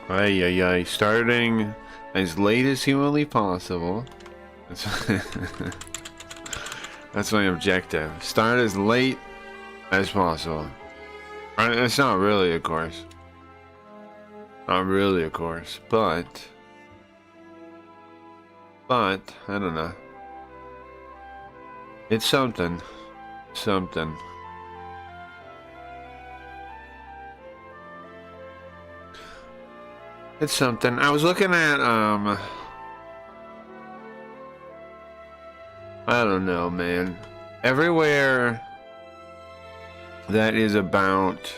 Ay, ay, ay. Starting as late as humanly possible. That's, that's my objective. Start as late as possible. It's not really, of course. Not really, of course. But, I don't know. It's something. Something. It's something. I was looking at, I don't know, man. Everywhere that is about,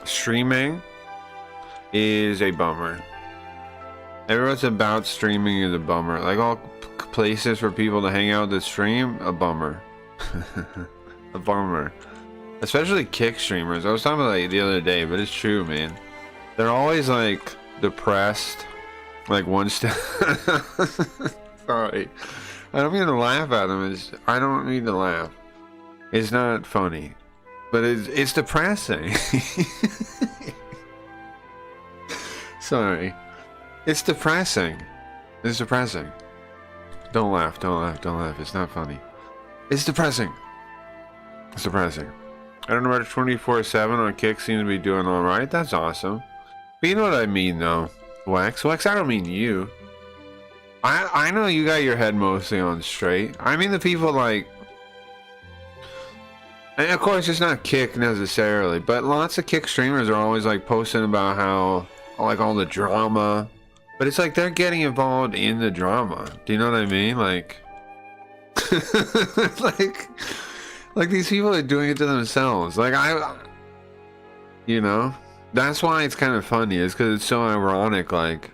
streaming is a bummer. Everyone's about streaming is a bummer. Like all places for people to hang out that stream, a bummer. A bummer. Especially kick streamers. I was talking about it the other day, but it's true, man. They're always like depressed. Like one step. Sorry. I don't mean to laugh at them. I don't mean to laugh. It's not funny. But it's depressing. Sorry. It's depressing. It's depressing. Don't laugh, don't laugh, don't laugh. It's not funny. It's depressing. It's depressing. I don't know about 24/7 on Kick seems to be doing alright. That's awesome. But you know what I mean though, Wex. Wex, I don't mean you. I know you got your head mostly on straight. I mean the people like... And of course it's not Kick necessarily, but lots of Kick streamers are always like posting about how, like all the drama. But it's like they're getting involved in the drama. Do you know what I mean? Like... like these people are doing it to themselves. Like you know, that's why it's kind of funny. Is because it's so ironic. Like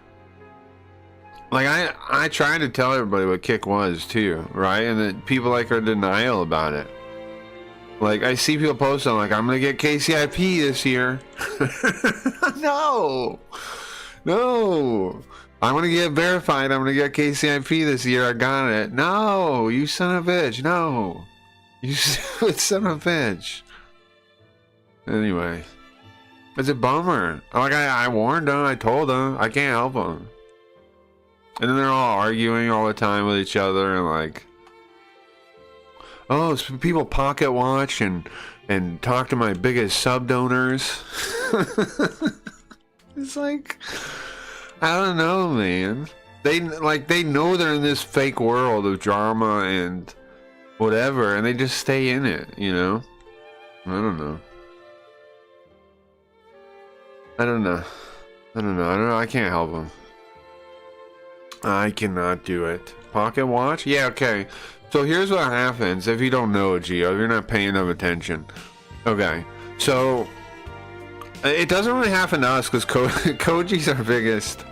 I tried to tell everybody what Kick was too, right? And that people like are denial about it. Like I see people posting like, I'm gonna get KCIP this year. No, no. I'm gonna get verified. I'm gonna get KCIP this year. I got it. No, you son of a bitch. No. You son of a bitch. Anyway. It's a bummer. Like, I warned them. I told them. I can't help them. And then they're all arguing all the time with each other and like... Oh, so people pocket watch and talk to my biggest sub donors. It's like... I don't know, man. They know they're in this fake world of drama and... whatever, and they just stay in it, you know? I don't know. I don't know. I can't help them. I cannot do it. Pocket watch? Yeah, okay. So here's what happens if you don't know, Gio, if you're not paying enough attention. Okay, so it doesn't really happen to us because Koji's our biggest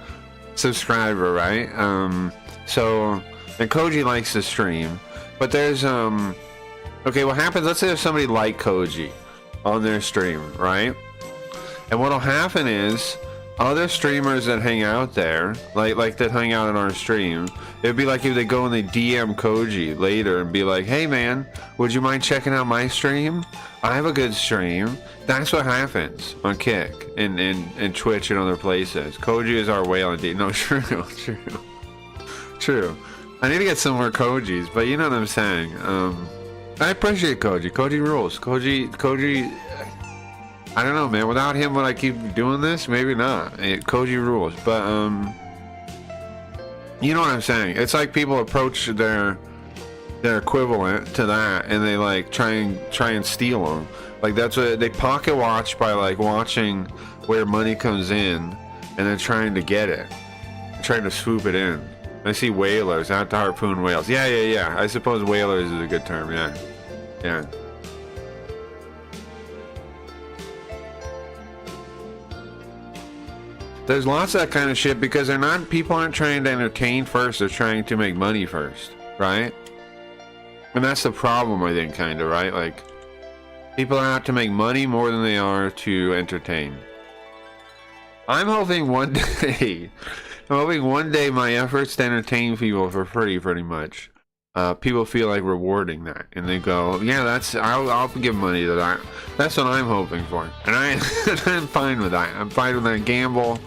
subscriber, right? And Koji likes to stream. But there's, okay, what happens, let's say there's somebody like Koji on their stream, right? And what'll happen is, other streamers that hang out there, like that hang out on our stream, it'd be like if they go and they DM Koji later and be like, hey man, would you mind checking out my stream? I have a good stream. That's what happens on Kick and Twitch and other places. Koji is our whale indeed. No, true. I need to get some more Kojis, but you know what I'm saying. I appreciate Koji. Koji rules. Koji. I don't know, man. Without him, would I keep doing this? Maybe not. Koji rules, but you know what I'm saying. It's like people approach their equivalent to that, and they like try and steal them. Like that's what they pocket watch by like watching where money comes in, and then trying to get it, trying to swoop it in. I see whalers, out to harpoon whales. Yeah. I suppose whalers is a good term, yeah. There's lots of that kind of shit because people aren't trying to entertain first, they're trying to make money first, right? And that's the problem, I think, kind of, right? Like, people are out to make money more than they are to entertain. I'm hoping one day my efforts to entertain people for free, pretty much, people feel like rewarding that, and they go, yeah, I'll give money to that. That's what I'm hoping for, and I'm fine with that. I'm fine with that gamble.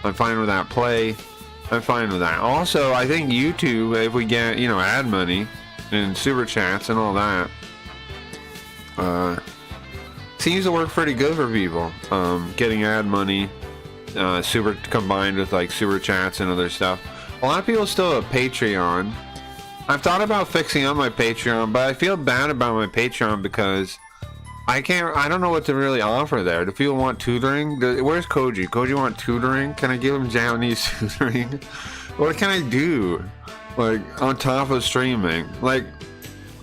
I'm fine with that play. I'm fine with that. Also, I think YouTube, if we get, you know, ad money and super chats and all that, seems to work pretty good for people. Getting ad money, super combined with like super chats and other stuff. A lot of people still have Patreon. I've thought about fixing up my Patreon, but I feel bad about my Patreon because I don't know what to really offer there. Do people want tutoring? Where's Koji? Koji want tutoring? Can I give him Japanese tutoring? What can I do? Like, on top of streaming? Like,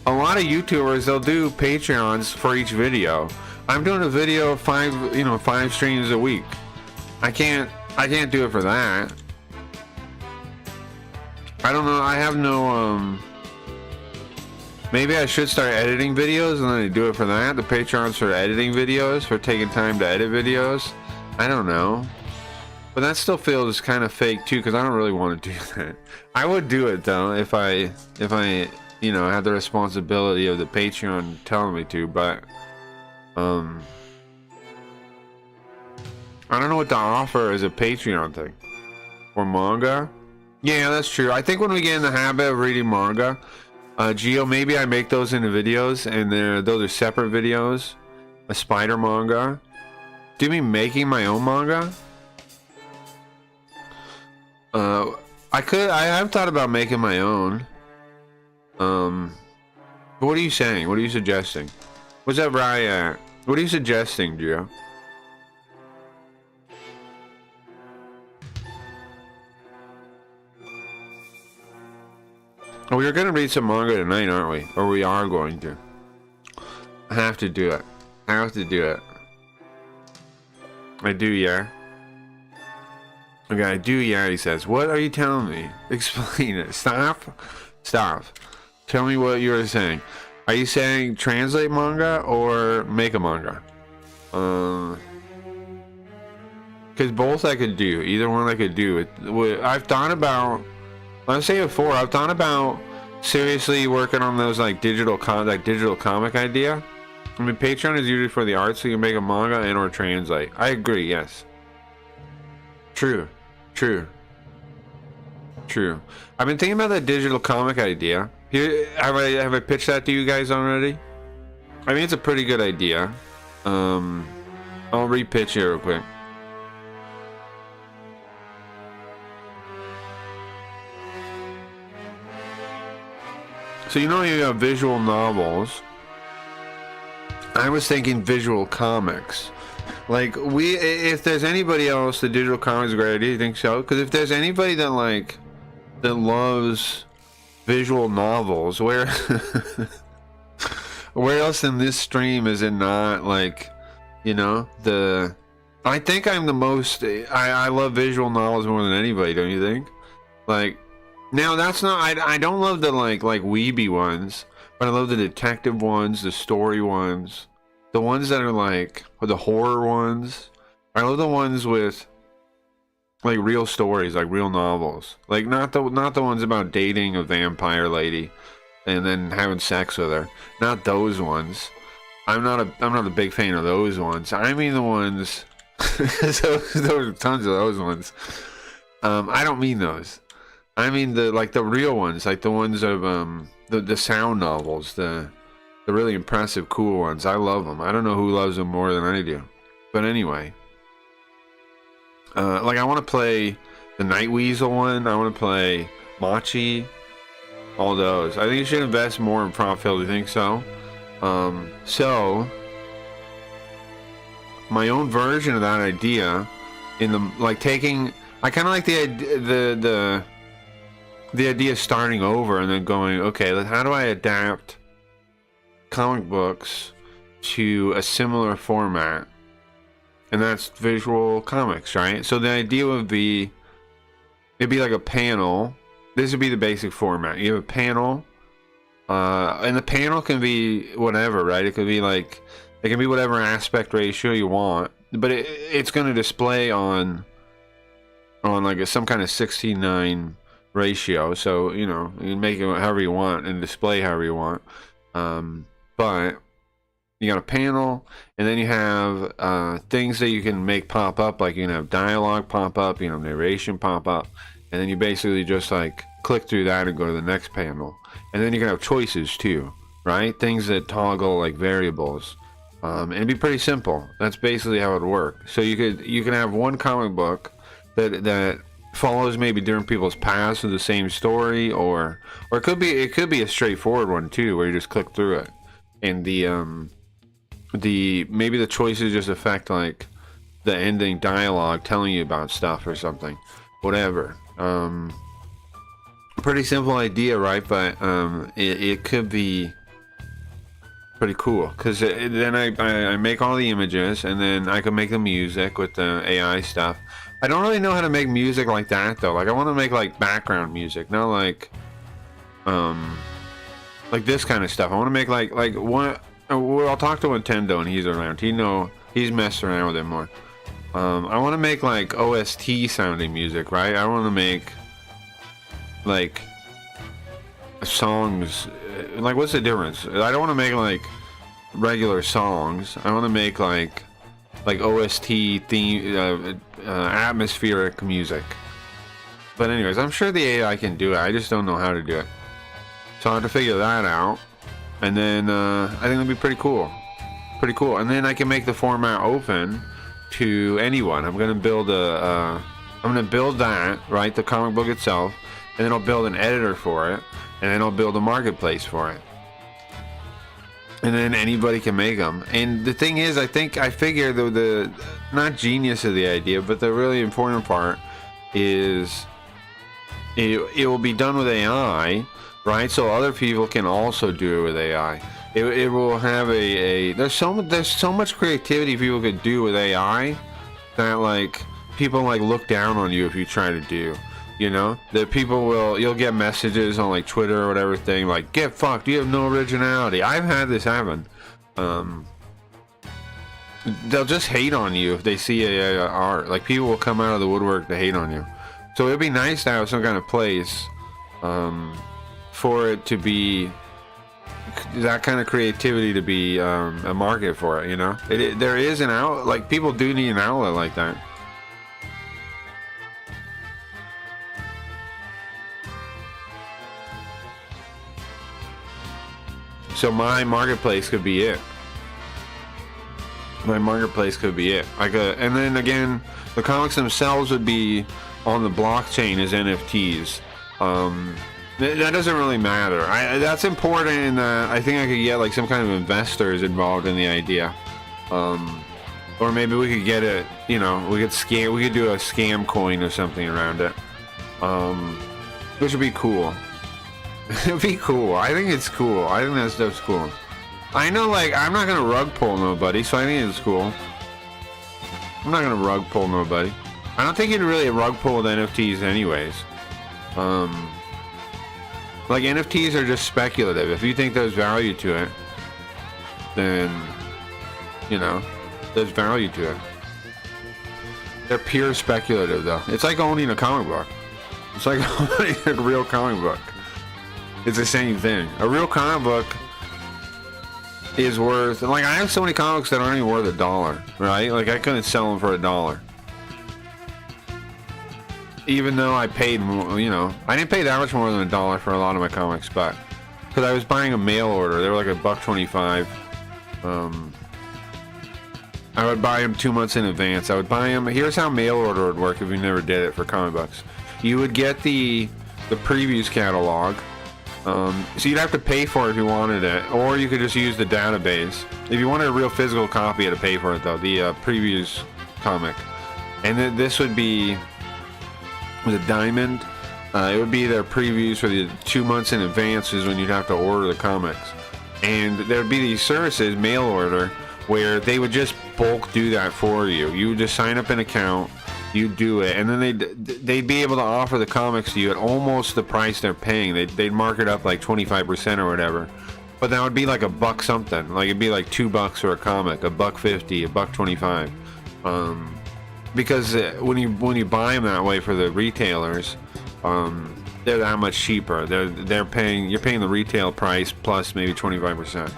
a lot of YouTubers, they'll do Patreons for each video. I'm doing a video of 5 streams a week. I can't do it for that. I don't know, I have no, maybe I should start editing videos and then I do it for that. The Patreon's for editing videos, for taking time to edit videos. I don't know. But that still feels kind of fake too, because I don't really want to do that. I would do it though, if I, you know, had the responsibility of the Patreon telling me to, but, I don't know what to offer as a Patreon thing. Or manga? Yeah, that's true. I think when we get in the habit of reading manga, Geo, maybe I make those into videos, and those are separate videos. A spider manga. Do you mean making my own manga? I have thought about making my own. But what are you saying? What are you suggesting? What's that right at? What are you suggesting, Geo? Oh, we are going to read some manga tonight, aren't we? Or we are going to. I have to do it. I have to do it. I do, yeah. Okay, I do, yeah, he says. What are you telling me? Explain it. Stop. Stop. Tell me what you're saying. Are you saying translate manga or make a manga? Because both I could do. Either one I could do. I've thought about... I've said before, I've thought about seriously working on those like digital comic idea. I mean, Patreon is usually for the art, so you can make a manga and or translate. I agree, yes. True. True. True. I've been thinking about that digital comic idea. Here, have I pitched that to you guys already? I mean, it's a pretty good idea. I'll re-pitch it real quick. So you know you have visual novels. I was thinking visual comics. Like, if there's anybody else, the digital comics is a great idea. You think so? Because if there's anybody that loves visual novels, where else in this stream is it not like, you know, I think I'm the most. I love visual novels more than anybody. Don't you think? Like. Now that's not. I don't love the like weeby ones, but I love the detective ones, the story ones, the ones that are like the horror ones. I love the ones with like real stories, like real novels, like not the ones about dating a vampire lady and then having sex with her. Not those ones. I'm not a big fan of those ones. I mean the ones. There are tons of those ones. I don't mean those. I mean the real ones, like the ones of the sound novels, the really impressive, cool ones. I love them. I don't know who loves them more than I do, but anyway, like I want to play the Night Weasel one. I want to play Machi. All those. I think you should invest more in prop field. Do you think so? So my own version of that idea, in the like taking. I kind of like the idea of starting over and then going, okay, how do I adapt comic books to a similar format? And that's visual comics, right? So the idea would be, it'd be like a panel. This would be the basic format. You have a panel, and the panel can be whatever, right? It could be like, it can be whatever aspect ratio you want, but it's going to display on like some kind of 16:9 ratio, so you know you can make it however you want and display however you want. But you got a panel, and then you have things that you can make pop up, like you can have dialogue pop up, you know, narration pop up, and then you basically just like click through that and go to the next panel. And then you can have choices too, right? Things that toggle like variables. And it'd be pretty simple. That's basically how it would work. So you can have one comic book that follows maybe different people's paths of the same story, or it could be a straightforward one too, where you just click through it, and the maybe the choices just affect like the ending dialogue telling you about stuff or something, whatever. Pretty simple idea, right? But it could be pretty cool, because then I make all the images, and then I can make the music with the AI stuff. I don't really know how to make music like that though. Like I want to make like background music, not like this kind of stuff. I want to make like one. Well, I'll talk to Nintendo and he's around. He's messed around with it more. I want to make like OST sounding music, right? I want to make like songs. Like, what's the difference? I don't want to make like regular songs. I want to make like OST theme, atmospheric music. But anyways, I'm sure the AI can do it. I just don't know how to do it. So I'll have to figure that out. And then I think that'd be pretty cool. Pretty cool. And then I can make the format open to anyone. I'm gonna build I'm gonna build that, right? The comic book itself, and then I'll build an editor for it, and then I'll build a marketplace for it. And then anybody can make them. And the thing is, I figure the not genius of the idea, but the really important part is it will be done with AI, right? So other people can also do it with AI. It will have there's so much creativity people could do with AI that like people like look down on you if you try to do. You know, that you'll get messages on like Twitter or whatever thing like, get fucked, you have no originality. I've had this happen. They'll just hate on you if they see AI art. Like people will come out of the woodwork to hate on you. So it'd be nice to have some kind of place for it to be that kind of creativity, to be a market for it, you know. There is an outlet, like people do need an outlet like that. So my marketplace could be it. My marketplace could be it. And then again, the comics themselves would be on the blockchain as NFTs. That doesn't really matter. That's important in that I think I could get like some kind of investors involved in the idea. Or maybe we could get it, you know, we could do a scam coin or something around it. Which would be cool. It'd be cool. I think it's cool. I think that stuff's cool. I know, like, I'm not gonna rug pull nobody, so I think it's cool. I'm not gonna rug pull nobody. I don't think you'd really rug pull with NFTs anyways. Like, NFTs are just speculative. If you think there's value to it, then, you know, there's value to it. They're pure speculative, though. It's like owning a comic book. It's like owning a real comic book. It's the same thing. A real comic book is worth, like, I have so many comics that aren't even worth $1, right? Like, I couldn't sell them for $1. Even though I paid more, you know, I didn't pay that much more than $1 for a lot of my comics, but because I was buying a mail order, they were like $1.25. I would buy them 2 months in advance. I would buy them. Here's how mail order would work if you never did it for comic books. You would get the previews catalog. So you'd have to pay for it if you wanted it, or you could just use the database. If you wanted a real physical copy, you had to pay for it though, the previews comic. And then this would be with a diamond. It would be their previews for the 2 months in advance is when you'd have to order the comics. And there'd be these services, mail order, where they would just bulk do that for you. You would just sign up an account, you do it, and then they'd be able to offer the comics to you at almost the price they're paying. They'd mark it up like 25% or whatever, but that would be like $1 something. Like it'd be like $2 for a comic, $1.50, $1.25. Because when you buy them that way for the retailers, they're that much cheaper. You're paying the retail price plus maybe 25%.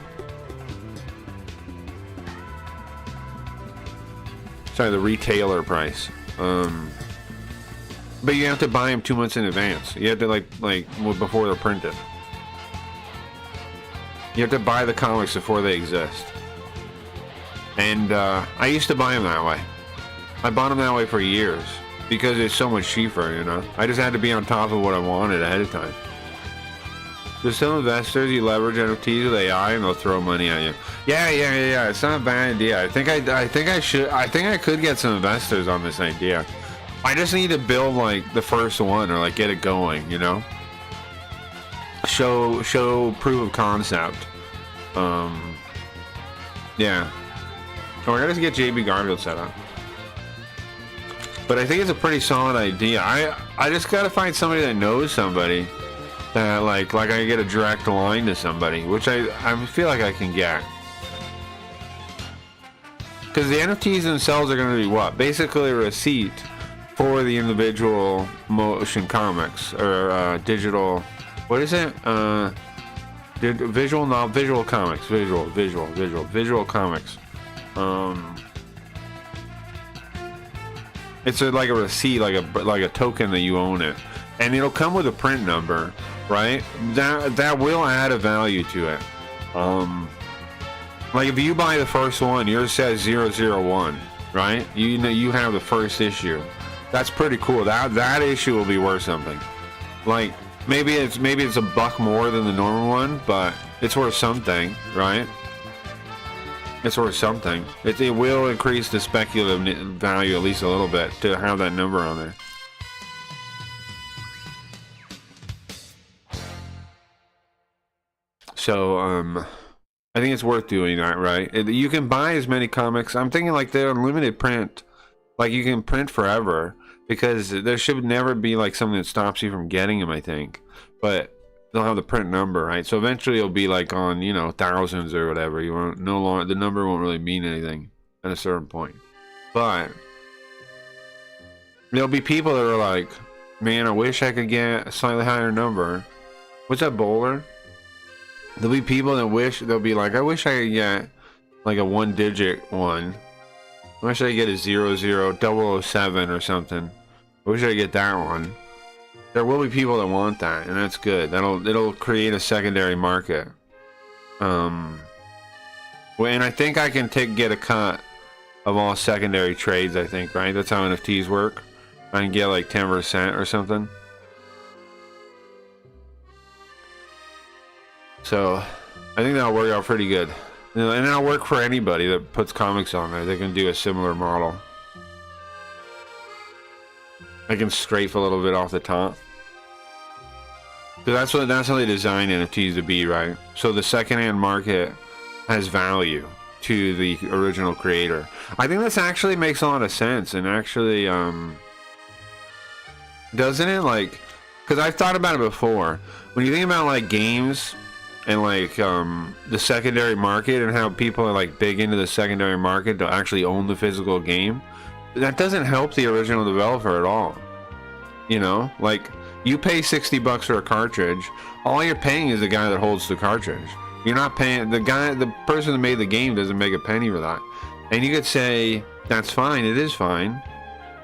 Sorry, the retailer price. But you have to buy them 2 months in advance. You have to like before they're printed. You have to buy the comics before they exist. And I used to buy them that way. I bought them that way for years because it's so much cheaper, you know. I just had to be on top of what I wanted ahead of time. There's some investors, you leverage NFTs with AI and they'll throw money at you. Yeah. It's not a bad idea. I think I could get some investors on this idea. I just need to build like the first one or like get it going, you know. Show proof of concept. Yeah. Oh, I gotta get JB Garfield set up. But I think it's a pretty solid idea. I just gotta find somebody that knows somebody that like I get a direct line to somebody, which I feel like I can get. Because the NFTs themselves are gonna be what? Basically a receipt for the individual motion comics or digital. What is it? Visual comics. Visual comics. It's like a receipt, like a token that you own it, and it'll come with a print number, right? That will add a value to it. Like if you buy the first one, yours says 001, right? You have the first issue. That's pretty cool. That issue will be worth something. Like maybe it's $1 more than the normal one, but it's worth something, right? It's worth something. It will increase the speculative value at least a little bit to have that number on there. So, I think it's worth doing that, right? You can buy as many comics. I'm thinking like the unlimited print. Like you can print forever because there should never be like something that stops you from getting them, I think. But they'll have the print number, right? So eventually it'll be like on, you know, thousands or whatever. You won't no longer, the number won't really mean anything at a certain point. But there'll be people that are like, man, I wish I could get a slightly higher number. What's that, Bowler? There'll be people that they'll be like, I wish I could get like a 1-digit one. I wish I could get a 007 or something. I wish I could get that one. There will be people that want that, and that's good. It'll create a secondary market. Well, and I think I can get a cut of all secondary trades. I think, right? That's how NFTs work. I can get like 10% or something. So, I think that'll work out pretty good. And that'll work for anybody that puts comics on there. They can do a similar model. I can strafe a little bit off the top. That's how they design NFTs to be, right? So the secondhand market has value to the original creator. I think this actually makes a lot of sense, and actually, doesn't it? Like, because I've thought about it before. When you think about like games and like the secondary market and how people are like big into the secondary market to actually own the physical game, that doesn't help the original developer at all. You know, like you pay $60 for a cartridge, all you're paying is the guy that holds the cartridge. You're not paying the person that made the game doesn't make a penny for that. And you could say that's fine, it is fine,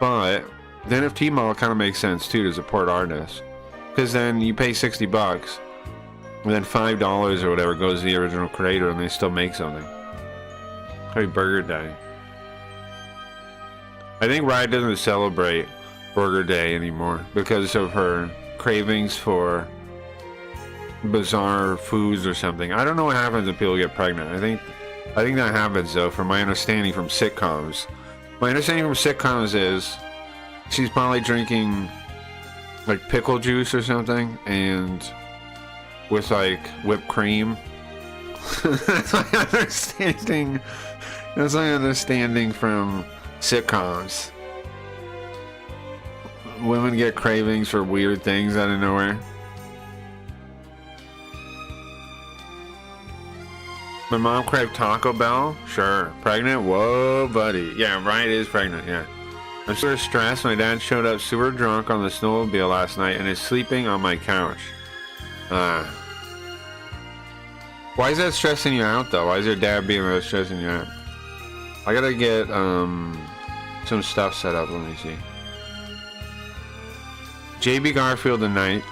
but the NFT model kind of makes sense too to support artists, because then you pay $60 and then $5 or whatever goes to the original creator, and they still make something. Happy Burger Day. I think Riot doesn't celebrate Burger Day anymore because of her cravings for bizarre foods or something. I don't know what happens when people get pregnant. I think that happens though, from my understanding from sitcoms. My understanding from sitcoms is she's probably drinking like pickle juice or something, and with like whipped cream. That's my understanding. That's my understanding from sitcoms. Women get cravings for weird things out of nowhere. My mom craved Taco Bell? Sure. Pregnant? Whoa, buddy. Yeah, Ryan is pregnant, yeah. I'm super stressed. My dad showed up super drunk on the snowmobile last night and is sleeping on my couch. Why is that stressing you out though? Why is your dad being that stressing you out? I gotta get some stuff set up. Let me see. JB Garfield tonight.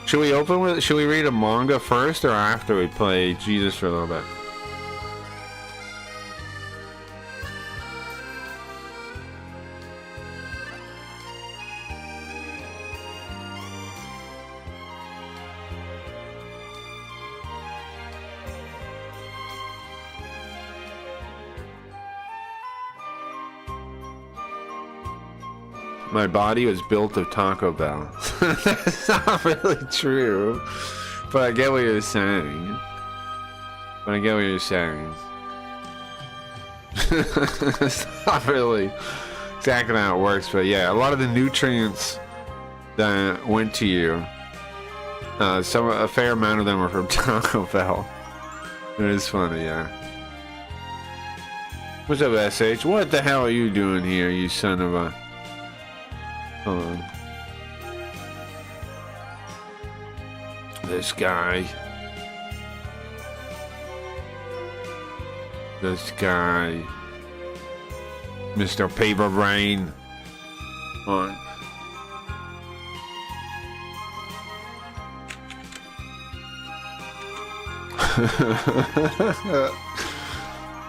Should we open with? Should we read a manga first or after we play Jesus for a little bit? My body was built of Taco Bell. That's not really true. But I get what you're saying. It's not really exactly how it works, but yeah, a lot of the nutrients that went to you, a fair amount of them are from Taco Bell. It is funny, yeah. What's up, SH? What the hell are you doing here, you son of a... Hold on. This guy. Mr. Paper Brain. On.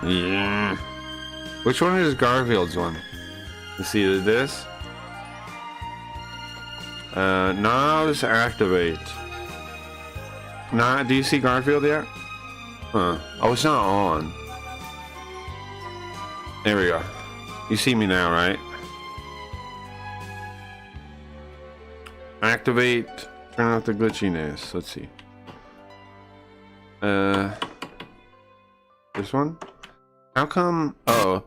Yeah. Which one is Garfield's one? Let's see, this. Now just activate. Do you see Garfield yet? Huh. Oh, it's not on. There we go. You see me now, right? Activate. Turn off the glitchiness. Let's see. This one? How come? Oh,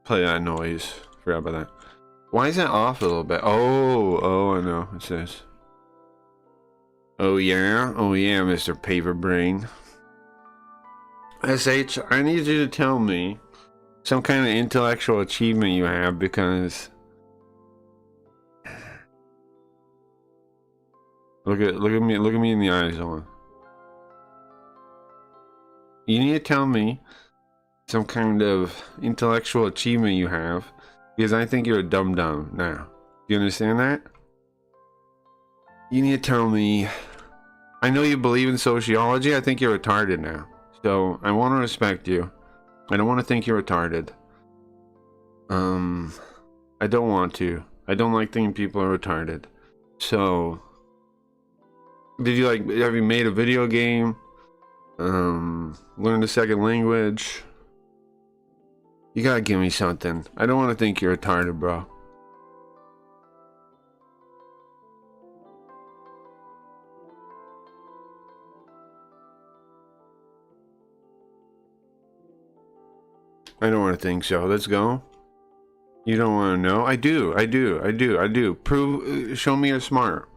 play that noise. Forgot about that. Why is it off a little bit? Oh, I know. It says. Oh yeah, Mr. Paper Brain. SH, I need you to tell me some kind of intellectual achievement you have, because look at me in the eyes, on. You need to tell me some kind of intellectual achievement you have, because I think you're a dum-dum now. Do you understand that? You need to tell me. I know you believe in sociology. I think you're retarded now. So I want to respect you. I don't want to think you're retarded. I don't want to. I don't like thinking people are retarded. So, have you made a video game? Learned a second language? You gotta give me something. I don't want to think you're retarded, bro. I don't want to think so. Let's go. You don't want to know? I do. Prove. Show me you're smart.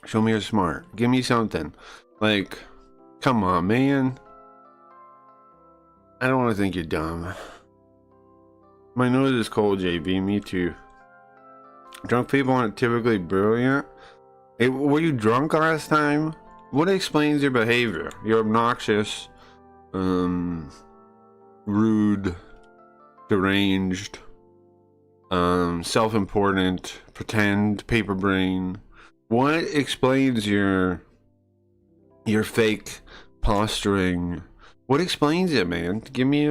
Show me you're smart. Give me something. Like, come on, man. I don't want to think you're dumb. My nose is cold, JB. Me too. Drunk people aren't typically brilliant. Hey, were you drunk last time? What explains your behavior? You're obnoxious. Rude, deranged, self-important, pretend, paper brain. What explains your fake posturing? What explains it, man? Give me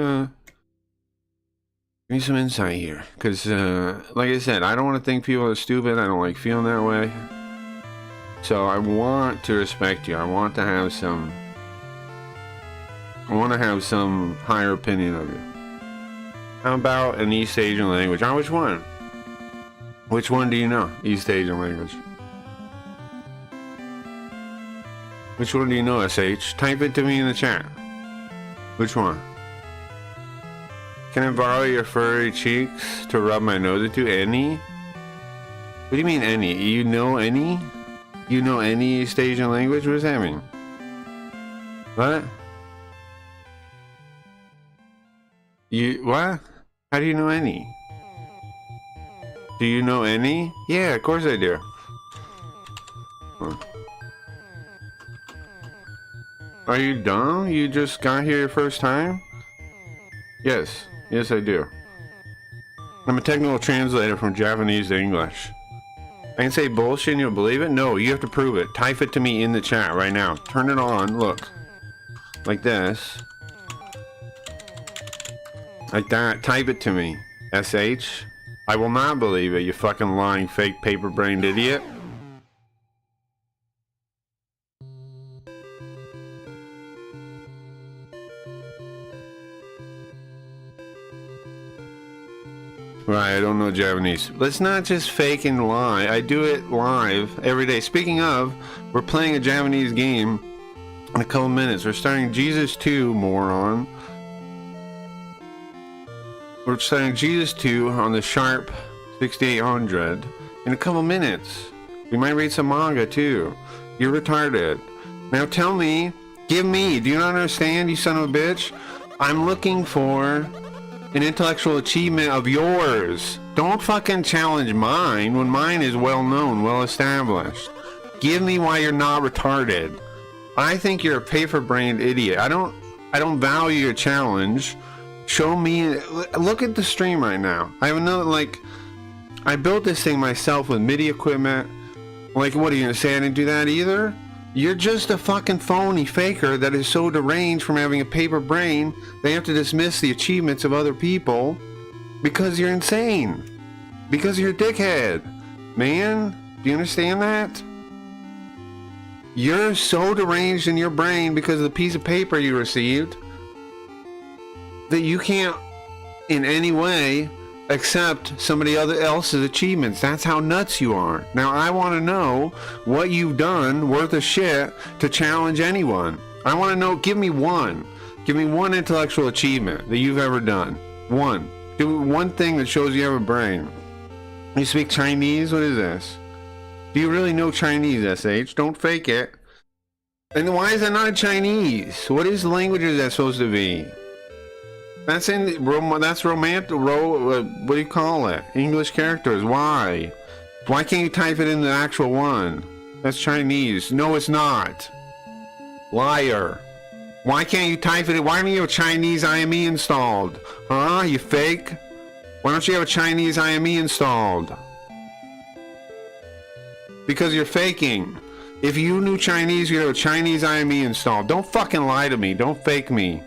some insight here, because like I said, I don't want to think people are stupid. I don't like feeling that way. So I want to respect you. I want to have some higher opinion of you. How about an East Asian language? Oh, which one? Which one do you know? East Asian language. Which one do you know, SH? Type it to me in the chat. Which one? Can I borrow your furry cheeks to rub my nose into? Any? What do you mean any? You know any? You know any East Asian language? What does that mean? What? You what? How do you know any? Do you know any? Yeah, of course I do. Huh. Are you dumb? You just got here your first time? Yes. Yes, I do. I'm a technical translator from Japanese to English. I can say bullshit and you'll believe it? No, you have to prove it. Type it to me in the chat right now. Turn it on. Look. Like this. Like that. Type it to me. SH. I will not believe it, you fucking lying, fake, paper-brained idiot. Right, I don't know Japanese. Let's not just fake and lie. I do it live every day. Speaking of, we're playing a Japanese game in a couple minutes. We're starting Jesus 2, moron. We're starting Jesus 2 on the Sharp 6800 in a couple minutes. We might read some manga too. You're retarded. Now tell me, give me, do you not understand, you son of a bitch? I'm looking for an intellectual achievement of yours. Don't fucking challenge mine when mine is well known, well established. Give me why you're not retarded. I think you're a paper-brained idiot. I don't value your challenge. Show me, look at the stream right now. I have another, like, I built this thing myself with MIDI equipment. Like, what are you gonna say I didn't do that either? You're just a fucking phony faker that is so deranged from having a paper brain they have to dismiss the achievements of other people because you're insane. Because you're a dickhead. Man, do you understand that? You're so deranged in your brain because of the piece of paper you received that you can't in any way accept somebody else's achievements. That's how nuts you are. Now I want to know what you've done worth of shit to challenge anyone. I want to know, give me one intellectual achievement that you've ever done. One. Do one thing that shows you have a brain. You speak Chinese? What is this? Do you really know Chinese, SH? Don't fake it. And why is that not Chinese? What is language is that supposed to be? That's that's romantic. What do you call it? English characters. Why? Why can't you type it in the actual one? That's Chinese. No, it's not. Liar. Why can't you type it in? Why don't you have a Chinese IME installed? Huh? You fake? Why don't you have a Chinese IME installed? Because you're faking. If you knew Chinese, you'd have a Chinese IME installed. Don't fucking lie to me. Don't fake me.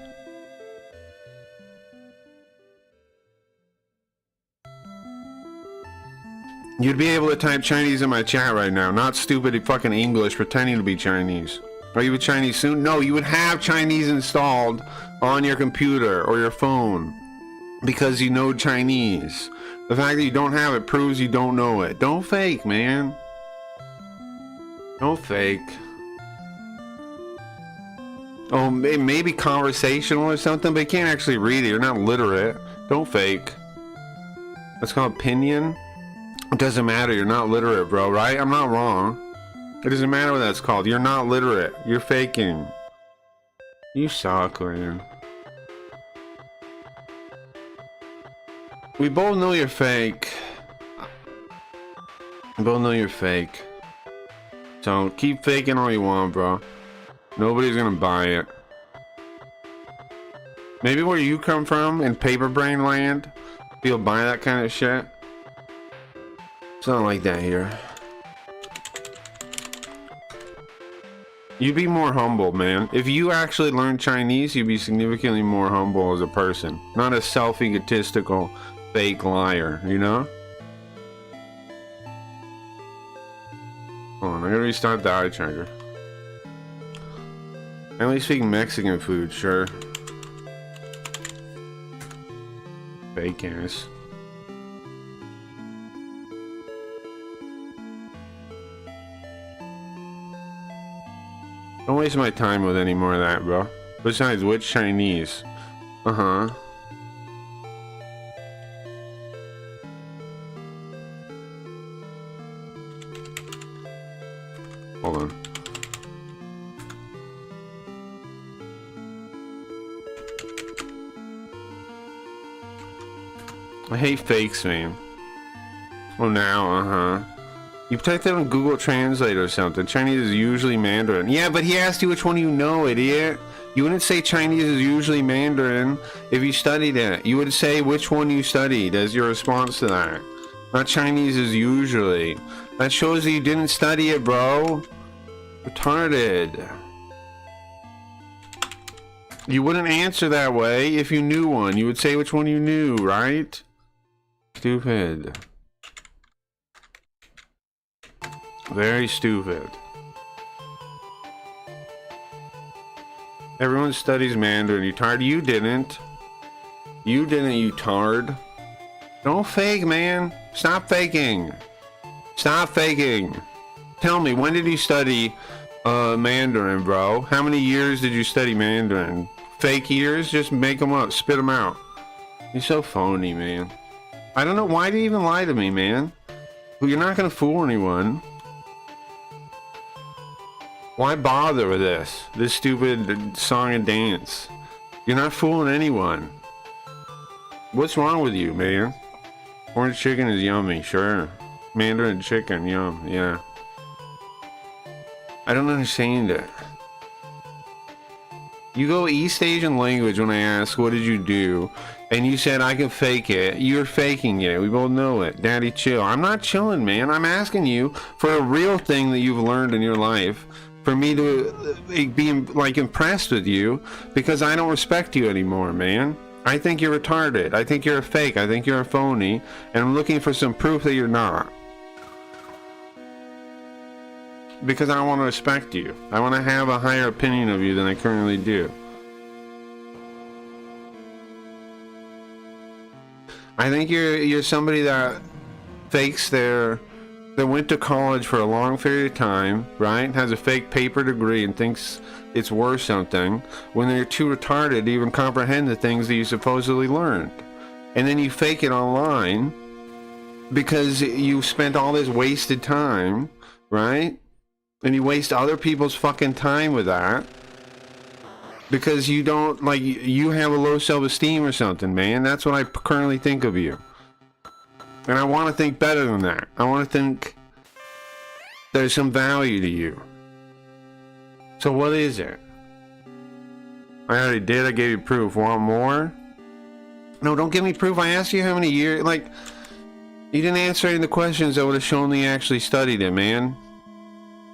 You'd be able to type Chinese in my chat right now, not stupid fucking English pretending to be Chinese. Are you a Chinese soon? No, you would have Chinese installed on your computer or your phone because you know Chinese. The fact that you don't have it proves you don't know it. Don't fake, man. Don't fake. Oh, maybe conversational or something, but you can't actually read it. You're not literate. Don't fake. That's called opinion. It doesn't matter, you're not literate, bro, right? I'm not wrong. It doesn't matter what that's called. You're not literate. You're faking. You suck, man. We both know you're fake. We both know you're fake. So keep faking all you want, bro. Nobody's gonna buy it. Maybe where you come from, in paper brain land, you'll buy that kind of shit. It's not like that here. You'd be more humble, man. If you actually learned Chinese, you'd be significantly more humble as a person. Not a self-egotistical, fake liar, you know? Hold on, I gotta restart the eye tracker. I only speak Mexican food, sure. Fake ass. Don't waste my time with any more of that, bro. Besides, which Chinese? Uh-huh. Hold on. I hate fakes, man. Oh, now, You type that on Google Translate or something. Chinese is usually Mandarin. Yeah, but he asked you which one you know, idiot. You wouldn't say Chinese is usually Mandarin if you studied it. You would say which one you studied as your response to that. Not Chinese is usually. That shows that you didn't study it, bro. Retarded. You wouldn't answer that way if you knew one. You would say which one you knew, right? Stupid. Very stupid. Everyone studies Mandarin. You tard? You didn't. You didn't, you tard. Don't fake, man. Stop faking. Stop faking. Tell me, when did you study Mandarin, bro? How many years did you study Mandarin? Fake years? Just make them up. Spit them out. You're so phony, man. I don't know. Why do you even lie to me, man? Well, you're not going to fool anyone. Why bother with this? This stupid song and dance. You're not fooling anyone. What's wrong with you, man? Orange chicken is yummy, sure. Mandarin chicken, yum, yeah. I don't understand it. You go East Asian language when I ask, what did you do? And you said, I can fake it. You're faking it. We both know it. Daddy, chill. I'm not chilling, man. I'm asking you for a real thing that you've learned in your life. For me to be, like, impressed with you. Because I don't respect you anymore, man. I think you're retarded. I think you're a fake. I think you're a phony. And I'm looking for some proof that you're not. Because I want to respect you. I want to have a higher opinion of you than I currently do. I think you're somebody that fakes that went to college for a long period of time, right? Has a fake paper degree and thinks it's worth something when they're too retarded to even comprehend the things that you supposedly learned. And then you fake it online because you spent all this wasted time, right? And you waste other people's fucking time with that because you don't, like, you have a low self-esteem or something, man. That's what I currently think of you. And I want to think better than that. I want to think there's some value to you. So what is it? I already did. I gave you proof. Want more? No, don't give me proof. I asked you how many years. Like, you didn't answer any of the questions that would have shown that you actually studied it, man.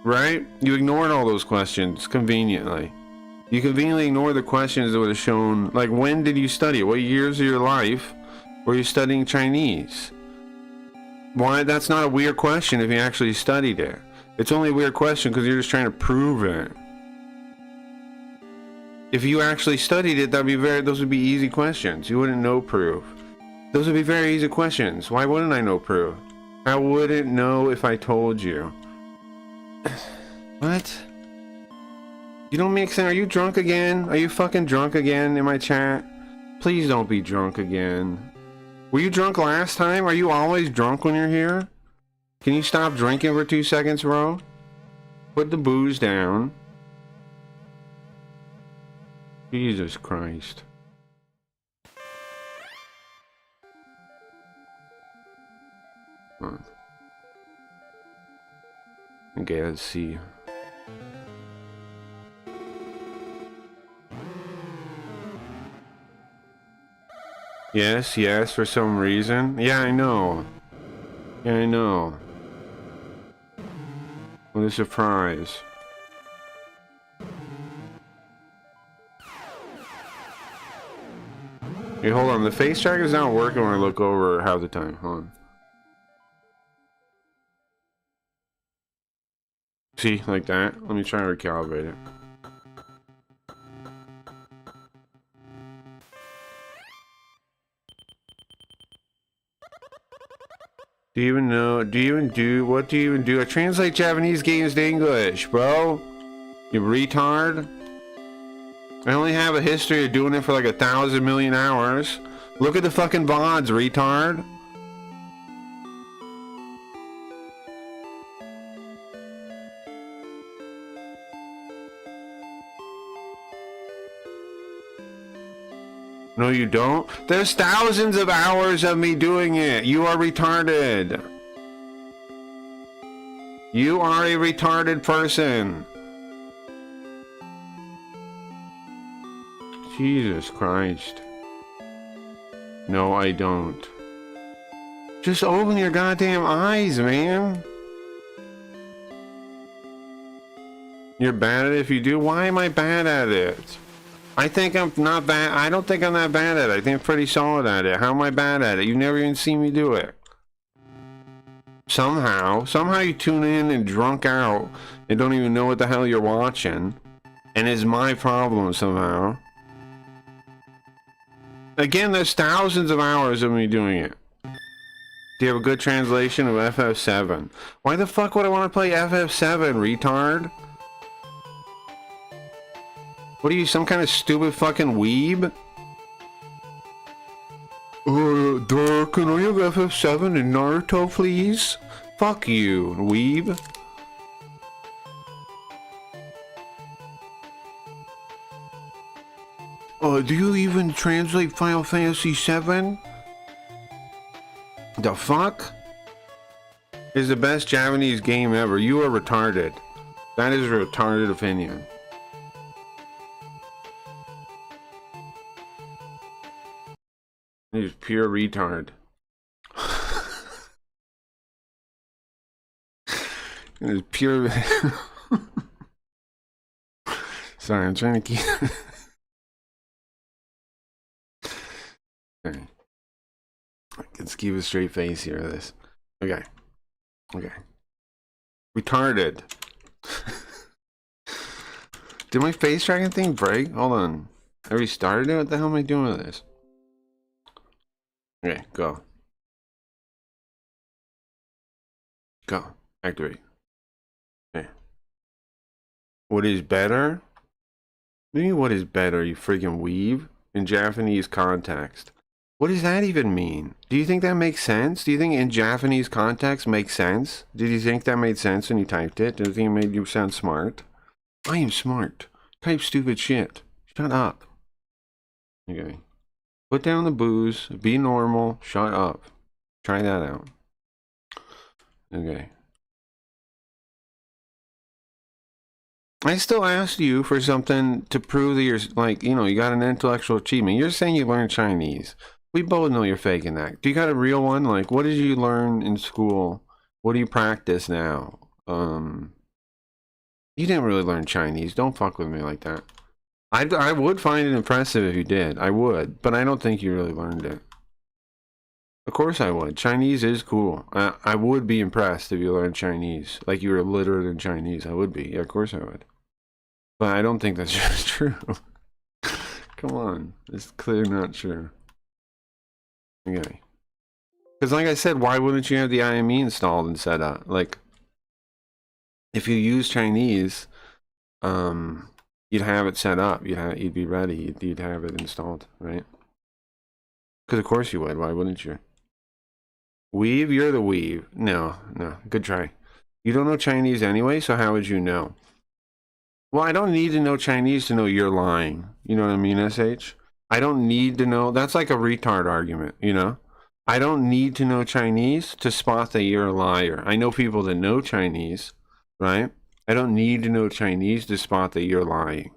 Right? You ignored all those questions conveniently. You conveniently ignored the questions that would have shown, like, when did you study it? What years of your life were you studying Chinese? Why? That's not a weird question if you actually studied it. It's only a weird question because you're just trying to prove it. If you actually studied it, those would be easy questions. You wouldn't know proof. Those would be very easy questions. Why wouldn't I know proof? I wouldn't know if I told you. What? You don't make sense. Are you drunk again? Are you fucking drunk again in my chat? Please don't be drunk again. Were you drunk last time? Are you always drunk when you're here? Can you stop drinking for 2 seconds, bro? Put the booze down. Jesus Christ. Okay, let's see. Yes, for some reason. Yeah, I know. Yeah, I know. What a surprise. Hey, hold on. The face track is not working when I look over half the time. Hold on. See, like that. Let me try and recalibrate it. Do you even know? Do you even do? What do you even do? I translate Japanese games to English, bro. You retard. I only have a history of doing it for like 1,000 million hours. Look at the fucking VODs, retard. No, you don't. There's thousands of hours of me doing it. You are retarded. You are a retarded person. Jesus Christ. No, I don't. Just open your goddamn eyes, man. You're bad at it if you do? Why am I bad at it? I think I'm not bad. I don't think I'm that bad at it. I think I'm pretty solid at it. How am I bad at it? You've never even seen me do it. Somehow you tune in and drunk out and don't even know what the hell you're watching. And it's my problem somehow. Again, there's thousands of hours of me doing it. Do you have a good translation of FF7? Why the fuck would I want to play FF7, retard? What are you, some kind of stupid fucking weeb? Can I have FF7 and Naruto, please? Fuck you, weeb. Do you even translate Final Fantasy VII? The fuck? Is the best Japanese game ever. You are retarded. That is a retarded opinion. He's pure retard. It's pure. Sorry, I'm trying to keep. Okay. Let's keep a straight face here. This. Okay. Okay. Retarded. Did my face tracking thing break? Hold on. I restarted it? What the hell am I doing with this? Okay, go. Go. Activate. Okay. What is better? What do you mean, what is better, you freaking weave? In Japanese context. What does that even mean? Do you think that makes sense? Do you think in Japanese context makes sense? Did you think that made sense when you typed it? Do you think it made you sound smart? I am smart. Type stupid shit. Shut up. Okay. Put down the booze. Be normal. Shut up. Try that out. Okay. I still asked you for something to prove that you're, like, you know, you got an intellectual achievement. You're saying you learned Chinese. We both know you're faking that. Do you got a real one? Like, what did you learn in school? What do you practice now? You didn't really learn Chinese. Don't fuck with me like that. I would find it impressive if you did. I would. But I don't think you really learned it. Of course I would. Chinese is cool. I would be impressed if you learned Chinese. Like you were literate in Chinese. I would be. Yeah, of course I would. But I don't think that's just true. Come on. It's clearly not true. Okay. Because like I said, why wouldn't you have the IME installed and set up? Like, if you use Chinese, you'd have it set up. You'd be ready. You'd have it installed, right? Because of course you would. Why wouldn't you? Weave? You're the weave. No. Good try. You don't know Chinese anyway, so how would you know? Well, I don't need to know Chinese to know you're lying. You know what I mean, SH? I don't need to know. That's like a retard argument, you know? I don't need to know Chinese to spot that you're a liar. I know people that know Chinese, right? I don't need to know Chinese to spot that you're lying.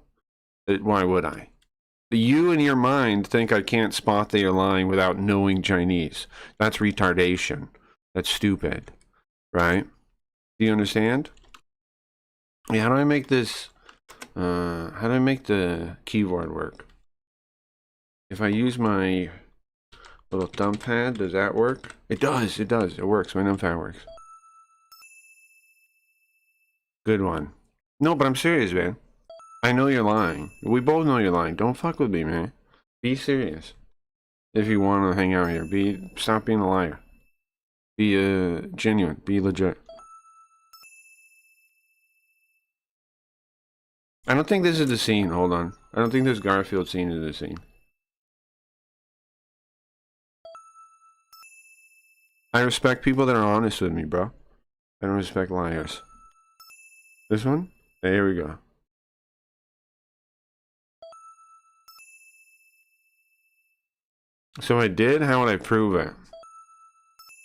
Why would I? You in your mind think I can't spot that you're lying without knowing Chinese. That's retardation. That's stupid, right? Do you understand? Yeah, how do I make this, how do I make the keyboard work? If I use my little thumb pad, does that work? It does, it works, my numpad works. Good one. No, but I'm serious, man. I know you're lying. We both know you're lying. Don't fuck with me, man. Be serious. If you want to hang out here, stop being a liar. Be genuine. Be legit. I don't think this is the scene. Hold on. I don't think this Garfield scene is the scene. I respect people that are honest with me, bro. I don't respect liars. This one? There we go. So I did. How would I prove it?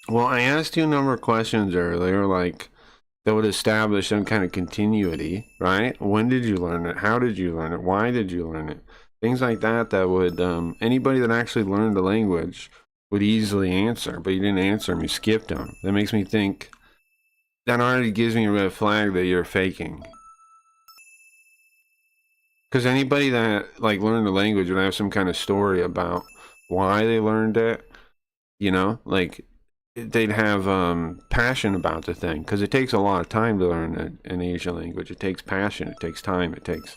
Well, I asked you a number of questions earlier, like that would establish some kind of continuity, right? When did you learn it? How did you learn it? Why did you learn it? Things like that that would anybody that actually learned the language would easily answer, but you didn't answer them. You skipped them. That makes me think that already gives me a red flag that you're faking. Because anybody that like learned the language would have some kind of story about why they learned it. You know, like they'd have passion about the thing, because it takes a lot of time to learn an Asian language. It takes passion. It takes time. It takes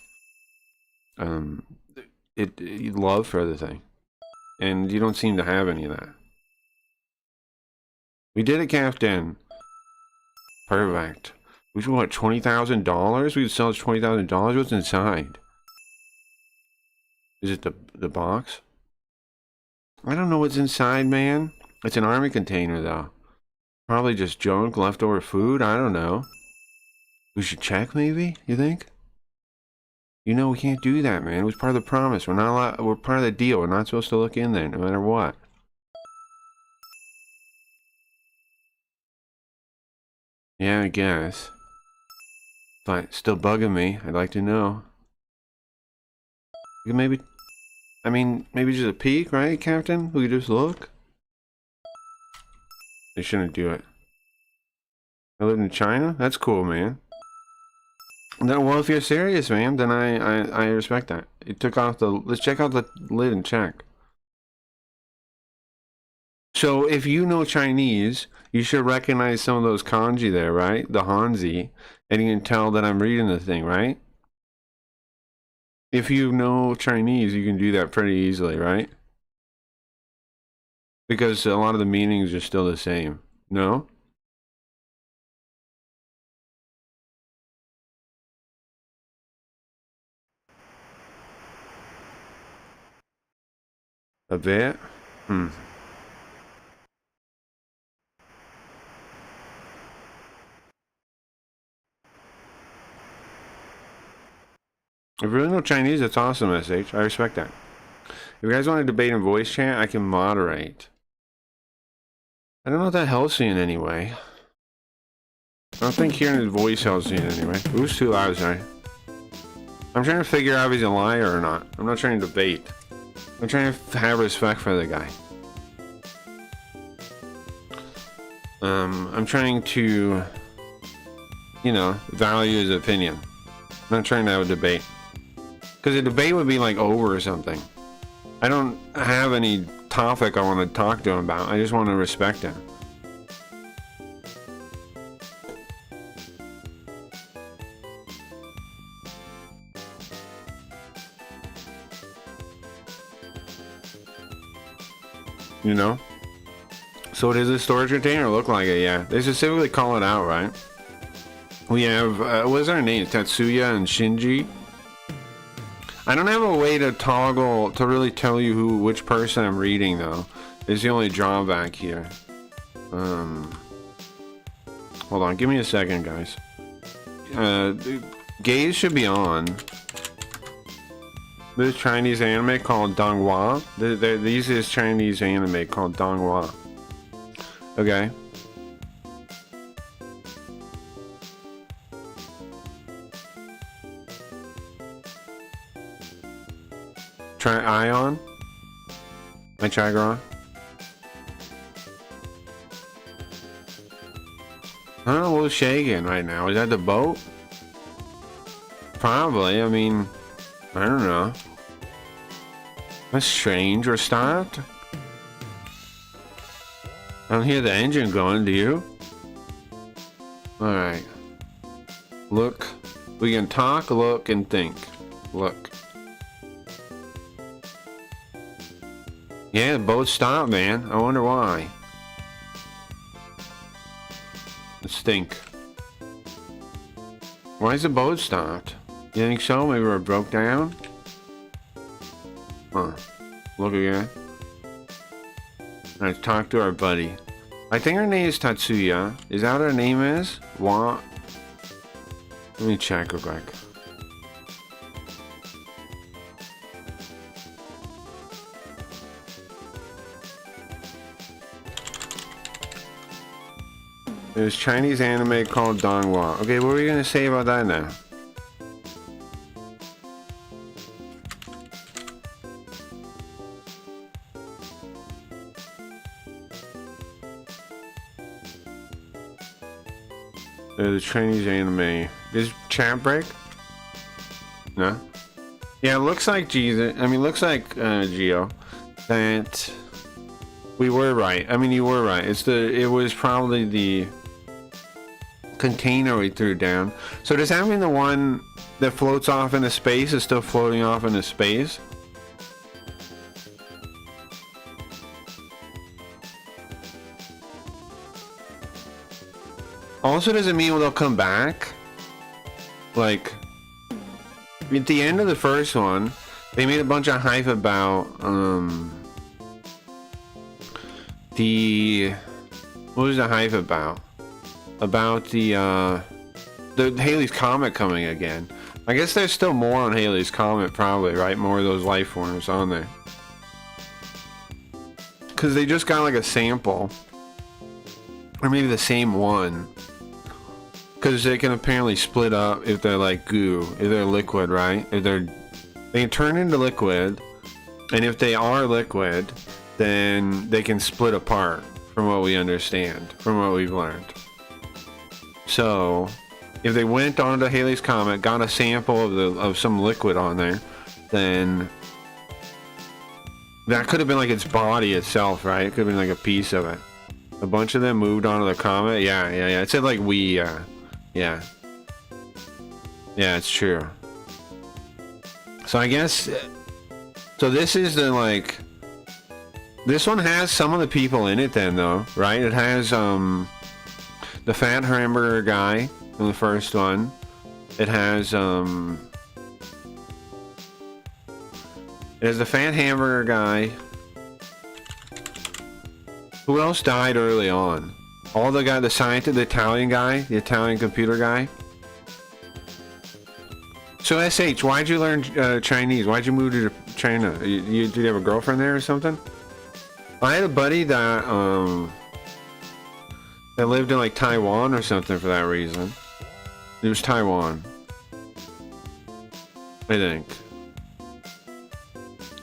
love for the thing, and you don't seem to have any of that. We did it, Captain. Perfect. We should what, $20,000? We would sell $20,000. What's inside? Is it the box? I don't know what's inside, man. It's an army container, though. Probably just junk, leftover food. I don't know. We should check, maybe. You think? You know, we can't do that, man. It was part of the promise. We're not allowed. We're part of the deal. We're not supposed to look in there, no matter what. Yeah, I guess. But still bugging me. I'd like to know. We could maybe. I mean, maybe just a peek, right, Captain? We could just look. They shouldn't do it. I live in China? That's cool, man. No, well, if you're serious, man, then I respect that. It took off the... Let's check out the lid and check. So, if you know Chinese, you should recognize some of those kanji there, right? The Hanzi. And you can tell that I'm reading the thing, right? If you know Chinese, you can do that pretty easily, right? Because a lot of the meanings are still the same. No? A bit? Hmm. If you really know Chinese, that's awesome, SH. I respect that. If you guys want to debate in voice chat, I can moderate. I don't know if that helps you in any way. I don't think hearing his voice helps you in any way. It was too loud, sorry. I'm trying to figure out if he's a liar or not. I'm not trying to debate. I'm trying to have respect for the guy. I'm trying to, you know, value his opinion. I'm not trying to have a debate. Because a debate would be like over or something. I don't have any topic I want to talk to him about. I just want to respect him. You know? So does this storage container look like it? Yeah. They specifically call it out, right? We have, what is our name? Tatsuya and Shinji. I don't have a way to toggle to really tell you which person I'm reading, though. It's the only drawback here. Hold on, give me a second, guys. Gaze should be on. This Chinese anime called Donghua. These is Chinese anime called Donghua. Okay. Try Ion. My Chagron. I don't know what's shaking right now. Is that the boat? Probably. I mean, I don't know. That's strange. We're stopped. I don't hear the engine going, do you? Alright. Look. We can talk, look, and think. Look. Yeah, the boat stopped, man. I wonder why. Let's think. Why is the boat stopped? You think so? Maybe we're broke down? Huh. Look again. Let's talk to our buddy. I think her name is Tatsuya. Is that what her name is? What? Let me check real quick. There's Chinese anime called Donghua. Okay, what were you gonna say about that now? The Chinese anime. Is chat break? No? Yeah, it looks like Jesus. I mean, looks like Geo. That we were right. I mean, you were right. It was probably the container we threw down. So does that mean the one that floats off into space is still floating off into space? Also, does it mean they'll come back? Like, at the end of the first one, they made a bunch of hype about, what was the hype about? About the Halley's Comet coming again. I guess there's still more on Halley's Comet, probably, right? More of those life forms on there. Because they just got like a sample. Or maybe the same one. Because they can apparently split up if they're like goo, if they're liquid, right? If they can turn into liquid, and if they are liquid, then they can split apart, from what we understand, from what we've learned. So, if they went onto Halley's Comet, got a sample of some liquid on there, then that could have been like its body itself, right? It could have been like a piece of it. A bunch of them moved onto the comet. Yeah. It said like yeah, it's true. So I guess, so this is the like, this one has some of the people in it then though, right? It has the fat hamburger guy in the first one. It has the fat hamburger guy. Who else died early on? All the guy, the scientist, the Italian guy, the Italian computer guy. So SH, why'd you learn Chinese? Why'd you move to China? Did you have a girlfriend there or something? I had a buddy that lived in like Taiwan or something for that reason. It was Taiwan, I think.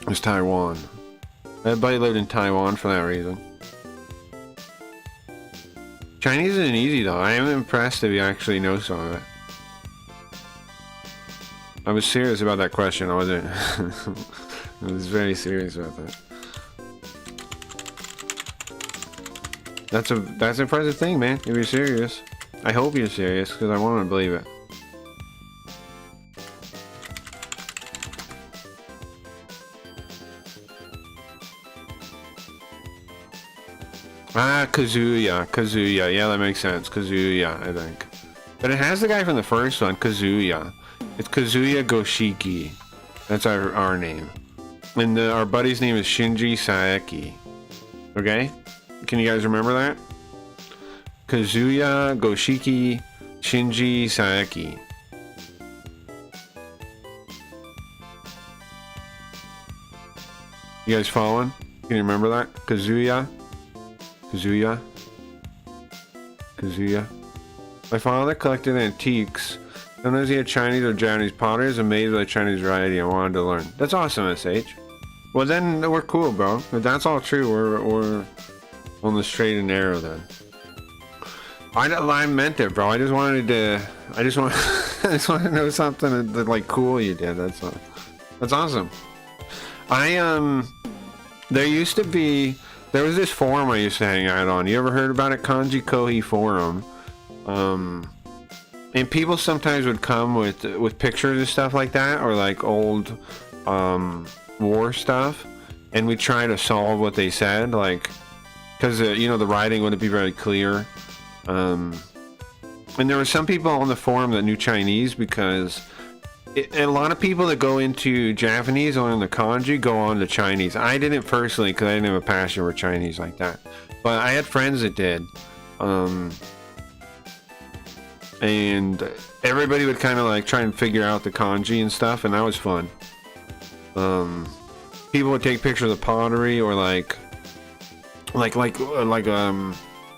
It was Taiwan. That buddy lived in Taiwan for that reason. Chinese isn't easy though. I am impressed if you actually know some of it. I was serious about that question. I wasn't. I was very serious about that. That's an impressive thing, man. If you're serious, I hope you're serious because I want to believe it. Ah, Kazuya. Yeah, that makes sense. Kazuya, I think. But it has the guy from the first one, Kazuya. It's Kazuya Goshiki. That's our name. And our buddy's name is Shinji Saeki. Okay? Can you guys remember that? Kazuya Goshiki Shinji Saeki. You guys following? Can you remember that? Kazuya. My father collected antiques. Sometimes he had Chinese or Japanese pottery. Amazed by the Chinese variety. I wanted to learn. That's awesome, SH. Well, then we're cool, bro. If that's all true, we're on the straight and narrow then. I meant it, bro. I just wanted to know something that like cool you did. That's all. That's awesome. There was this forum I used to hang out on. You ever heard about it? Kanji Kohi Forum. And people sometimes would come with pictures and stuff like that, or like old war stuff, and we try to solve what they said, like, because the writing wouldn't be very clear. And there were some people on the forum that knew Chinese because a lot of people that go into Japanese or in the kanji go on to Chinese. I didn't personally because I didn't have a passion for Chinese like that, but I had friends that did. And everybody would kind of like try and figure out the kanji and stuff, and that was fun. People would take pictures of pottery or like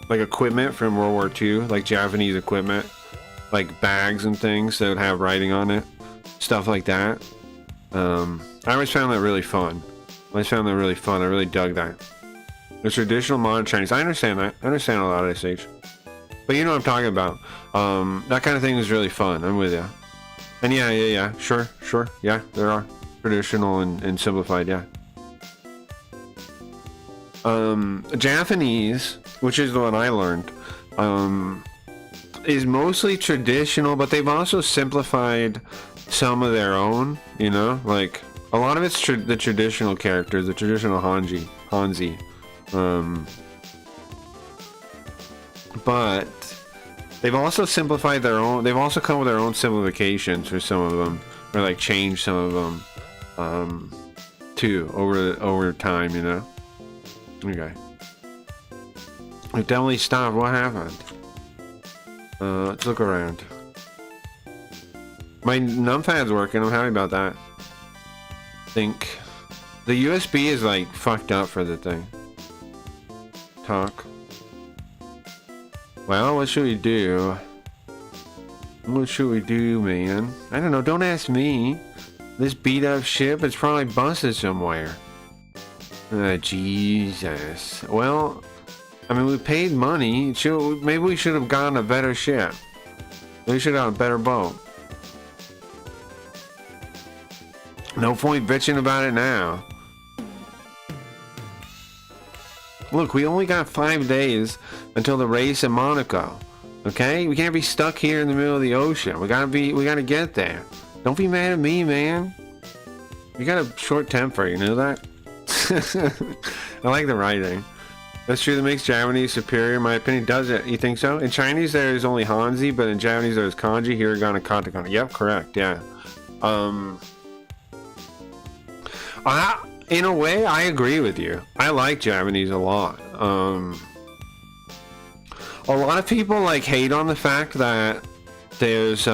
like equipment from World War II, like Japanese equipment, like bags and things that would have writing on it, stuff like that. I always found that really fun. I really dug that. The traditional modern Chinese. I understand that. I understand a lot of this, but you know what I'm talking about. That kind of thing is really fun. I'm with you. And yeah. Sure. Yeah, there are traditional and simplified. Yeah. Japanese, which is the one I learned, is mostly traditional, but they've also simplified some of their own. You know, like a lot of it's the traditional characters, the traditional Hanzi. But they've also simplified their own. They've also come with their own simplifications for some of them, or like changed some of them, too over time. You know. Okay. It definitely stopped. What happened? Let's look around. My numpad's working. I'm happy about that. Think the USB is like fucked up for the thing. Talk. Well, what should we do? What should we do, man? I don't know. Don't ask me. This beat up ship is probably busted somewhere. Jesus. Well, I mean, we paid money. Maybe we should have gotten a better ship. Maybe we should have gotten a better boat. No point bitching about it now. Look, we only got 5 days until the race in Monaco. Okay? We can't be stuck here in the middle of the ocean. We gotta get there. Don't be mad at me, man. You got a short temper, you know that? I like the writing. That's true, that makes Japanese superior in my opinion. Does it? You think so? In Chinese there's only Hanzi, but in Japanese there's kanji, hiragana, katakana. Yep, correct, yeah. In a way, I agree with you. I like Japanese a lot. A lot of people like hate on the fact that there's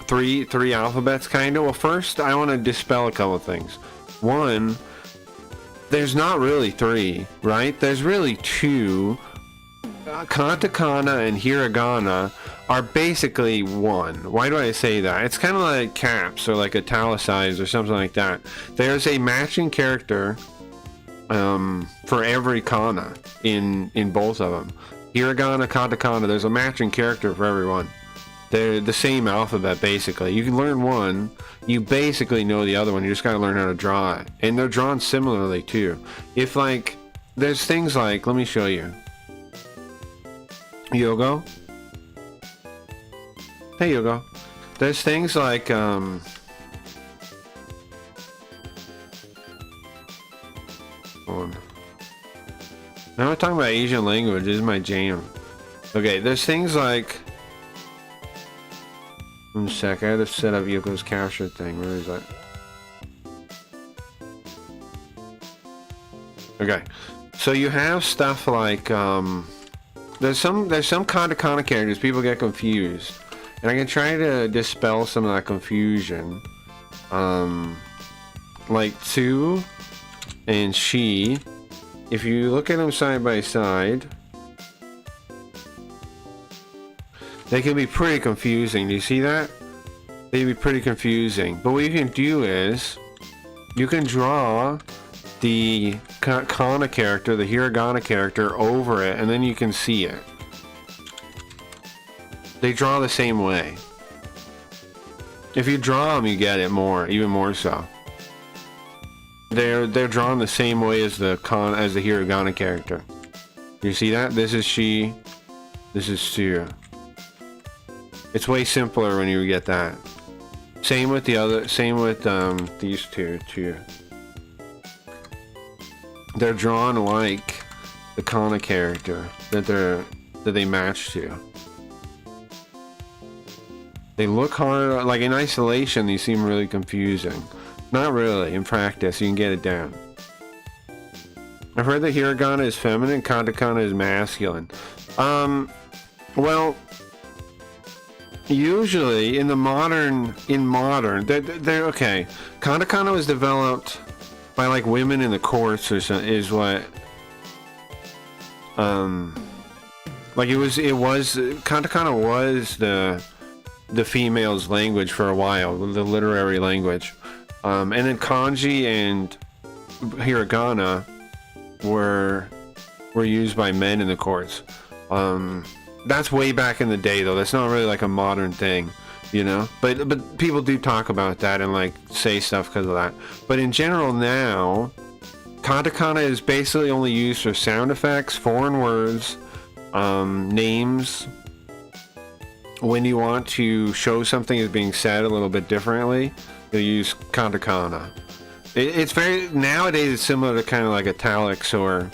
three alphabets, kind of. Well, first, I want to dispel a couple of things. One, there's not really 3, right? There's really 2. Katakana and hiragana are basically 1. Why do I say that? It's kind of like caps or like italicized or something like that. There's a matching character for every kana in both of them. Hiragana, katakana, there's a matching character for everyone. They're the same alphabet, basically. You can learn one, you basically know the other one, you just gotta learn how to draw it. And they're drawn similarly, too. If, like, there's things like, let me show you. Yogo? Hey, Yogo. There's things like, hold on. Now we're talking about Asian language, this is my jam. Okay, there's things like, 1 sec, I had to set up Yoko's capture thing. Where is that? Okay, so you have stuff like there's some katakana characters people get confused, and I can try to dispel some of that confusion. Like Tsu and Shi, if you look at them side by side, they can be pretty confusing. Do you see that? They can be pretty confusing. But what you can do is, you can draw the kana character, the hiragana character, over it, and then you can see it. They draw the same way. If you draw them, you get it more, even more so. They're drawn the same way as the hiragana character. You see that? This is Shi. This is Tsu. It's way simpler when you get that. Same with these two too. They're drawn like the kana character that they match to. They look hard, like in isolation these seem really confusing. Not really, in practice you can get it down. I've heard that hiragana is feminine, katakana is masculine. Well, usually in modern, they're okay. Katakana was developed by like women in the courts or something, is what Like it was katakana was the female's language for a while, the literary language. And then kanji and hiragana were used by men in the courts. That's way back in the day, though. That's not really like a modern thing, you know. But people do talk about that and like say stuff because of that. But in general now, katakana is basically only used for sound effects, foreign words, names. When you want to show something as being said a little bit differently, you'll use katakana. It's very, nowadays it's similar to kind of like italics or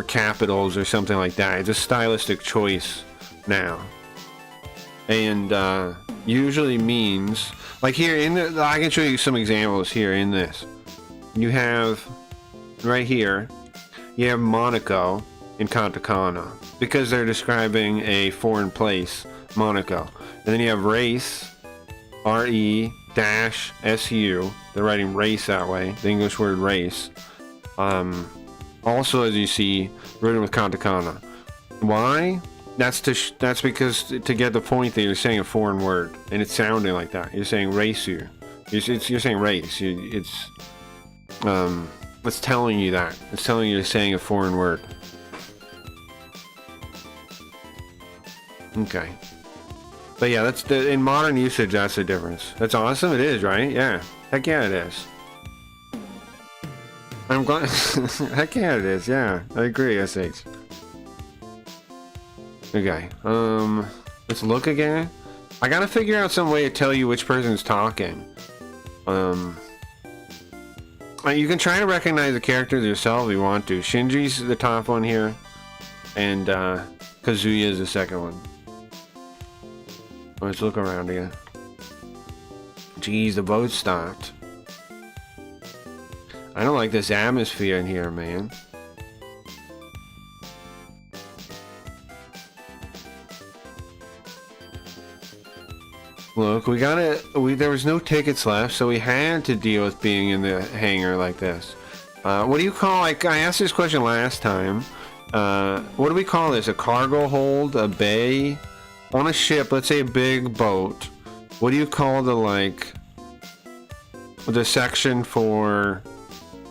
capitals or something like that. It's a stylistic choice now. And usually means, like here in the, I can show you some examples here in this. You have, right here, you have Monaco in katakana, because they're describing a foreign place, Monaco. And then you have race, R-E-S-U, they're writing race that way, the English word race. Also, as you see, written with katakana. Why? That's because to get the point that you're saying a foreign word, and it's sounding like that. You're saying race-u. You're saying race. It's telling you that. It's telling you you're saying a foreign word. Okay. But yeah, that's in modern usage, that's the difference. That's awesome. It is, right? Yeah. Heck yeah, it is. I'm glad. Heck yeah, it is. Yeah, I agree. SH. Okay. Let's look again. I gotta figure out some way to tell you which person's talking. You can try to recognize the characters yourself if you want to. Shinji's the top one here, and Kazuya is the second one. Let's look around again. Jeez, the boat stopped. I don't like this atmosphere in here, man. Look, there was no tickets left, so we had to deal with being in the hangar like this. What do you call, like, I asked this question last time. What do we call this? A cargo hold? A bay? On a ship, let's say a big boat. What do you call the section for...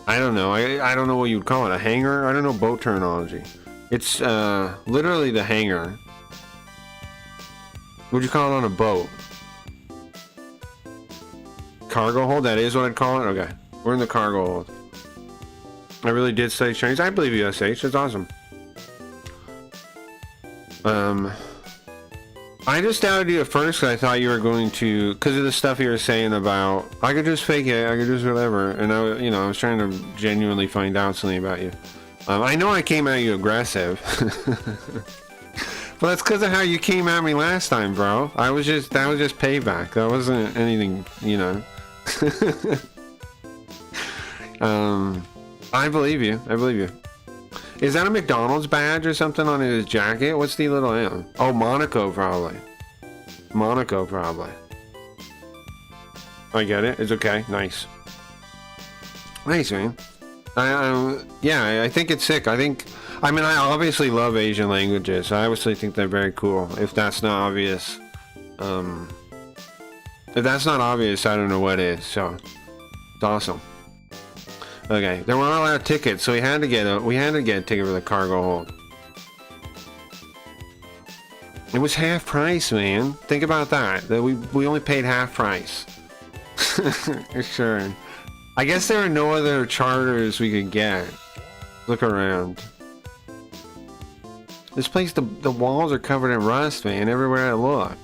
I don't know. I don't know what you'd call it. A hangar? I don't know boat terminology. It's literally the hangar. What'd you call it on a boat? Cargo hold? That is what I'd call it? Okay. We're in the cargo hold. I really did study Chinese. I believe you, SH. That's awesome. I just doubted you at first because I thought you were going to, because of the stuff you were saying about, I could just fake it, I could just whatever, and I was trying to genuinely find out something about you. I know I came at you aggressive, but that's because of how you came at me last time, bro. That was just payback. That wasn't anything, you know. I believe you. I believe you. Is that a McDonald's badge or something on his jacket? What's the little M? Oh, Monaco probably. Monaco probably. I get it. It's okay. Nice. Nice, man. Yeah, I think it's sick. I obviously love Asian languages. I obviously think they're very cool. If that's not obvious, if that's not obvious, I don't know what is. So, it's awesome. Okay, there weren't a lot of tickets, so we had to get a ticket for the cargo hold. It was half price, man. Think about that. That we only paid half price. Sure. I guess there were no other charters we could get. Look around. This place, the walls are covered in rust, man, everywhere I look.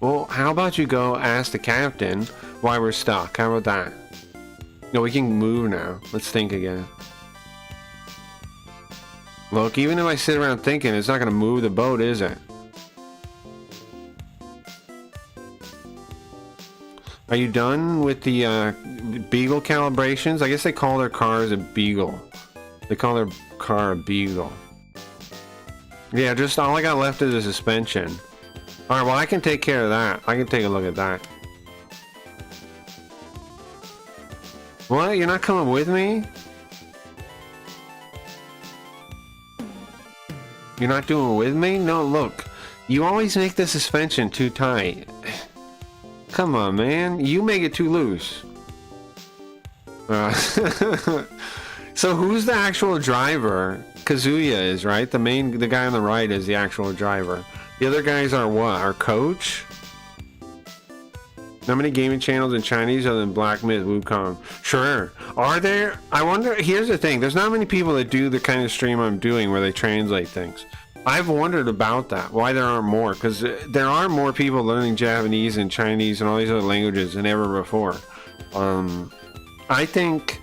Well, how about you go ask the captain why we're stuck? How about that? No, we can move now. Let's think again. Look, even if I sit around thinking, it's not going to move the boat, is it? Are you done with the Beagle calibrations? I guess they call their cars a Beagle. They call their car a Beagle. Yeah, just all I got left is a suspension. Alright, well I can take care of that. I can take a look at that. What? You're not coming with me? You're not doing it with me? No, look. You always make the suspension too tight. Come on, man. You make it too loose. So who's the actual driver? Kazuya is, right? The guy on the right is the actual driver. The other guys are what? Our coach? How many gaming channels in Chinese other than Black Myth, Wukong? Sure. Are there? I wonder, here's the thing. There's not many people that do the kind of stream I'm doing where they translate things. I've wondered about that, why there aren't more, because there are more people learning Japanese and Chinese and all these other languages than ever before. I think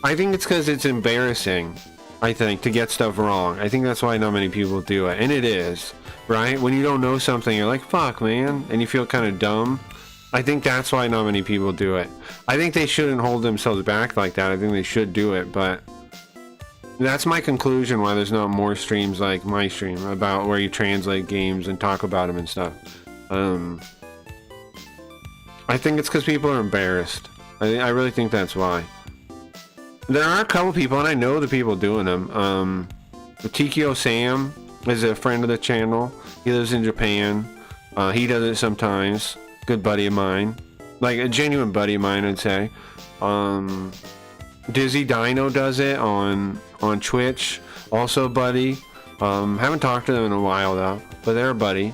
it's because it's embarrassing, I think, to get stuff wrong. I think that's why not many people do it, and it is, right? When you don't know something, you're like, fuck, man, and you feel kind of dumb. I think that's why not many people do it. I think they shouldn't hold themselves back like that. I think they should do it, but that's my conclusion why there's not more streams like my stream about where you translate games and talk about them and stuff. I think it's because people are embarrassed. I really think that's why. There are a couple people, and I know the people doing them. Tikio Sam is a friend of the channel. He lives in Japan. He does it sometimes. Good buddy of mine. Like a genuine buddy of mine, I'd say. Dizzy Dino does it on Twitch. Also a buddy. Haven't talked to them in a while though, but they're a buddy.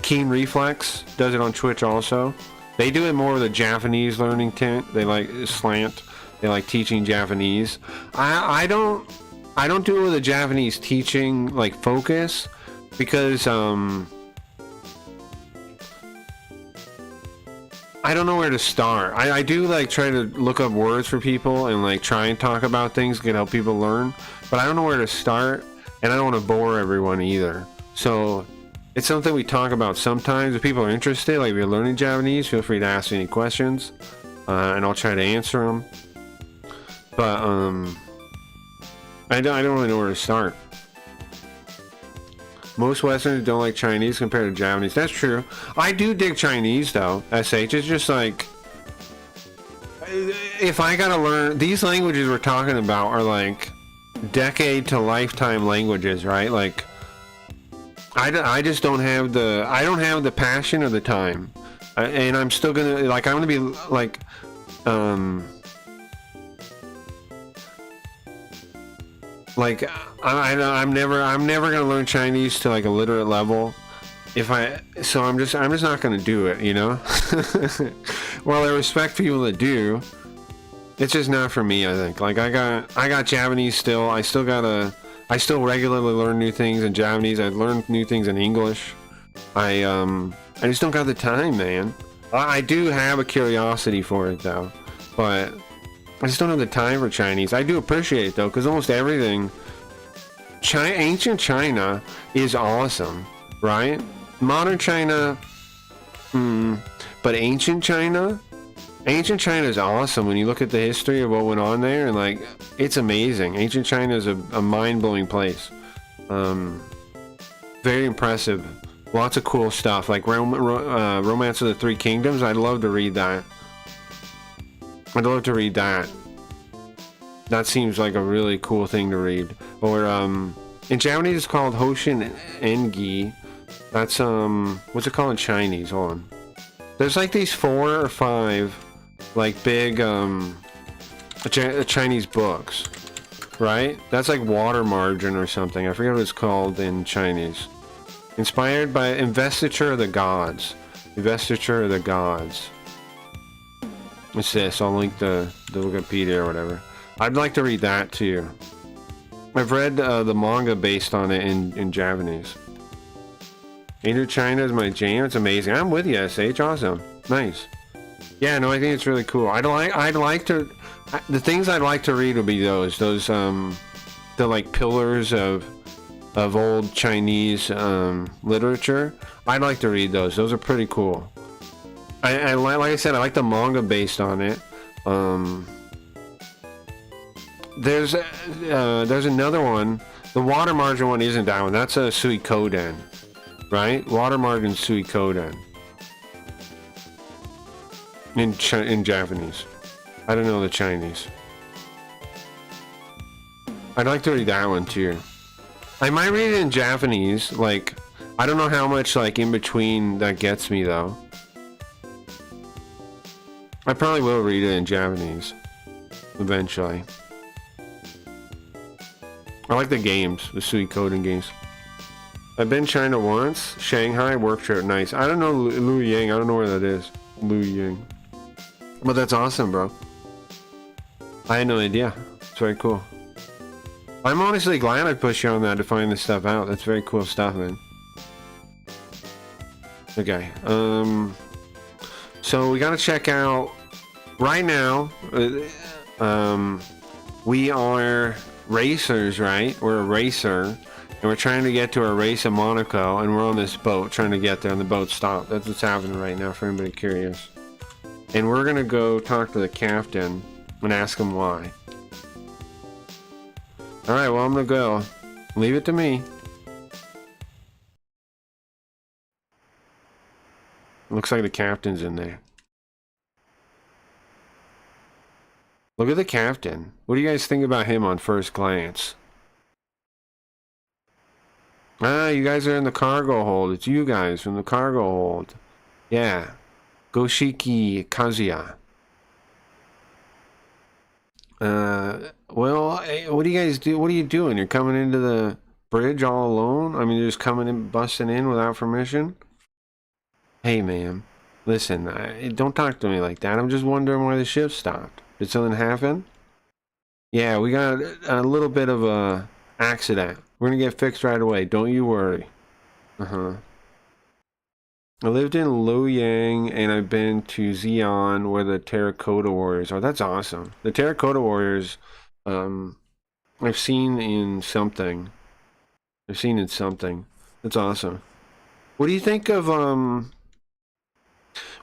Keen Reflex does it on Twitch also. They do it more with a Japanese learning tint. They like slant. They like teaching Japanese. I don't do it with a Japanese teaching like focus because I don't know where to start. I do like try to look up words for people and like try and talk about things that can help people learn, but I don't know where to start, and I don't want to bore everyone either. So it's something we talk about sometimes. If people are interested, like if you're learning Japanese, feel free to ask me any questions, and I'll try to answer them. But I don't really know where to start. Most Westerners don't like Chinese compared to Japanese. That's true. I do dig Chinese though. SH. It's just like, if I gotta learn these languages we're talking about are like decade to lifetime languages, right? Like I just don't have the passion or the time, and I'm still gonna like I'm gonna be like I'm never gonna learn Chinese to like a literate level. I'm just not gonna do it, you know. While I respect people that do, it's just not for me. I think like I got Japanese still. I still regularly learn new things in Japanese. I learn new things in English. I just don't got the time, man. I do have a curiosity for it though, but I just don't have the time for Chinese. I do appreciate it though, because almost everything, ancient China is awesome, right? Modern China, but ancient China is awesome when you look at the history of what went on there, and like, it's amazing. Ancient China is a mind-blowing place. Very impressive. Lots of cool stuff, like Romance of the Three Kingdoms. I'd love to read that. That seems like a really cool thing to read. Or in Japanese it's called Hoshin Engi. That's what's it called in Chinese? Hold on. There's like these 4 or 5 like big Chinese books, right? That's like Water Margin or something. I forget what it's called in Chinese. Inspired by Investiture of the Gods. Investiture of the Gods. What's this? I'll link the Wikipedia or whatever. I'd like to read that too. I've read the manga based on it in Japanese. Ancient China is my jam. It's amazing. I'm with you, SH. Awesome. Nice. Yeah, no, I think it's really cool. The things I'd like to read would be those the like pillars of old Chinese literature. I'd like to read those. Those are pretty cool. I like I said, I like the manga based on it. There's another one. The Water Margin one isn't that one. That's a Suikoden, right? Water Margin Suikoden in Japanese. I don't know the Chinese. I'd like to read that one too. I might read it in Japanese. Like, I don't know how much like in between that gets me though. I probably will read it in Japanese eventually. I like the games, the Suikoden games. I've been China once. Shanghai work trip, nice. I don't know Lu Yang. I don't know where that is. Lu Yang. But that's awesome, bro. I had no idea. It's very cool. I'm honestly glad I pushed you on that to find this stuff out. That's very cool stuff, man. Okay. So we gotta check out right now. We are racers, right? We're a racer, and we're trying to get to our race in Monaco, and we're on this boat trying to get there, and the boat stopped. That's what's happening right now for anybody curious. And we're gonna go talk to the captain and ask him why. Alright, well, I'm gonna go. Leave it to me. Looks like the captain's in there. Look at the captain. What do you guys think about him on first glance? Ah, you guys are in the cargo hold. It's you guys from the cargo hold. Yeah. Goshiki Kazuya. Well, what do you guys do? What are you doing? You're coming into the bridge all alone? I mean, you're just coming in, busting in without permission? Hey, ma'am. Listen, don't talk to me like that. I'm just wondering why the ship stopped. Did something happen? Yeah, we got a little bit of a accident. We're gonna get fixed right away. Don't you worry. Uh-huh. I lived in Luoyang, and I've been to Xi'an, where the Terracotta Warriors are. That's awesome. The Terracotta Warriors, I've seen in something. I've seen in something. That's awesome. What do you think of,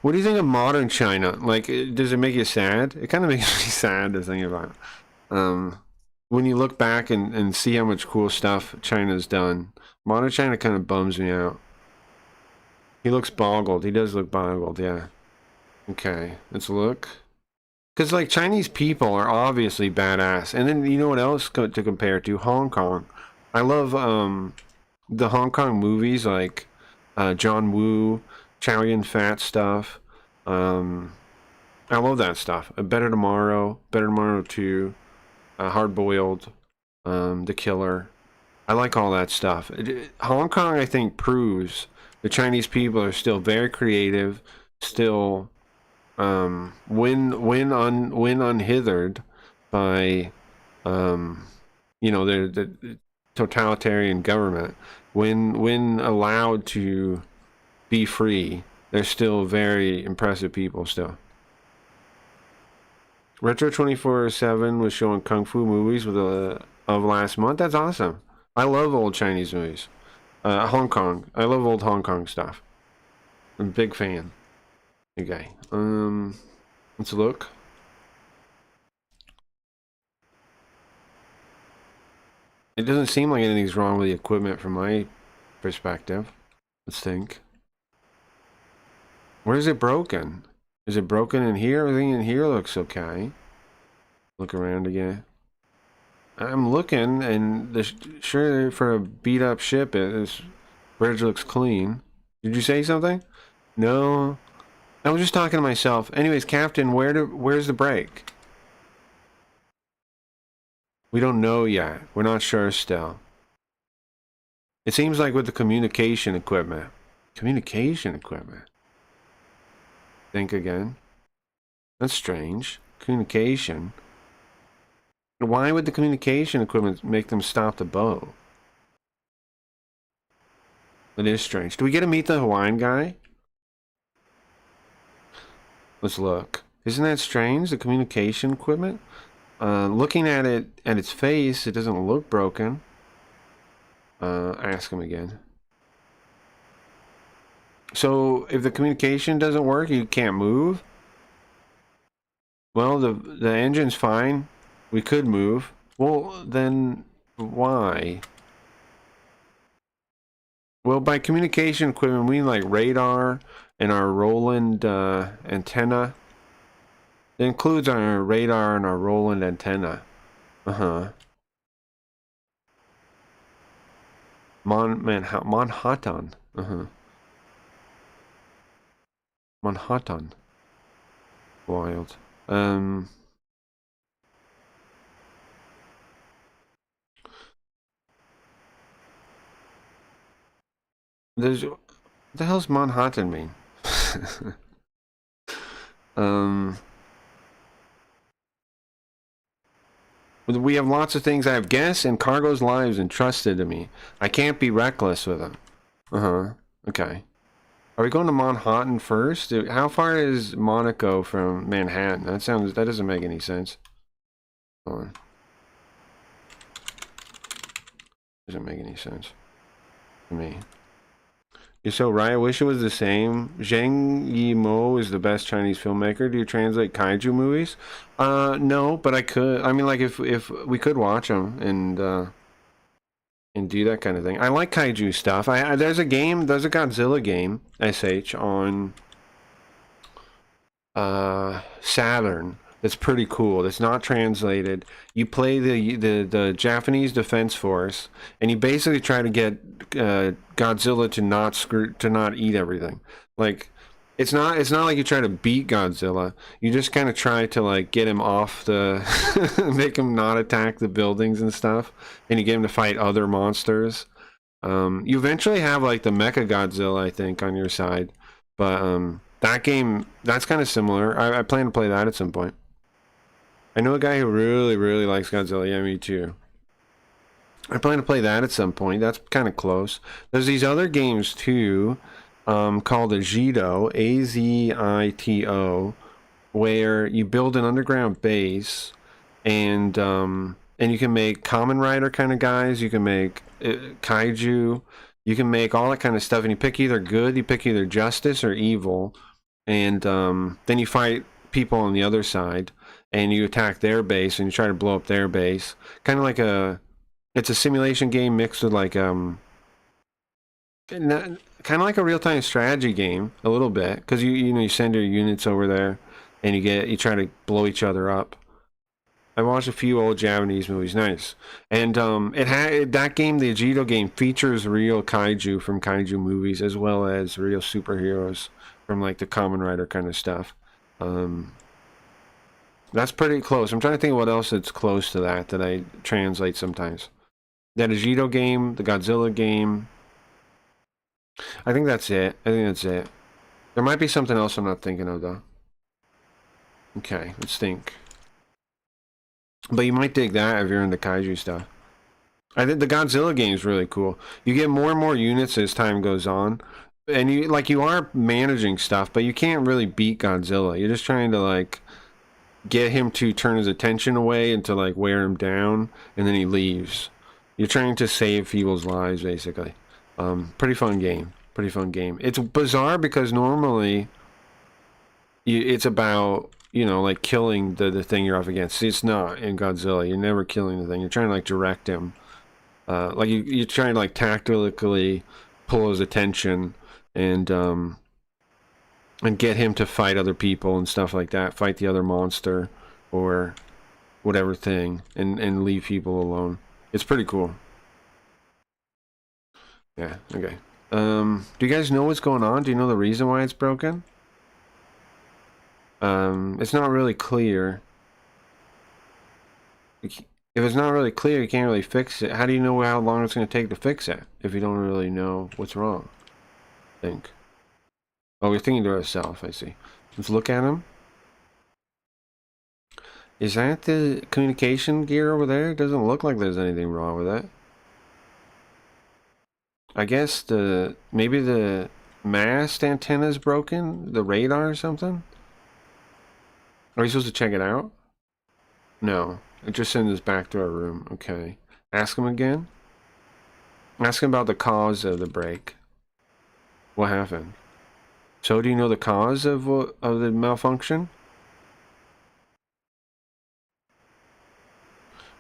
what do you think of modern China? Like, does it make you sad? It kind of makes me sad to think about. When you look back and see how much cool stuff China's done, modern China kind of bums me out. He looks boggled. He does look boggled, yeah. Okay, let's look. Because, like, Chinese people are obviously badass. And then, you know what else to compare to? Hong Kong. I love the Hong Kong movies, like John Woo, Chow Yun-Fat stuff. I love that stuff. Better Tomorrow 2, Hard Boiled, The Killer. I like all that stuff. Hong Kong, I think, proves the Chinese people are still very creative, still when unhithered by you know, the totalitarian government, when allowed to be free, they're still very impressive people still. Retro 24/7 was showing kung fu movies of last month. That's awesome. I love old Chinese movies. Hong Kong. I love old Hong Kong stuff. I'm a big fan. Okay. Let's look. It doesn't seem like anything's wrong with the equipment from my perspective. Let's think. Where is it broken? Is it broken in here? Everything in here looks okay. Look around again. I'm looking, and sure, for a beat up ship, this bridge looks clean. Did you say something? No. I was just talking to myself. Anyways, Captain, where's the break? We don't know yet. We're not sure still. It seems like with the communication equipment. Communication equipment? Think again. That's strange. Communication. Why would the communication equipment make them stop the boat? It is strange. Do we get to meet the Hawaiian guy? Let's look. Isn't that strange? The communication equipment? Looking at it, at its face, it doesn't look broken. Ask him again. So, if the communication doesn't work, you can't move? Well, the engine's fine. We could move. Well, then why? Well, by communication equipment, we mean like radar and our Roland antenna. It includes our radar and our Roland antenna. Uh-huh. Manhattan. Manhattan. Wild. There's what the hell's Manhattan mean? um, we have lots of things. I have guests and cargo's lives entrusted to me. I can't be reckless with them. Okay. Are we going to Manhattan first? How far is Monaco from Manhattan? That doesn't make any sense. Hold on. Doesn't make any sense to me. You're so right. I wish it was the same. Zhang Yimou is the best Chinese filmmaker. Do you translate kaiju movies? No, but I could. I mean, like if we could watch them and do that kind of thing. I like kaiju stuff. There's a Godzilla game, SH, on Saturn. That's pretty cool. That's not translated. You play the Japanese Defense Force, and you basically try to get Godzilla to not eat everything. Like it's not like you try to beat Godzilla. You just kind of try to like get him off the make him not attack the buildings and stuff, and you get him to fight other monsters. You eventually have like the Mecha Godzilla, I think, on your side, but that game, that's kind of similar. I plan to play that at some point. I know a guy who really, really likes Godzilla. Yeah, me too. I plan to play that at some point. That's kind of close. There's these other games too, called Azito, Azito, where you build an underground base, and you can make Kamen Rider kind of guys. You can make kaiju. You can make all that kind of stuff, and you pick either good, you pick either justice or evil, and then you fight people on the other side, and you attack their base, and you try to blow up their base. Kind of like it's a simulation game mixed with like kind of like a real-time strategy game a little bit, because you send your units over there, and you try to blow each other up. I watched a few old Japanese movies, nice, and that game, the Ajito game, features real kaiju from kaiju movies as well as real superheroes from like the Kamen Rider kind of stuff. That's pretty close. I'm trying to think of what else that's close to that I translate sometimes. That Ajito game, the Godzilla game. I think that's it. There might be something else I'm not thinking of though. Okay, let's think. But you might dig that if you're into kaiju stuff. I think the Godzilla game is really cool. You get more and more units as time goes on, and you are managing stuff, but you can't really beat Godzilla. You're just trying to like get him to turn his attention away and to like wear him down, and then he leaves. You're trying to save people's lives basically. Pretty fun game. It's bizarre because normally it's about like killing the thing you're up against. It's not in Godzilla. You're never killing the thing. You're trying to like direct him. Like you're trying to like tactically pull his attention and get him to fight other people and stuff like that. Fight the other monster or whatever thing, and leave people alone. It's pretty cool. Yeah. Okay. Do you guys know what's going on? Do you know the reason why it's broken? It's not really clear. If it's not really clear, you can't really fix it. How do you know how long it's going to take to fix it if you don't really know what's wrong? I think. Oh, we're thinking to ourselves, I see. Let's look at him. Is that the communication gear over there? It doesn't look like there's anything wrong with that. I guess maybe the mast antenna is broken? The radar or something? Are we supposed to check it out? No. It just sends us back to our room. Okay. Ask him again? Ask him about the cause of the break. What happened? So do you know the cause of the malfunction?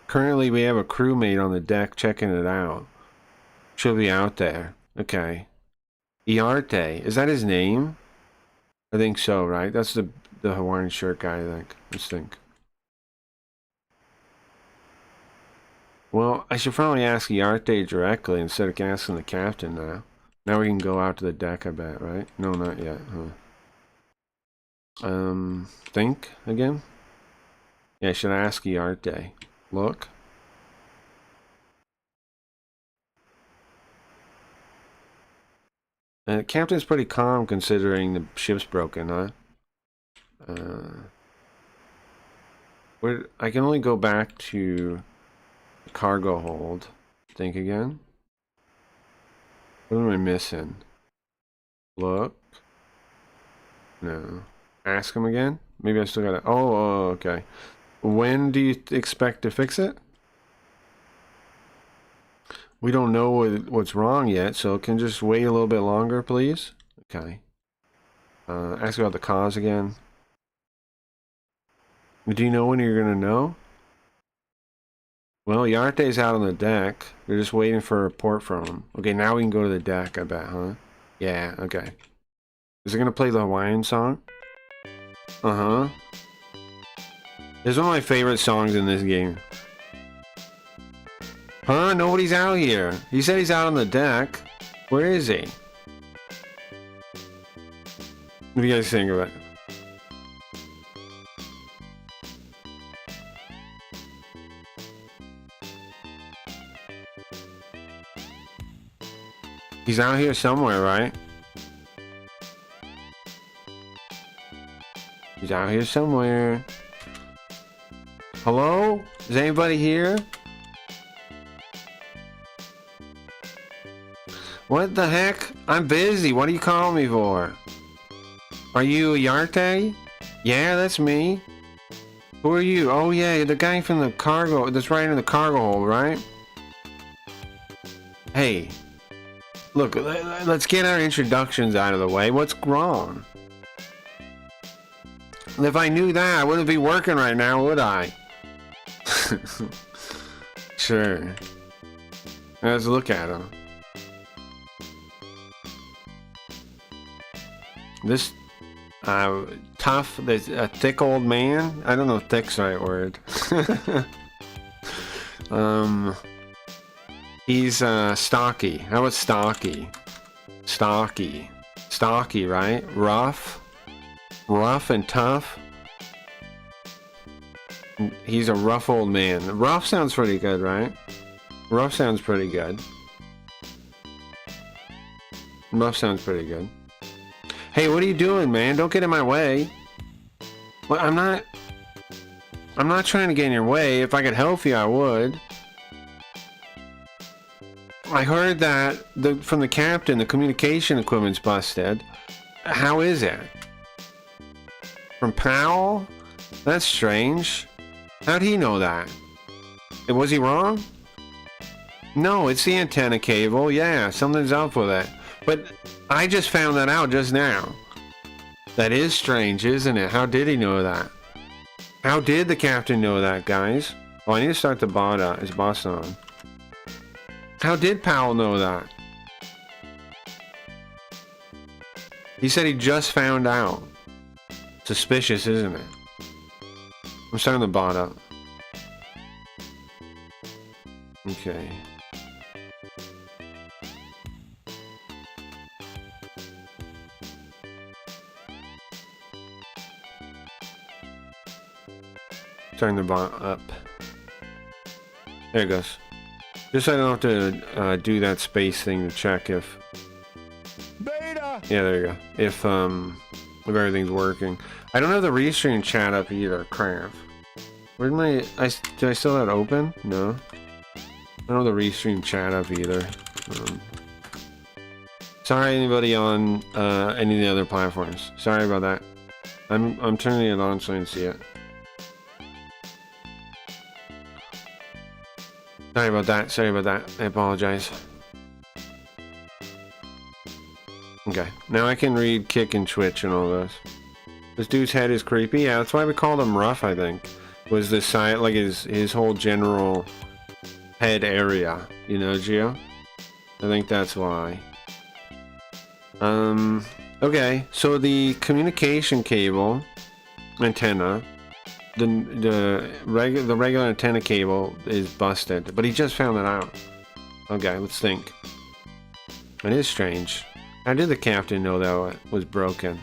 Currently we have a crewmate on the deck checking it out. She'll be out there. Okay. Iarte. Is that his name? I think so, right? That's the Hawaiian shirt guy, I think. Let's think. Well, I should probably ask Yarte directly instead of asking the captain now. Now we can go out to the deck, I bet, right? No, not yet, huh? Think again? Yeah, should I ask Yarte? Look. The captain's pretty calm considering the ship's broken, huh? Where I can only go back to the cargo hold. Think again. What am I missing? Look. No. Ask him again? Maybe I still gotta... Oh, okay. When do you expect to fix it? We don't know what's wrong yet, so can just wait a little bit longer, please? Okay. Ask about the cause again. Do you know when you're gonna know? Well, Yarte's out on the deck. They're just waiting for a report from him. Okay, now we can go to the deck, I bet, huh? Yeah, okay. Is it gonna play the Hawaiian song? Uh-huh. It's one of my favorite songs in this game. Huh? Nobody's out here. He said he's out on the deck. Where is he? What do you guys think of it? He's out here somewhere, right? He's out here somewhere. Hello? Is anybody here? What the heck? I'm busy. What are you calling me for? Are you Yarte? Yeah, that's me. Who are you? Oh yeah, you're the guy from the cargo that's right in the cargo hold, right? Hey. Look, let's get our introductions out of the way. What's wrong? If I knew that, I wouldn't be working right now, would I? Sure. Let's look at him. This tough, there's a thick old man. I don't know if thick's the right word. He's stocky. How about stocky? Stocky. Stocky, right? Rough. Rough and tough. He's a rough old man. Rough sounds pretty good, right? Rough sounds pretty good. Rough sounds pretty good. Hey, what are you doing, man? Don't get in my way. Well, I'm not trying to get in your way. If I could help you, I would. I heard that from the captain, the communication equipment's busted. How is it? From Powell? That's strange. How'd he know that? Was he wrong? No, it's the antenna cable. Yeah, something's up with it. But I just found that out just now. That is strange, isn't it? How did he know that? How did the captain know that, guys? Oh, I need to start the bot his boss on. How did Powell know that? He said he just found out. Suspicious, isn't it? I'm starting the bot up. Okay. Starting the bot up. There it goes. Just so I don't have to do that space thing to check if... Beta! Yeah, there you go. If everything's working. I don't have the restream chat up either. Crap. Where'd my... Did I still have it open? No. I don't have the restream chat up either. Sorry anybody on any of the other platforms. Sorry about that. I'm turning it on so I can see it. Sorry about that. Sorry about that. I apologize. Okay. Now I can read kick and twitch and all this. This dude's head is creepy. Yeah, that's why we called him rough, I think. Was the side, like his whole general head area. You know, Gio? I think that's why. Okay. So the communication cable antenna the regular antenna cable is busted, but he just found it out. Okay, let's think. It is strange. How did the captain know that it was broken?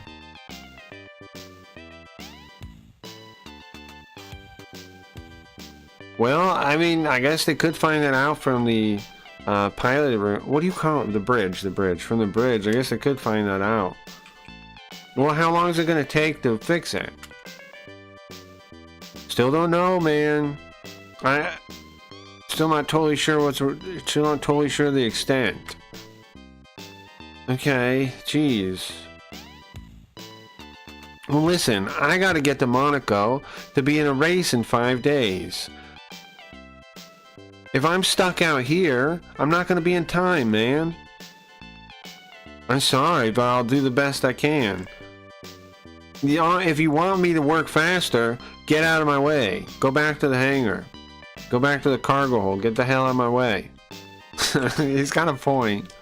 Well, I mean, I guess they could find that out from the pilot room. What do you call it? The bridge. The bridge. From the bridge, I guess they could find that out. Well, how long is it going to take to fix it? Still don't know, man. I still not totally sure still not totally sure the extent. Okay, jeez. Well, listen, I gotta get to Monaco to be in a race in 5 days. If I'm stuck out here, I'm not gonna be in time, man. I'm sorry, but I'll do the best I can. If you want me to work faster, get out of my way. Go back to the hangar. Go back to the cargo hold. Get the hell out of my way. He's got a point.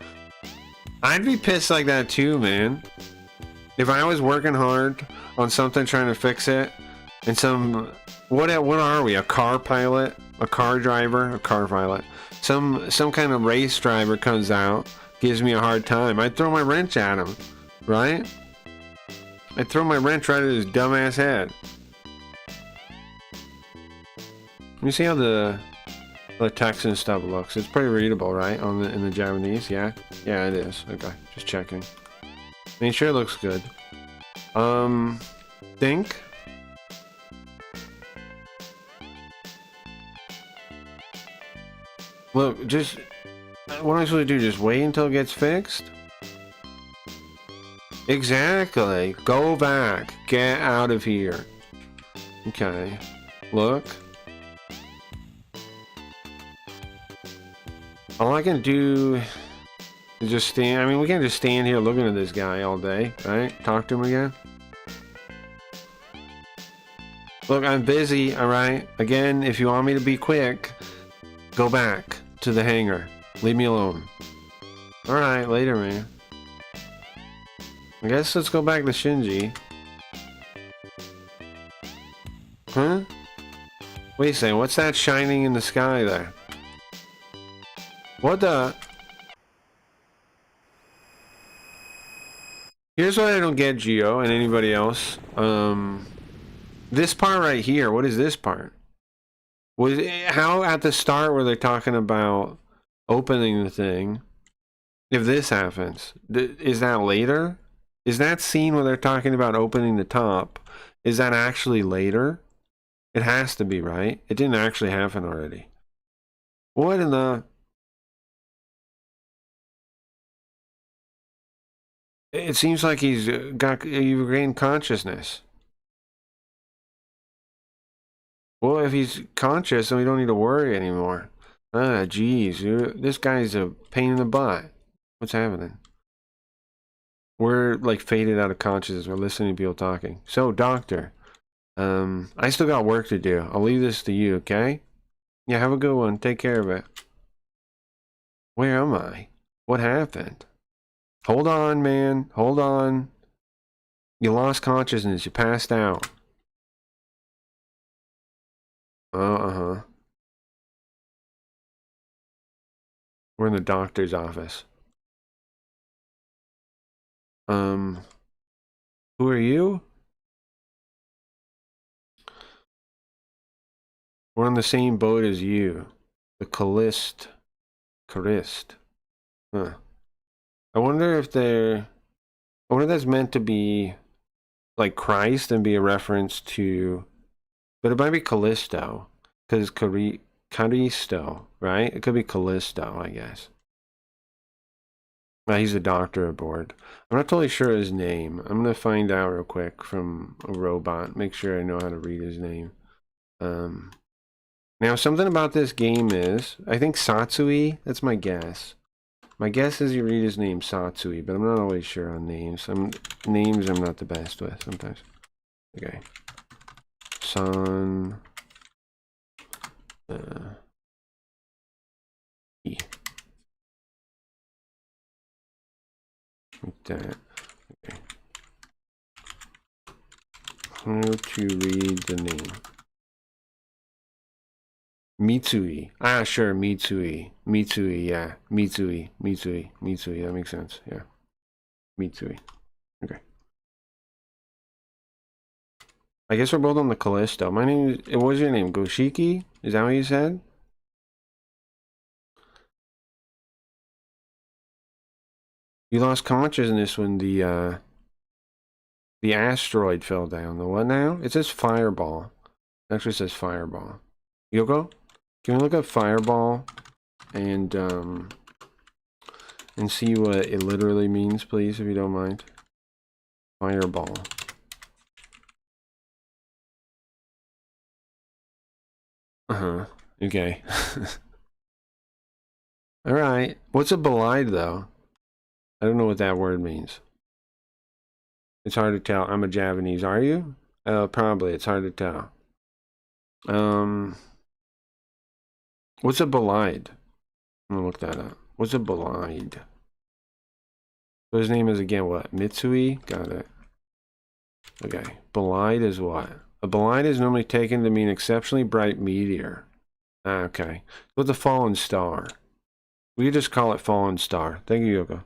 I'd be pissed like that too, man. If I was working hard on something trying to fix it, and what are we? A car pilot? A car driver? A car pilot? Some kind of race driver comes out, gives me a hard time. I'd throw my wrench at him, right? I'd throw my wrench right at his dumbass head. You see how the text and stuff looks? It's pretty readable, right? In the Japanese, yeah? Yeah, it is. Okay, just checking. Make sure it looks good. Think? Look, what am I supposed to do? Just wait until it gets fixed? Exactly. Go back. Get out of here. Okay. Look. All I can do is just stand. I mean, we can't just stand here looking at this guy all day, right? Talk to him again. Look, I'm busy, alright? Again, if you want me to be quick, go back to the hangar. Leave me alone. Alright, later, man. I guess let's go back to Shinji. Huh? Wait a second, what's that shining in the sky there? What the? Here's what I don't get, Geo, and anybody else. This part right here, what is this part? How at the start were they talking about opening the thing? If this happens, is that later? Is that scene where they're talking about opening the top? Is that actually later? It has to be, right? It didn't actually happen already. What in the... It seems like you've regained consciousness. Well, if he's conscious, then we don't need to worry anymore. Ah, geez, this guy's a pain in the butt. What's happening? We're like faded out of consciousness. We're listening to people talking. So, doctor, I still got work to do. I'll leave this to you, okay? Yeah, have a good one. Take care of it. Where am I? What happened? Hold on, man. Hold on. You lost consciousness. You passed out. Uh-huh. We're in the doctor's office. Who are you? We're on the same boat as you. The Calist. Huh. I wonder if I wonder if that's meant to be like Christ and be a reference to, but it might be Callisto, because Callisto, right? It could be Callisto, I guess. He's a doctor aboard. I'm not totally sure his name. I'm gonna find out real quick from a robot. Make sure I know how to read his name. Now something about this game is, I think Satsui. That's my guess. My guess is you read his name Satsui, but I'm not always sure on names. Names I'm not the best with sometimes. Okay. E. Like that. Okay. How to read the name. Mitsui. Ah, sure, Mitsui. Mitsui, yeah. Mitsui. Mitsui. Mitsui. That makes sense. Yeah. Mitsui. Okay. I guess we're both on the Callisto. My name is... What was your name? Goshiki? Is that what you said? You lost consciousness when the asteroid fell down. The what now? It says fireball. It actually says fireball. Yoko? Can we look up fireball and see what it literally means, please, if you don't mind? Fireball. Uh-huh. Okay. Alright. What's a belide, though? I don't know what that word means. It's hard to tell. I'm a Javanese. Are you? Probably. It's hard to tell. What's a belide? I'm gonna look that up. What's a belide? So his name is, again, what? Mitsui? Got it. Okay. Belide is what? A belide is normally taken to mean exceptionally bright meteor. Ah, okay. What's a fallen star? We just call it fallen star. Thank you, Yoko.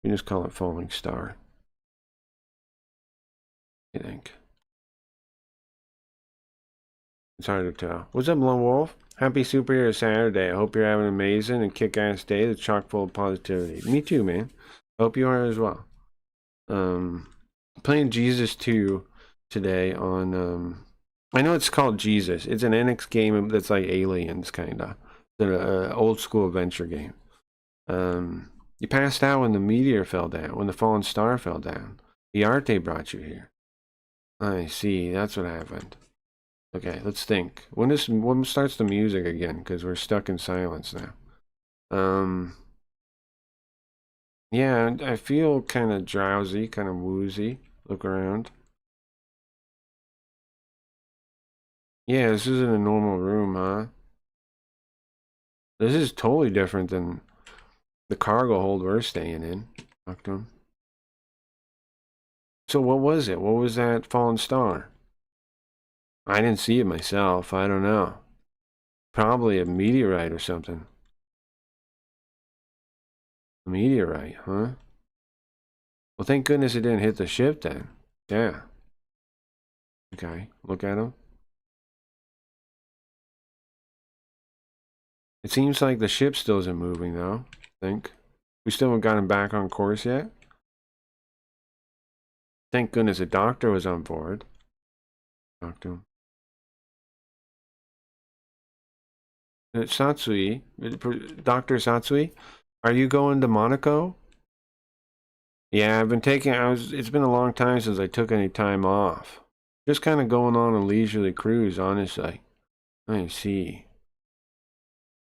We just call it falling star. I think. It's hard to tell. What's up, Lone Wolf? Happy Superhero Saturday. I hope you're having an amazing and kick-ass day that's chock full of positivity. Me too, man. Hope you are as well. Playing Jesus 2 today on... I know it's called Jesus. It's an Enix game that's like Aliens, kind of. It's an old-school adventure game. You passed out when the meteor fell down, when the fallen star fell down. The Arte brought you here. I see. That's what happened. Okay, let's think. When starts the music again? Because we're stuck in silence now. Yeah, I feel kind of drowsy, kind of woozy. Look around. Yeah, this isn't a normal room, huh? This is totally different than the cargo hold we're staying in. Talk to him. So what was it? What was that fallen star? I didn't see it myself. I don't know. Probably a meteorite or something. A meteorite, huh? Well, thank goodness it didn't hit the ship then. Yeah. Okay, look at him. It seems like the ship still isn't moving, though. I think. We still haven't gotten back on course yet. Thank goodness a doctor was on board. Talk to him. Satsui, Dr. Satsui, are you going to Monaco? Yeah, I've been taking, it's been a long time since I took any time off. Just kind of going on a leisurely cruise, honestly. I see.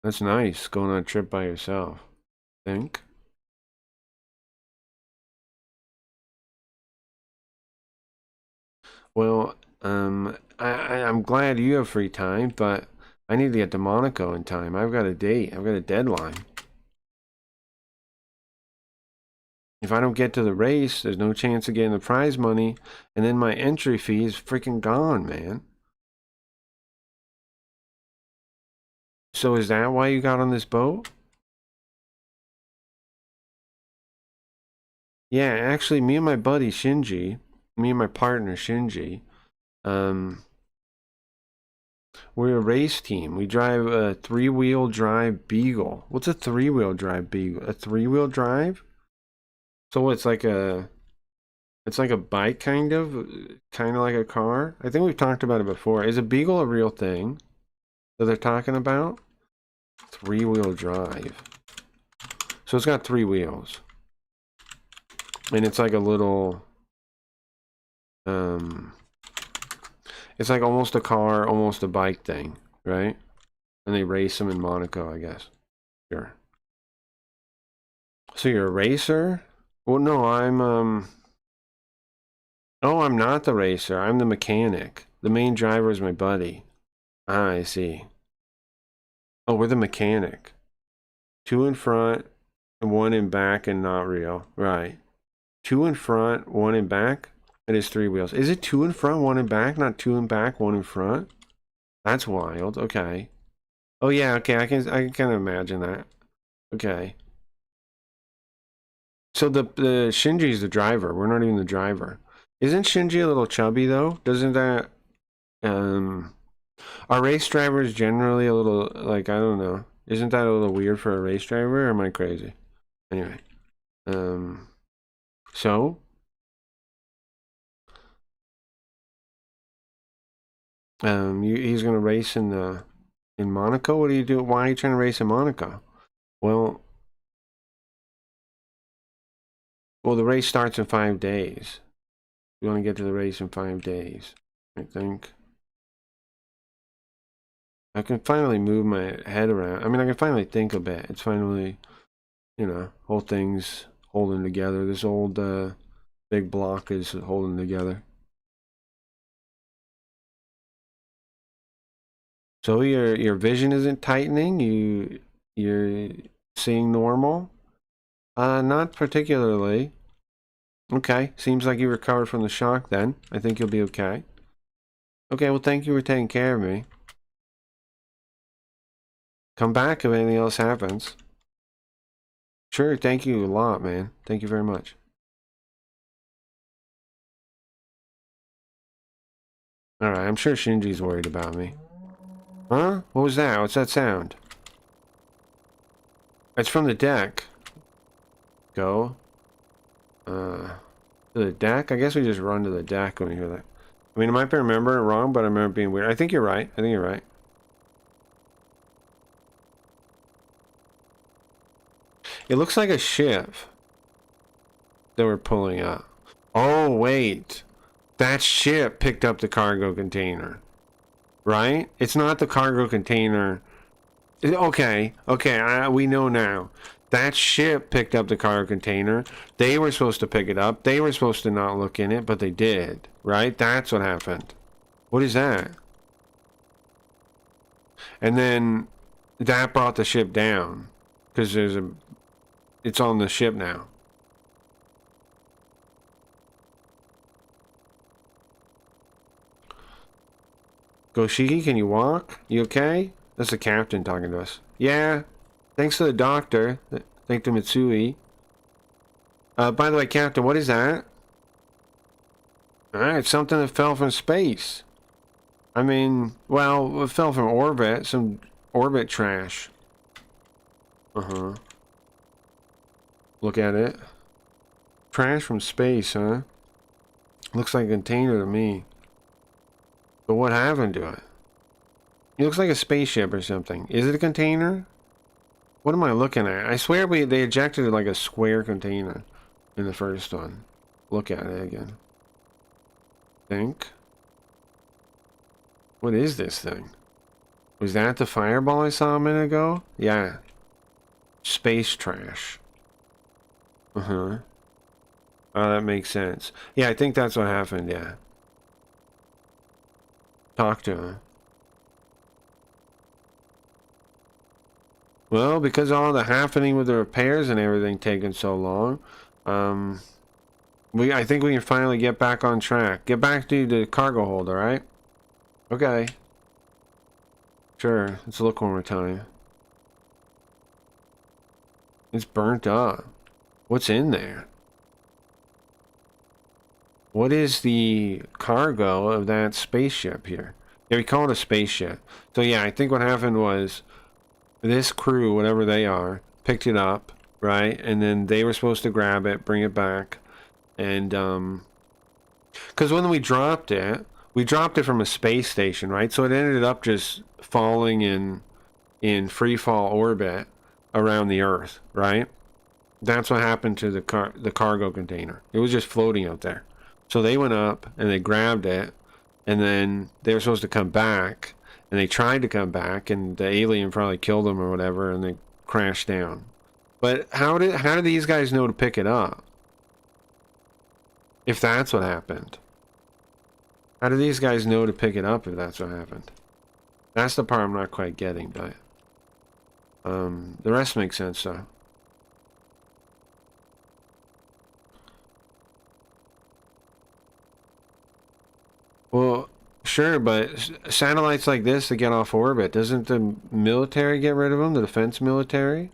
That's nice, going on a trip by yourself. Think? Well, I'm glad you have free time, but I need to get to Monaco in time. I've got a date. I've got a deadline. If I don't get to the race, there's no chance of getting the prize money, and then my entry fee is freaking gone, man. So is that why you got on this boat? Yeah, actually, me and my buddy Shinji, me and my partner Shinji, we're a race team. We drive a three-wheel drive Beagle. What's a three-wheel drive Beagle? A three-wheel drive? So it's like a bike kind of like a car. I think we've talked about it before. Is a Beagle a real thing that they're talking about? Three-wheel drive. So it's got three wheels. And it's like a little, it's like almost a car, almost a bike thing, right? And they race them in Monaco, I guess. Sure. So you're a racer? Well, no, oh, I'm not the racer. I'm the mechanic. The main driver is my buddy. Ah, I see. Oh, we're the mechanic. Two in front, and one in back, and not real. Right. Two in front, one in back. It is three wheels. Is it two in front, one in back? Not two in back, one in front? That's wild. Okay. Oh yeah, okay, I can kind of imagine that. Okay. So the Shinji's the driver. We're not even the driver. Isn't Shinji a little chubby though? Doesn't that are race drivers generally a little like I don't know. Isn't that a little weird for a race driver or am I crazy? Anyway. Um so he's gonna race in Monaco? What are you doing? Why are you trying to race in Monaco? Well, the race starts in 5 days. You want to get to the race in 5 days, I think. I can finally move my head around. I mean, I can finally think a bit. It's finally, whole thing's holding together. This old big block is holding together. So your vision isn't tightening. You're seeing normal. Not particularly. Okay, seems like you recovered from the shock then. I think you'll be okay. Okay, well, thank you for taking care of me. Come back if anything else happens. Sure, thank you a lot, man. Thank you very much. Alright, I'm sure Shinji's worried about me. Huh? What was that? What's that sound? It's from the deck. Go. To the deck? I guess we just run to the deck when we hear that. I mean, I might be remembering it wrong, but I remember it being weird. I think you're right. I think you're right. It looks like a ship that we're pulling up. Oh, wait. That ship picked up the cargo container. Right? It's not the cargo container. Okay, we know now. That ship picked up the cargo container. They were supposed to pick it up. They were supposed to not look in it, but they did. Right? That's what happened. What is that? And then that brought the ship down. Because it's on the ship now. Goshiki, can you walk? You okay? That's the captain talking to us. Yeah. Thanks to the doctor. Thank to Mitsui. By the way, Captain, what is that? Alright, something that fell from space. I mean, well, it fell from orbit. Some orbit trash. Uh-huh. Look at it. Trash from space, huh? Looks like a container to me. But what happened to it? It looks like a spaceship or something. Is it a container? What am I looking at? I swear they ejected it like a square container in the first one. Look at it again. Think. What is this thing? Was that the fireball I saw a minute ago? Yeah. Space trash. Uh-huh. Oh, that makes sense. Yeah, I think that's what happened, yeah. Talk to him. Well, because all the happening with the repairs and everything taking so long, I think we can finally get back on track. Get back to the cargo hold, alright? Okay. Sure, let's look one more time. It's burnt up. What's in there? What is the cargo of that spaceship here? Yeah, we call it a spaceship. So yeah, I think what happened was this crew, whatever they are, picked it up, right? And then they were supposed to grab it, bring it back. And, because when we dropped it from a space station, right? So it ended up just falling in free fall orbit around the Earth, right? That's what happened to the cargo container. It was just floating out there. So they went up and they grabbed it, and then they were supposed to come back, and they tried to come back, and the alien probably killed them or whatever, and they crashed down. But how did these guys know to pick it up? If that's what happened. How do these guys know to pick it up if that's what happened? That's the part I'm not quite getting, but the rest makes sense though. Well, Sure, but satellites like this that get off orbit, doesn't the military get rid of them? The defense military?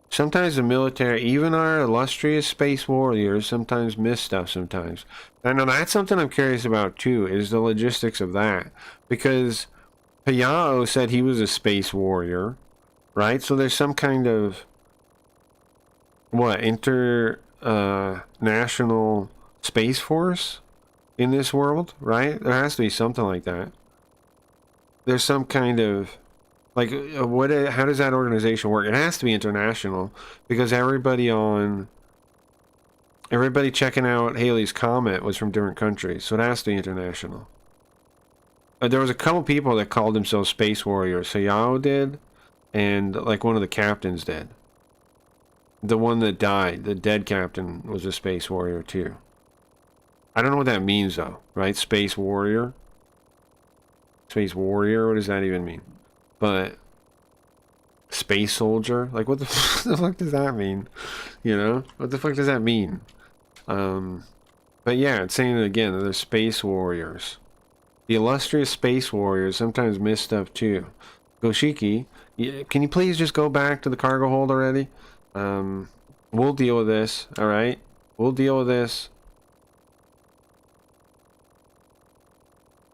Sometimes the military, even our illustrious space warriors, sometimes miss stuff sometimes. I know that's something I'm curious about too, is the logistics of that. Because Hayao said he was a space warrior, right? So there's some kind of, what, national space force in this world, right? There has to be something like that. There's some kind of, like, how does that organization work? It has to be international, because everybody checking out Halley's Comet was from different countries, so it has to be international. There was a couple people that called themselves space warriors. Hayao did, and like one of the captains did. The one that died, the dead captain, was a space warrior too. I don't know what that means though, right? Space warrior? Space warrior? What does that even mean? But space soldier? Like what the fuck does that mean? You know? What the fuck does that mean? But yeah, it's saying it again, that they're space warriors. The illustrious space warriors sometimes miss stuff too. Goshiki, can you please just go back to the cargo hold already? We'll deal with this, alright? We'll deal with this.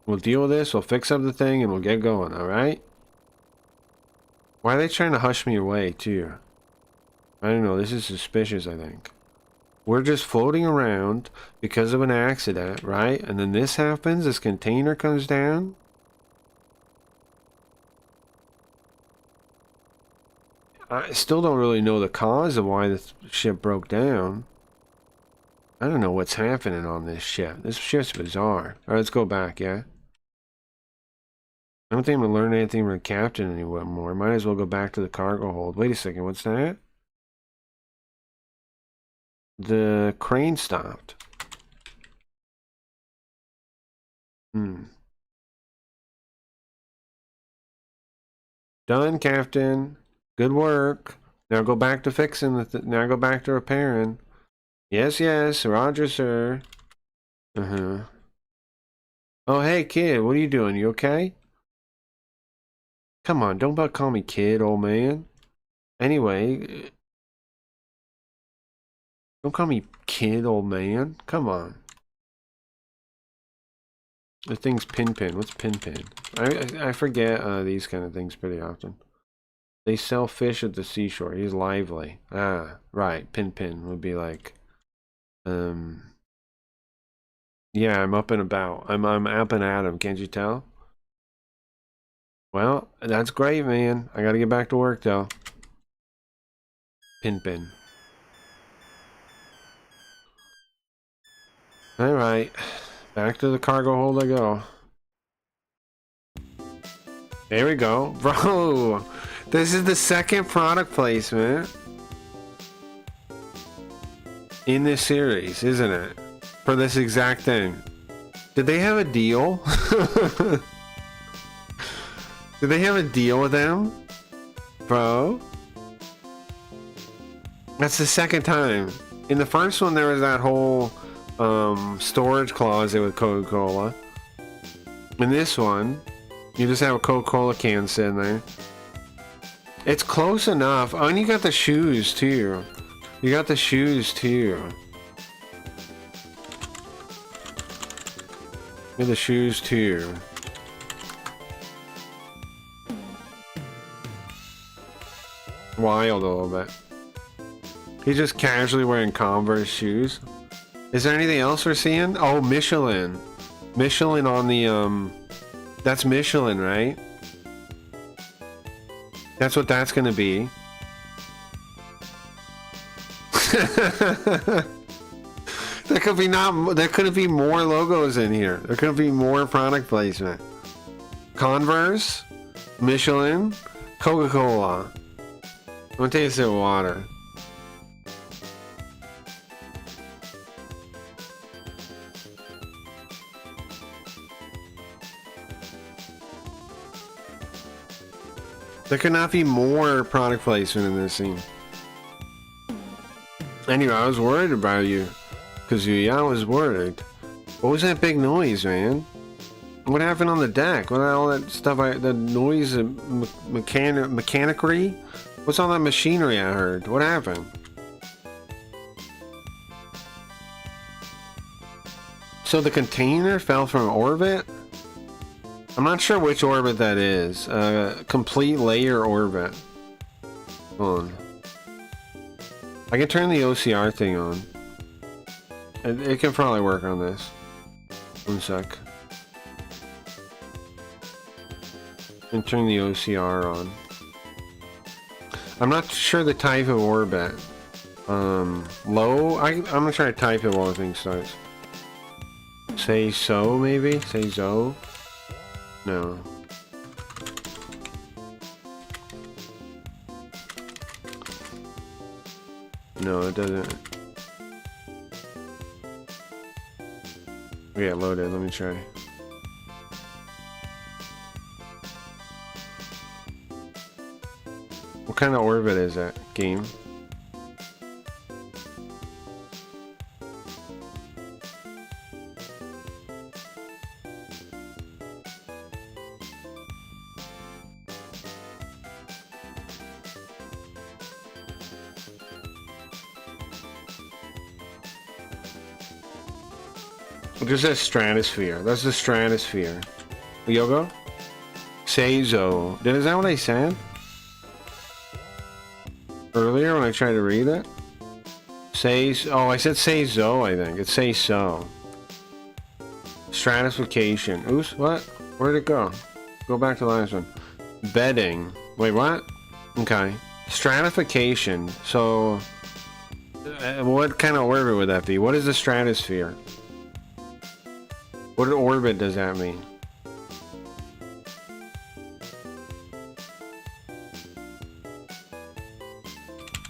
We'll deal with this, we'll fix up the thing, and we'll get going, alright? Why are they trying to hush me away, too? I don't know, this is suspicious, I think. We're just floating around because of an accident, right? And then this happens, this container comes down. I still don't really know the cause of why the ship broke down. I don't know what's happening on this ship. This ship's bizarre. Alright, let's go back, yeah? I don't think I'm gonna learn anything from the captain anymore. Might as well go back to the cargo hold. Wait a second, what's that? The crane stopped. Done, Captain. Good work. Now go back to fixing now go back to repairing. Yes, yes. Roger, sir. Oh, hey, kid. What are you doing? You okay? Come on. Don't about call me kid, old man. Anyway. Don't call me kid, old man. Come on. The thing's Pin. What's Pin? I forget these kind of things pretty often. They sell fish at the seashore. He's lively. Ah, right. Pin would be like, yeah, I'm up and about. I'm up and at 'em. Can't you tell? Well, that's great, man. I gotta get back to work though. Pin. All right, back to the cargo hold I go. There we go, bro. This is the second product placement in this series, isn't it? For this exact thing. Did they have a deal? Did they have a deal with them? Bro? That's the second time. In the first one, there was that whole storage closet with Coca-Cola. In this one, you just have a Coca-Cola can sitting there. It's close enough. Oh, and you got the shoes too. You got the shoes too. You got the shoes too. Wild a little bit. He's just casually wearing Converse shoes. Is there anything else we're seeing? Oh, Michelin. Michelin on the that's Michelin, right? That's what that's gonna be. There couldn't be more logos in here. There could be more product placement. Converse, Michelin, Coca-Cola. I'm gonna take a sip of water. There could not be more product placement in this scene. Anyway, I was worried about you. Kazuya. I was worried. What was that big noise, man? What happened on the deck? What all that stuff? The noise, mechanicry? What's all that machinery I heard? What happened? So the container fell from orbit? I'm not sure which orbit that is. Complete layer orbit. Hold on. I can turn the OCR thing on. It can probably work on this. One sec. And turn the OCR on. I'm not sure the type of orbit. Low? I'm gonna try to type it while the thing starts. Say so, maybe? Say so? No. No, it doesn't. Yeah, loaded. Let me try. What kind of orbit is that game? Just says stratosphere. That's the stratosphere. Yogo? Seizo. Is that what I said? Earlier when I tried to read it? Oh, I said Seizo, I think. It's say so. Stratification. Oops, what? Where'd it go? Go back to the last one. Bedding. Wait, what? Okay. Stratification. So, what kind of orbit would that be? What is the stratosphere? What orbit does that mean?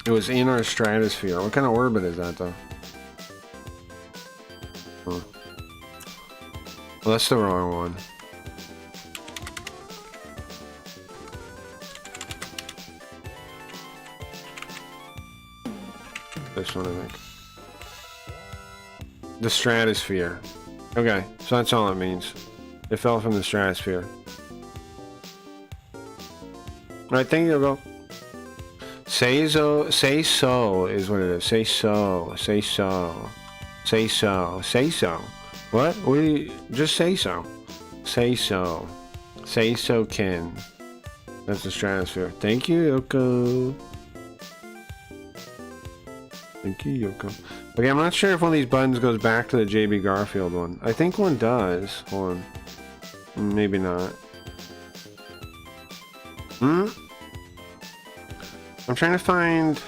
It was in our stratosphere. What kind of orbit is that, though? Huh. Well, that's the wrong one. This one, I think. The stratosphere. Okay, so that's all it means. It fell from the stratosphere. Alright, thank you, Yogo. Say so is what it is. Say so. What? What do you just say so? Say so. Say so Ken. That's the stratosphere. Thank you, Yoko. Thank you, Yoko. Okay, I'm not sure if one of these buttons goes back to the JB Garfield one. I think one does. Hold on. Maybe not. I'm trying to find...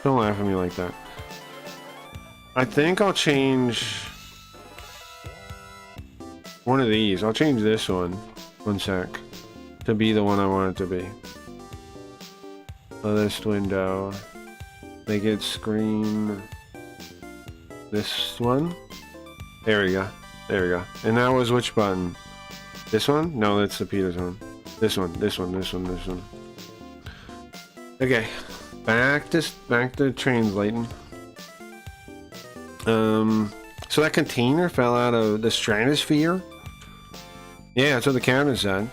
Don't laugh at me like that. I think I'll change... one of these. I'll change this one. One sec. To be the one I want it to be. List window. Make it screen this one. There we go. There we go. And that was which button? This one? No, that's the Peter's one. This one. Okay. Back to translating. So that container fell out of the stratosphere? Yeah, that's what the captain said.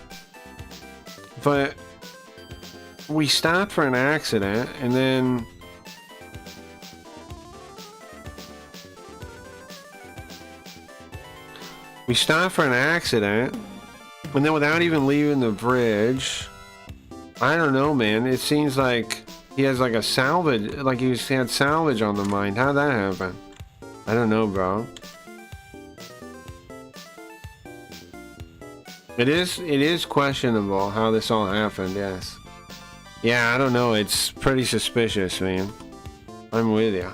But we stopped for an accident, and then we stopped for an accident, and then without even leaving the bridge, I don't know, man. It seems like he has like a salvage, like he had salvage on the mind. How'd that happen? I don't know, bro. It is questionable how this all happened, yes. Yeah, I don't know. It's pretty suspicious, man. I'm with ya.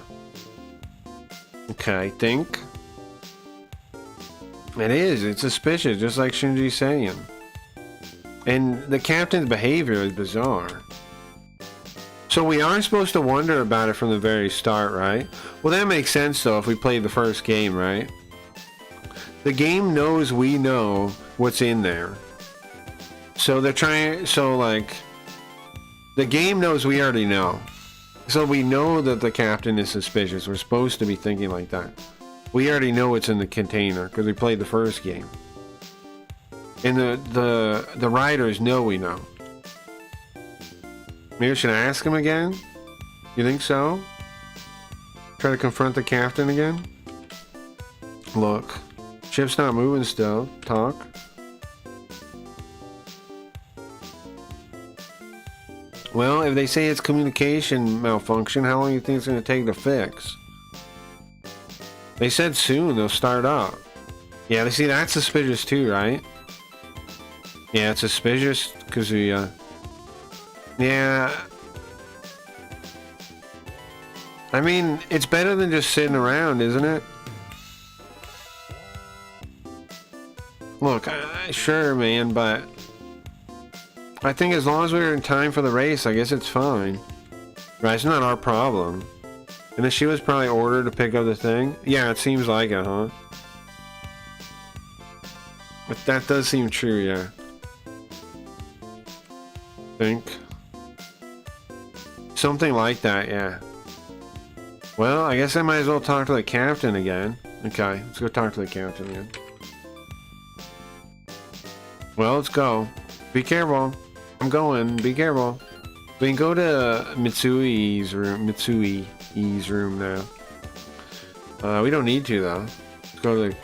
Okay, I think it is. It's suspicious, just like Shinji's saying. And the captain's behavior is bizarre. So we are supposed to wonder about it from the very start, right? Well, that makes sense, though, if we played the first game, right? The game knows we know what's in there. So they're trying... So, like... The game knows we already know. So we know that the captain is suspicious. We're supposed to be thinking like that. We already know it's in the container because we played the first game. And the writers know we know. Maybe I should ask him again? You think so? Try to confront the captain again? Look. Ship's not moving still. Talk. Well, if they say it's communication malfunction, how long do you think it's going to take to fix? They said soon they'll start up. Yeah, they see that's suspicious too, right? Yeah, it's suspicious because we, yeah. I mean, it's better than just sitting around, isn't it? Look, sure, man, but I think as long as we're in time for the race, I guess it's fine. Right, it's not our problem. And then she was probably ordered to pick up the thing. Yeah, it seems like it, huh? But that does seem true, yeah. Think. Something like that, yeah. Well, I guess I might as well talk to the captain again. Okay, let's go talk to the captain again. Well, let's go. Be careful. I'm going. Be careful. We can go to Mitsui's room now. We don't need to though. Let's go to the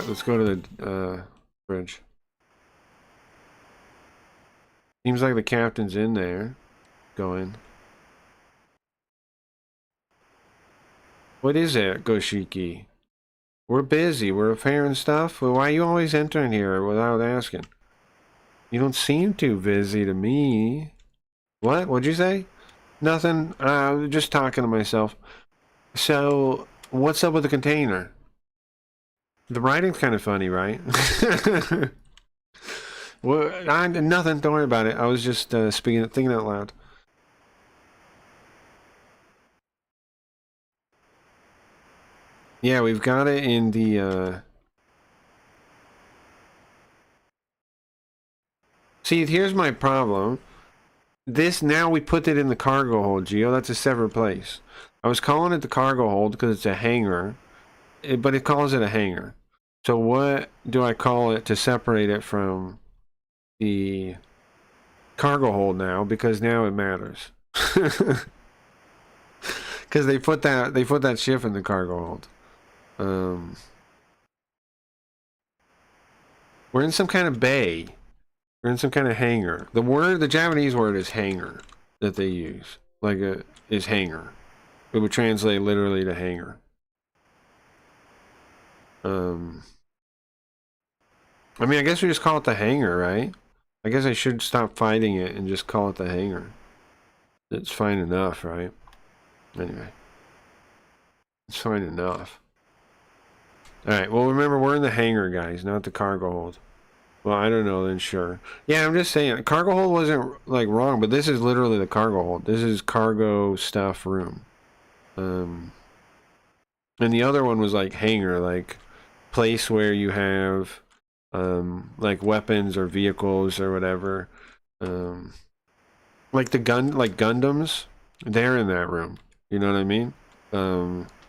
Let's go to the fridge. Seems like the captain's in there. Go in. What is it, Goshiki? We're busy. We're repairing stuff. Well, why are you always entering here without asking? You don't seem too busy to me. What? What'd you say? Nothing. Just talking to myself. So, what's up with the container? The writing's kind of funny, right? Well, nothing. Don't worry about it. I was just thinking out loud. Yeah, we've got it in the. See, here's my problem. This, now we put it in the cargo hold, Geo. That's a separate place. I was calling it the cargo hold because it's a hangar, but it calls it a hangar. So what do I call it to separate it from the cargo hold now? Because now it matters. Because they put that ship in the cargo hold. We're in some kind of bay. We're in some kind of hangar. The Japanese word is hangar that they use. Like is hangar. It would translate literally to hangar. I mean, I guess we just call it the hangar, right? I guess I should stop fighting it and just call it the hangar. It's fine enough, right? Anyway. It's fine enough. Alright, well remember, we're in the hangar, guys, not the cargo hold. Well, I don't know then, sure. Yeah, I'm just saying, cargo hold wasn't, like, wrong, but this is literally the cargo hold. This is cargo stuff room. And the other one was, like, hangar, like, place where you have, like, weapons or vehicles or whatever. Like Gundams, they're in that room. You know what I mean?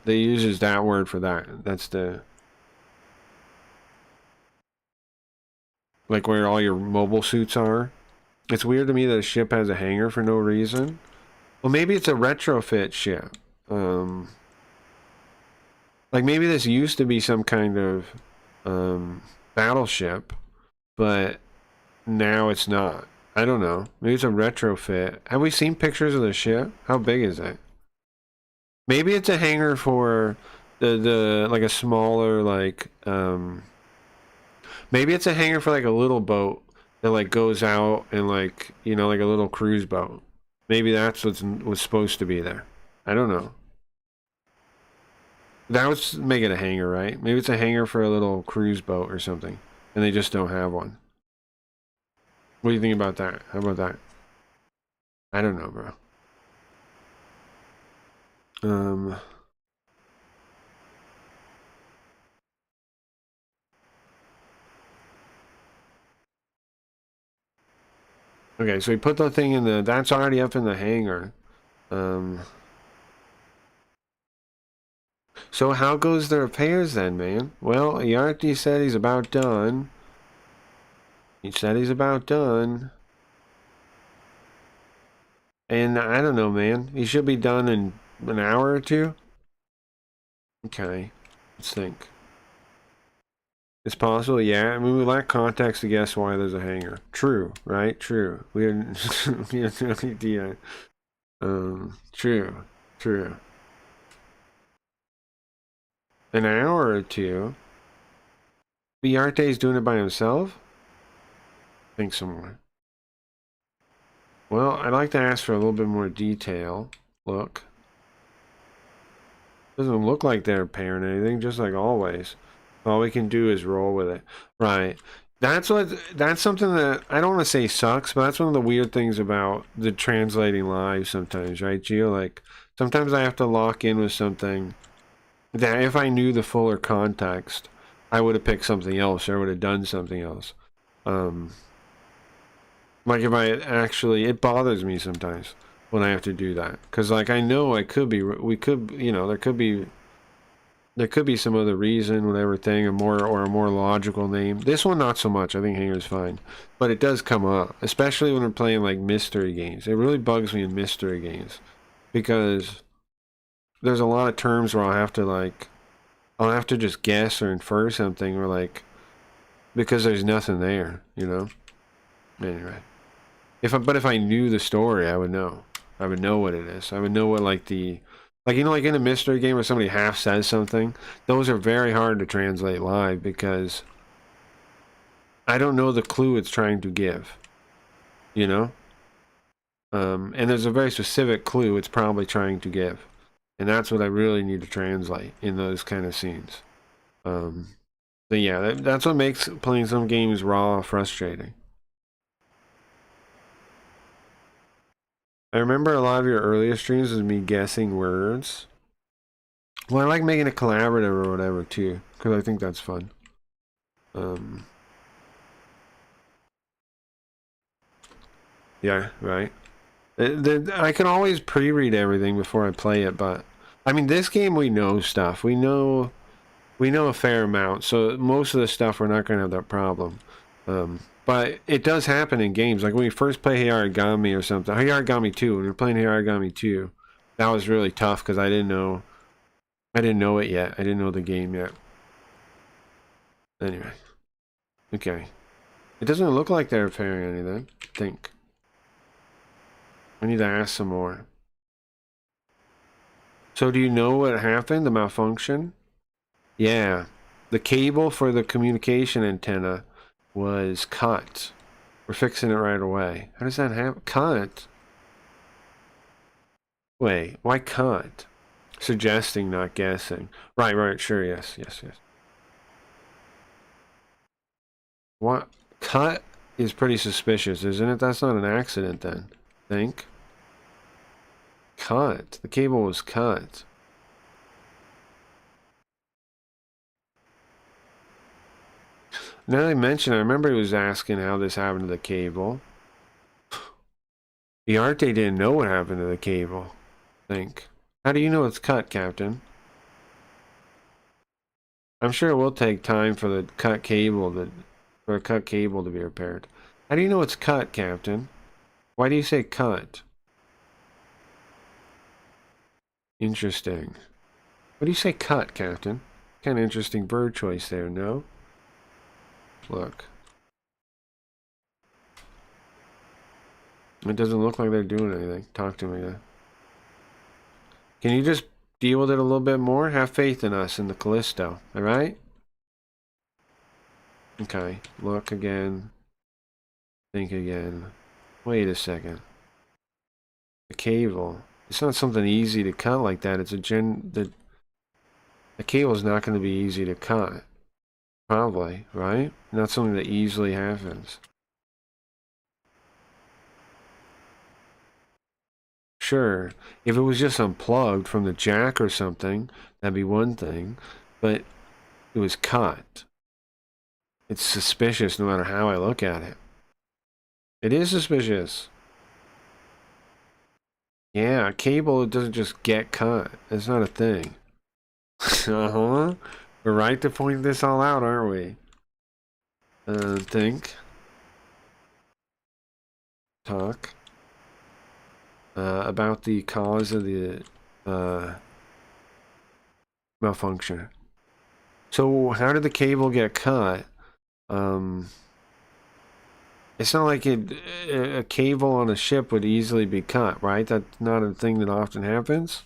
They uses that word for that. That's the... like where all your mobile suits are. It's weird to me that a ship has a hangar for no reason. Well, maybe it's a retrofit ship. Like maybe this used to be some kind of battleship, but now it's not. I don't know. Maybe it's a retrofit. Have we seen pictures of the ship? How big is it? Maybe it's a hangar for the like a smaller like maybe it's a hangar for like a little boat that like goes out and like, you know, like a little cruise boat. Maybe that's what's supposed to be there. I don't know. That would make it a hangar, right? Maybe it's a hangar for a little cruise boat or something, and they just don't have one. What do you think about that? How about that? I don't know, bro. Okay, so we put the thing in the... that's already up in the hangar. So how goes the repairs then, man? Well, Yarty said he's about done. He said he's about done. And I don't know, man. He should be done in an hour or two. Okay. Let's think. It's possible, yeah. I mean, we lack context to guess why there's a hanger. True, right? True. We have, we have no idea. True. True. An hour or two. Biarte's doing it by himself? Think some more. Well, I'd like to ask for a little bit more detail. Look. Doesn't look like they're repairing anything, just like always. All we can do is roll with it. Right. That's something that I don't want to say sucks, but that's one of the weird things about the translating live sometimes, right, Gio? Like, sometimes I have to lock in with something that if I knew the fuller context, I would have picked something else or I would have done something else. Like if I actually, it bothers me sometimes when I have to do that. Because, like, I know we could, you know, there could be some other reason, whatever thing, or a more logical name. This one, not so much. I think Hanger's fine. But it does come up, especially when we're playing, like, mystery games. It really bugs me in mystery games. Because there's a lot of terms where I'll have to just guess or infer something, or, like, because there's nothing there, you know? Anyway. But if I knew the story, I would know. I would know what it is. I would know what, like, you know, like in a mystery game where somebody half says something, those are very hard to translate live because I don't know the clue it's trying to give, you know? And there's a very specific clue it's probably trying to give. And that's what I really need to translate in those kind of scenes. So yeah, that's what makes playing some games raw frustrating. I remember a lot of your earlier streams was me guessing words. Well, I like making it collaborative or whatever too, because I think that's fun. Yeah, right. I can always pre-read everything before I play it, but I mean, this game we know stuff. We know a fair amount, so most of the stuff we're not going to have that problem. But it does happen in games. Like when we first play Hey Aragami or something. Hey Aragami 2, when we were playing Hey Aragami 2, that was really tough because I didn't know it yet. I didn't know the game yet. Anyway. Okay. It doesn't look like they're repairing anything, I think. I need to ask some more. So do you know what happened, the malfunction? Yeah. The cable for the communication antenna was cut. We're fixing it right away. How does that happen? Cut? Wait, why cut? Suggesting, not guessing. Right, sure, yes. What? Cut is pretty suspicious, isn't it? That's not an accident then, think. Cut. The cable was cut. Now that I mention, I remember he was asking how this happened to the cable. The Arte didn't know what happened to the cable, I think. How do you know it's cut, Captain? I'm sure it will take time for the cut cable for a cut cable to be repaired. How do you know it's cut, Captain? Why do you say cut? Interesting. What do you say cut, Captain? Kind of interesting bird choice there, no? Look. It doesn't look like they're doing anything. Talk to me then. Can you just deal with it a little bit more? Have faith in us in the Callisto, alright? Okay, look again. Think again. Wait a second. The cable. It's not something easy to cut like that. It's the cable's not going to be easy to cut. Probably, right? Not something that easily happens. Sure, if it was just unplugged from the jack or something, that'd be one thing. But it was cut. It's suspicious no matter how I look at it. It is suspicious. Yeah, a cable doesn't just get cut. It's not a thing. Uh-huh. We're right to point this all out, aren't we? Think. Talk. About the cause of the malfunction. So how did the cable get cut? It's not like a cable on a ship would easily be cut, right? That's not a thing that often happens.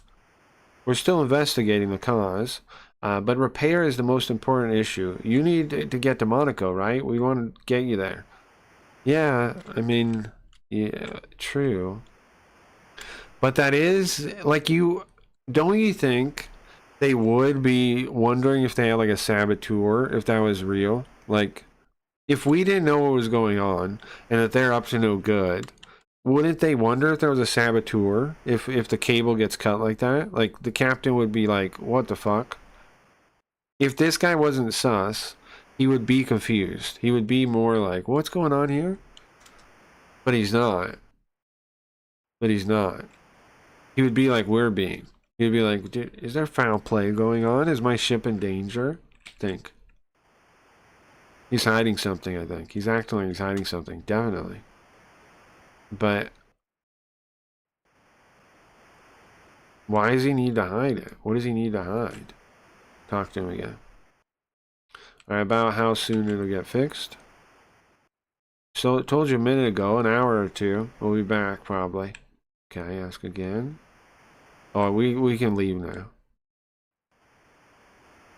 We're still investigating the cause, but repair is the most important issue. You need to get to Monaco, right? We want to get you there. Yeah, I mean, yeah, true. But that is, like, don't you think they would be wondering if they had, like, a saboteur, if that was real? Like, if we didn't know what was going on, and that they're up to no good, wouldn't they wonder if there was a saboteur, if the cable gets cut like that? Like, the captain would be like, what the fuck? If this guy wasn't sus, he would be confused. He would be more like, what's going on here? But he's not. But he's not. He would be like we're being. He'd be like, dude, is there foul play going on? Is my ship in danger? Think. He's hiding something, I think. He's acting like he's hiding something. Definitely. But why does he need to hide it? What does he need to hide? Talk to him again. Alright, about how soon it'll get fixed. So I told you a minute ago, an hour or two. We'll be back probably. Okay, ask again. Oh, we can leave now.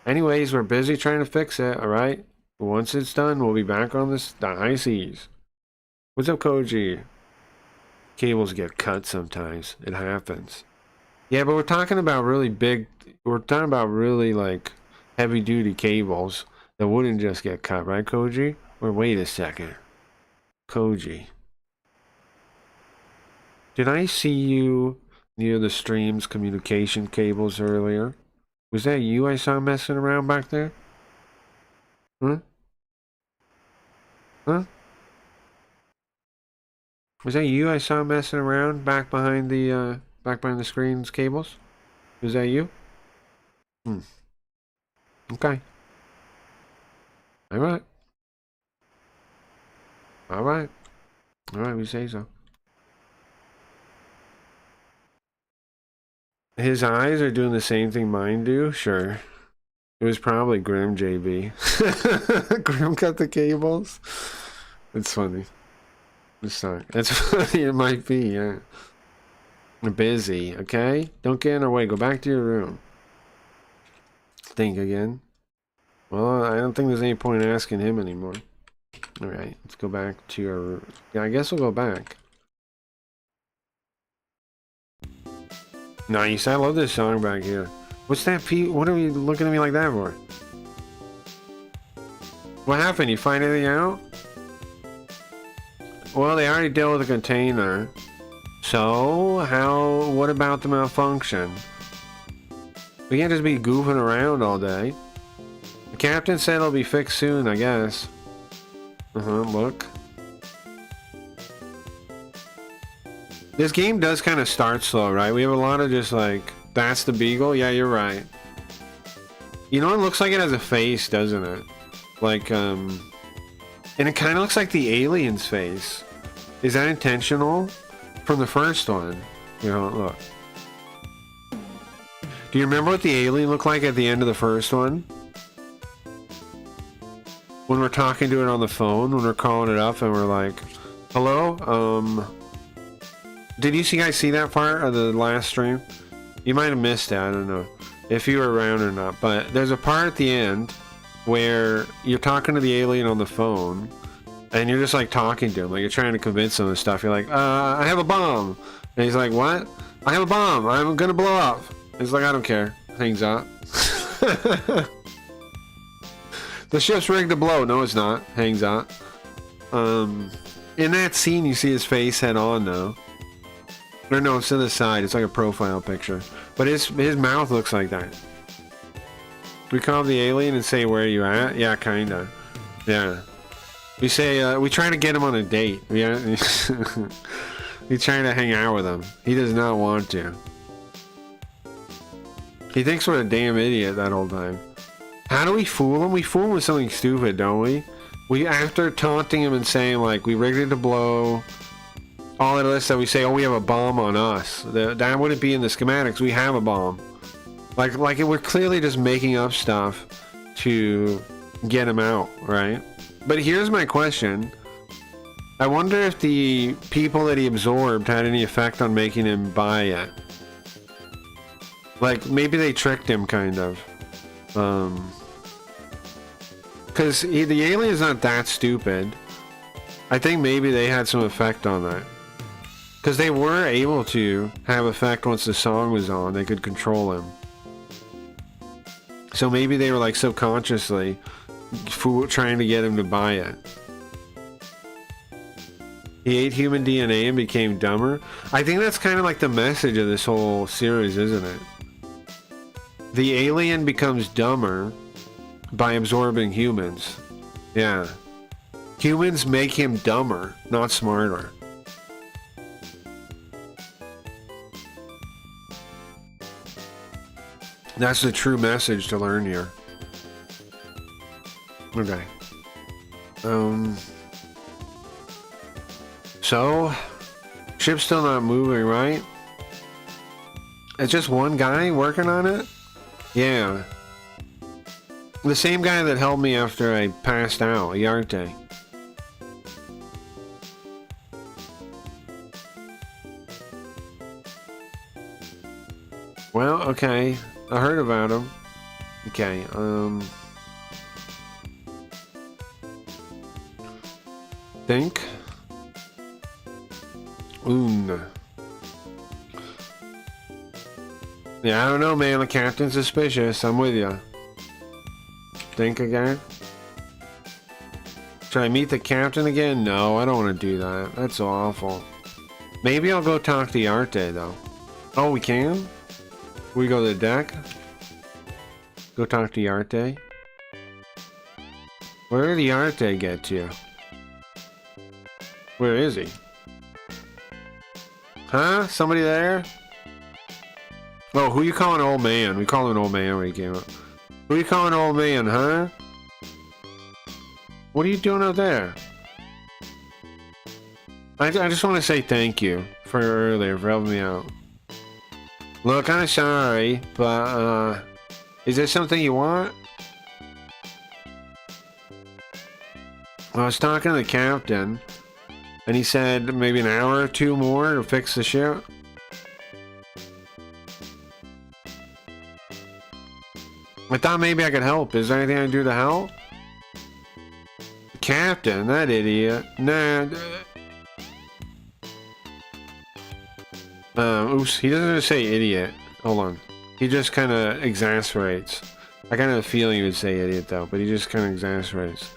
Anyways, we're busy trying to fix it, alright? Once it's done, we'll be back on the high seas. What's up, Koji? Cables get cut sometimes. It happens. Yeah, but we're talking about really big... We're talking about really, like, heavy-duty cables that wouldn't just get cut, right, Koji? Or wait a second. Koji. Did I see you near the stream's communication cables earlier? Was that you I saw messing around back there? Huh? Huh? Was that you I saw messing around back behind the screen's cables? Was that you? Hmm. Okay. Alright. Alright. Alright, we say so. His eyes are doing the same thing mine do? Sure. It was probably Grim JB. Grim cut the cables? It's funny. It's not. It's funny, it might be, yeah. We're busy, okay? Don't get in our way. Go back to your room. Think again. Well, I don't think there's any point in asking him anymore. Alright, let's go back to your room. Yeah, I guess we'll go back. Nice, I love this song back here. What's that, Pete? What are you looking at me like that for? What happened? You find anything out? Well, they already dealt with the container. So, what about the malfunction? We can't just be goofing around all day. The captain said it'll be fixed soon, I guess. Look. This game does kind of start slow, right? We have a lot of just like, that's the Beagle? Yeah, you're right. You know, it looks like it has a face, doesn't it? Like, and it kind of looks like the alien's face. Is that intentional? From the first one. You know, look. Do you remember what the alien looked like at the end of the first one? When we're talking to it on the phone, when we're calling it up and we're like, hello? Did you guys see that part of the last stream? You might have missed it, I don't know if you were around or not, but there's a part at the end where you're talking to the alien on the phone and you're just like talking to him, like you're trying to convince him of stuff. You're like, I have a bomb. And he's like, what? I have a bomb. I'm gonna blow up. He's like, I don't care. Hangs up. The ship's rigged to blow. No, it's not. Hangs out. In that scene, you see his face head on, though. Or no, it's to the side. It's like a profile picture. But his mouth looks like that. We call the alien and say, where are you at? Yeah, kinda. Yeah. We say, we try to get him on a date. Yeah. We try to hang out with him. He does not want to. He thinks we're a damn idiot that whole time. How do we fool him? We fool him with something stupid, don't we? We, after taunting him and saying, like, we rigged it to blow, all of this that we say, oh, we have a bomb on us. That wouldn't be in the schematics. We have a bomb. Like we're clearly just making up stuff to get him out, right? But here's my question. I wonder if the people that he absorbed had any effect on making him buy it. Like, maybe they tricked him, kind of. Because the alien's not that stupid. I think maybe they had some effect on that. Because they were able to have effect once the song was on. They could control him. So maybe they were, like, subconsciously trying to get him to buy it. He ate human DNA and became dumber. I think that's kind of like the message of this whole series, isn't it? The alien becomes dumber by absorbing humans. Yeah. Humans make him dumber, not smarter. That's the true message to learn here. Okay. So, ship's still not moving, right? It's just one guy working on it? Yeah. The same guy that helped me after I passed out, Yarte. Well, okay. I heard about him. Okay, think. Yeah, I don't know, man. The captain's suspicious. I'm with you. Think again? Should I meet the captain again? No, I don't want to do that. That's awful. Maybe I'll go talk to Yarte, though. Oh, we can? We go to the deck? Go talk to Yarte? Where did Yarte get to? Where is he? Huh? Somebody there? Oh, who you calling old man? We call him an old man when he came up. Who you calling old man, huh? What are you doing out there? I just want to say thank you for earlier, for helping me out. Look, I'm sorry, but, is there something you want? I was talking to the captain, and he said maybe an hour or two more to fix the ship. I thought maybe I could help. Is there anything I can do to help? Captain, that idiot. Nah. Oops, he doesn't say idiot. Hold on. He just kind of exasperates. I kind of have a feeling he would say idiot, though, but he just kind of exasperates.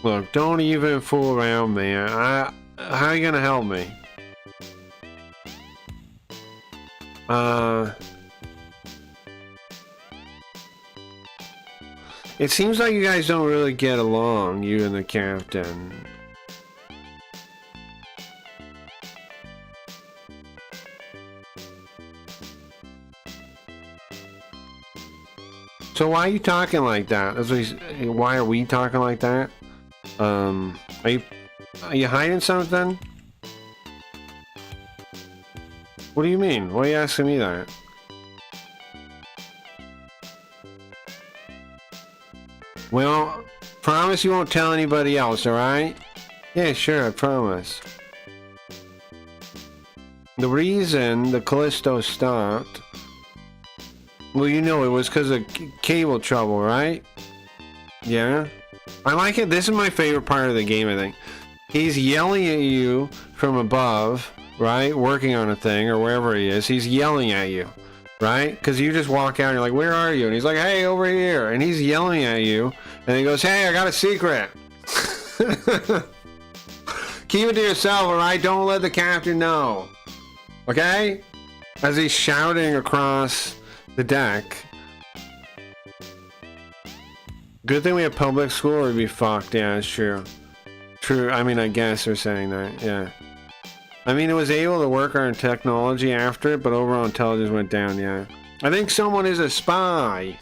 Look, don't even fool around, man. How are you gonna help me? It seems like you guys don't really get along, you and the captain. So why are you talking like that? Why are we talking like that? Are you hiding something? What do you mean? Why are you asking me that? Well, promise you won't tell anybody else, alright? Yeah, sure, I promise. The reason the Callisto stopped... Well, you know it was because of cable trouble, right? Yeah? I like it. This is my favorite part of the game, I think. He's yelling at you from above, right? Working on a thing, or wherever he is. He's yelling at you, right? Because you just walk out and you're like, where are you? And he's like, hey, over here. And he's yelling at you. And he goes, hey, I got a secret. Keep it to yourself, alright? Don't let the captain know. Okay? As he's shouting across the deck. Good thing we have public school or we'd be fucked. Yeah, it's true. True. I mean, I guess they're saying that. Yeah. I mean, it was able to work on technology after it, but overall intelligence went down. Yeah. I think someone is a spy.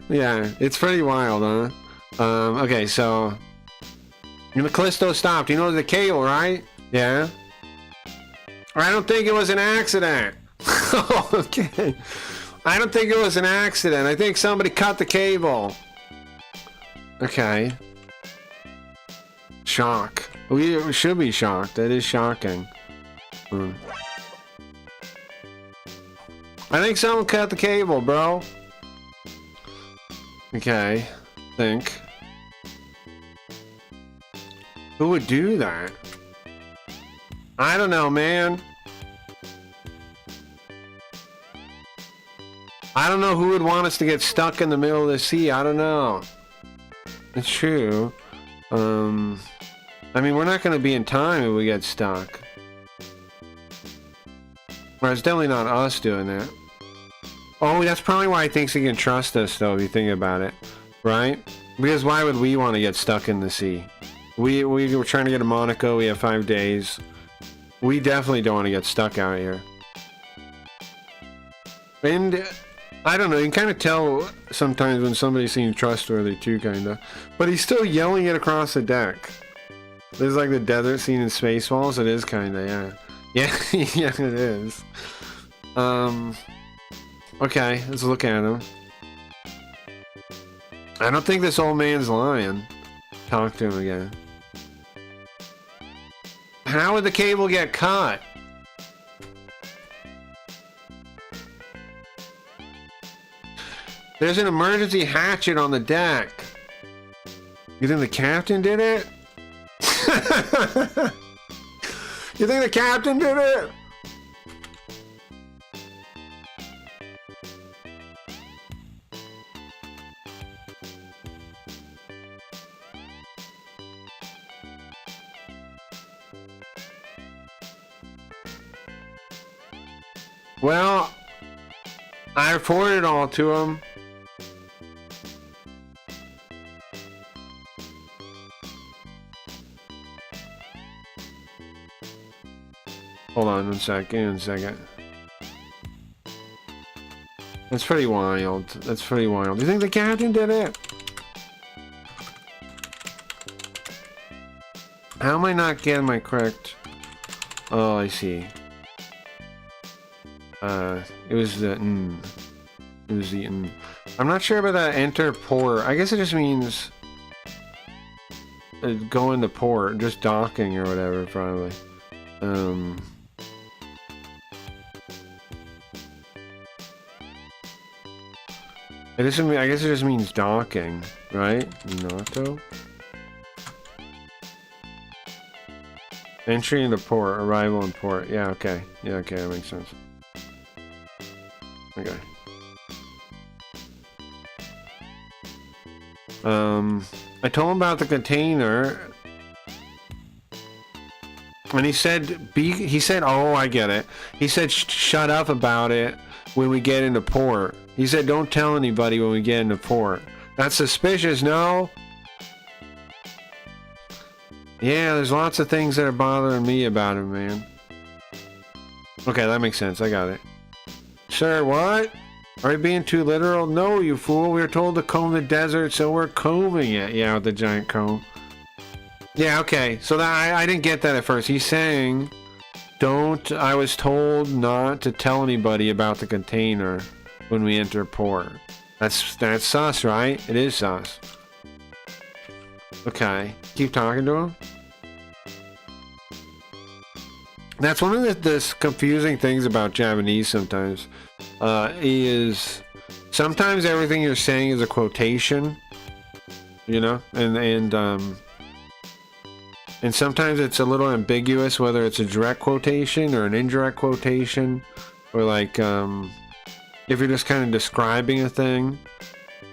Yeah, it's pretty wild, huh? Okay, so the Callisto stopped. You know the cable, right? Yeah. I don't think it was an accident. Okay. I don't think it was an accident. I think somebody cut the cable. Okay. Shock. We should be shocked. That is shocking. I think someone cut the cable, bro. Okay. Think. Who would do that? I don't know, man. I don't know who would want us to get stuck in the middle of the sea. I don't know. It's true. I mean, we're not going to be in time if we get stuck. Well, it's definitely not us doing that. Oh, that's probably why he thinks he can trust us, though, if you think about it. Right? Because why would we want to get stuck in the sea? We were trying to get to Monaco. We have 5 days. We definitely don't want to get stuck out here. And I don't know, you can kind of tell sometimes when somebody seems trustworthy too, kind of. But he's still yelling it across the deck. There's like the desert scene in Spaceballs. It is kind of, yeah. Yeah, yeah, it is. Okay, let's look at him. I don't think this old man's lying. Talk to him again. How would the cable get cut? There's an emergency hatchet on the deck. You think the captain did it? You think the captain did it? Well, I reported it all to him. Hold on one second, That's pretty wild. That's pretty wild. Do you think the captain did it? How am I not getting my correct? Oh, I see. It was the It was the I'm not sure about that enter port. I guess it just means going to port, just docking or whatever, probably. I guess it just means docking, right? Natto? Entry into port, arrival in port. Yeah, okay. Yeah, okay, that makes sense. Okay. I told him about the container, and he said, oh, I get it. He said, shut up about it when we get into port. He said, don't tell anybody when we get into port. That's suspicious, no? Yeah, there's lots of things that are bothering me about him, man. Okay, that makes sense. I got it. Sir, what? Are you being too literal? No, you fool. We were told to comb the desert, so we're combing it. Yeah, with the giant comb. Yeah, okay. So that I didn't get that at first. He's saying, I was told not to tell anybody about the container when we enter port. That's sus, right? It is sus. Okay. Keep talking to him. That's one of the confusing things about Japanese sometimes. Is sometimes everything you're saying is a quotation, you know, and sometimes it's a little ambiguous whether it's a direct quotation or an indirect quotation, or like if you're just kind of describing a thing.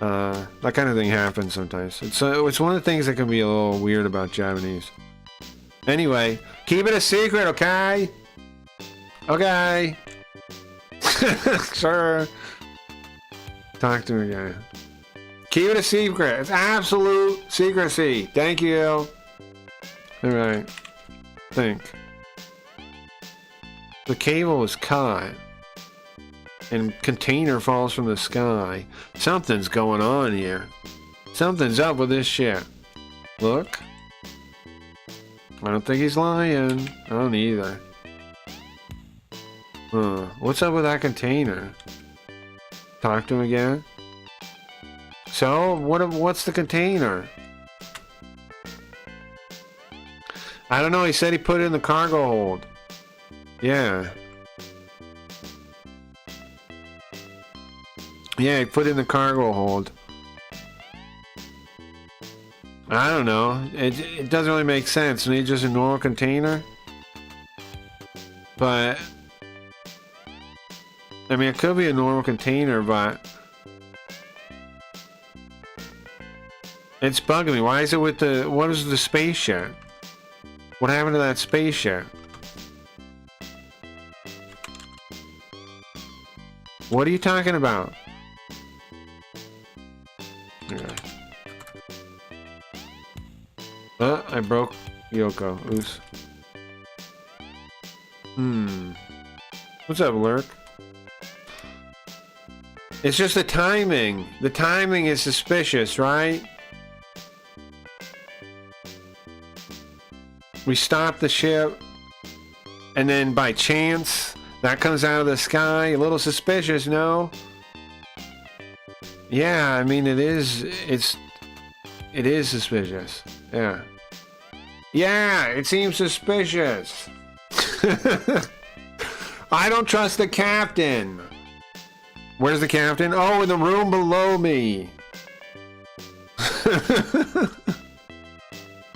That kind of thing happens sometimes. It's one of the things that can be a little weird about Japanese. Anyway, keep it a secret, okay? Okay. Sure. Talk to me again. Keep it a secret. It's absolute secrecy. Thank you. Alright. Think. The cable was cut. And container falls from the sky. Something's going on here. Something's up with this shit. Look. I don't think he's lying. I don't either. What's up with that container? Talk to him again. So, what's the container? I don't know, he said he put it in the cargo hold. Yeah. Yeah, he put it in the cargo hold. I don't know. It doesn't really make sense. Maybe just a normal container? But... I mean, it could be a normal container, but... It's bugging me. Why is it with the... What is the spaceship? What happened to that spaceship? What are you talking about? Okay. I broke Yoko. Oops. What's up, Lurk? It's just the timing. The timing is suspicious, right? We stop the ship, and then by chance, that comes out of the sky. A little suspicious, no? Yeah, I mean, it is suspicious. Yeah. Yeah, it seems suspicious. I don't trust the captain. Where's the captain? Oh, in the room below me.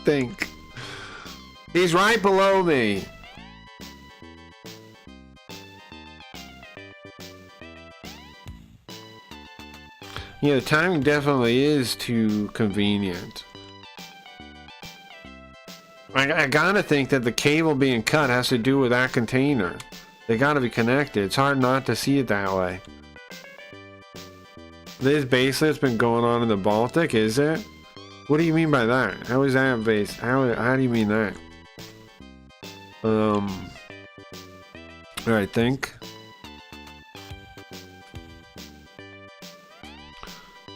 Think. He's right below me. Yeah, the timing definitely is too convenient. I gotta think that the cable being cut has to do with that container. They gotta be connected. It's hard not to see it that way. This basically has been going on in the Baltic, is it? What do you mean by that? How is that based? How do you mean that? Alright, think.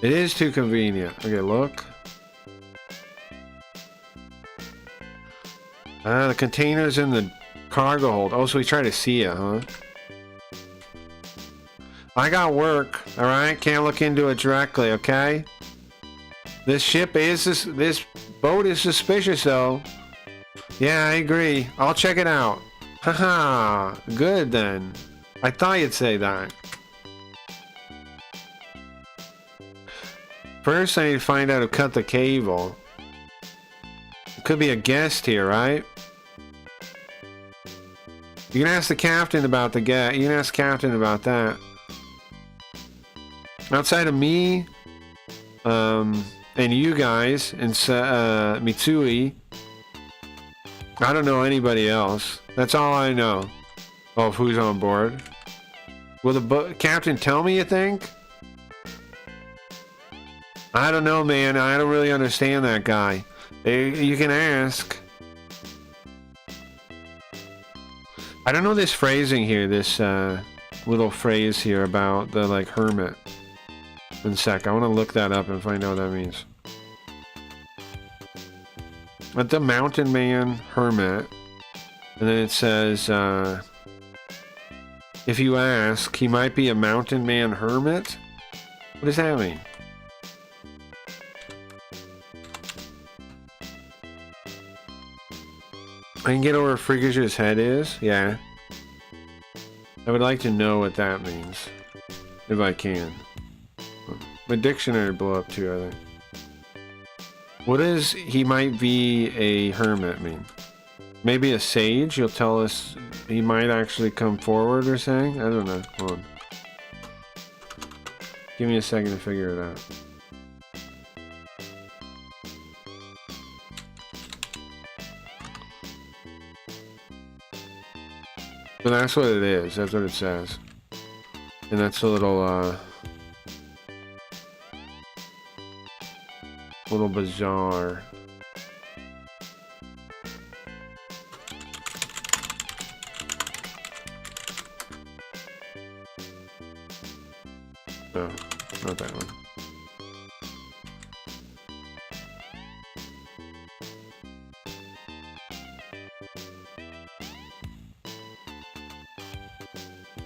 It is too convenient. Okay, look. The container's in the cargo hold. Oh, so we try to see it, huh? I got work, alright? Can't look into it directly, okay? This boat is suspicious, though. Yeah, I agree. I'll check it out. Haha, good then. I thought you'd say that. First, I need to find out who cut the cable. It could be a guest here, right? You can ask the captain about the guest. You can ask captain about that. Outside of me, and you guys, and Mitsui, I don't know anybody else. That's all I know of who's on board. Will the captain tell me, you think? I don't know, man. I don't really understand that guy. You can ask. I don't know this phrasing here, this little phrase here about the, like, hermit. One sec, I want to look that up and find out what that means. But the mountain man hermit, and then it says, if you ask, he might be a mountain man hermit? What does that mean? I can get over where Freakish's head is? Yeah. I would like to know what that means. If I can. My dictionary blew up too, I think. What does he might be a hermit mean? Maybe a sage? You'll tell us he might actually come forward or something? I don't know. Hold on. Give me a second to figure it out. But that's what it is. That's what it says. And that's a little, A little bizarre. No, not that one.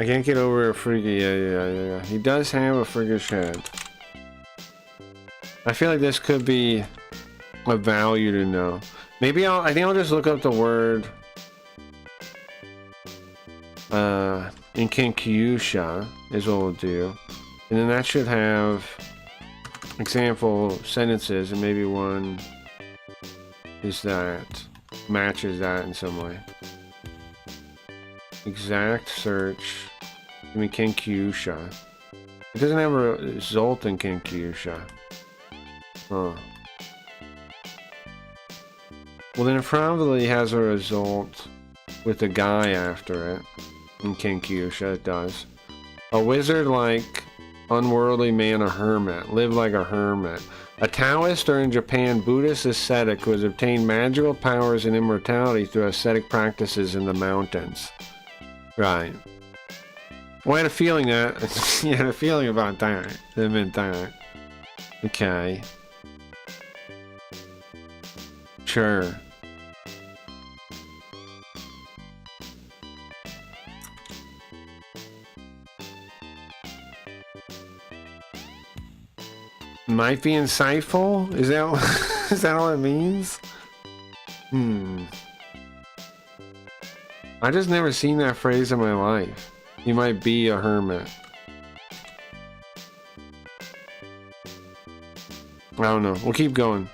I can't get over a freaky. Yeah. He does have a freakish head. I feel like this could be a value to know. Maybe I think I'll just look up the word Inkinkyusha is what we'll do. And then that should have example sentences, and maybe one is that matches that in some way. Exact search. I mean, Kinkyusha. It doesn't have a result in Kinkyusha. Huh. Well, then it probably has a result with a guy after it. In Kinkyusha, it does. A wizard like unworldly man, a hermit. Live like a hermit. A Taoist, or in Japan, Buddhist ascetic who has obtained magical powers and immortality through ascetic practices in the mountains. Right. Well, I had a feeling that. You had a feeling about that. That meant that. Okay. Sure. Might be insightful? Is that is that all it means? I just never seen that phrase in my life. You might be a hermit. I don't know. We'll keep going.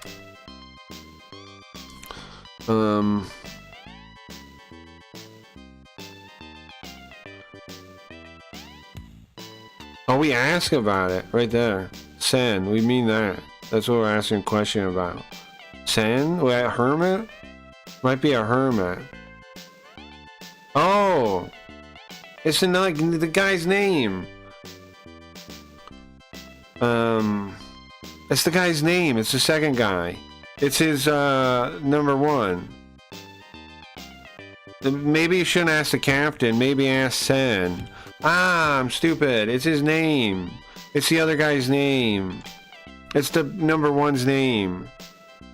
Oh, we ask about it right there. Sen, we mean that. That's what we're asking a question about. Sen? Wait, a hermit? Might be a hermit. Oh! It's another, the guy's name. It's the guy's name. It's the second guy. It's his, number one. Maybe you shouldn't ask the captain. Maybe ask Sen. Ah, I'm stupid. It's his name. It's the other guy's name. It's the number one's name.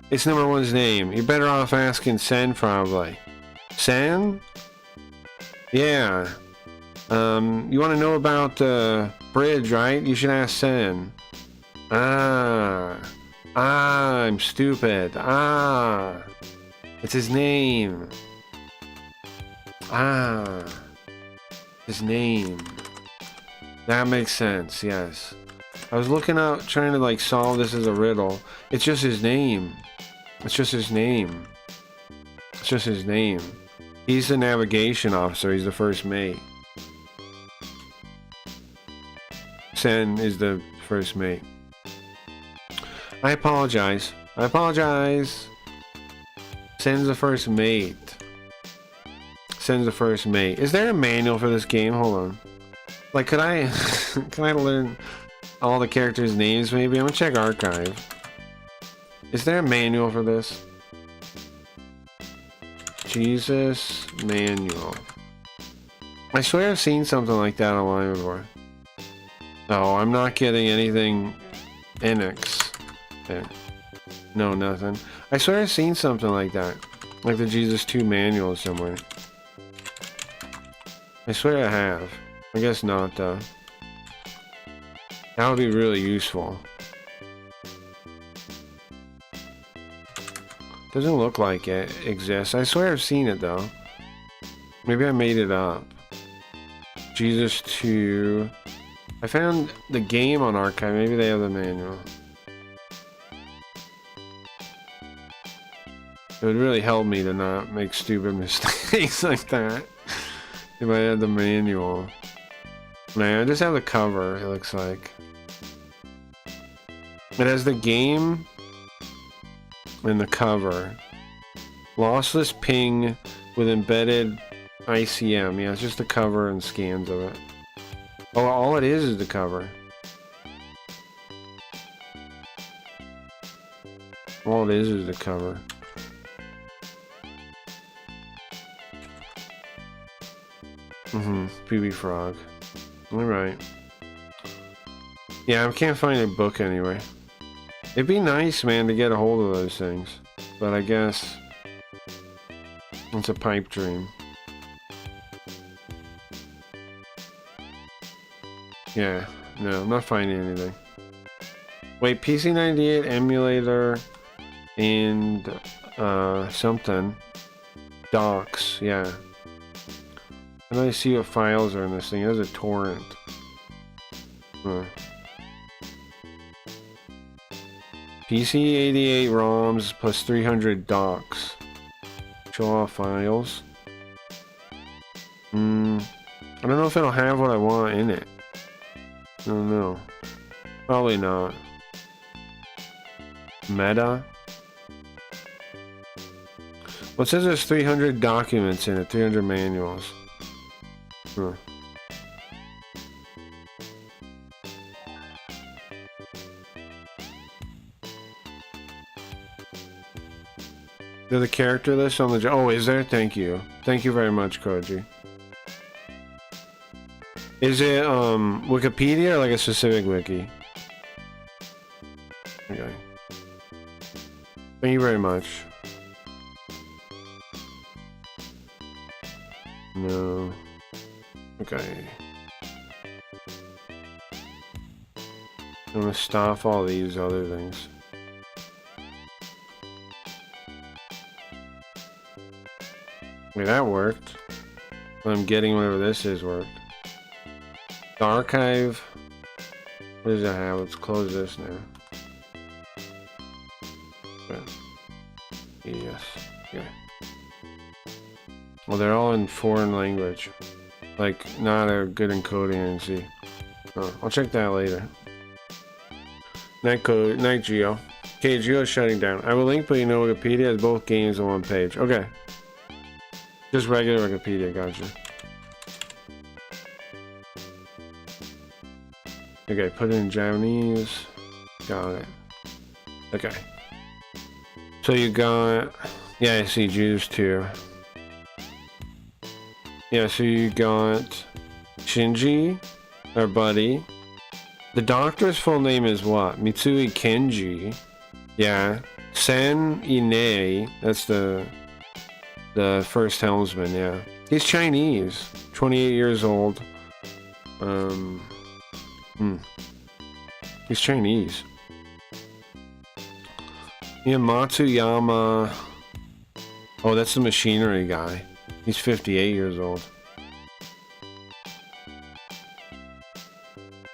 It's number one's name. You're better off asking Sen, probably. Sen? Yeah. You want to know about the bridge, right? You should ask Sen. Ah, I'm stupid. Ah, it's his name. Ah, his name. That makes sense, yes. I was looking up, trying to like solve this as a riddle. It's just his name. It's just his name. It's just his name. He's the navigation officer. He's the first mate. Sen is the first mate. I apologize. I apologize. Sen's the first mate. Sen's the first mate. Is there a manual for this game? Hold on. Like, could I... can I learn all the characters' names, maybe? I'm gonna check archive. Is there a manual for this? Jesus manual. I swear I've seen something like that online before. Oh, I'm not getting anything Enix. There. No, nothing. I swear I've seen something like that. Like the Jesus 2 manual somewhere. I swear I have. I guess not, though. That would be really useful. Doesn't look like it exists. I swear I've seen it, though. Maybe I made it up. Jesus 2... I found the game on archive. Maybe they have the manual. It would really help me to not make stupid mistakes like that if I had the manual. Man, I just have the cover, it looks like. It has the game and the cover. Lossless ping with embedded ICM. Yeah, it's just the cover and scans of it. Oh, all it is the cover. All it is the cover. PB Frog. Alright. Yeah, I can't find a book anyway. It'd be nice, man, to get a hold of those things. But I guess it's a pipe dream. Yeah, no, I'm not finding anything. Wait, PC98 emulator and something. Docs, yeah. And I see what files are in this thing. It has a torrent. Huh. PC88 ROMs plus 300 docs. Show all files. I don't know if it'll have what I want in it. I don't know. Probably not. Meta? Well, it says there's 300 documents in it, 300 manuals. Huh. There's a character list on the... Oh, is there? Thank you. Thank you very much, Koji. Is it, Wikipedia or like a specific wiki? Okay. Thank you very much. No. Okay. I'm gonna stop all these other things. Wait, that worked. I'm getting whatever this is worked. The archive. What does it have? Let's close this now. Yes. Yeah. Well, they're all in foreign language. Like, not a good encoding, I see. Oh, I'll check that later. Night code, night Geo. Okay, Geo's shutting down. I will link, but you know Wikipedia has both games on one page. Okay. Just regular Wikipedia, gotcha. Okay, put it in Japanese. Got it. Okay. So you got... Yeah, I see Jews too. Yeah, so you got Shinji, our buddy. The doctor's full name is what? Mitsui Kenji. Yeah. Sen Ine. That's the first helmsman, yeah. He's Chinese. 28 years old. He's Chinese. Yeah, Matsuyama. Oh, that's the machinery guy. He's 58 years old.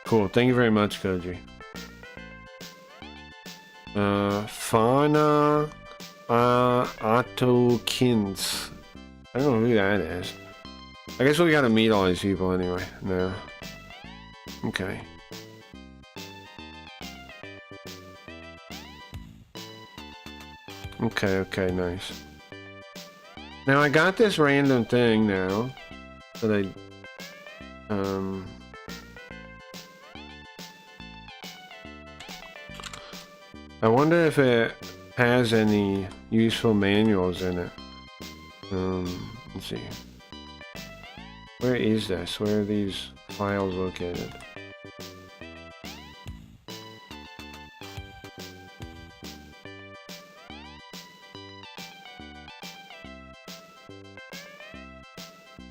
Cool. Thank you very much, Koji. Fauna Atokins. I don't know who that is. I guess we gotta meet all these people anyway. No. Okay. Okay, nice. Now I got this random thing now that I wonder if it has any useful manuals in it. Let's see. Where is this? Where are these files located?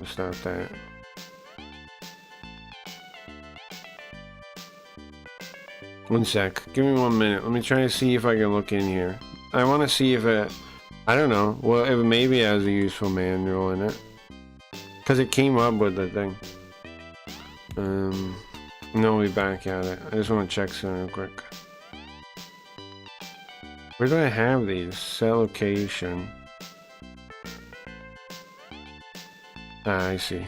It's not that. One sec. Give me 1 minute. Let me try to see if I can look in here. I want to see if it... I don't know. Well, it maybe has a useful manual in it. Because it came up with the thing. No, we'll be back at it. I just want to check something real quick. Where do I have these? Set location. Ah, I see.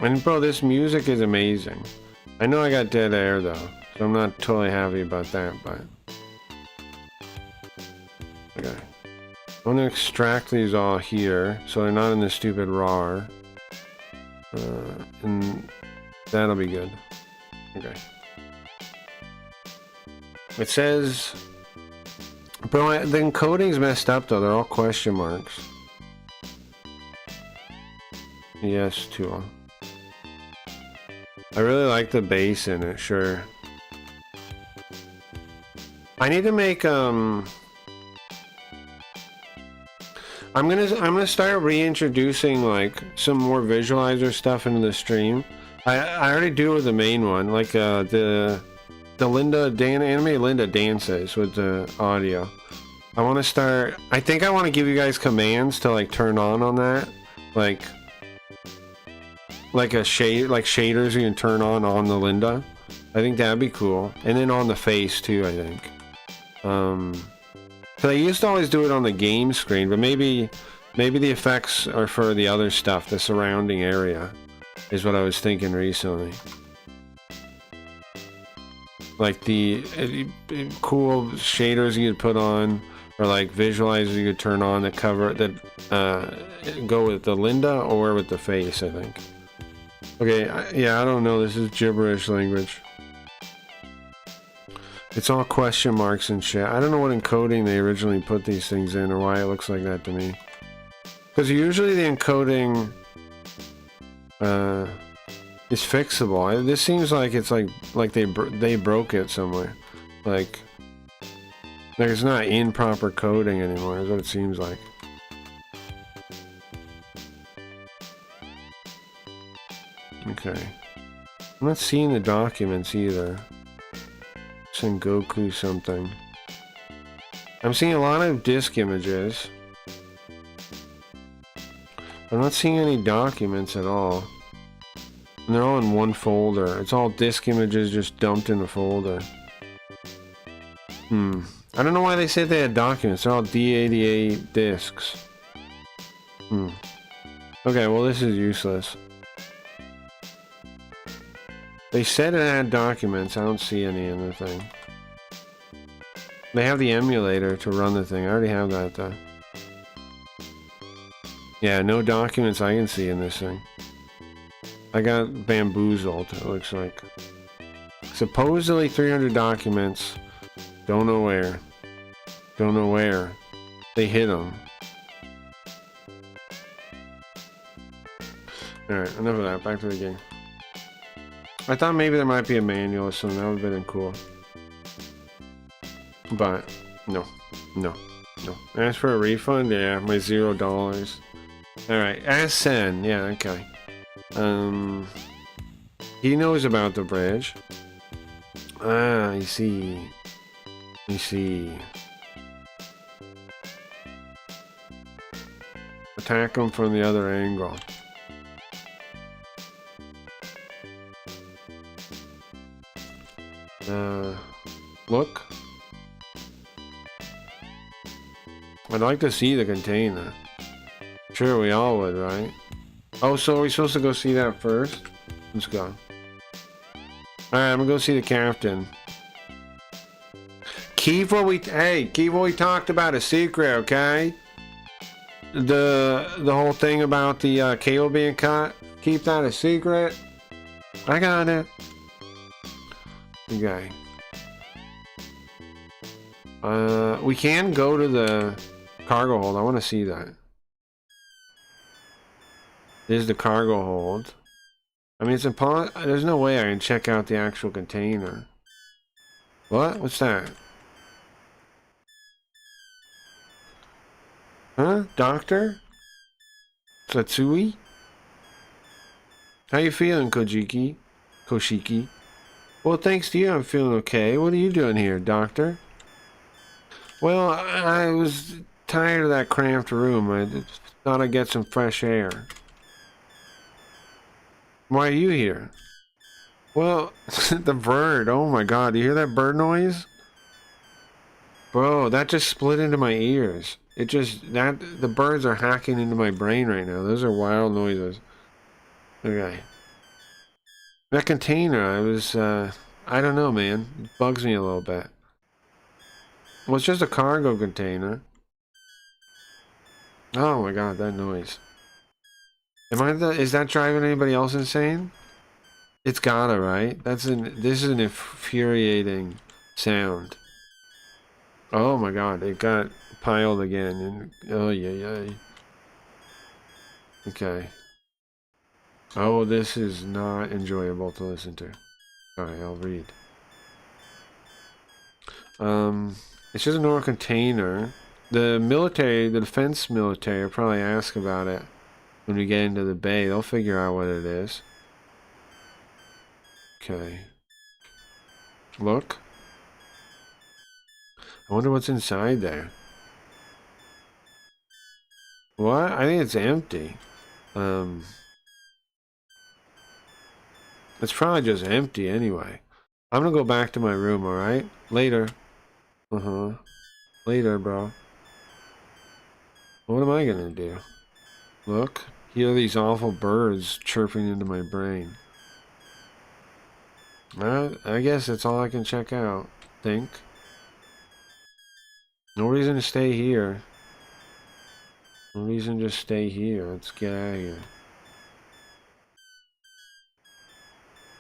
And bro, this music is amazing. I know I got dead air though, so I'm not totally happy about that, but... Okay. I'm gonna extract these all here, so they're not in the stupid RAR. And that'll be good. Okay. It says, bro, the encoding's messed up though. They're all question marks. Yes, too. I really like the bass in it. Sure. I need to make I'm gonna start reintroducing like some more visualizer stuff into the stream. I already do with the main one, like the anime Linda dances with the audio. I want to start. I think I want to give you guys commands to like turn on that, like a shade, like shaders you can turn on the Linda. I think that'd be cool, and then on the face too. I think. Cause I used to always do it on the game screen, but maybe the effects are for the other stuff, the surrounding area, is what I was thinking recently. Like the cool shaders you could put on, or like visualizers you could turn on that cover that go with the Linda or with the face. I think. Okay, yeah, I don't know. This is gibberish language. It's all question marks and shit. I don't know what encoding they originally put these things in or why it looks like that to me. Because usually the encoding is fixable. This seems like it's like they broke it somewhere. Like it's not in proper coding anymore is what it seems like. Okay. I'm not seeing the documents either. Sengoku something. I'm seeing a lot of disk images. I'm not seeing any documents at all. And they're all in one folder. It's all disk images just dumped in a folder. I don't know why they said they had documents. They're all D88 disks. Okay, well this is useless. They said it had documents. I don't see any in the thing. They have the emulator to run the thing. I already have that though. Yeah, no documents I can see in this thing. I got bamboozled, it looks like. Supposedly 300 documents. Don't know where. Don't know where. They hid them. Alright, enough of that. Back to the game. I thought maybe there might be a manual or something. That would have been cool. But, no. As for a refund, yeah, my $0. Alright, Asen. Yeah, okay. He knows about the bridge. Ah, I see. Attack him from the other angle. Look. I'd like to see the container. Sure, we all would, right? Oh, so are we supposed to go see that first? Let's go. Alright, I'm gonna go see the captain. Keep what we talked about a secret, okay? The whole thing about the cable being cut. Keep that a secret. I got it. Okay. We can go to the cargo hold. I want to see that. There's the cargo hold. I mean, it's impossible. There's no way I can check out the actual container. What? What's that? Huh? Doctor? Satsui? How you feeling, Koshiki? Well, thanks to you, I'm feeling okay. What are you doing here, Doctor? Well, I was tired of that cramped room. I thought I'd get some fresh air. Why are you here? Well, the bird. Oh my god, do you hear that bird noise? Bro, that just split into my ears. The birds are hacking into my brain right now. Those are wild noises. Okay. That container, I don't know, man. It bugs me a little bit. Well, it's just a cargo container. Oh my god, that noise. Is that driving anybody else insane? It's gotta, right? This is an infuriating sound. Oh my god, it got piled again, and oh yeah. Okay. Oh, this is not enjoyable to listen to. Alright, I'll read. It's just a normal container. The military, the defense military, will probably ask about it when we get into the bay. They'll figure out what it is. Okay. Look. I wonder what's inside there. What? I think it's empty. It's probably just empty anyway. I'm gonna go back to my room, alright? Later. Later, bro. What am I gonna do? Look. Hear these awful birds chirping into my brain. I guess that's all I can check out. Think. No reason to stay here. No reason to just stay here. Let's get out of here.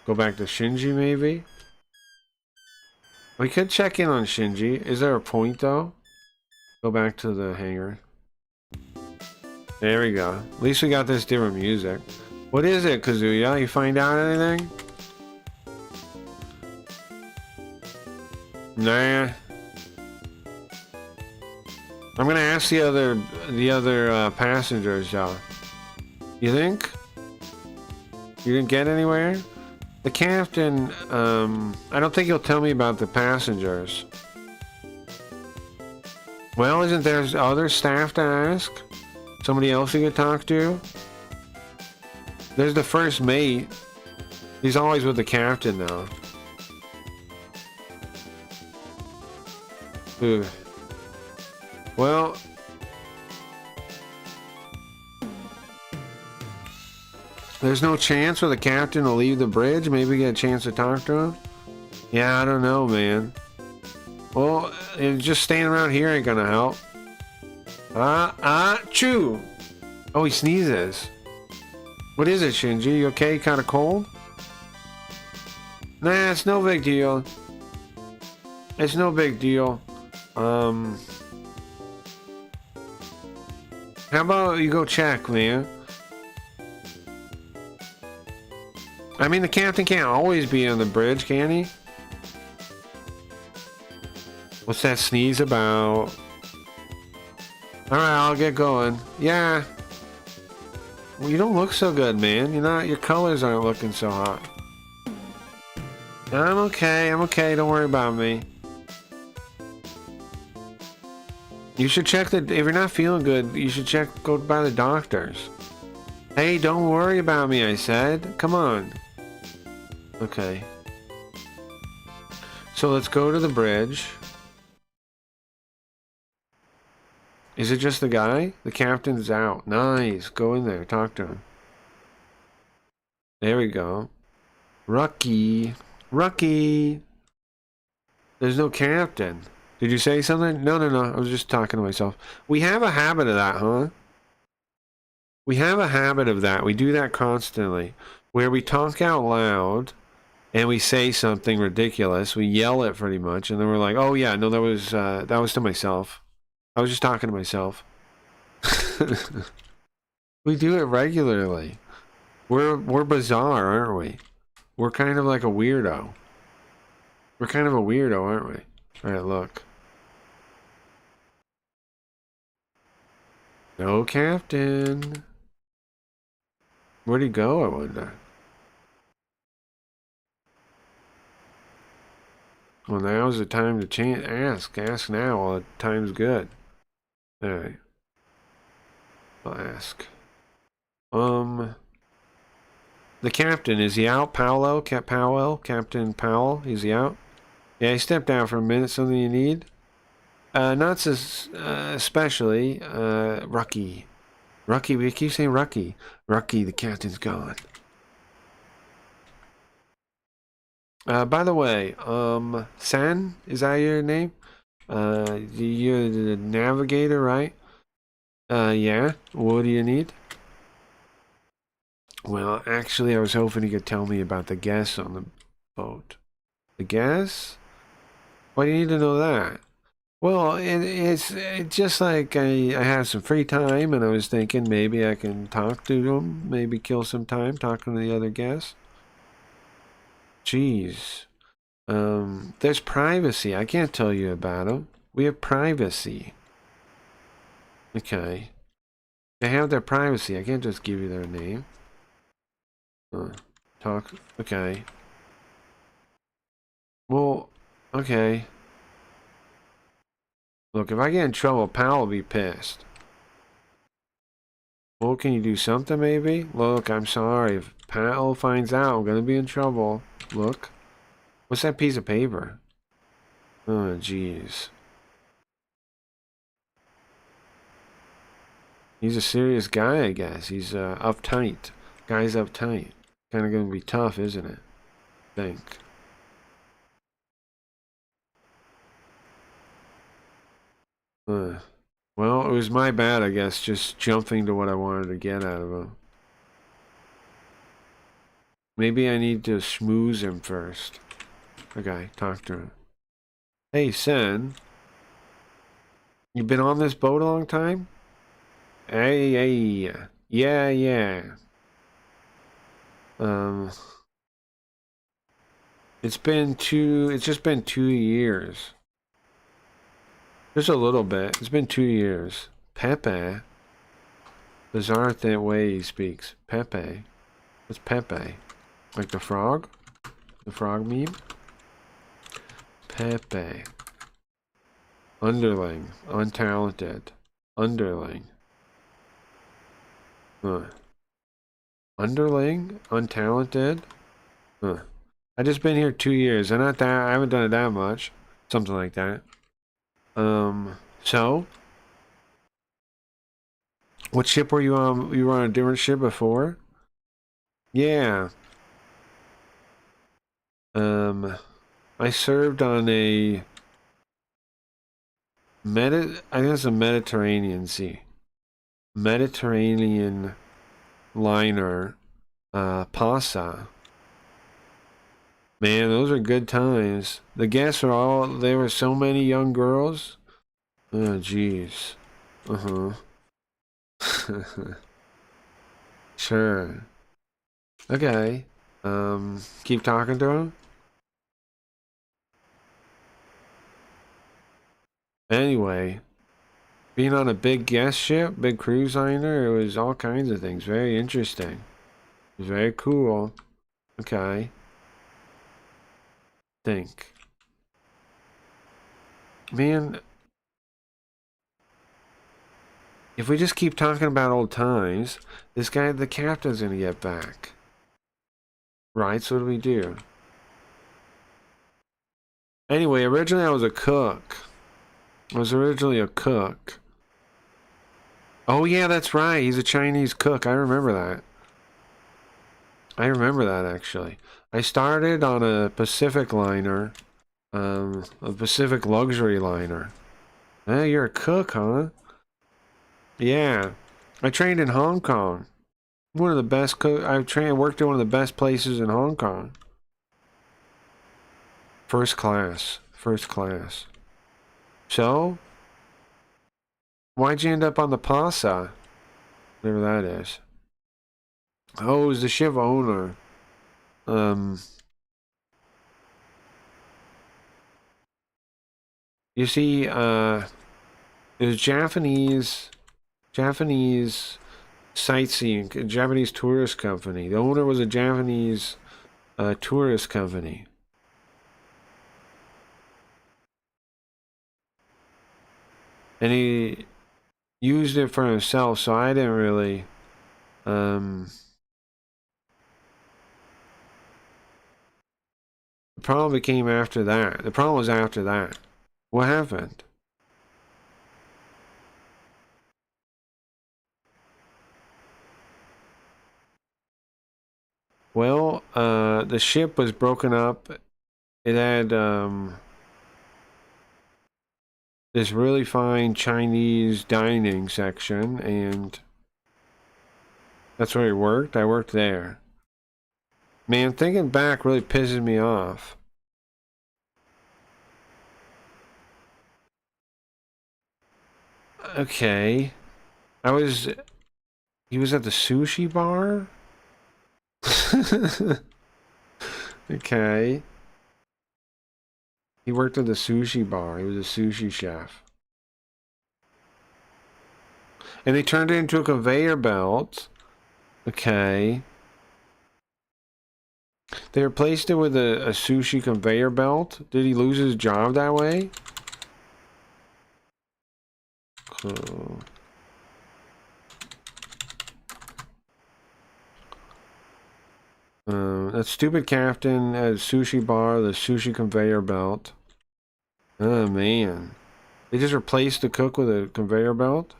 Go back to Shinji, maybe? We could check in on Shinji. Is there a point, though? Go back to the hangar. There we go. At least we got this different music. What is it, Kazuya? You find out anything? Nah. I'm gonna ask the other passengers, though. You think? You didn't get anywhere? The captain, I don't think he'll tell me about the passengers. Well, isn't there other staff to ask? Somebody else you could talk to? There's the first mate. He's always with the captain, though. Ugh. Well... There's no chance for the captain to leave the bridge? Maybe get a chance to talk to him? Yeah, I don't know, man. Well, just staying around here ain't gonna help. Chew! Oh, he sneezes. What is it, Shinji? You okay? Kinda cold? Nah, it's no big deal. It's no big deal. How about you go check, man? I mean, the captain can't always be on the bridge, can he? What's that sneeze about? Alright, I'll get going. Yeah. Well, you don't look so good, man. Your colors aren't looking so hot. I'm okay, don't worry about me. You should check if you're not feeling good, you should go by the doctors. Hey, don't worry about me, I said. Come on. Okay. So let's go to the bridge. Is it just the guy? The captain's out. Nice. Go in there. Talk to him. There we go. Rucky. Rucky. There's no captain. Did you say something? No. I was just talking to myself. We have a habit of that, huh? We have a habit of that. We do that constantly. Where we talk out loud and we say something ridiculous. We yell it pretty much. And then we're like, oh yeah, no, that was to myself. I was just talking to myself. We do it regularly. We're bizarre, aren't we? We're kind of like a weirdo. We're kind of a weirdo, aren't we? Alright, look. No captain. Where'd he go, I wonder? Well, now's the time to ask. Ask now while the time's good. Alright. I'll ask. The captain, is he out? Captain Powell, is he out? Yeah, he stepped out for a minute. Something you need? Not so, especially, Rucky. Rucky, we keep saying Rucky. Rucky, the captain's gone. By the way, San, is that your name? You're the navigator, right? Yeah. What do you need? Well, actually, I was hoping you could tell me about the guests on the boat. The guests? Why do you need to know that? Well, it's just like I had some free time and I was thinking maybe I can talk to them, maybe kill some time talking to the other guests. Jeez. There's privacy. I can't tell you about them. We have privacy. Okay. They have their privacy. I can't just give you their name. Talk. Okay. Well, okay. Look, if I get in trouble, Pal will be pissed. Well, can you do something maybe? Look, I'm sorry. If Pal finds out, I'm gonna be in trouble. Look. What's that piece of paper? Oh, jeez. He's a serious guy, I guess. He's uptight. Guy's uptight. Kind of gonna be tough, isn't it? I think. Well, it was my bad, I guess, just jumping to what I wanted to get out of him. Maybe I need to schmooze him first. Okay, talk to him. Hey, Sen. You been on this boat a long time? Hey, hey. Yeah, yeah. Um, it's just been 2 years. Just a little bit. It's been 2 years. Pepe. Bizarre that way he speaks. Pepe. What's Pepe? Like the frog? The frog meme? Pepe. Underling. Untalented. Underling. Underling? Untalented? I just been here 2 years. I haven't done it that much. Something like that. So? What ship were you on? You were on a different ship before? Yeah. I served on a I think it's a Mediterranean Sea. Mediterranean liner, Pasa. Man, those are good times. The guests there were so many young girls. Oh, jeez. Uh-huh. Sure. Okay. Keep talking to him? Anyway, being on a big guest ship, big cruise liner, it was all kinds of things. Very interesting. It was very cool. Okay. Think. Man, if we just keep talking about old times, this guy, the captain's gonna get back. Right, so what do we do? Anyway, originally I was a cook. I was originally a cook. Oh yeah, that's right. He's a Chinese cook. I remember that. I remember that actually. I started on a Pacific liner, a Pacific luxury liner. Hey, you're a cook, huh? Yeah. I trained in Hong Kong. One of the best worked at one of the best places in Hong Kong. First class. First class. So, why'd you end up on the Pasa? Whatever that is. Oh, it was the ship owner. You see, it was Japanese sightseeing, Japanese tourist company. The owner was a Japanese tourist company. And he used it for himself, so I didn't really, the problem came after that. The problem was after that. What happened? Well, the ship was broken up. It had, this really fine Chinese dining section, and That's where he worked? I worked there. Man, thinking back really pisses me off. Okay. He was at the sushi bar? Okay. He worked at the sushi bar. He was a sushi chef. And they turned it into a conveyor belt. Okay. They replaced it with a sushi conveyor belt. Did he lose his job that way? Cool. That stupid captain at a sushi bar, the sushi conveyor belt. Oh man. They just replaced the cook with a conveyor belt?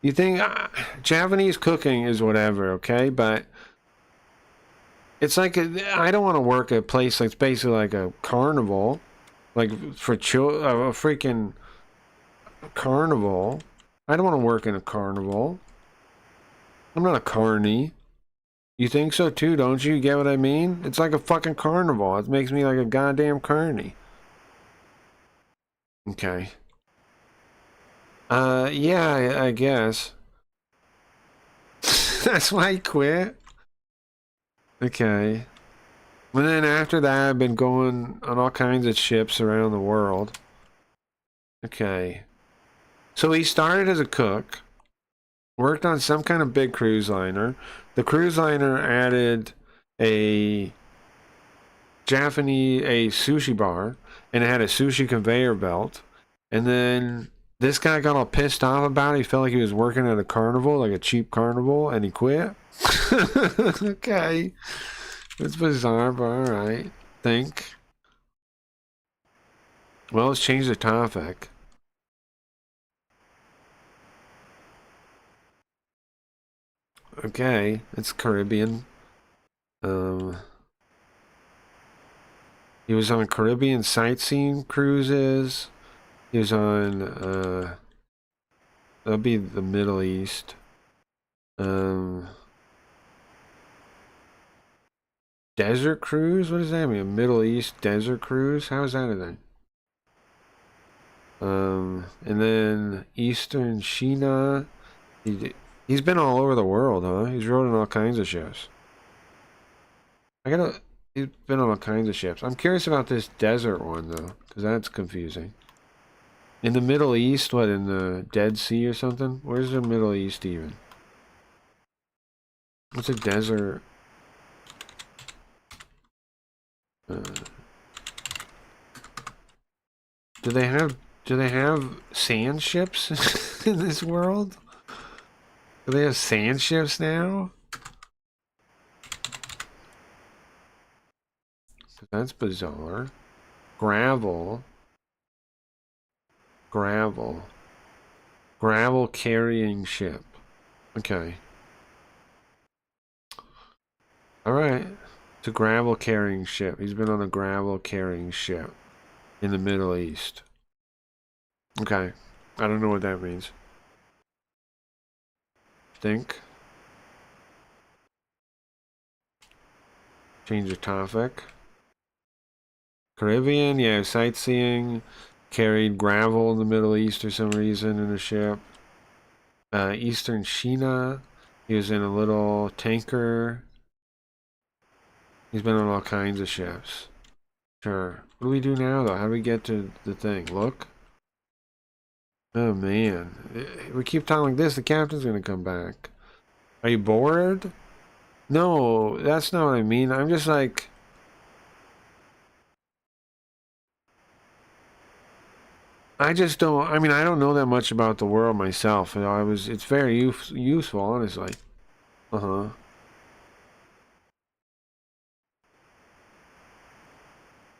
You think Japanese cooking is whatever, okay? But it's like I don't want to work at a place that's basically like a carnival, like for a freaking carnival. I don't want to work in a carnival. I'm not a carny. You think so too, don't you? You get what I mean? It's like a fucking carnival. It makes me like a goddamn carny. Okay. Yeah, I guess. That's why he quit. Okay. And then after that, I've been going on all kinds of ships around the world. Okay. So he started as a cook, worked on some kind of big cruise liner. The cruise liner added a a sushi bar, and it had a sushi conveyor belt. And then this guy got all pissed off about it. He felt like he was working at a carnival, like a cheap carnival, and he quit. Okay. It's bizarre, but alright. Think. Well, let's change the topic. Okay, it's Caribbean. He was on Caribbean sightseeing cruises. He was on, that'll be the Middle East. Desert cruise? What does that mean? A Middle East desert cruise? How is that a thing? And then Eastern China. He's been all over the world, huh? He's rode on all kinds of ships. He's been on all kinds of ships. I'm curious about this desert one, though, because that's confusing. In the Middle East, what, in the Dead Sea or something? Where's the Middle East even? What's a desert? Do they have sand ships in this world? Do they have sand ships now? That's bizarre. Gravel. Gravel. Gravel carrying ship. Okay. Alright. It's a gravel carrying ship. He's been on a gravel carrying ship in the Middle East. Okay. I don't know what that means. Think. Change the topic. Caribbean, yeah, sightseeing. Carried gravel in the Middle East for some reason in a ship. Eastern China. He was in a little tanker. He's been on all kinds of ships. Sure. What do we do now, though? How do we get to the thing? Look. Oh, man. We keep talking like this, the captain's gonna come back. Are you bored? No, that's not what I mean. I'm just like... I just don't... I mean, I don't know that much about the world myself. It's very useful, honestly. Uh-huh.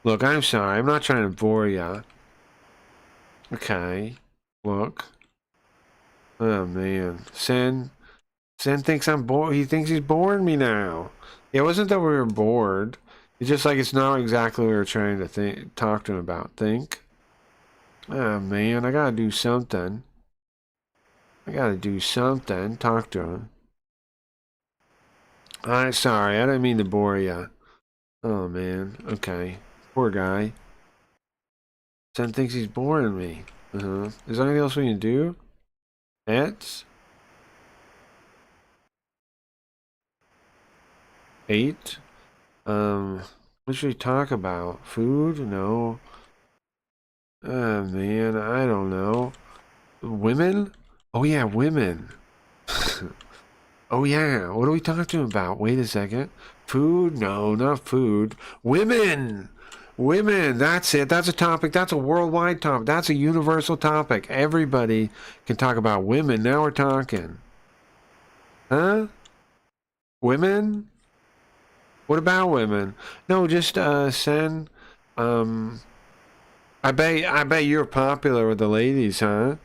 Look, I'm sorry. I'm not trying to bore ya. Okay. Look. Oh, man. Sen thinks I'm bored. He thinks he's boring me now. It wasn't that we were bored. It's just like it's not exactly what we were trying to talk to him about. Think. Oh, man, I gotta do something. I gotta do something. Talk to him. I'm sorry, I didn't mean to bore you. Oh, man. Okay. Poor guy. Son thinks he's boring me. Is there anything else we can do? Pets? 8? What should we talk about? Food? No. Oh, man, I don't know. Women? Oh, yeah, women. Oh, yeah, what are we talking to him about? Wait a second. Food? No, not food. Women! Women, that's it. That's a topic. That's a worldwide topic. That's a universal topic. Everybody can talk about women. Now we're talking. Huh? Women? What about women? No, just send um I bet you're popular with the ladies, huh?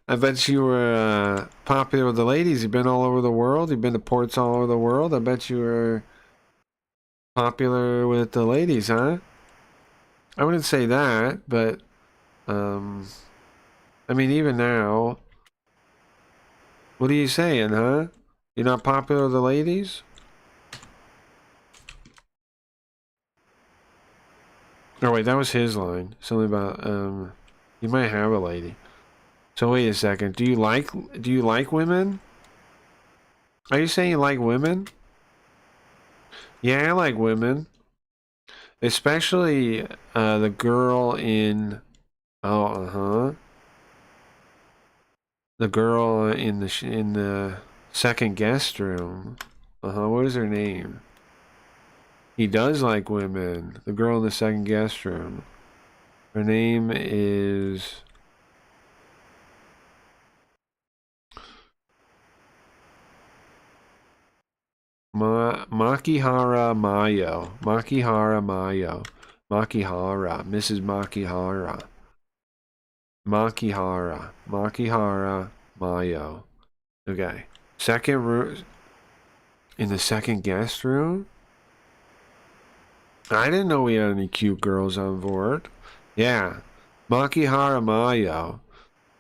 I bet you were popular with the ladies. You've been all over the world. You've been to ports all over the world. I bet you were popular with the ladies, huh? I wouldn't say that, but um I mean even now, what are you saying, huh? You're not popular with the ladies? Oh wait, that was his line. Something about you might have a lady. So wait a second. Do you like women? Are you saying you like women? Yeah, I like women. Especially the girl in oh, uh-huh. The girl in the second guest room. Uh-huh. What is her name? He does like women. The girl in the second guest room. Her name is Makihara Mayo. Makihara Mayo. Makihara. Mrs. Makihara. Makihara. Makihara Mayo. Okay. Second room. In the second guest room? I didn't know we had any cute girls on board. Yeah. Makihara Mayo.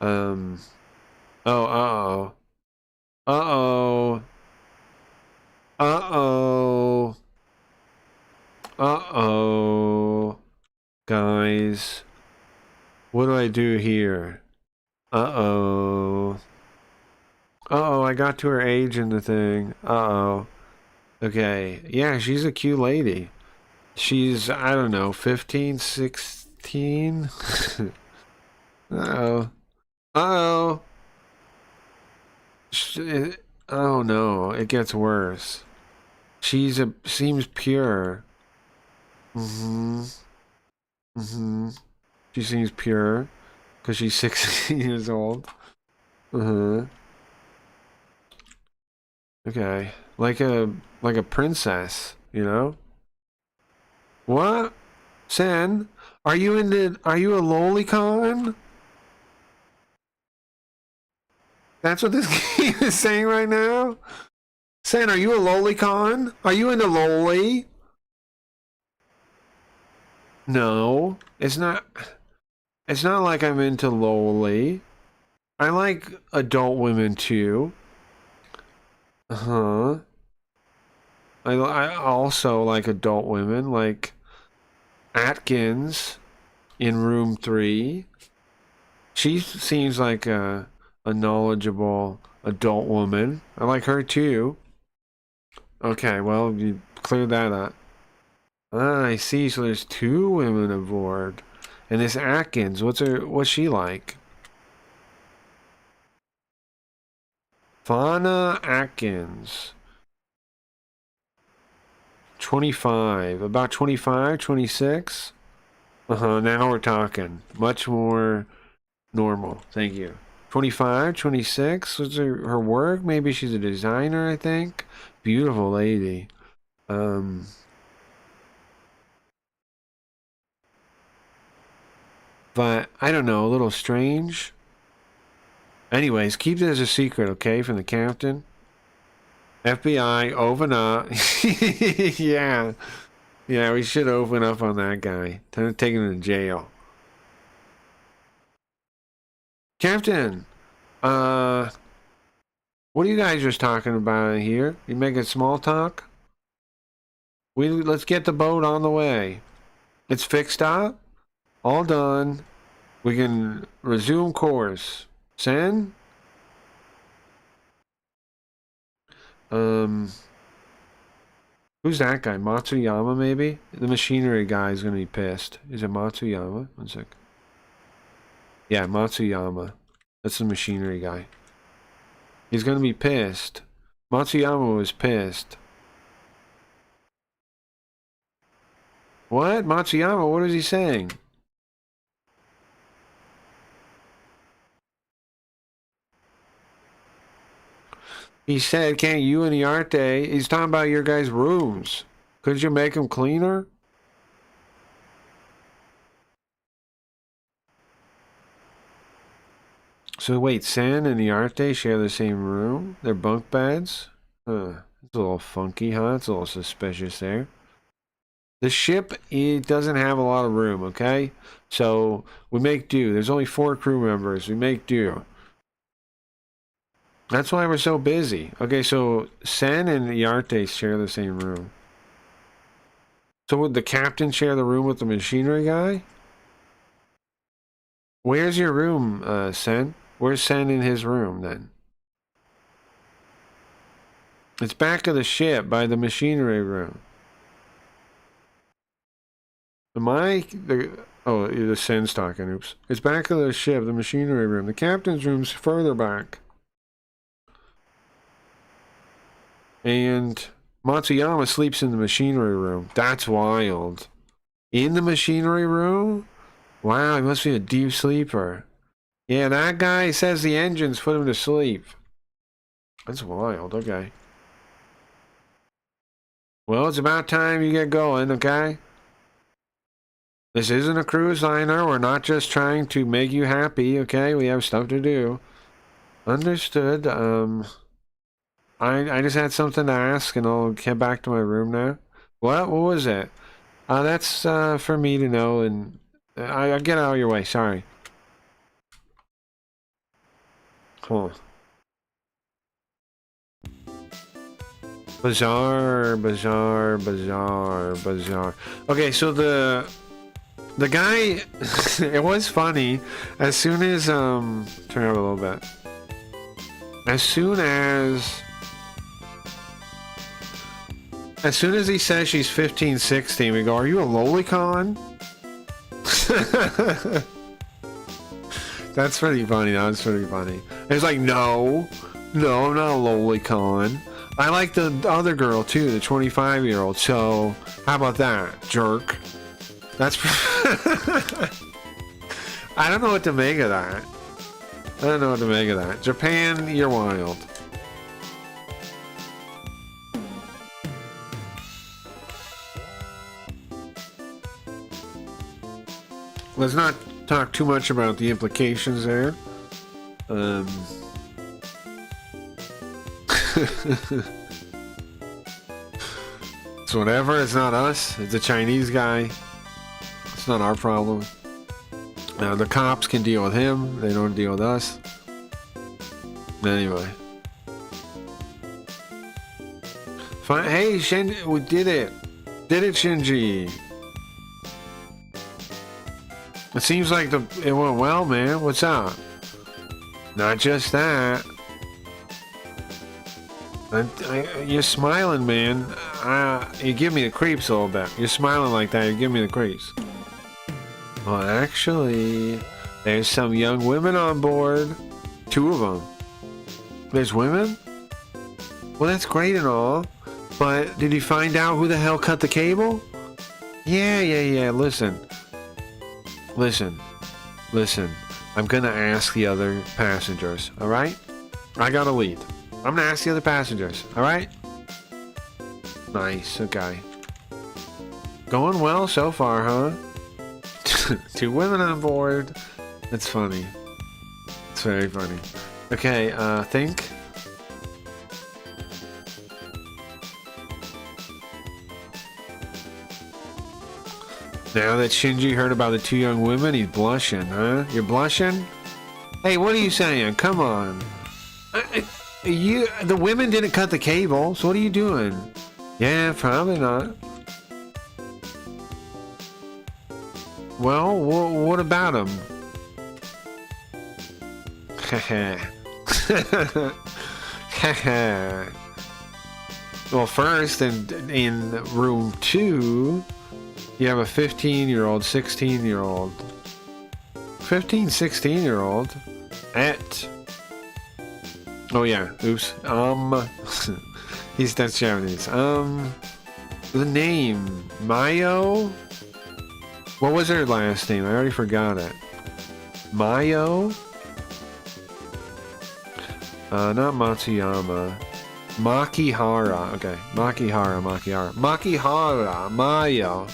Um. Oh, uh-oh. Uh-oh. Uh-oh. Uh-oh. Guys. What do I do here? Uh-oh. Uh-oh, I got to her age in the thing. Uh-oh. Okay. Yeah, she's a cute lady. She's, I don't know, 15, 16? Uh-oh. Uh-oh. Oh no, it gets worse. Seems pure. Mm-hmm. Mm-hmm. She seems pure. Because she's 16 years old. Uh-huh. Okay. Like a princess, you know? What? Sen? Are you a lolicon? That's what this game is saying right now? Sen, are you a lolicon? Are you into loli? No. It's not like I'm into loli. I like adult women too. Uh-huh. I also like adult women, like Atkins in room 3. She seems like a knowledgeable adult woman. I like her too. Okay, well, you cleared that up. Ah, I see. So there's 2 women aboard. And this Atkins, what's she like? Fauna Atkins. 25. About 25, 26? Uh-huh, now we're talking. Much more normal. Thank you. 25, 26? What's her work? Maybe she's a designer, I think. Beautiful lady. Um, but I don't know, a little strange. Anyways, keep it as a secret, okay, from the captain. FBI, over. Yeah. Yeah, we should open up on that guy. Time to take him to jail. Captain, what are you guys just talking about here? You making small talk? Let's get the boat on the way. It's fixed up. All done. We can resume course. Sen? Who's that guy? Matsuyama, maybe? The machinery guy is gonna be pissed. Is it Matsuyama? One sec. Yeah, Matsuyama. That's the machinery guy. He's gonna be pissed. Matsuyama was pissed. What? Matsuyama, what is he saying? He said, can't you and Iarte... He's talking about your guys' rooms. Couldn't you make them cleaner? So wait, Sen and Iarte share the same room? They're bunk beds? Huh. It's a little funky, huh? It's a little suspicious there. The ship, it doesn't have a lot of room, okay? So, we make do. There's only 4 crew members. We make do. That's why we're so busy. Okay, so Sen and Iarte share the same room. So would the captain share the room with the machinery guy? Where's your room, Sen? Where's Sen in his room, then? It's back of the ship by the machinery room. Oh, the Sen's talking, oops. It's back of the ship, the machinery room. The captain's room's further back. And Matsuyama sleeps in the machinery room. That's wild. In the machinery room? Wow, he must be a deep sleeper. Yeah, that guy says the engines put him to sleep. That's wild, okay. Well, it's about time you get going, okay? This isn't a cruise liner. We're not just trying to make you happy, okay? We have stuff to do. Understood. I just had something to ask, and I'll get back to my room now. What? What was it? That's for me to know, and I'll get out of your way. Sorry. Huh. Bizarre. Okay, so the guy, it was funny. As soon as turn it up a little bit. As soon as he says she's 15, 16, we go, are you a lolicon? That's pretty funny. That's pretty funny. It's like, no, I'm not a lolicon. I like the other girl too, the 25-year-old. So how about that, jerk? That's. I don't know what to make of that. Japan, you're wild. Let's not talk too much about the implications there. It's whatever. It's not us. It's a Chinese guy. It's not our problem. The cops can deal with him. They don't deal with us. Anyway. Fine. Hey, Shinji, we did it. Did it, Shinji. It seems like it went well, man. What's up? Not just that. You're smiling, man. You give me the creeps a little bit. You're smiling like that. You give me the creeps. Well, actually, there's some young women on board. 2 of them. There's women? Well, that's great and all. But did you find out who the hell cut the cable? Yeah. Listen. I'm gonna ask the other passengers, alright? I got a lead. I'm gonna ask the other passengers, alright? Nice, okay. Going well so far, huh? 2 women on board. That's funny. It's very funny. Okay, think. Now that Shinji heard about the two young women, he's blushing, huh? You're blushing? Hey, what are you saying? Come on. The women didn't cut the cable, so what are you doing? Yeah, probably not. Well, what about them? Well, first, in room 2, you have a 15-year-old, 16-year-old. 15, 16-year-old at... Oh, yeah. Oops. That's Japanese. The name. Mayo? What was her last name? I already forgot it. Mayo? Not Matsuyama. Makihara. Okay. Makihara. Mayo.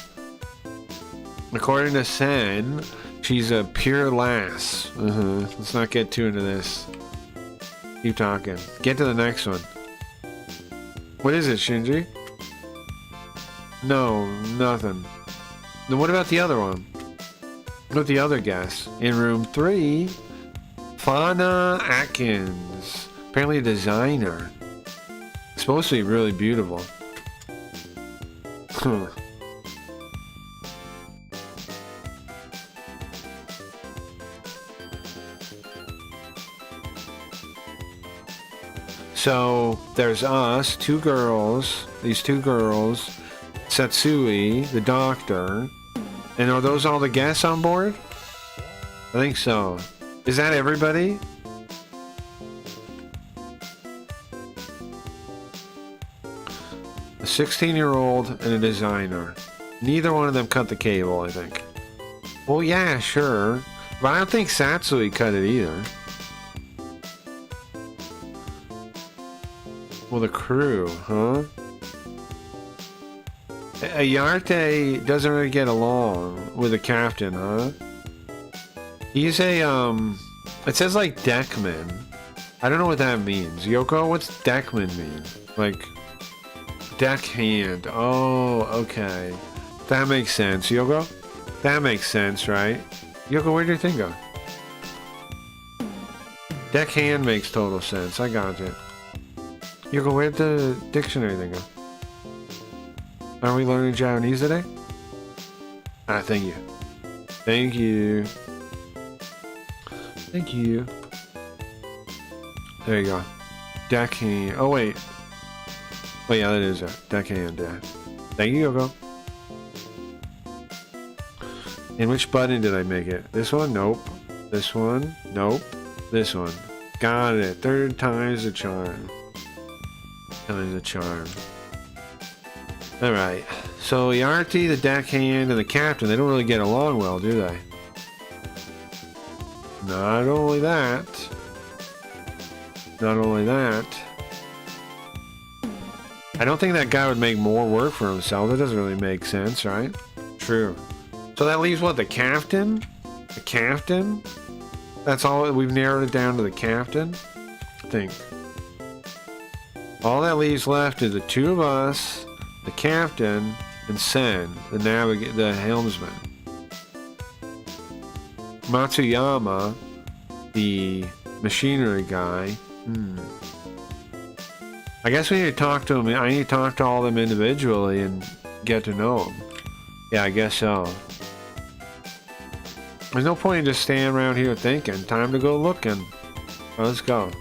According to Sen, she's a pure lass. Let's not get too into this. Keep talking. Get to the next one. What is it, Shinji? No, nothing. Then what about the other one? What about the other guess? In room 3, Fauna Atkins. Apparently a designer. Supposed to be really beautiful. Huh. So there's us, two girls, these two girls, Satsui, the doctor, and are those all the guests on board? I think so. Is that everybody? A 16-year-old and a designer. Neither one of them cut the cable, I think. Well, yeah, sure. But I don't think Satsui cut it either. Well, the crew, huh? Ayarte doesn't really get along with the captain, huh? He's a, it says like deckman. I don't know what that means. Yoko, what's deckman mean? Like, deckhand. Oh, okay. That makes sense. Yoko? That makes sense, right? Yoko, where'd your thing go? Deckhand makes total sense. I got it. Yoko, where'd the dictionary thing go? Are we learning Japanese today? Ah, thank you. Thank you. Thank you. There you go. Deckhand. Oh, wait. Oh, yeah, that is it. Deckhand, yeah. Thank you, Yoko. And which button did I make it? This one? Nope. This one? Nope. This one. Got it. Third time's the charm. Time's the charm. Alright. So, Yarty, the deckhand, and the captain, they don't really get along well, do they? Not only that. Not only that. I don't think that guy would make more work for himself. That doesn't really make sense, right? True. So that leaves what? The captain? The captain? That's all. We've narrowed it down to the captain? I think. All that leaves left is the two of us, the captain, and Sen, the helmsman. Matsuyama, the machinery guy. I guess we need to talk to him. I need to talk to all of them individually and get to know them. Yeah, I guess so. There's no point in just staying around here thinking. Time to go looking. Well, let's go.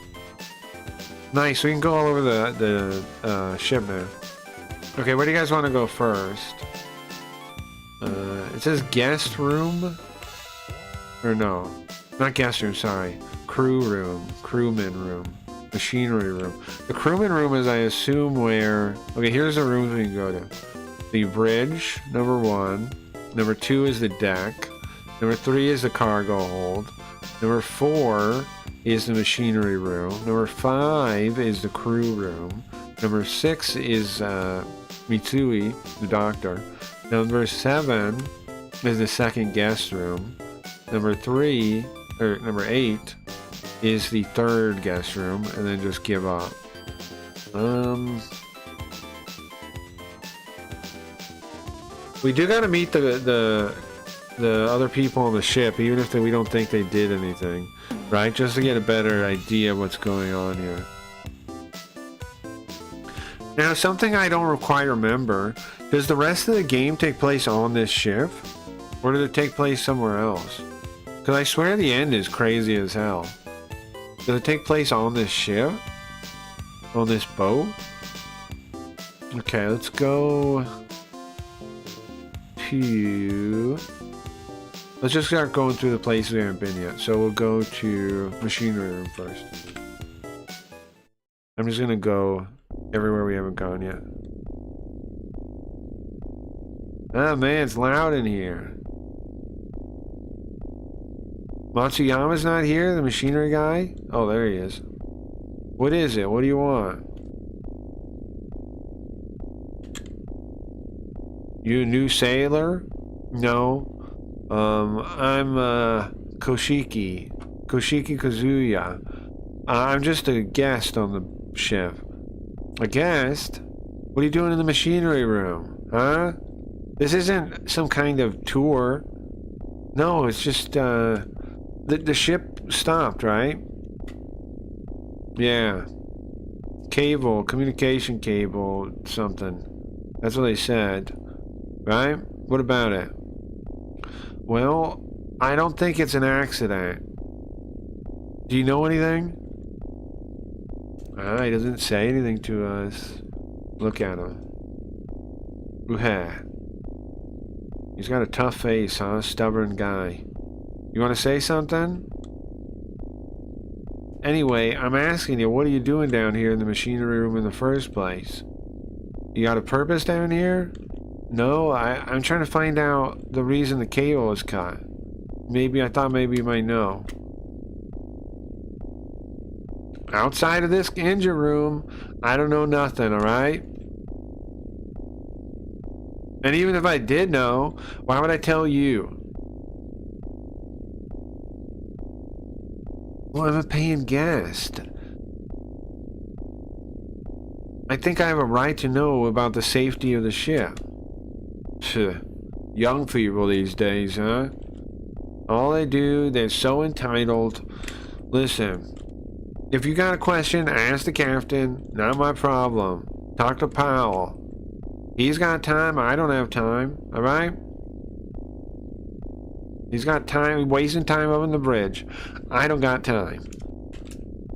Nice, we can go all over the ship now. Okay, where do you guys want to go first? It says guest room? Or no, not guest room, sorry. Crew room, crewman room, machinery room. The crewman room is, I assume, where... Okay, here's the rooms we can go to. The bridge, number 1. Number 2 is the deck. Number 3 is the cargo hold. Number 4 is the machinery room. Number 5 is the crew room. Number 6 is Mitsui, the doctor. Number 7 is the second guest room. Number 8 is the third guest room, and then just give up. We do gotta meet the other people on the ship, even if we don't think they did anything, right? Just to get a better idea of what's going on here. Now, something I don't quite remember, does the rest of the game take place on this ship? Or did it take place somewhere else? Because I swear the end is crazy as hell. Does it take place on this ship? On this boat? Okay, let's go to... Let's just start going through the places we haven't been yet. So we'll go to machinery room first. I'm just gonna go everywhere we haven't gone yet. Ah man, it's loud in here. Matsuyama's not here, the machinery guy? Oh, there he is. What is it? What do you want? You a new sailor? No. I'm Koshiki Kazuya. I'm just a guest on the ship. A guest? What are you doing in the machinery room? Huh? This isn't some kind of tour. No, it's just, the ship stopped, right? Yeah. Cable, communication cable, something. That's what they said. Right? What about it? Well, I don't think it's an accident. Do you know anything? He doesn't say anything to us. Look at him. Ooh-ha. He's got a tough face, huh? Stubborn guy. You want to say something? Anyway, I'm asking you, what are you doing down here in the machinery room in the first place? You got a purpose down here? No, I'm trying to find out the reason the cable was cut. I thought maybe you might know. Outside of this engine room, I don't know nothing, alright? And even if I did know, why would I tell you? Well, I'm a paying guest. I think I have a right to know about the safety of the ship. Young people these days, huh? All they do, they're so entitled. Listen, if you got a question, ask the captain. Not my problem. Talk to Powell. He's got time, I don't have time, alright? He's got time, wasting time up on the bridge. I don't got time.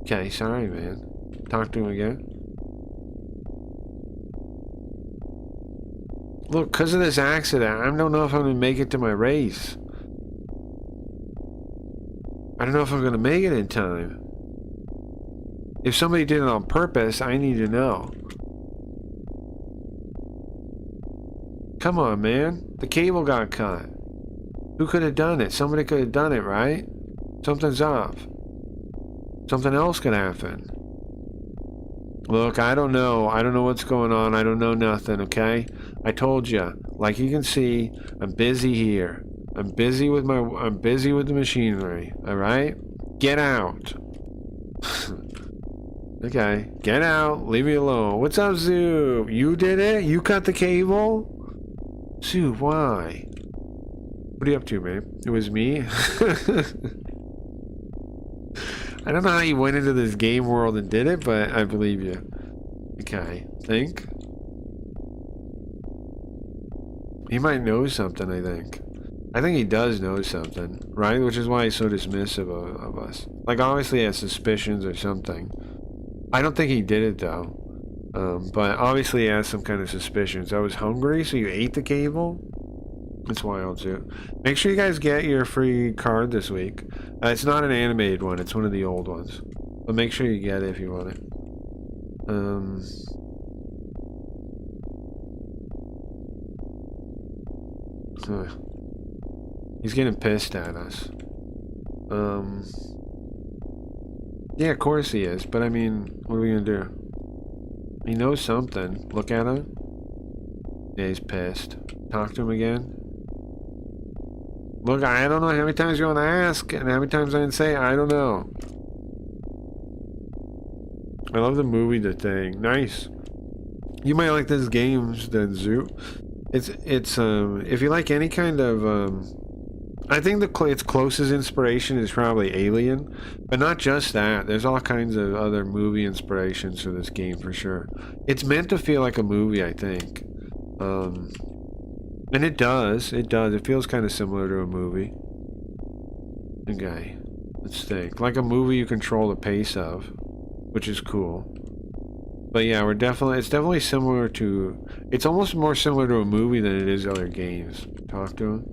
Okay, sorry, man. Talk to him again. Look, because of this accident, I don't know if I'm going to make it to my race. I don't know if I'm going to make it in time. If somebody did it on purpose, I need to know. Come on, man. The cable got cut. Who could have done it? Somebody could have done it, right? Something's off. Something else could happen. Look, I don't know. I don't know what's going on. I don't know nothing, okay? I told you. Like you can see, I'm busy here. I'm busy with the machinery, alright? Get out. Okay, get out. Leave me alone. What's up, Zoo? You did it? You cut the cable? Zoo, why? What are you up to, man? It was me? I don't know how you went into this game world and did it, but I believe you. Okay, think. He might know something, I think. I think he does know something, right? Which is why he's so dismissive of us. Like, obviously he has suspicions or something. I don't think he did it, though. But obviously he has some kind of suspicions. I was hungry, so you ate the cable? That's wild, too. Make sure you guys get your free card this week. It's not an animated one. It's one of the old ones. But make sure you get it if you want it. He's getting pissed at us. Yeah, of course he is. But I mean, what are we gonna do? He knows something. Look at him. Yeah, he's pissed. Talk to him again. Look, I don't know how many times you want to ask, and how many times I can say, I don't know. I love the movie, The Thing. Nice. You might like this game, then, Zoo. It's if you like any kind of I think its closest inspiration is probably Alien, but not just that. There's all kinds of other movie inspirations for this game for sure. It's meant to feel like a movie, I think. And it does. It does. It feels kind of similar to a movie. Okay. Let's think. Like a movie you control the pace of, which is cool. But yeah, it's definitely similar to, it's almost more similar to a movie than it is other games. Talk to him.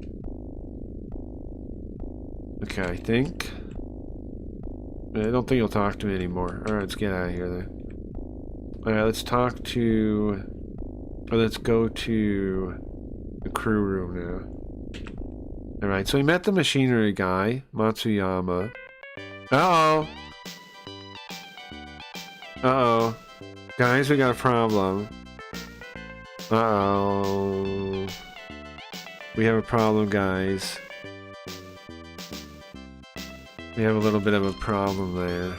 Okay, I think. I don't think he'll talk to me anymore. Alright, let's get out of here then. Alright, let's talk to, or let's go to the crew room now. Alright, so we met the machinery guy, Matsuyama. Uh-oh! Uh-oh. Guys, we got a problem. Uh-oh. We have a problem, guys. We have a little bit of a problem there.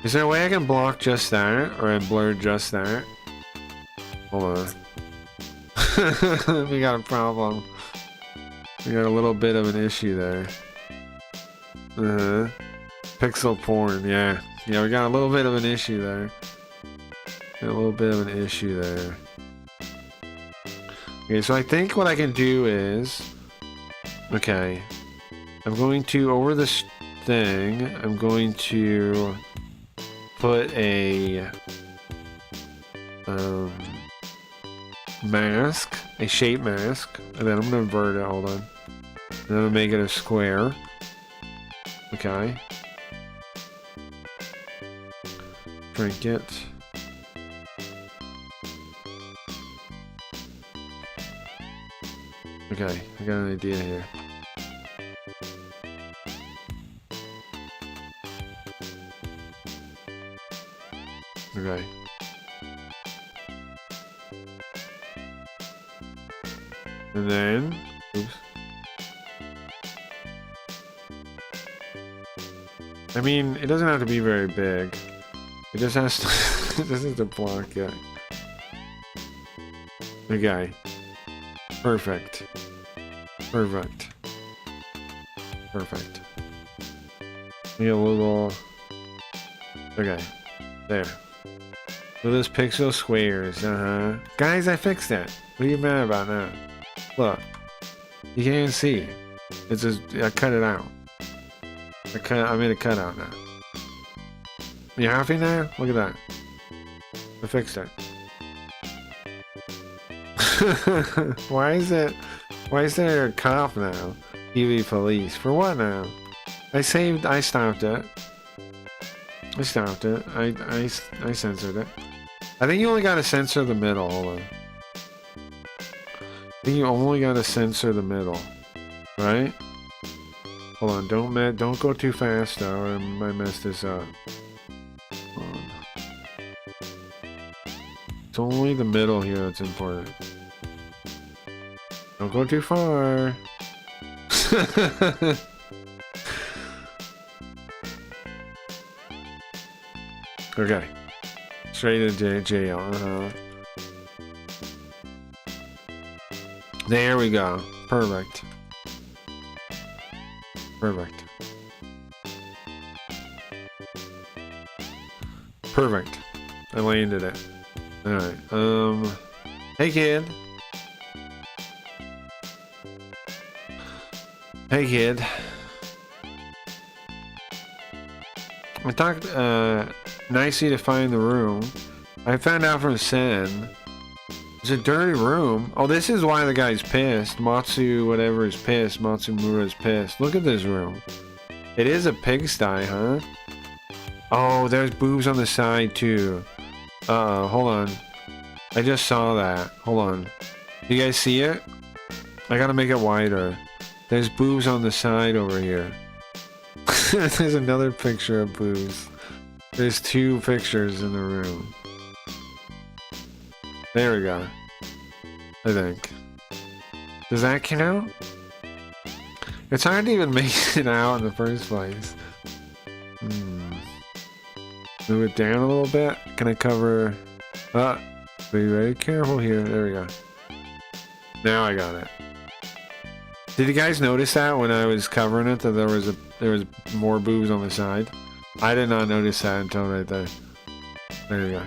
Is there a way I can block just that? Or I blur just that? Hold on. We got a problem. We got a little bit of an issue there. Uh-huh. Pixel porn, yeah. Yeah, we got a little bit of an issue there. Got a little bit of an issue there. Okay, so I think what I can do is... Okay. I'm going to, over this thing, I'm going to put a... mask. A shape mask. And then I'm going to invert it, hold on. And then I'm going to make it a square. Okay. Trinket. Okay, I got an idea here. Okay. And then, oops. I mean, it doesn't have to be very big. It just has to, it just has to block it. Okay. Perfect. Perfect. Perfect. Need a little... Okay. There. So this pixel squares, Guys, I fixed it. What are you mad about now? Look. You can't even see. It's just, I cut it out. I made a cutout now. You happy now? Look at that. I fixed it. Why is there a cop now? EV police. For what now? I stopped it. I stopped it. I censored it. I think you only gotta censor the middle, hold on. I think you only gotta censor the middle. Right? Hold on, don't go too fast though, or I might mess this up. Hold on. It's only the middle here that's important. Don't go too far. Okay. Straight into jail. There we go. Perfect. Perfect. Perfect. I landed it. Alright. Hey kid. Hey kid. I talked nicely to find the room. I found out from Sen. It's a dirty room. Oh, this is why the guy's pissed. Matsu whatever is pissed. Matsumura is pissed. Look at this room. It is a pigsty, huh? Oh, there's boobs on the side too. Hold on. I just saw that. Hold on. Do you guys see it? I gotta make it wider. There's boobs on the side over here. There's another picture of boobs. There's two pictures in the room. There we go. I think. Does that count? It's hard to even make it out in the first place. Move it down a little bit. Can I cover? Be very careful here. There we go. Now I got it. Did you guys notice that when I was covering it that there was more boobs on the side? I did not notice that until right there. There you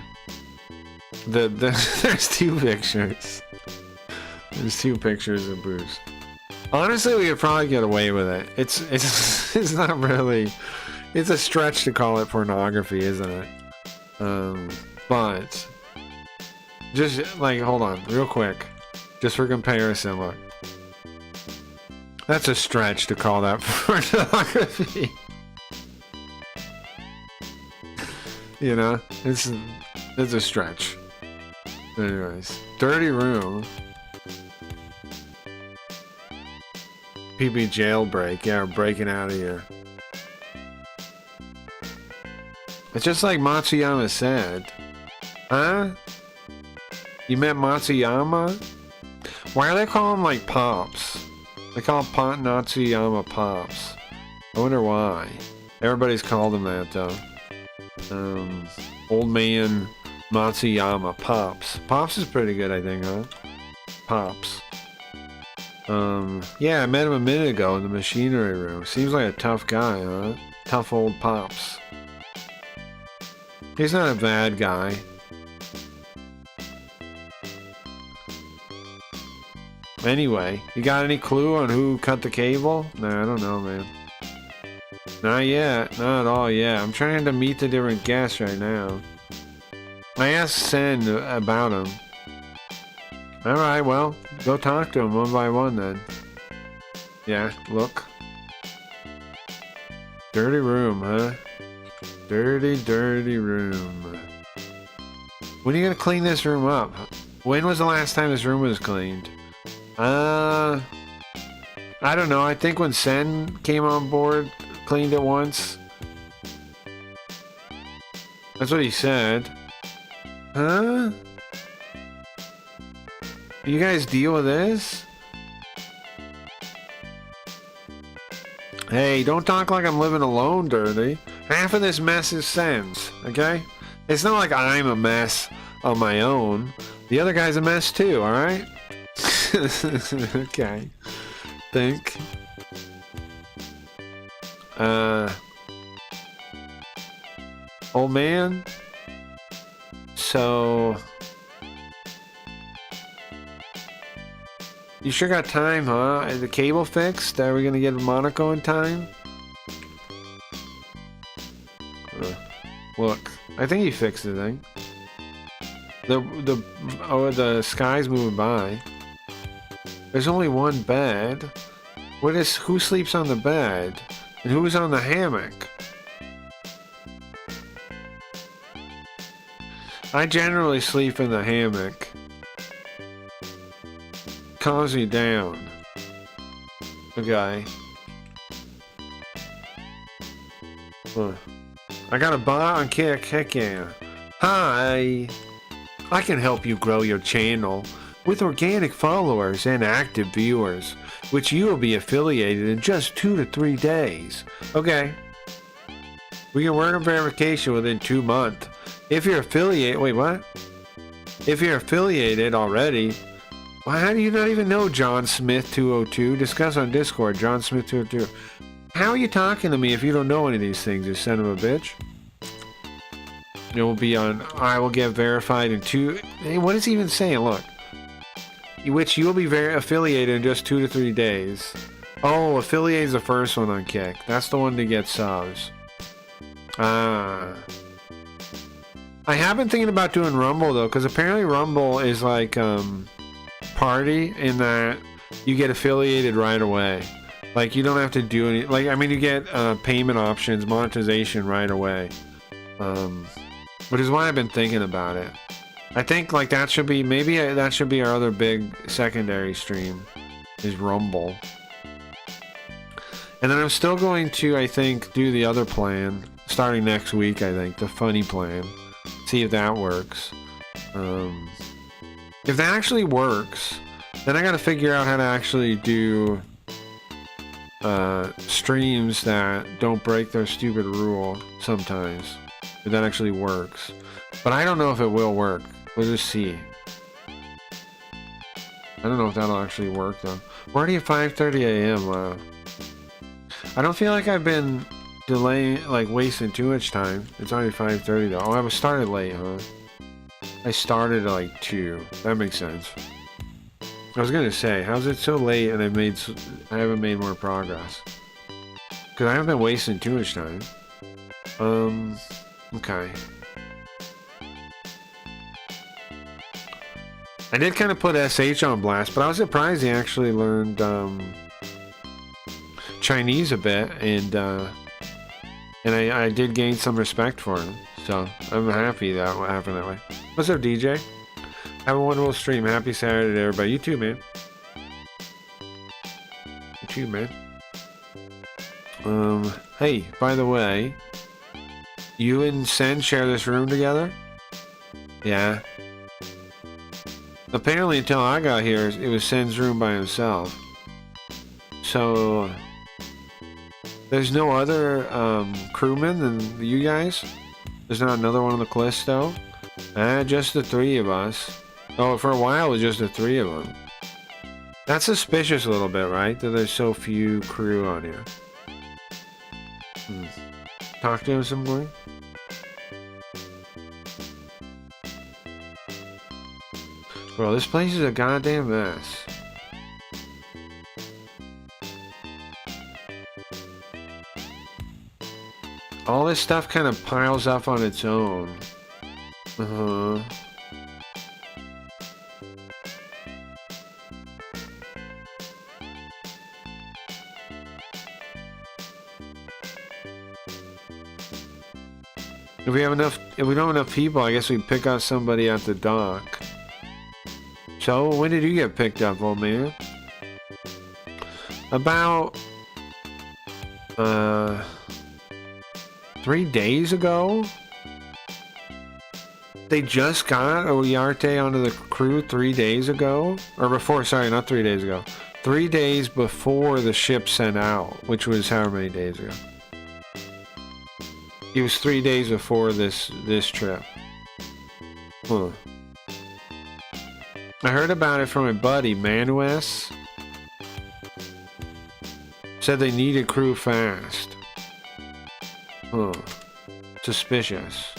go. There's two pictures. There's two pictures of boobs. Honestly, we could probably get away with it. It's not really. It's a stretch to call it pornography, isn't it? But just like hold on, real quick, just for comparison. Look, that's a stretch to call that pornography. You know, it's a stretch. Anyways, dirty room. PB jailbreak. Yeah, we're breaking out of here. It's just like Matsuyama said. Huh? You met Matsuyama? Why do they call him like Pops? They call him Matsuyama Pops. I wonder why. Everybody's called him that though. Old man Matsuyama Pops. Pops is pretty good, I think, huh? Pops. Yeah, I met him a minute ago in the machinery room. Seems like a tough guy, huh? Tough old Pops. He's not a bad guy. Anyway, you got any clue on who cut the cable? Nah, I don't know, man. Not yet. Not at all yet. I'm trying to meet the different guests right now. I asked Sen about him. Alright, well, go talk to him one by one then. Yeah, look. Dirty room, huh? Dirty, dirty room. When are you gonna clean this room up? When was the last time this room was cleaned? I don't know. I think when Sen came on board, cleaned it once. That's what he said. Huh? You guys deal with this? Hey, don't talk like I'm living alone, Dirty. Half of this mess is Sen's, okay? It's not like I'm a mess on my own. The other guy's a mess too, alright? Okay. Think. Old man? So... You sure got time, huh? Is the cable fixed? Are we gonna get Monaco in time? Look, I think he fixed the thing. The sky's moving by. There's only one bed. Who sleeps on the bed? And who's on the hammock? I generally sleep in the hammock. Calms me down. Okay. I got a bot on Kick. Heck yeah. Hi. I can help you grow your channel with organic followers and active viewers, which you will be affiliated in just 2 to 3 days. Okay. We can work on verification within 2 months. If you're affiliated, wait, what? If you're affiliated already, well, how do you not even know John Smith 202? Discuss on Discord, John Smith 202. How are you talking to me if you don't know any of these things, you son of a bitch? It will be on, I will get verified in 2, hey, what is he even saying? Look. Which you will be affiliated in just 2 to 3 days. Oh, affiliate is the first one on Kick. That's the one to get subs. I have been thinking about doing Rumble though, because apparently Rumble is like party in that you get affiliated right away. Like you don't have to do any. Like I mean, you get payment options, monetization right away. Which is why I've been thinking about it. I think like that should be that should be our other big secondary stream, is Rumble. And then I'm still going to, I think, do the other plan starting next week. I think the funny plan. See if that works. If that actually works, then I got to figure out how to actually do streams that don't break their stupid rule sometimes. if that actually works. But I don't know if it will work. We'll just see. I don't know if that'll actually work though. We're already at 5:30 a.m. Wow. I don't feel like I've been delaying, like wasting too much time. It's already 5:30 though. Oh, I was started late, huh? I started at like 2. That makes sense. I was gonna say, how's it so late and I haven't made more progress? Because I haven't been wasting too much time. Okay. I did kind of put SH on blast, but I was surprised he actually learned Chinese a bit, and I did gain some respect for him. So I'm happy that happened that way. What's up, DJ? Have a wonderful stream. Happy Saturday to everybody. You too, man. You too, man. Hey, by the way, you and Sen share this room together? Yeah. Apparently, until I got here, it was Sen's room by himself. So, there's no other crewmen than you guys? There's not another one on the Callisto? Just the 3 of us. Oh, for a while it was just the 3 of them. That's suspicious a little bit, right? That there's so few crew on here. Talk to him some more? Bro, this place is a goddamn mess. All this stuff kind of piles up on its own. If we don't have enough people, I guess we pick up somebody at the dock. So, when did you get picked up, old man? About 3 days ago? They just got Oyarte onto the crew 3 days ago? Or before, sorry, not 3 days ago. 3 days before the ship sent out, which was how many days ago? It was 3 days before this trip. Huh. I heard about it from my buddy, Manues. Said they needed crew fast. Huh. Suspicious.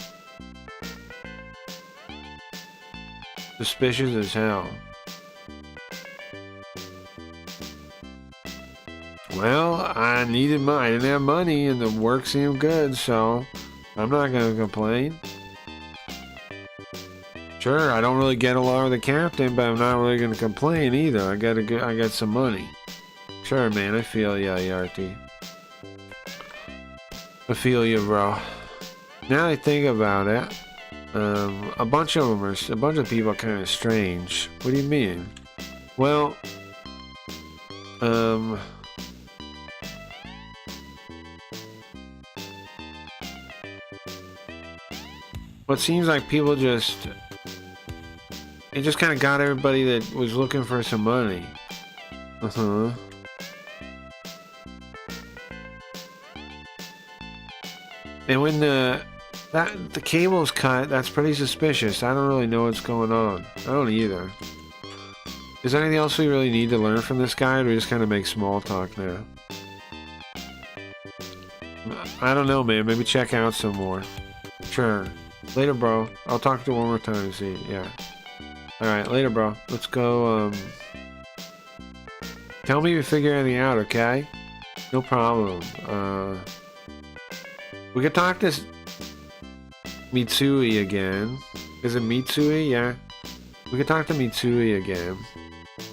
Suspicious as hell. Well, I needed money. I didn't have money and the work seemed good, so I'm not gonna complain. Sure, I don't really get along with the captain, but I'm not really gonna complain either. I got some money. Sure, man, I feel ya, Yarty. I feel you, bro. Now I think about it, a bunch of people are kind of strange. What do you mean? Well, what seems like people it just kind of got everybody that was looking for some money. And when the cable's cut, that's pretty suspicious. I don't really know what's going on. I don't either. Is there anything else we really need to learn from this guy, or do we just kind of make small talk now? I don't know, man. Maybe check out some more. Sure. Later, bro. I'll talk to you one more time and see. Yeah. Alright, later, bro. Let's go, tell me if you figure anything out, okay? No problem. We could talk to Mitsui again. Is it Mitsui? Yeah. We could talk to Mitsui again.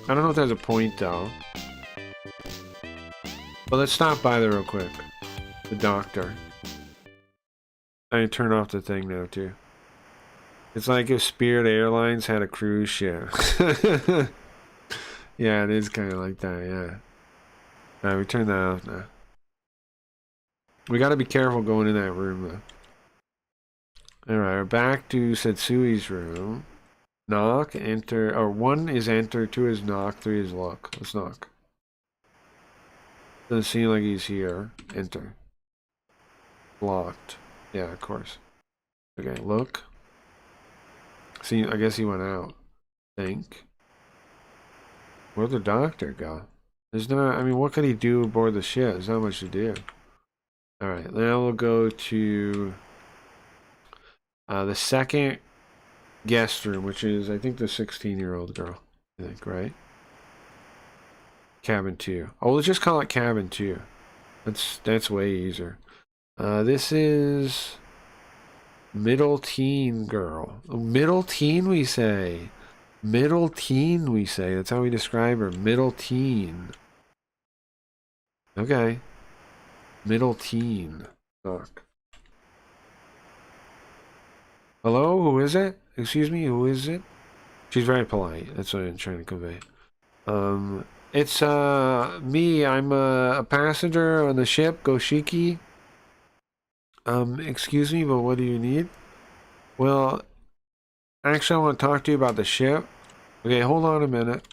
I don't know if there's a point, though. But let's stop by there real quick. The doctor. I can turn off the thing now, too. It's like if Spirit Airlines had a cruise ship. Yeah, it is kind of like that, yeah. Alright, we turn that off now. We gotta be careful going in that room, though. Alright, we're back to Setsui's room. Knock, enter, or 1 is enter, 2 is knock, 3 is look. Let's knock. Doesn't seem like he's here. Enter. Locked. Yeah, of course. Okay, look. See, I guess he went out. Think. Where'd the doctor go? There's not, I mean, what could he do aboard the ship? There's not much to do. Alright, now we'll go to the second guest room, which is, I think, the 16-year-old girl. I think, right? Cabin 2. Oh, let's just call it Cabin 2. That's way easier. This is middle teen girl. Middle teen, we say. Middle teen, we say. That's how we describe her. Middle teen. Okay. Middle teen. Fuck. Hello, who is it? Excuse me, who is it? She's very polite. That's what I'm trying to convey. It's me. I'm a passenger on the ship Goshiki. Excuse me, but what do you need? Well, actually, I want to talk to you about the ship. Okay, hold on a minute.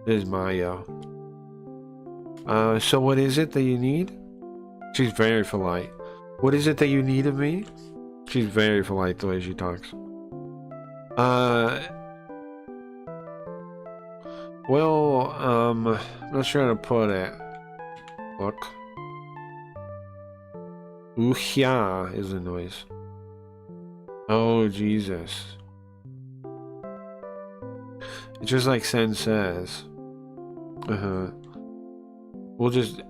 This is Mayo. So what is it that you need? She's very polite. What is it that you need of me? She's very polite the way she talks. Well, I'm not sure how to put it. Look. Ooh-hya is the noise. Oh, Jesus. It's just like Sen says. We'll just...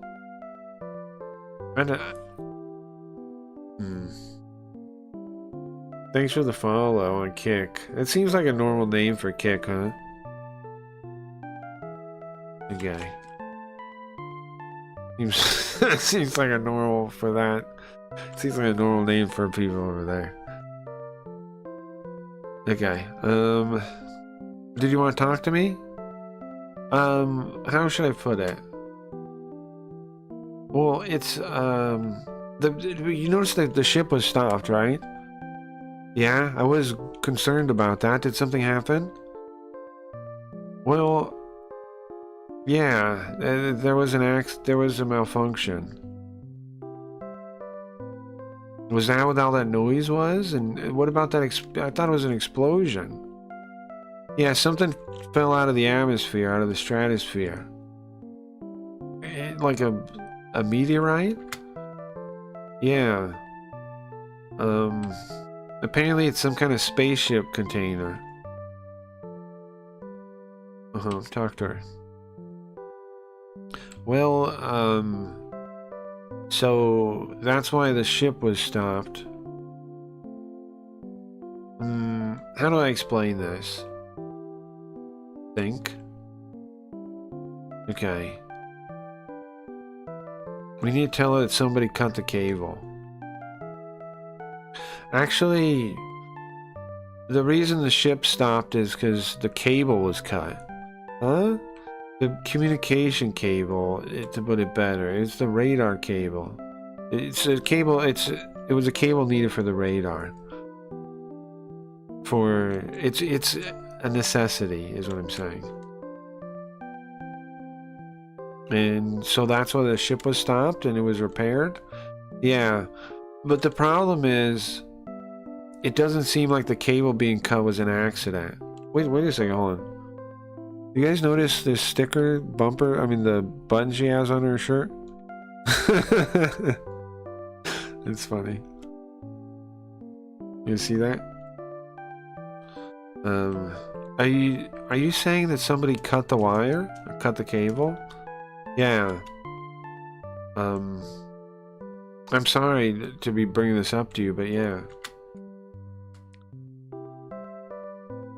Thanks for the follow on Kick. It seems like a normal name for Kick, huh? Okay. Seems like a normal for that. Seems like a normal name for people over there. Okay. Did you want to talk to me? How should I put it? Well, it's you noticed that the ship was stopped, right? Yeah, I was concerned about that. Did something happen? Well, yeah, there was a malfunction. Was that what all that noise was? And what about that? I thought it was an explosion. Yeah, something fell out of the atmosphere, out of the stratosphere. Like a meteorite? Yeah. Apparently it's some kind of spaceship container. Talk to her. Well, so that's why the ship was stopped. How do I explain this? Think. Okay. We need to tell her that somebody cut the cable. Actually, the reason the ship stopped is because the cable was cut. Huh? The communication cable, to put it better, it's the radar cable. It's a cable, it was a cable needed for the radar. It's a necessity, is what I'm saying. And so that's why the ship was stopped and it was repaired? Yeah. But the problem is, it doesn't seem like the cable being cut was an accident. Wait a second, hold on. You guys notice this sticker bumper? I mean, the button she has on her shirt? It's funny. You see that? Are you saying that somebody cut the wire? Or cut the cable? Yeah. I'm sorry to be bringing this up to you, but yeah.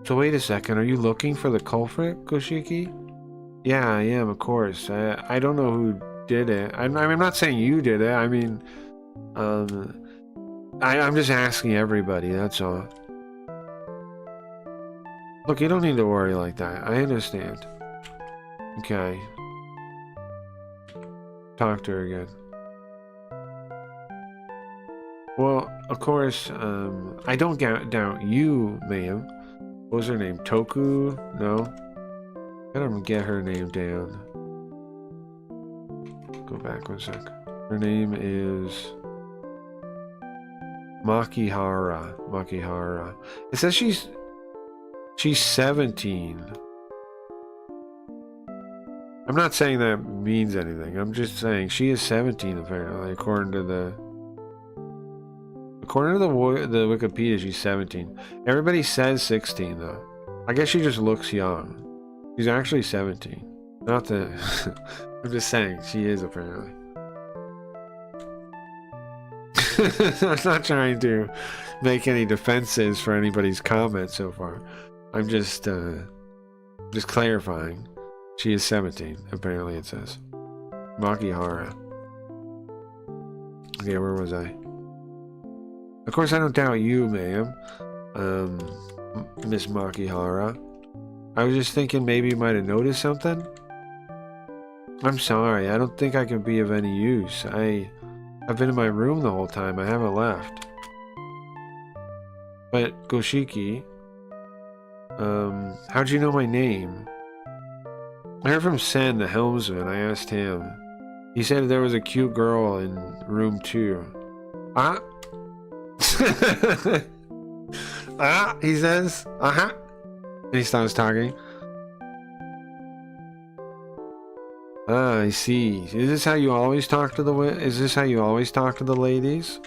So wait a second, are you looking for the culprit, Goshiki? Yeah, I am, of course. I don't know who did it. I'm not saying you did it. I mean, I'm just asking everybody, that's all. Look, you don't need to worry like that. I understand. Okay. Talk to her again. Well, of course, I don't doubt you, ma'am. What was her name? Toku? No? I don't get her name down. Go back 1 sec. Her name is Makihara. Makihara. It says she's 17. I'm not saying that means anything. I'm just saying she is 17 apparently, according to the Wikipedia. She's 17. Everybody says 16 though. I guess she just looks young. She's actually 17. Not the. I'm just saying she is apparently. I'm not trying to make any defenses for anybody's comments so far. I'm just clarifying. She is 17, apparently it says. Makihara. Okay, where was I? Of course, I don't doubt you, ma'am. Miss Makihara. I was just thinking maybe you might have noticed something. I'm sorry, I don't think I can be of any use. I've been in my room the whole time. I haven't left. But Goshiki, how'd you know my name? I heard from Sen, the helmsman. I asked him. He said there was a cute girl in room 2. Ah? Ah, he says. Uh-huh. And he starts talking. Ah, I see. Is this how you always talk to the ladies?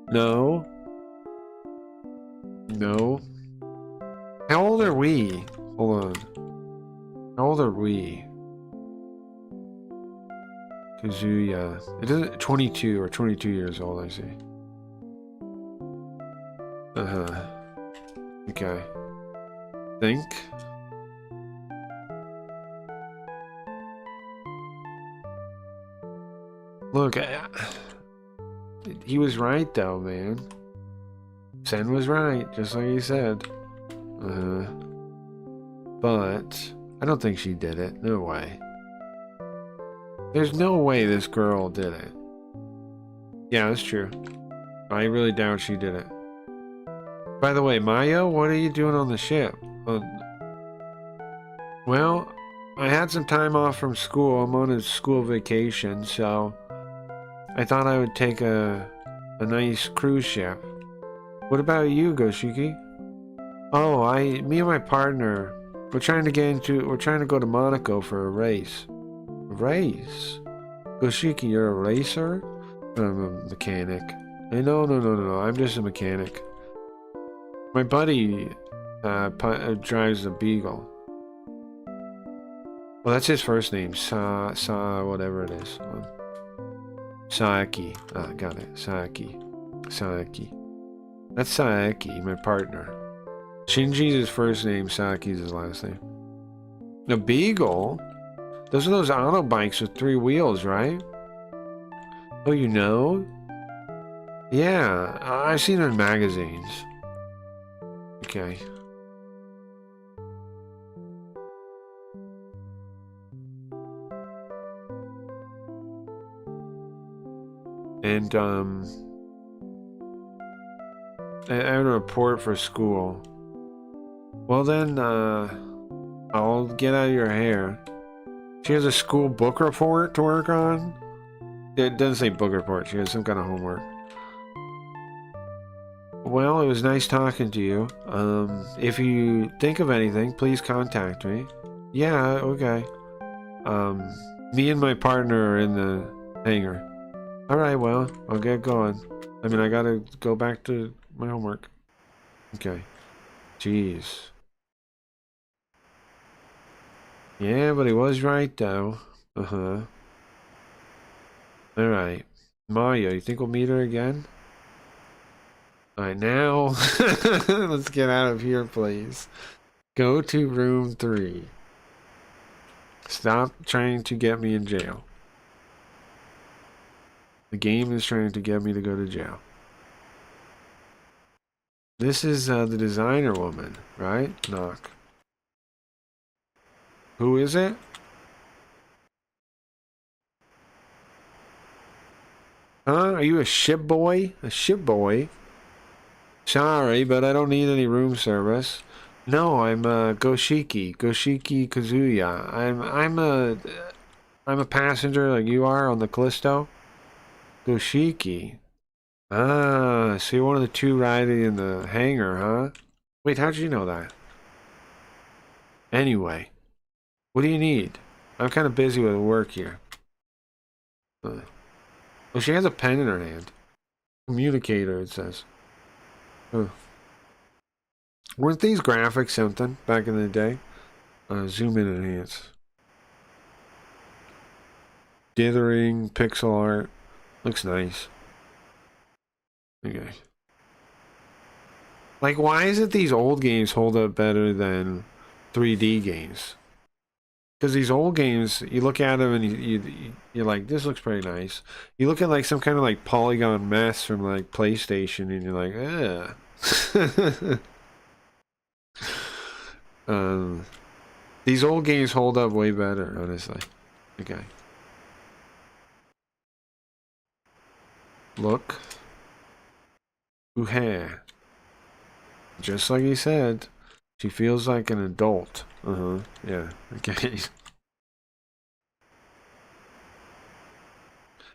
No. No. How old are we? Hold on. How old are we? Kazuya. It isn't 22 or 22 years old, I see. Uh-huh. Okay. Think. Look, he was right though, man. Sen was right, just like he said. But I don't think she did it. No way. There's no way this girl did it. Yeah, that's true. I really doubt she did it. By the way, Mayo, what are you doing on the ship? Well, I had some time off from school. I'm on a school vacation, so I thought I would take a nice cruise ship. What about you, Goshiki? Oh, me and my partner, we're trying to go to Monaco for a race. A race? Goshiki, you're a racer? I'm a mechanic. No, I'm just a mechanic. My buddy drives a Beagle. Well, that's his first name. Whatever it is. Saeki. Ah, got it. Saeki. That's Saeki, my partner. Shinji's his first name, Saeki's his last name. The Beagle? Those are those auto bikes with 3 wheels, right? Oh, you know? Yeah, I've seen it in magazines. Okay. And, I have a report for school. Well then, I'll get out of your hair. She has a school book report to work on? It doesn't say book report, she has some kind of homework. Well, it was nice talking to you. If you think of anything, please contact me. Yeah, okay. Me and my partner are in the hangar. Alright, well, I'll get going. I mean, I gotta go back to my homework. Okay. Jeez. Yeah, but he was right, though. Uh-huh. Alright. Mario, you think we'll meet her again? Alright, now, let's get out of here, please. Go to room 3. Stop trying to get me in jail. The game is trying to get me to go to jail. This is the designer woman, right? Knock. Who is it? Huh? Are you a ship boy? A ship boy? Sorry, but I don't need any room service. No, I'm Goshiki Kazuya. I'm a passenger like you are on the Callisto. Goshiki. Ah, so you're one of the two riding in the hangar, huh? Wait, how'd you know that? Anyway, what do you need? I'm kind of busy with work here. Well, she has a pen in her hand. Communicator, it says. Weren't these graphics something back in the day? Zoom in and enhance. Dithering, pixel art. Looks nice. Okay. Like, why is it these old games hold up better than 3D games? Because these old games, you look at them and you're like, this looks pretty nice. You look at like some kind of like polygon mess from like PlayStation and you're like, ugh. These old games hold up way better, honestly. Okay. Look. Ooh-ha. Just like he said, she feels like an adult. Uh-huh. Yeah. Okay.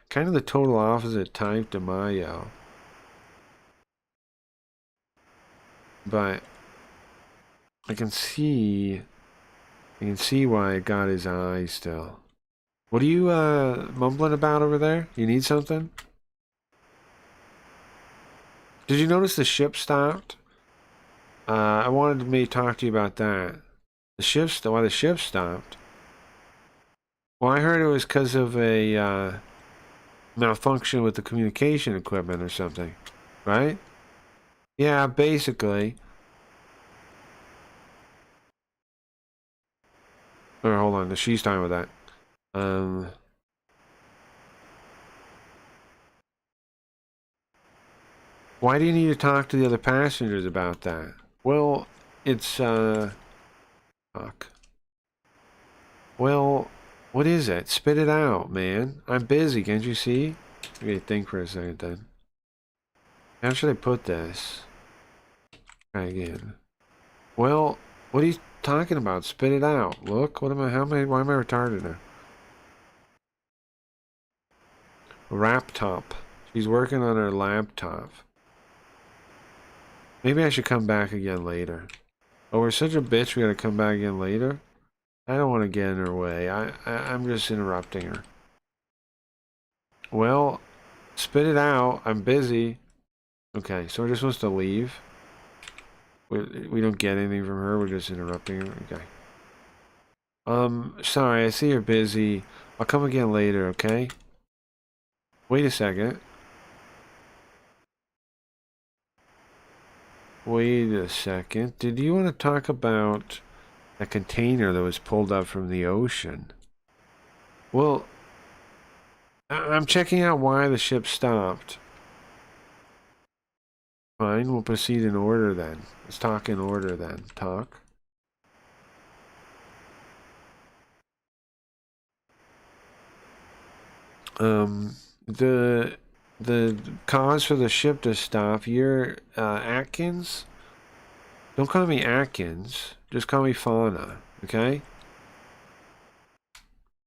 Kind of the total opposite type to Mayo. But I can see why it got his eye still. What are you mumbling about over there? You need something? Did you notice the ship stopped? I wanted me to talk to you about that. Why the ship stopped? Well, I heard it was because of a malfunction with the communication equipment or something, right? Yeah, basically. Or hold on, she's talking with that. Why do you need to talk to the other passengers about that? Well, it's fuck. Well, what is it? Spit it out, man. I'm busy, can't you see? Okay, think for a second then. How should I put this? Try again. Well, what are you talking about? Spit it out. Look, why am I retarded now? Laptop. She's working on her laptop. Maybe I should come back again later. Oh, we're such a bitch, we gotta come back again later? I don't want to get in her way. I'm just interrupting her. Well, spit it out. I'm busy. Okay, so we're just supposed to leave. We don't get anything from her. We're just interrupting her. Okay. Sorry. I see you're busy. I'll come again later. Okay. Wait a second. Wait a second. Did you want to talk about a container that was pulled up from the ocean? Well, I'm checking out why the ship stopped. Fine, we'll proceed in order then. Let's talk in order then. Talk. The cause for the ship to stop, you're Atkins? Don't call me Atkins. Just call me Fauna, okay?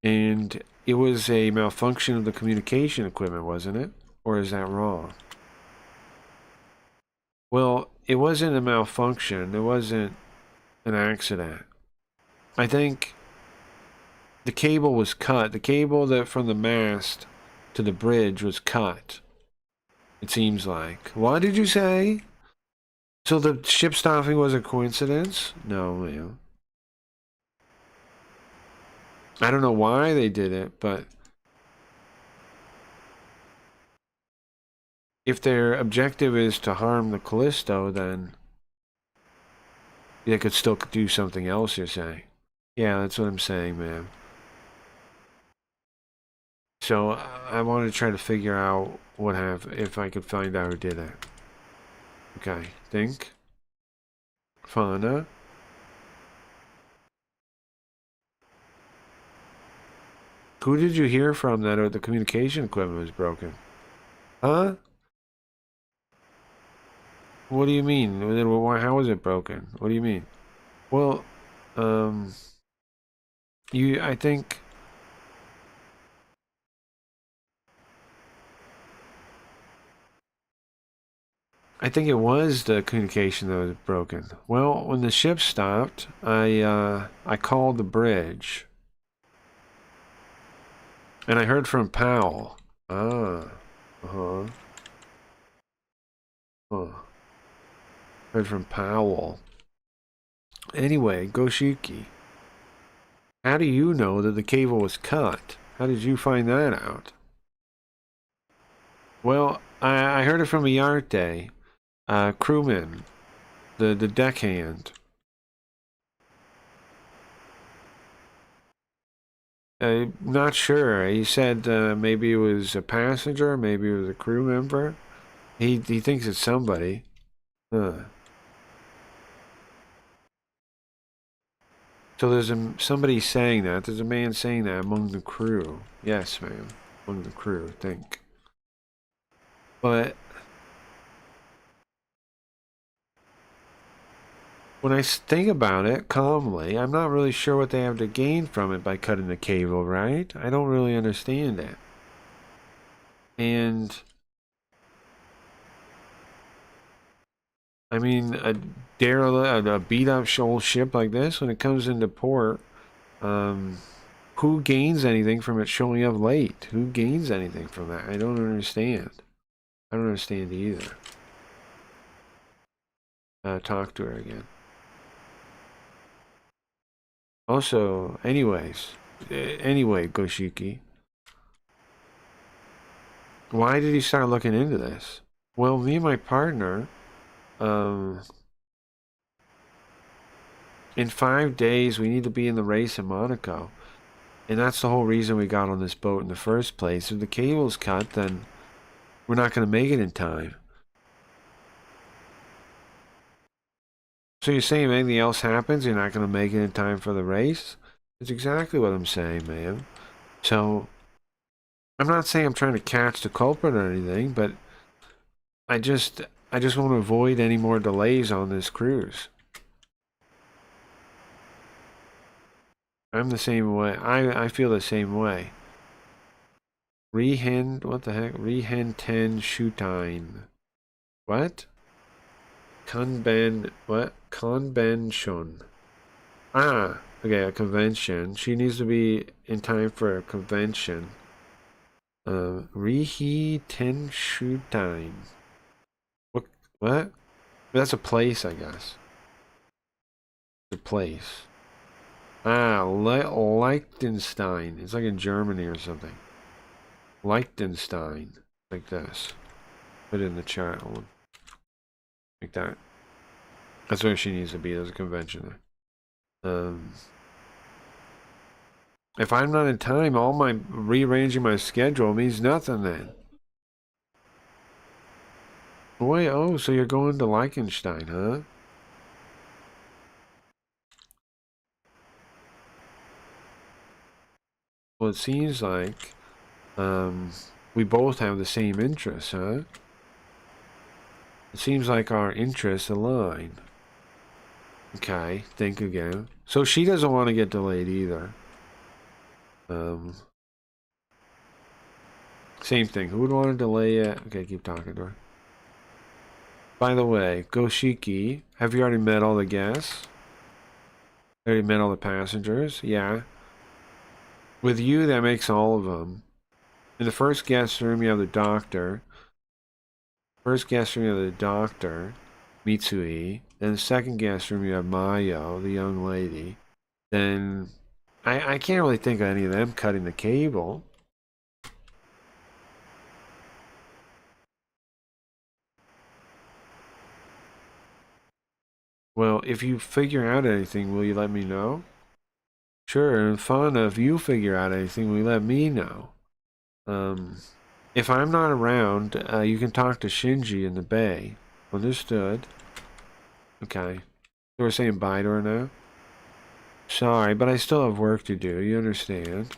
And it was a malfunction of the communication equipment, wasn't it? Or is that wrong? Well, it wasn't a malfunction. It wasn't an accident. I think the cable was cut. The cable that from the mast to the bridge was cut. It seems like. What did you say? So the ship stopping was a coincidence? No, man. I don't know why they did it, but if their objective is to harm the Callisto, then they could still do something else, you're saying. Yeah, that's what I'm saying, man. So I want to try to figure out what happened, if I could find out who did it. Okay, think. Fauna. Who did you hear from that the communication equipment was broken? Huh? What do you mean? How was it broken? What do you mean? Well, um, I think I think it was the communication that was broken. Well, when the ship stopped, I called the bridge, and I heard from Powell. Ah, uh-huh. Huh. Heard from Powell. Anyway, Goshiki, how do you know that the cable was cut? How did you find that out? Well, I heard it from Iarte, crewman, the deckhand. Not sure. He said maybe it was a passenger, maybe it was a crew member. He thinks it's somebody. Huh. So there's somebody saying that. There's a man saying that among the crew. Yes, ma'am. Among the crew, I think. But when I think about it calmly, I'm not really sure what they have to gain from it by cutting the cable, right? I don't really understand it. And I mean, a beat up old ship like this, when it comes into port, who gains anything from it showing up late? Who gains anything from that? I don't understand. I don't understand either. Talk to her again. Also, anyway, Goshiki, why did he start looking into this? Well, me and my partner, um, in 5 days, we need to be in the race in Monaco. And that's the whole reason we got on this boat in the first place. If the cable's cut, then we're not going to make it in time. So you're saying if anything else happens, you're not going to make it in time for the race? That's exactly what I'm saying, man. So, I'm not saying I'm trying to catch the culprit or anything, but I just want to avoid any more delays on this cruise. I'm the same way. I feel the same way. What the heck? Rehen 10 Shutine. What? What? Convention. Ah, okay, a convention. She needs to be in time for a convention. Rihi Ten Shutine. What? That's a place, I guess. It's a place. Ah, Liechtenstein. It's like in Germany or something. Liechtenstein. Like this. Put it in the chat. Like that. That's where she needs to be. There's a convention there. If I'm not in time, all my rearranging my schedule means nothing then. Wait, oh, so you're going to Liechtenstein, huh? Well, it seems like we both have the same interests, huh? It seems like our interests align. Okay, think again. So she doesn't want to get delayed either. Same thing. Who would want to delay it? Okay, keep talking to her. By the way, Goshiki, have you already met all the guests? Already met all the passengers? Yeah. With you, that makes all of them. In the first guest room, you have the doctor. First guest room, you have the doctor, Mitsui. Then the second guest room, you have Mayo, the young lady. Then, I can't really think of any of them cutting the cable. Well, if you figure out anything, will you let me know? Sure, and Fauna, if you figure out anything, will you let me know? If I'm not around, you can talk to Shinji in the bay. Understood. Okay. So we're saying bye to her now? Sorry, but I still have work to do. You understand?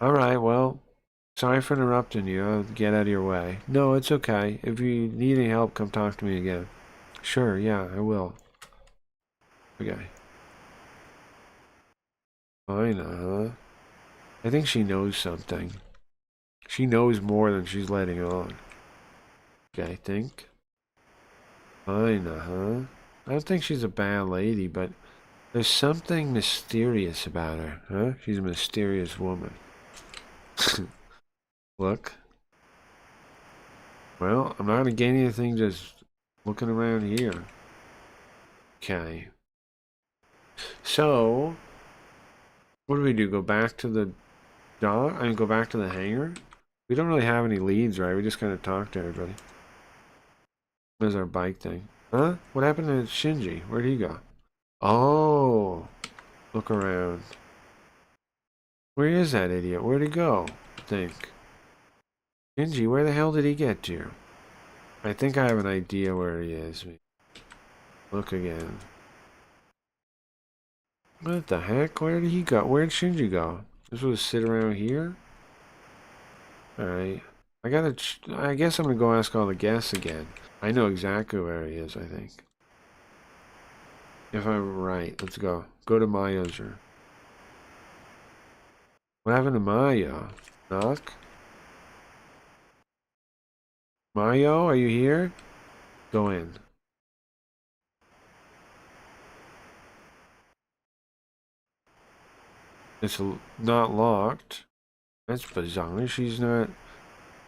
Alright, well, sorry for interrupting you. I'll get out of your way. No, it's okay. If you need any help, come talk to me again. Sure, yeah, I will. Okay. Fine, huh? I think she knows something. She knows more than she's letting on. Okay, I think. Fine, huh? I don't think she's a bad lady, but there's something mysterious about her, huh? She's a mysterious woman. Look. Well, I'm not gonna gain anything just looking around here. Okay. So, what do we do? Go back to the dock? I mean, go back to the hangar? We don't really have any leads, right? We just kind of talk to everybody. There's our bike thing. Huh? What happened to Shinji? Where'd he go? Oh, look around. Where is that idiot? Where'd he go? I think. Shinji, where the hell did he get to? I think I have an idea where he is. Look again. What the heck? Where did he go? Where'd Shinji go? This was sit around here? Alright. I guess I'm gonna go ask all the guests again. I know exactly where he is, I think. If I'm right, let's go. Go to Mayo's room. What happened to Mayo? Knock? Mayo, are you here? Go in. It's not locked. That's bizarre. She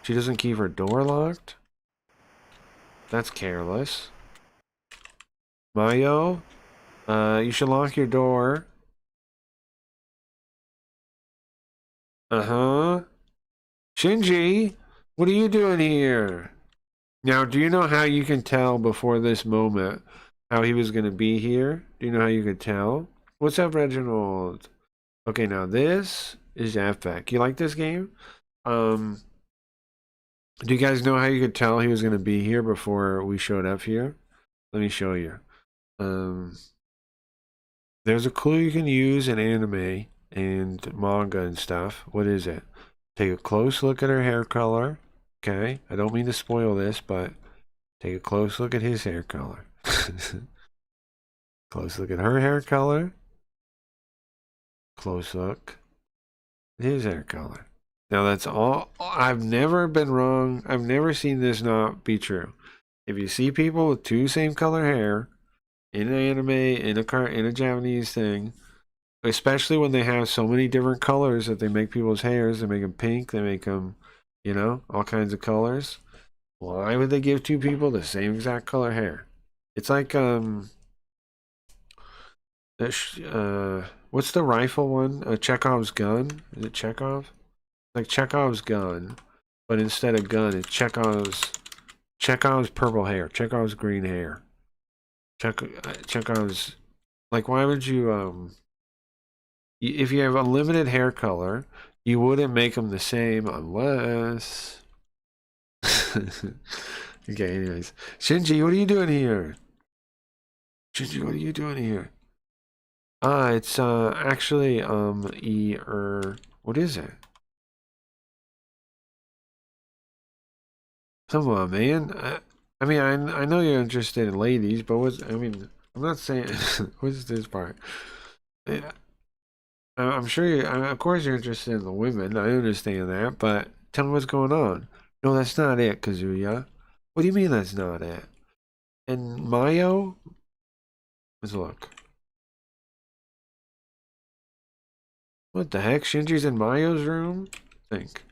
doesn't keep her door locked? That's careless. Mayo, you should lock your door. Uh-huh. Shinji, what are you doing here? Now, do you know how you can tell before this moment how he was going to be here? Do you know how you could tell? What's up, Reginald? Okay, now this is Epic. You like this game? Do you guys know how you could tell he was going to be here before we showed up here? Let me show you. There's a clue you can use in anime and manga and stuff. What is it? Take a close look at her hair color. Okay, I don't mean to spoil this, but take a close look at his hair color. Close look at her hair color. Close look at his hair color. Now that's all. I've never been wrong. I've never seen this not be true. If you see people with two same color hair in an anime, in a Japanese thing, especially when they have so many different colors that they make people's hairs, they make them pink, they make them, you know, all kinds of colors. Why would they give two people the same exact color hair? It's like what's the rifle one? Chekhov's gun? Is it Chekhov? Like Chekhov's gun, but instead of gun, it's Chekhov's purple hair, Chekhov's green hair. Chekhov's, like, why would you if you have unlimited hair color, you wouldn't make them the same unless. Okay, anyways. Shinji, what are you doing here? Shinji, what are you doing here? It's actually what is it? Come on, man. I mean, I know you're interested in ladies, but I'm not saying what's this part? Yeah, I'm sure of course you're interested in the women. I understand that, but tell me what's going on. No, that's not it, Kazuya. What do you mean that's not it? And Mayo? Let's look. What the heck? Shinji's in Mayo's room? Think.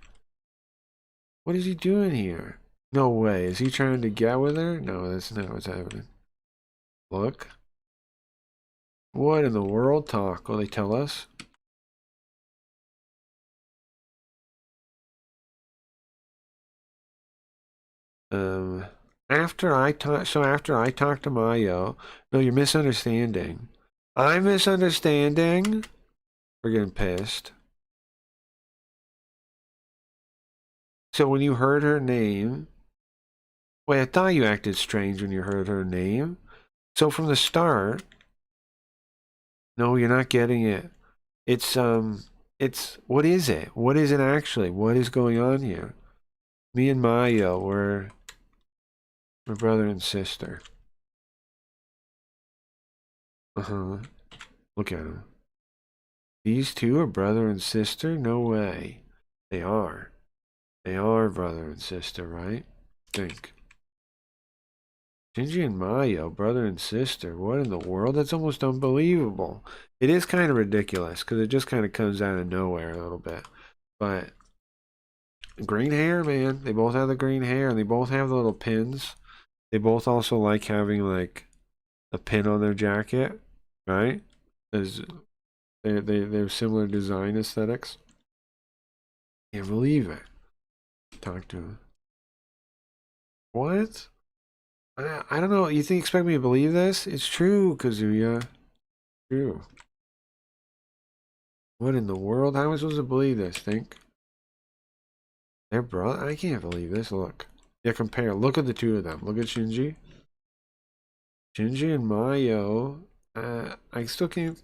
What is he doing here? No way. Is he trying to get with her? No, that's not what's happening. Look. What in the world? Talk. Will they tell us? After I talk to Mayo, no, you're misunderstanding. I'm misunderstanding. We're getting pissed. So when you heard her name, wait, I thought you acted strange when you heard her name. So from the start, no, you're not getting it. It's what is it? What is it actually? What is going on here? Me and Mayo, we're brother and sister. Uh-huh. Look at them. These two are brother and sister? No way. They are. They are brother and sister, right? Think. Shinji and Mayo, brother and sister. What in the world? That's almost unbelievable. It is kind of ridiculous because it just kind of comes out of nowhere a little bit. But green hair, man. They both have the green hair and they both have the little pins. They both also like having like a pin on their jacket, right? As they have similar design aesthetics. Can't believe it. Talk to him. What? I don't know. You think expect me to believe this? It's true, Kazuya. True. What in the world? How am I supposed to believe this? Think. They're brother. I can't believe this. Look. Yeah, compare. Look at the two of them. Look at Shinji. Shinji and Mayo. I still can't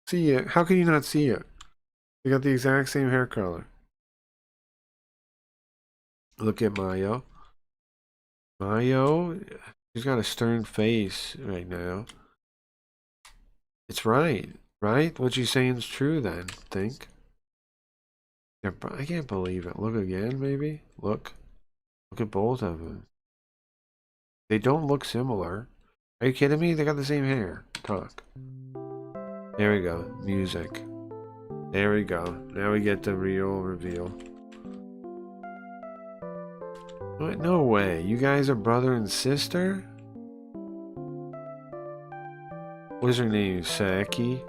see it. How can you not see it? They got the exact same hair color. Look at Mayo. Mayo, she's got a stern face right now. It's right, right? What she's saying is true then, think. I can't believe it. Look again, maybe? Look. Look at both of them. They don't look similar. Are you kidding me? They got the same hair. Talk. There we go. Music. There we go. Now we get the real reveal. No way. You guys are brother and sister? What's her name? Saeki?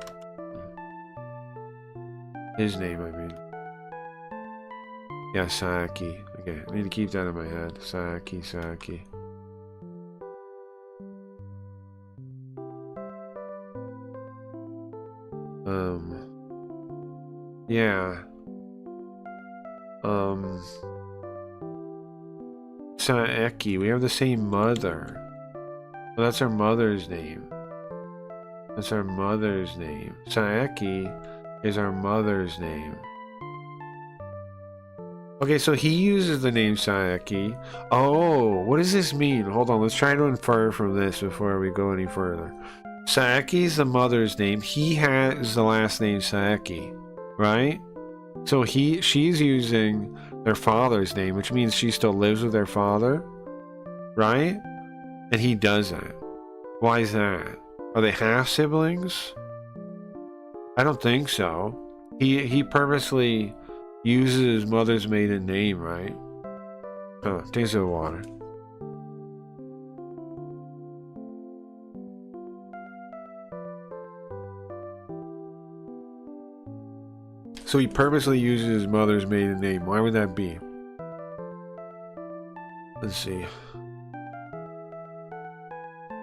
His name, I mean. Yeah, Saeki. Okay, I need to keep that in my head. Saeki, Saeki. Yeah. Saeki, we have the same mother. Well, that's our mother's name. That's our mother's name. Saeki is our mother's name. Okay, so he uses the name Saeki. Oh, what does this mean? Hold on, let's try to infer from this before we go any further. Saeki is the mother's name. He has the last name Saeki, right? So she's using their father's name, which means she still lives with their father, right? And he doesn't. Why is that? Are they half siblings? I don't think so. He purposely uses his mother's maiden name, right? Oh, taste of water. So he purposely uses his mother's maiden name. Why would that be? Let's see.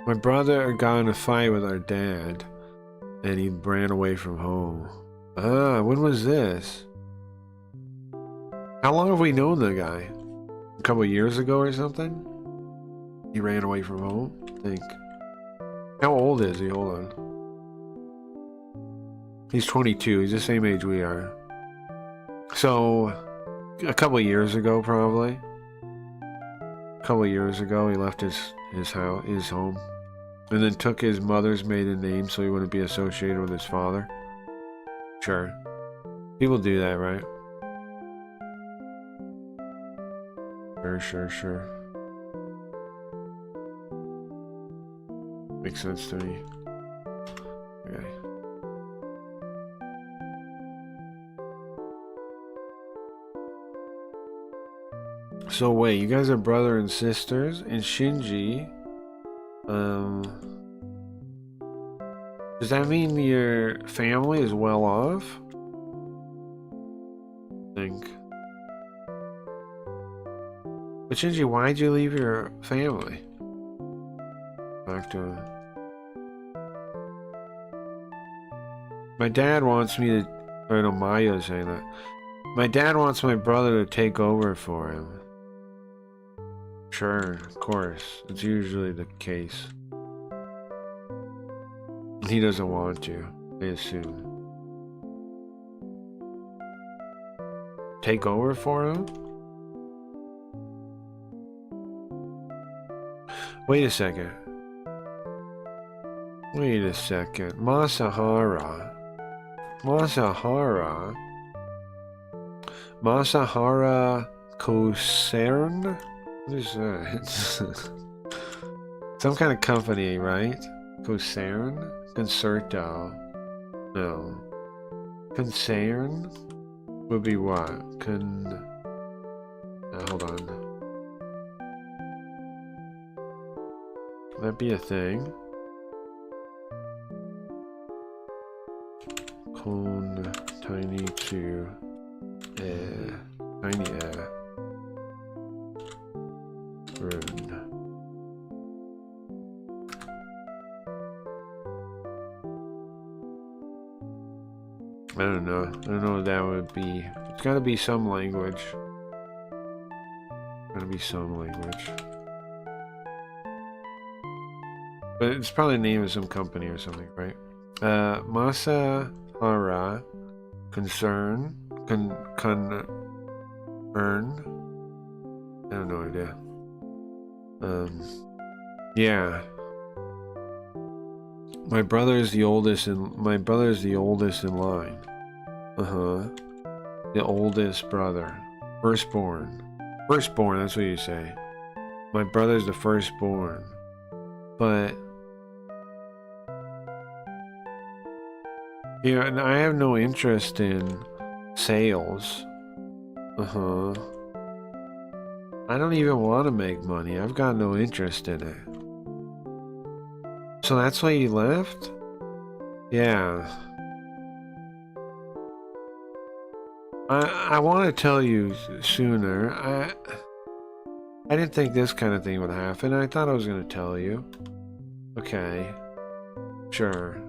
My brother got in a fight with our dad, and he ran away from home. Ah, when was this? How long have we known the guy? A couple years ago or something? He ran away from home? I think. How old is he? Hold on. He's 22. He's the same age we are. So, a couple years ago, probably. A couple years ago, he left his home, and then took his mother's maiden name so he wouldn't be associated with his father. Sure, people do that, right? Sure. Makes sense to me. Okay. So wait, you guys are brother and sisters, and Shinji, does that mean your family is well off? I think. But Shinji, why'd you leave your family? Back to him. My dad wants me to, or no, Maya's saying that. My dad wants my brother to take over for him. Sure, of course. It's usually the case. He doesn't want to, I assume. Take over for him? Wait a second. Wait a second. Masahara Kosern? What is that? Some kind of company, right? Concern? Concerto. No. Concern would be what? Hold on. Would that be a thing? Con tiny to tiny rune. I don't know. I don't know what that would be. It's gotta be some language. Gotta be some language. But it's probably the name of some company or something, right? Masa Hara concern earn. I have no idea. Yeah. My brother is the oldest in line. The oldest brother. Firstborn. Firstborn, that's what you say. My brother's the firstborn. But yeah, and I have no interest in sales. I don't even want to make money. I've got no interest in it. So that's why you left? Yeah. I want to tell you sooner. I didn't think this kind of thing would happen. I thought I was going to tell you. Okay. Sure.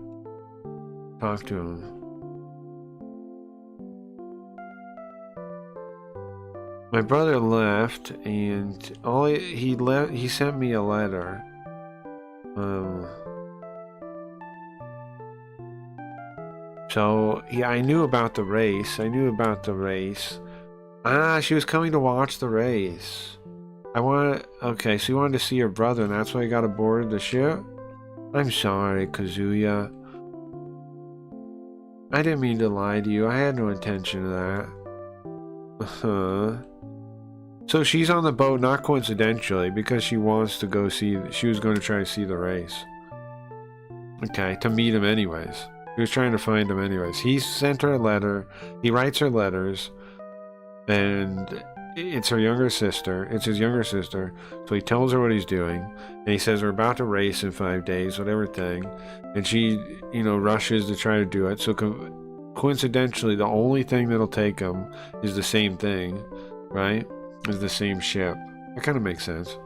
Talk to him. My brother left, and he sent me a letter. So yeah, I knew about the race. Ah, she was coming to watch the race. Okay, so you wanted to see your brother, and that's why you got aboard the ship? I'm sorry, Kazuya. I didn't mean to lie to you. I had no intention of that. So she's on the boat, not coincidentally, because she wants to go see... She was going to try to see the race. Okay, to meet him anyways. He was trying to find him anyways. He sent her a letter. He writes her letters. And it's her younger sister. It's his younger sister. So he tells her what he's doing. And he says, we're about to race in 5 days, whatever thing. And she, rushes to try to do it. So coincidentally, the only thing that'll take him is the same thing, right? Is the same ship. That kind of makes sense.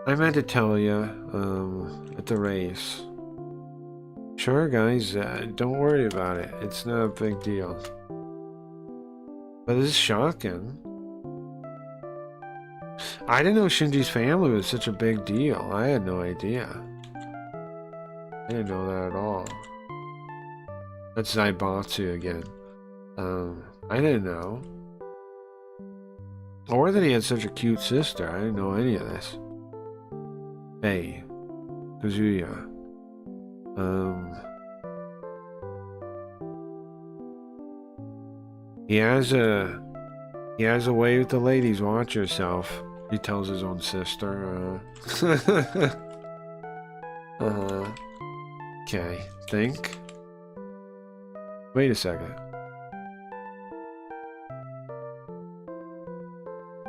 I meant to tell you, at the race. Sure, guys, don't worry about it. It's not a big deal. But this is shocking. I didn't know Shinji's family was such a big deal. I had no idea. I didn't know that at all. That's Zaibatsu again. I didn't know. Or that he had such a cute sister. I didn't know any of this. Hey, Kazuya. He has a way with the ladies. Watch yourself. He tells his own sister. Okay. Think. Wait a second.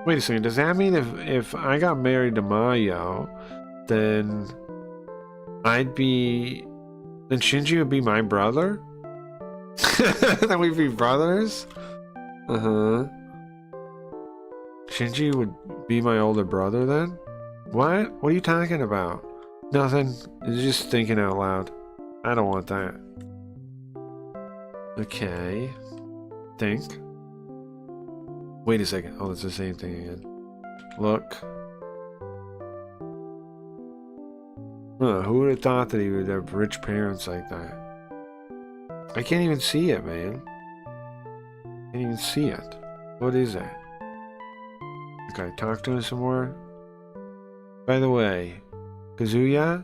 Wait a second. Does that mean if I got married to Mayo, then Shinji would be my brother? Then we'd be brothers? Shinji would be my older brother then? What? What are you talking about? Nothing. It's just thinking out loud. I don't want that. Okay. Think. Wait a second. Oh, it's the same thing again. Look. Who would have thought that he would have rich parents like that? I can't even see it, man. I can't even see it. What is that? Okay, talk to him some more. By the way, Kazuya,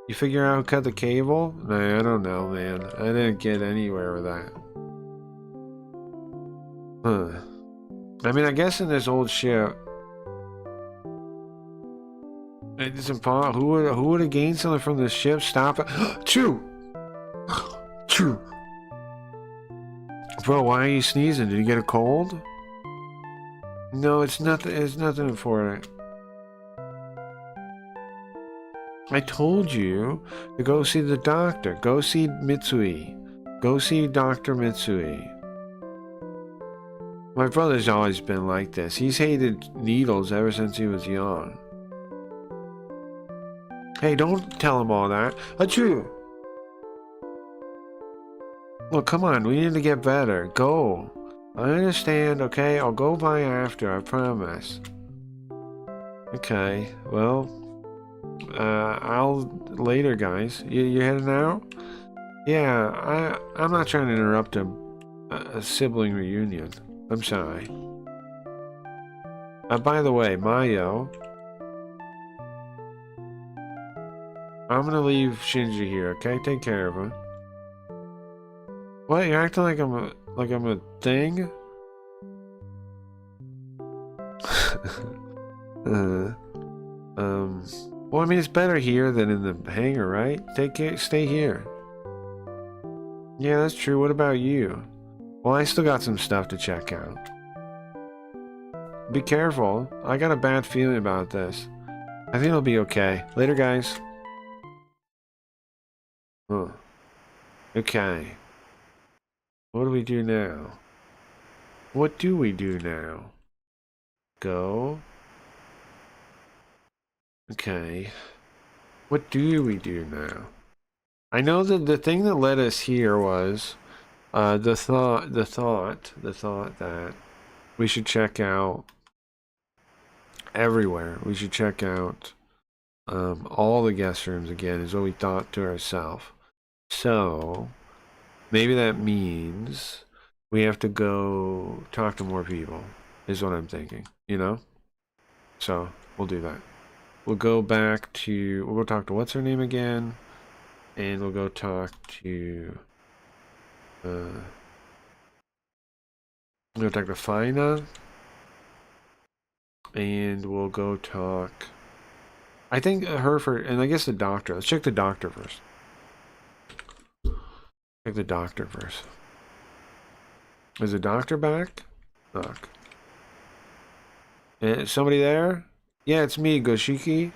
You figure out who cut the cable? Nah, I don't know, man. I didn't get anywhere with that. Huh. I mean, I guess in this old ship, it's impossible. Who would have gained something from this ship? Stop it. Chew! Chew! Bro, why are you sneezing? Did you get a cold? No, it's nothing. It's nothing important. I told you to go see the doctor. Go see Mitsui. Go see Dr. Mitsui. My brother's always been like this. He's hated needles ever since he was young. Hey, don't tell him all that. Achoo! Look, come on. We need to get better. Go. I understand, okay? I'll go by after, I promise. Okay, well, I'll later, guys. You heading out? Yeah, I'm not trying to interrupt a sibling reunion. I'm sorry. By the way, Mayo, I'm gonna leave Shinji here, okay? Take care of him. What? You're acting like I'm a thing? Well, I mean, it's better here than in the hangar, right? Stay here. Yeah, that's true. What about you? Well, I still got some stuff to check out. Be careful. I got a bad feeling about this. I think it'll be okay. Later, guys. Huh. Okay. What do we do now? What do we do now? Go. Okay. What do we do now? I know that the thing that led us here was the thought that we should check out everywhere. We should check out all the guest rooms again, is what we thought to ourselves. So maybe that means we have to go talk to more people, is what I'm thinking, you know? So we'll do that. We'll go talk to what's her name again? And we'll go talk to we'll go talk to Fina. And we'll go talk, I think her for, and I guess the doctor. Let's check the doctor first. Check the doctor first. Is the doctor back? Look. Is somebody there? Yeah, it's me, Goshiki.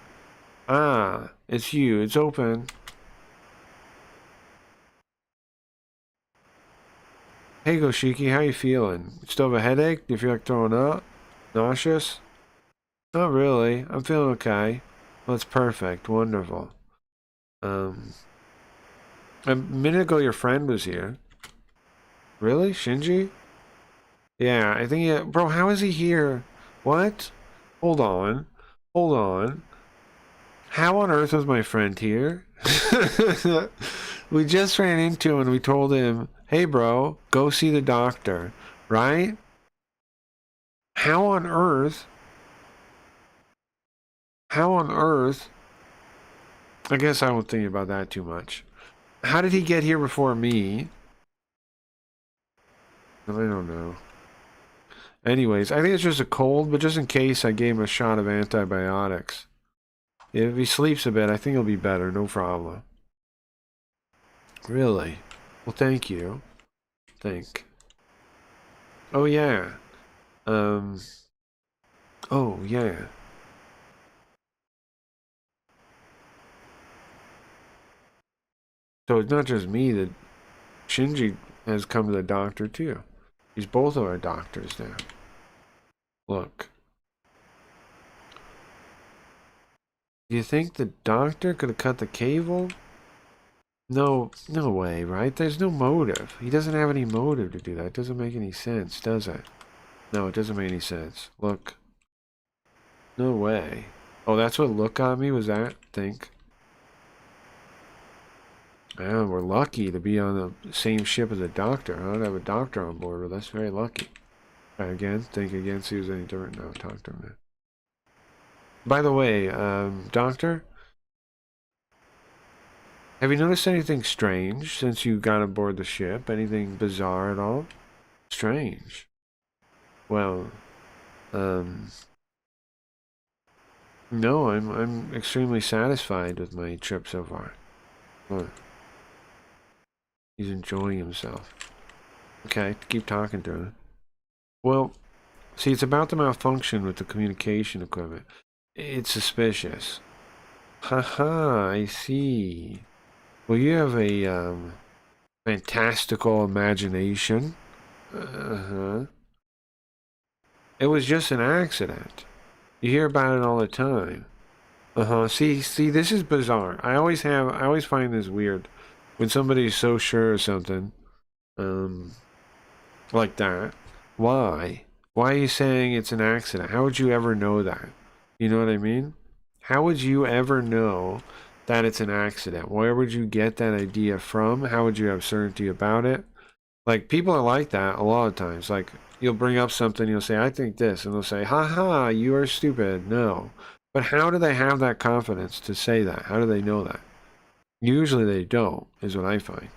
Ah, it's you. It's open. Hey, Goshiki, how you feeling? Still have a headache? Do you feel like throwing up? Nauseous? Not really. I'm feeling okay. Well, that's perfect. Wonderful. A minute ago, your friend was here. Really? Shinji? Yeah, I think bro, how is he here? What? Hold on. Hold on. How on earth was my friend here? We just ran into him and we told him, hey bro, go see the doctor. Right? How on earth? How on earth? I guess I won't think about that too much. How did he get here before me? I don't know. Anyways, I think it's just a cold, but just in case, I gave him a shot of antibiotics. If he sleeps a bit, I think he'll be better, no problem. Really? Well, thank you. Oh, yeah. Oh, yeah. So it's not just me that Shinji has come to the doctor, too. He's both of our doctors now. Look. Do you think the doctor could have cut the cable? No way, right? There's no motive. He doesn't have any motive to do that. It doesn't make any sense, does it? No, it doesn't make any sense. Look. No way. Oh, that's what look got me, was that? Think. Yeah, we're lucky to be on the same ship as a doctor, huh? To have a doctor on board with us. Very lucky. Try again. Think again. See if there's any different. No, talk to him now. By the way, doctor? Have you noticed anything strange since you got aboard the ship? Anything bizarre at all? Strange. Well, no, I'm extremely satisfied with my trip so far. What? He's enjoying himself. Okay, keep talking to him. Well, see, it's about the malfunction with the communication equipment. It's suspicious. Haha, I see. Well, you have a, fantastical imagination. Uh-huh. It was just an accident. You hear about it all the time. Uh-huh. See, this is bizarre. I always find this weird. When somebody's so sure of something, um, like that. Why? Why are you saying it's an accident? How would you ever know that? You know what I mean? How would you ever know that it's an accident? Where would you get that idea from? How would you have certainty about it? Like, people are like that a lot of times. Like, you'll bring up something, you'll say, I think this, and they'll say, haha, you are stupid. No. But how do they have that confidence to say that? How do they know that? Usually they don't, is what I find.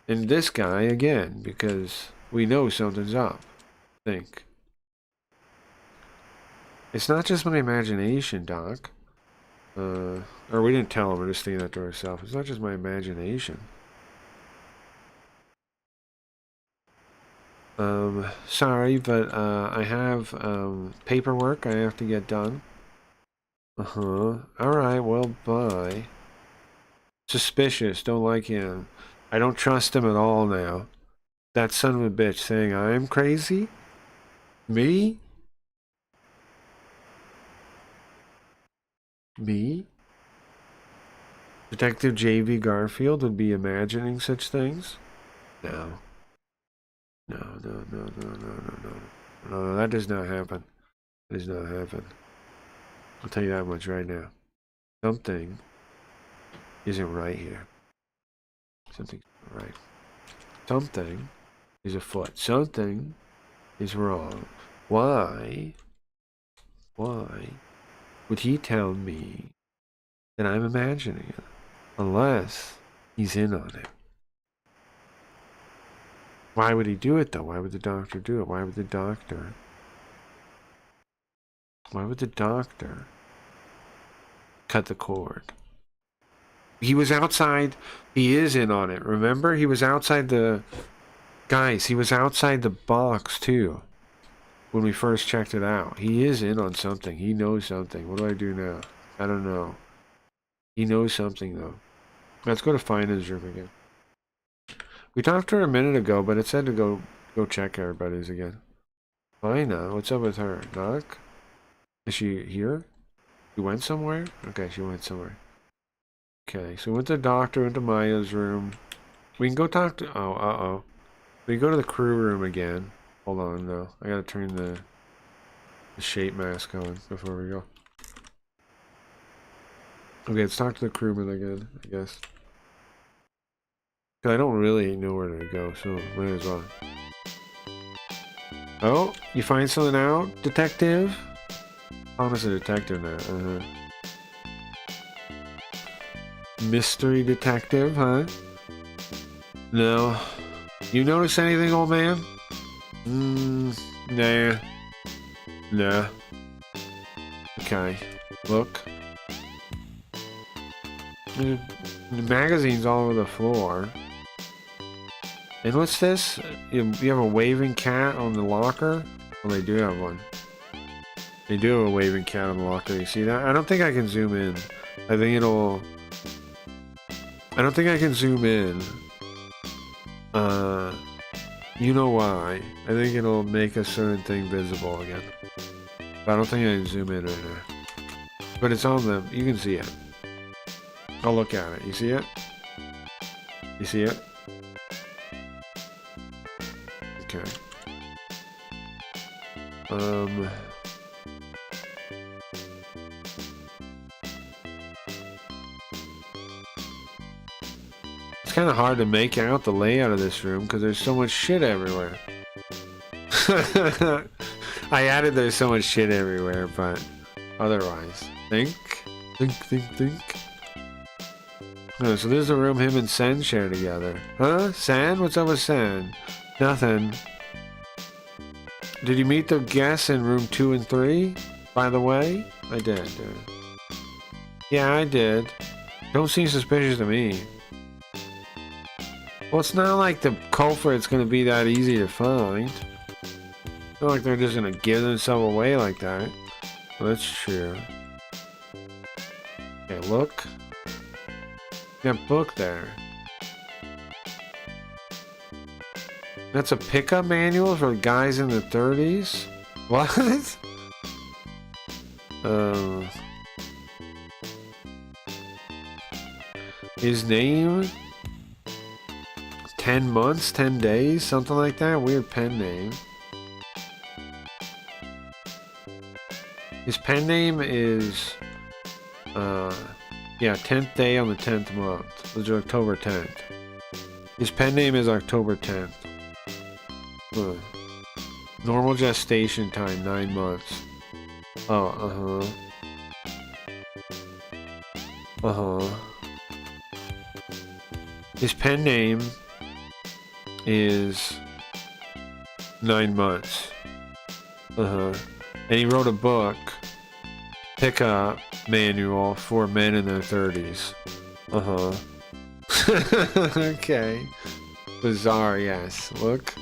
And this guy, again, because we know something's up, I think. It's not just my imagination, Doc. Or we didn't tell him, we're just thinking that to ourselves. It's not just my imagination. Sorry, but I have paperwork I have to get done. Alright, well, bye. Suspicious, don't like him. I don't trust him at all now. That son of a bitch saying I'm crazy? Me? Me? Detective J.V. Garfield would be imagining such things? No. No, no, no, no, no, no, no. No, that does not happen. That does not happen. I'll tell you that much right now. Something isn't right here. Something's not right. Something is afoot. Something is wrong. Why would he tell me that I'm imagining it? Unless he's in on it. Why would he do it, though? Why would the doctor do it? Why would the doctor cut the cord? He was outside. He is in on it. Remember? He was outside the... Guys, he was outside the box, too. When we first checked it out. He is in on something. He knows something. What do I do now? I don't know. He knows something, though. Let's go to Finance room again. We talked to her a minute ago, but it said to go check everybody's again. Fina, what's up with her? Doc? Is she here? She went somewhere? Okay, she went somewhere. Okay, so we went to the doctor, went to Maya's room. We can go talk to... Oh, uh-oh. We can go to the crew room again. Hold on, no. I gotta turn the shape mask on before we go. Okay, let's talk to the crewman again, I guess. I don't really know where to go, so might as well. Oh, you find something out, detective? I'm a detective now. Mystery detective, huh? No. You notice anything, old man? Nah. Nah. Okay. Look. The magazine's all over the floor. And what's this? You have a waving cat on the locker? Well, they do have one. They do have a waving cat on the locker. You see that? I don't think I can zoom in. I think it'll... I don't think I can zoom in. You know why. I think it'll make a certain thing visible again. But I don't think I can zoom in right now. But it's on the... You can see it. I'll look at it. You see it? You see it? Okay. It's kind of hard to make out the layout of this room because there's so much shit everywhere. I added there's so much shit everywhere, but otherwise. Think. Oh, so this is the room him and Sen share together. Huh? Sen? What's up with Sen? Nothing. Did you meet the guests in room 2 and 3? By the way? I did. Yeah, I did. Don't seem suspicious to me. Well, it's not like the culprit's gonna be that easy to find. It's not like they're just gonna give themselves away like that. Well, that's true. Okay, look. That book there. That's a pickup manual for guys in the 30s? What? His name? 10 months, 10 days, something like that? Weird pen name. His pen name is, yeah, 10th day on the 10th month. Which is October 10th. His pen name is October 10th. Huh. Normal gestation time, 9 months. Oh, His pen name is 9 months. And he wrote a book, pickup manual for men in their 30s. Okay. Bizarre, yes. Look.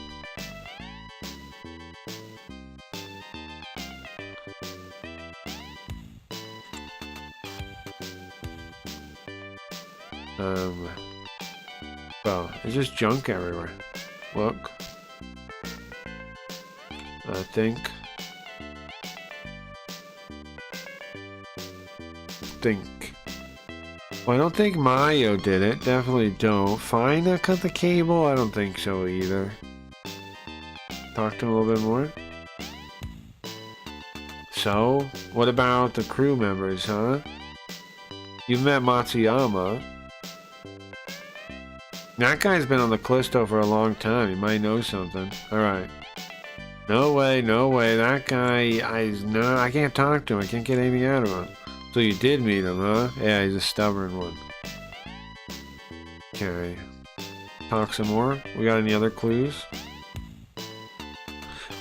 Well, there's just junk everywhere. Look. I think. Well, I don't think Mayo did it. Definitely don't. Fina cut the cable? I don't think so either. Talk to him a little bit more. So, what about the crew members, huh? You met Matsuyama. That guy's been on the Callisto for a long time. He might know something. Alright. No way, no way. That guy, I can't talk to him. I can't get anything out of him. So you did meet him, huh? Yeah, he's a stubborn one. Okay. Talk some more. We got any other clues?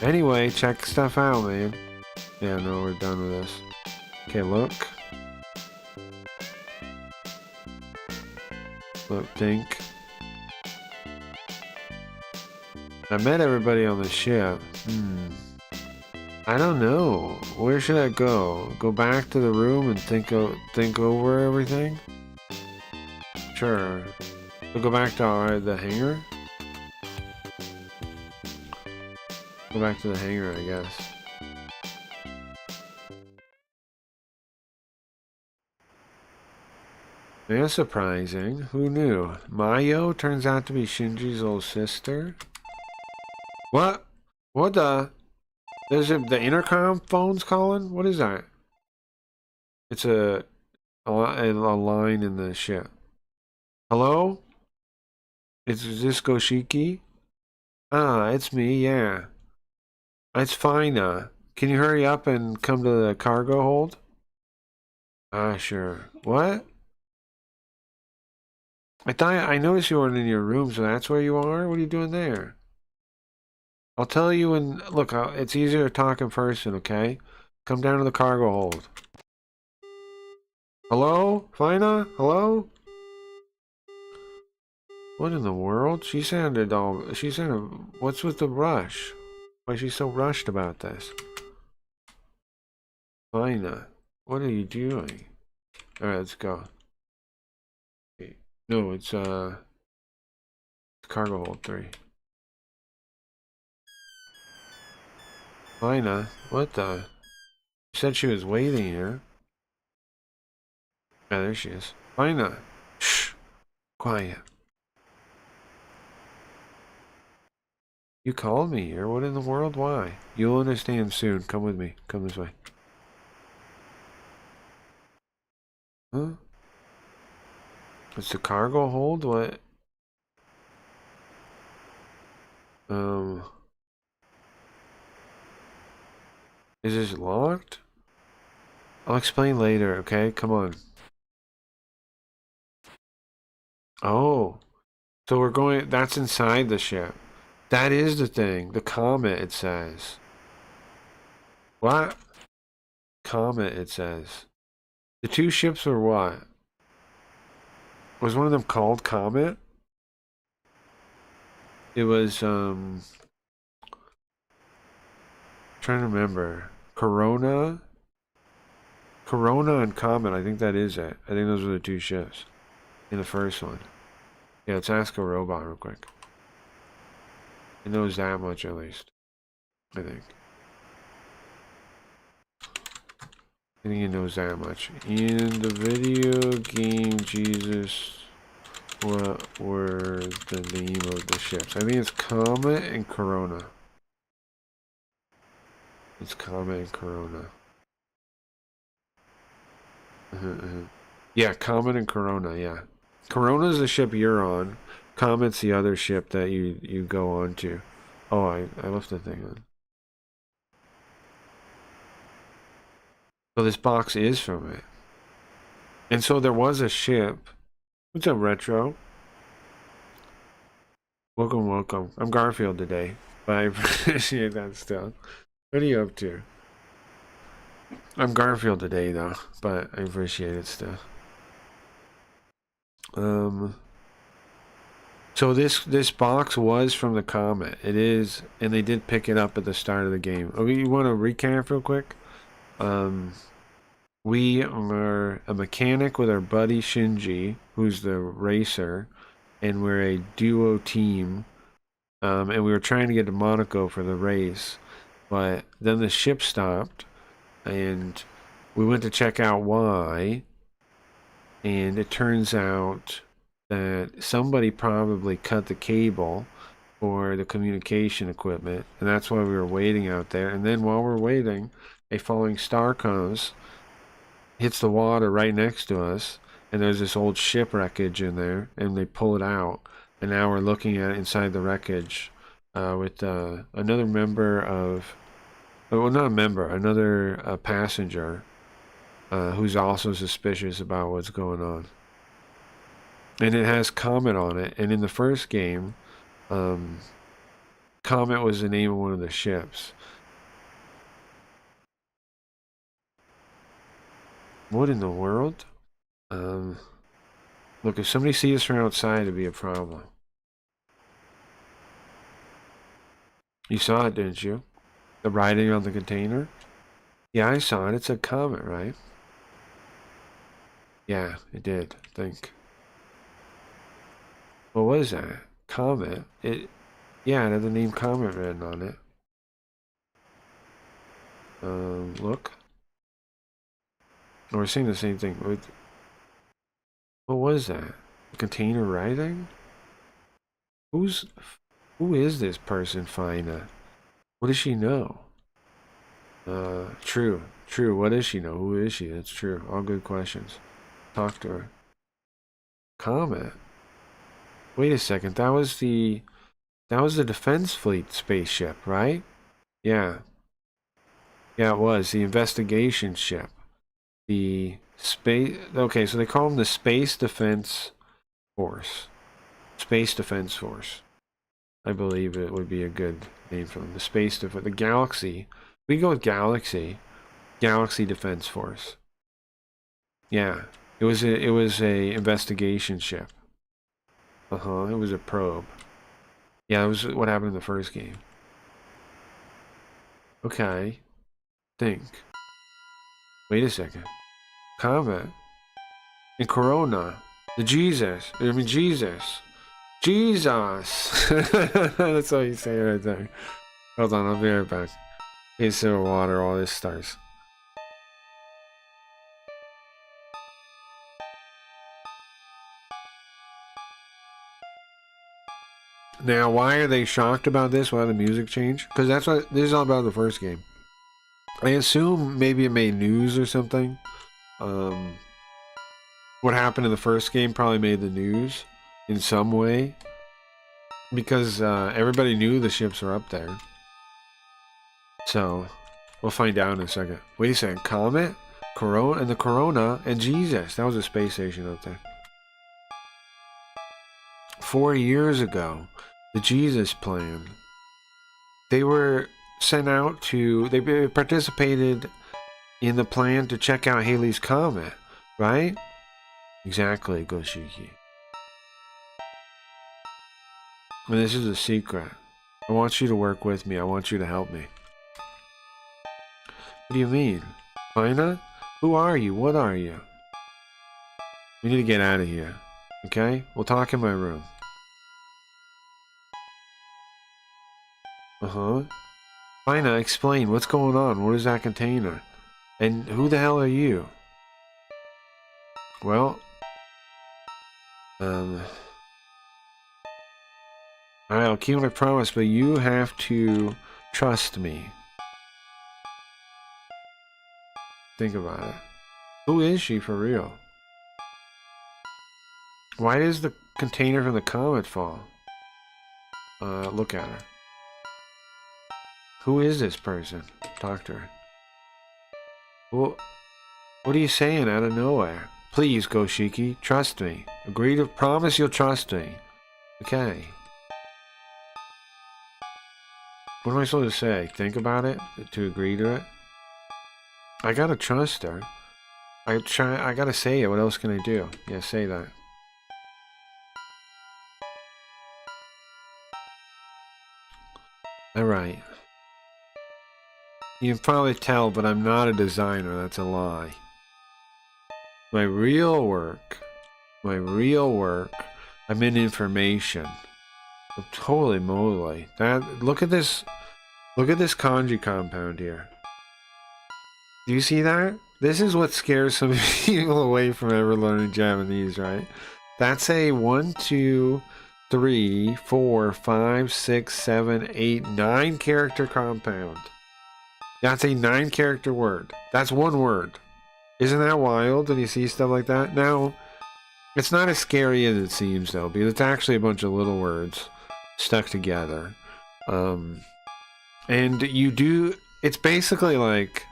Anyway, check stuff out, man. Yeah, no, we're done with this. Okay, look. Look, think. I met everybody on the ship. I don't know. Where should I go? Go back to the room and think over everything? Sure. We'll go back to the hangar? Go back to the hangar, I guess. That's surprising. Who knew? Mayo turns out to be Shinji's old sister? What? What the? The intercom phone's calling? What is that? It's a line in the ship. Hello? Is this Goshiki? Ah, it's me, yeah. It's fine, can you hurry up and come to the cargo hold? Ah, sure. What? I noticed you weren't in your room, so that's where you are? What are you doing there? I'll tell you when... Look, it's easier to talk in person, okay? Come down to the cargo hold. Hello? Fina? Hello? What in the world? She sounded all... She sounded... What's with the rush? Why is she so rushed about this? Fina, what are you doing? Alright, let's go. No, it's cargo hold 3. Fina, what the? She said she was waiting here. Yeah, there she is. Fina, shh, quiet. You called me here. What in the world? Why? You'll understand soon. Come with me. Come this way. Huh? It's the cargo hold? What? Is this locked? I'll explain later, okay? Come on. Oh, so we're going, that's inside the ship. That is the thing. The comet, it says. What? Comet, it says. The two ships were what? Was one of them called Comet? It was, trying to remember. Corona? Corona and Comet, I think that is it. I think those were the two ships in the first one. Yeah, let's ask a robot real quick. It knows that much at least. I think. I think it knows that much. In the video game Jesus, what were the name of the ships? I think it's Comet and Corona. It's Comet and Corona. Yeah, Comet and Corona, yeah. Corona's the ship you're on. Comet's the other ship that you go on to. Oh, I left the thing on. So this box is from it. And so there was a ship. What's up, Retro? Welcome, welcome. I'm Garfield today, but I appreciate that still. What are you up to? I'm Garfield today, though, but I appreciate it still. So this box was from the Comet. It is, and they did pick it up at the start of the game. Okay, you want to recap real quick? We are a mechanic with our buddy Shinji, who's the racer, and we're a duo team. And we were trying to get to Monaco for the race, but then the ship stopped, and we went to check out why, and it turns out that somebody probably cut the cable for the communication equipment, and that's why we were waiting out there. And then while we're waiting, a falling star comes, hits the water right next to us, and there's this old ship wreckage in there, and they pull it out, and now we're looking at it inside the wreckage with another member of, well, not a member, another passenger who's also suspicious about what's going on. And it has Comet on it, and in the first game, Comet was the name of one of the ships. What in the world? Look, if somebody sees us from outside, it'd be a problem. You saw it, didn't you? The writing on the container? Yeah, I saw it. It said Comet, right? Yeah, it did, I think. What was that? Comet? Yeah, it had the name Comet written on it. Look. Oh, we're seeing the same thing. What was that? A container writing? Who is this person, Fina? What does she know? True. What does she know? Who is she? That's true. All good questions. Talk to her. Comet? Wait a second. That was the Defense Fleet spaceship, right? Yeah. Yeah, it was. The investigation ship. The space... Okay, so they call them the Space Defense Force. Space Defense Force. I believe it would be a good name for them. The Space Defense... The Galaxy. We go with Galaxy. Galaxy Defense Force. Yeah. It was a investigation ship. It was a probe. Yeah, that was what happened in the first game. Okay. Think. Wait a second. Comet. And Corona. Jesus. Jesus. That's all you say right there. Hold on, I'll be right back. Here's some water, all this starts. Now, why are they shocked about this? Why the music changed? Because that's what this is all about the first game. I assume maybe it made news or something. What happened in the first game probably made the news in some way. Because everybody knew the ships were up there. So, we'll find out in a second. Wait a second. Comet? Corona? And the Corona? And Jesus. That was a space station up there. 4 years ago. The Jesus plan. They were sent out to... They participated in the plan to check out Halley's Comet, right? Exactly, Goshiki. And this is a secret. I want you to work with me. I want you to help me. What do you mean? Fina? Who are you? What are you? We need to get out of here. Okay? We'll talk in my room. Uh-huh. Fina, explain. What's going on? What is that container? And who the hell are you? Well... I'll keep my promise, but you have to trust me. Think about it. Who is she for real? Why does the container from the comet fall? Look at her. Who is this person? Talk to her. Well, what are you saying out of nowhere? Please, Goshiki, trust me. Agree to promise you'll trust me. Okay. What am I supposed to say? Think about it? To agree to it? I gotta trust her. I gotta say it. What else can I do? Yeah, say that. Alright. You can probably tell, but I'm not a designer. That's a lie. My real work, I'm in information. Holy moly. Look at this kanji compound here. Do you see that? This is what scares some people away from ever learning Japanese, right? That's a 1, 2, 3, 4, 5, 6, 7, 8, 9 character compound. That's a 9 character word. That's one word. Isn't that wild when you see stuff like that? Now, it's not as scary as it seems though, because it's actually a bunch of little words stuck together. And it's basically like,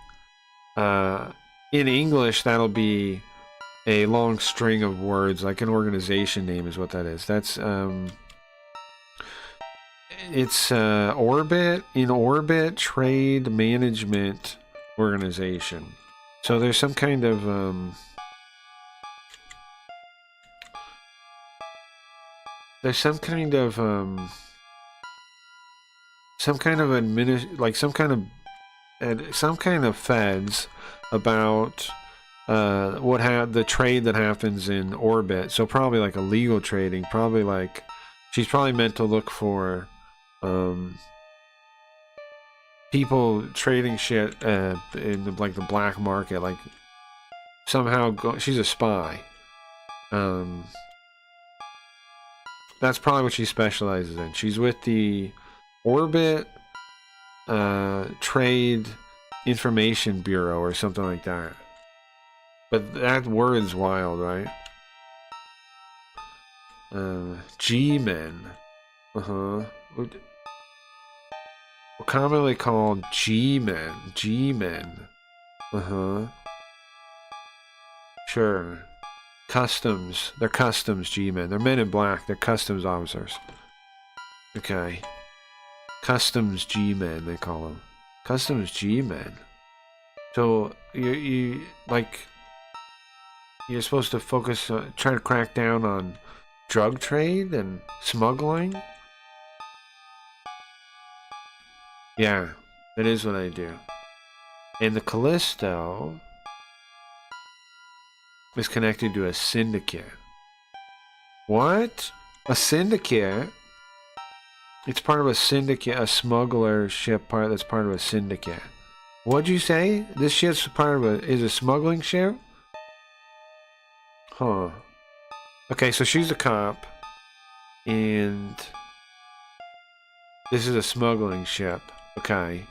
in English, that'll be a long string of words, like an organization name is what that is. That's, it's Orbit, in Orbit Trade Management Organization. So there's some kind of some kind of feds about the trade that happens in Orbit. So probably like illegal trading, probably like she's probably meant to look for people trading shit in the black market, like somehow she's a spy. That's probably what she specializes in. She's with the Orbit Trade Information Bureau or something like that. But that word's wild, right? G-men. We're commonly called G-men. G-men. Sure. Customs. They're customs G-men. They're men in black. They're customs officers. Okay. Customs G-men, they call them. Customs G-men. So, you're supposed to focus, try to crack down on drug trade and smuggling? Yeah, that is what I do. And the Callisto is connected to a syndicate. What? A syndicate? It's part of a syndicate, a smuggler ship that's part of a syndicate. What'd you say? This ship's part of is a smuggling ship? Huh. Okay, so she's a cop. And this is a smuggling ship. Okay.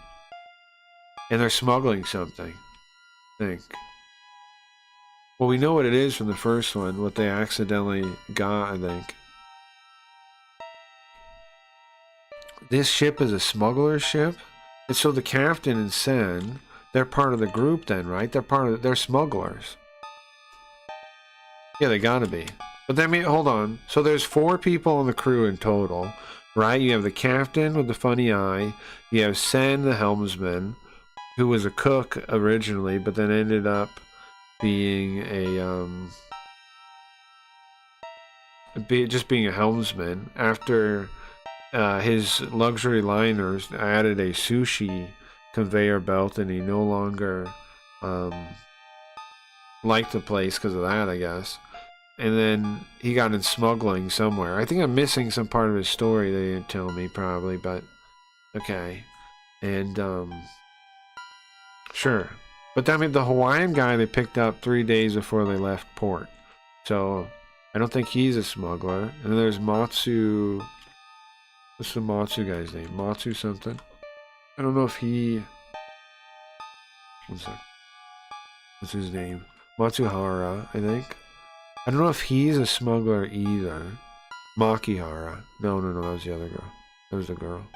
And they're smuggling something. I think. Well, we know what it is from the first one, what they accidentally got, I think. This ship is a smuggler ship? And so the captain and Sen, they're part of the group then, right? They're smugglers. Yeah, they gotta be. But then, hold on. So there's 4 people on the crew in total, right? You have the captain with the funny eye. You have Sen, the helmsman, who was a cook originally, but then ended up being just being a helmsman after his luxury liners added a sushi conveyor belt, and he no longer liked the place because of that, I guess. And then he got in smuggling somewhere. I think I'm missing some part of his story they didn't tell me, probably, but okay. And sure. But I mean, the Hawaiian guy they picked up 3 days before they left port, so I don't think he's a smuggler. And then there's Matsu. What's the Matsu guy's name? Matsu something. I don't know if he. One sec. What's his name? Matsuhara, I think. I don't know if he's a smuggler either. Makihara. No, that was the other girl. That was the girl.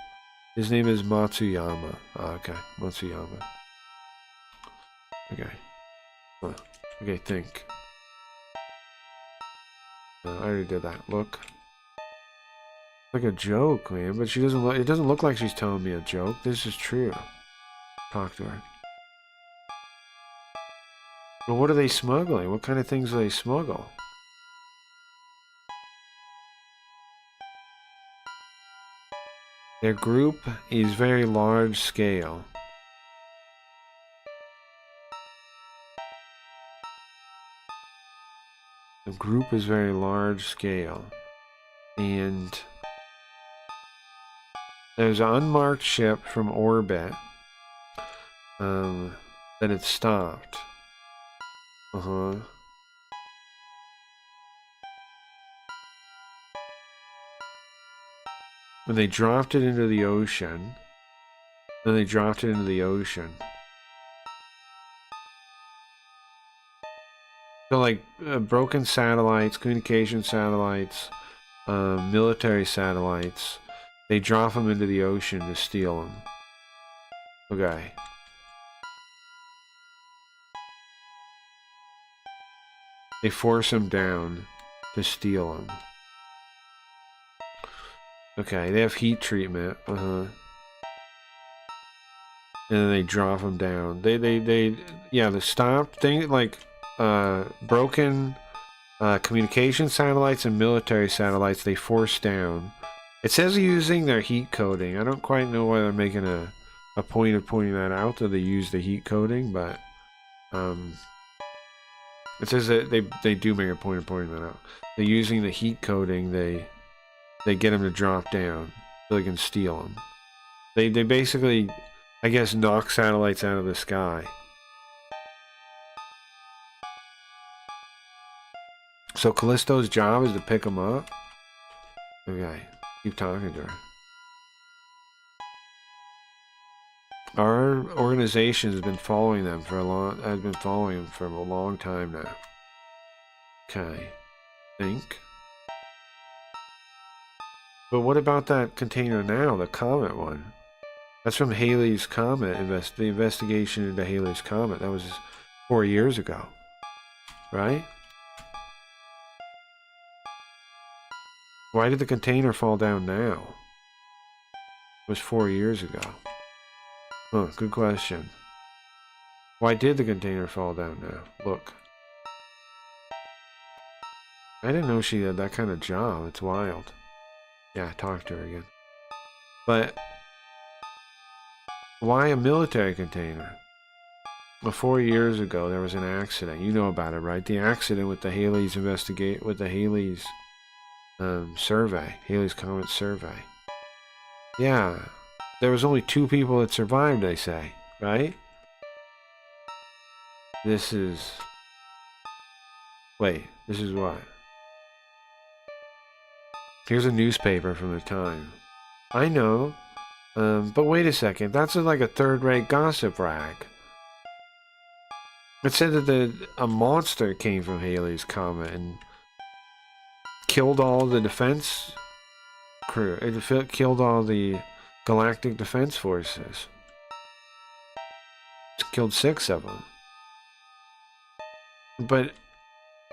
His name is Matsuyama. Okay, Matsuyama. Okay. Okay, think. I already did that. Look. Like a joke, man. But she doesn't look. It doesn't look like she's telling me a joke. This is true. Talk to her. Well, what are they smuggling? What kind of things do they smuggle? Their group is very large scale. The group is very large scale. And there's an unmarked ship from orbit that had stopped. And they dropped it into the ocean. Then they dropped it into the ocean. So like broken satellites, communication satellites, military satellites, they drop them into the ocean to steal them. Okay. They force them down to steal them. Okay, they have heat treatment. And then they drop them down. Yeah, the stopped thing, like broken communication satellites and military satellites, they force down. It says using their heat coding. I don't quite know why they're making a point of pointing that out, that they use the heat coding, but it says that they do make a point of pointing that out. They're using the heat coding. They get them to drop down so they can steal them. They basically, I guess, knock satellites out of the sky. So Callisto's job is to pick them up? Okay, keep talking to her. Our organization has been following them for a long time now. Okay, think. But what about that container now, the Comet one? That's from Halley's Comet, the investigation into Halley's Comet. That was 4 years ago, right? Why did the container fall down now? It was 4 years ago. Huh, good question. Why did the container fall down now? Look. I didn't know she had that kind of job. It's wild. Yeah, talk to her again. But why a military container? Well, 4 years ago there was an accident. You know about it, right? The accident with the Halley's Halley's survey, Halley's Comet survey. Yeah, there was only 2 people that survived, they say, right? This is... Wait, this is what? Here's a newspaper from the time. I know, but wait a second. That's like a third-rate gossip rag. It said that a monster came from Halley's Comet and killed all the defense crew. It killed all the galactic defense forces. It killed 6 of them. But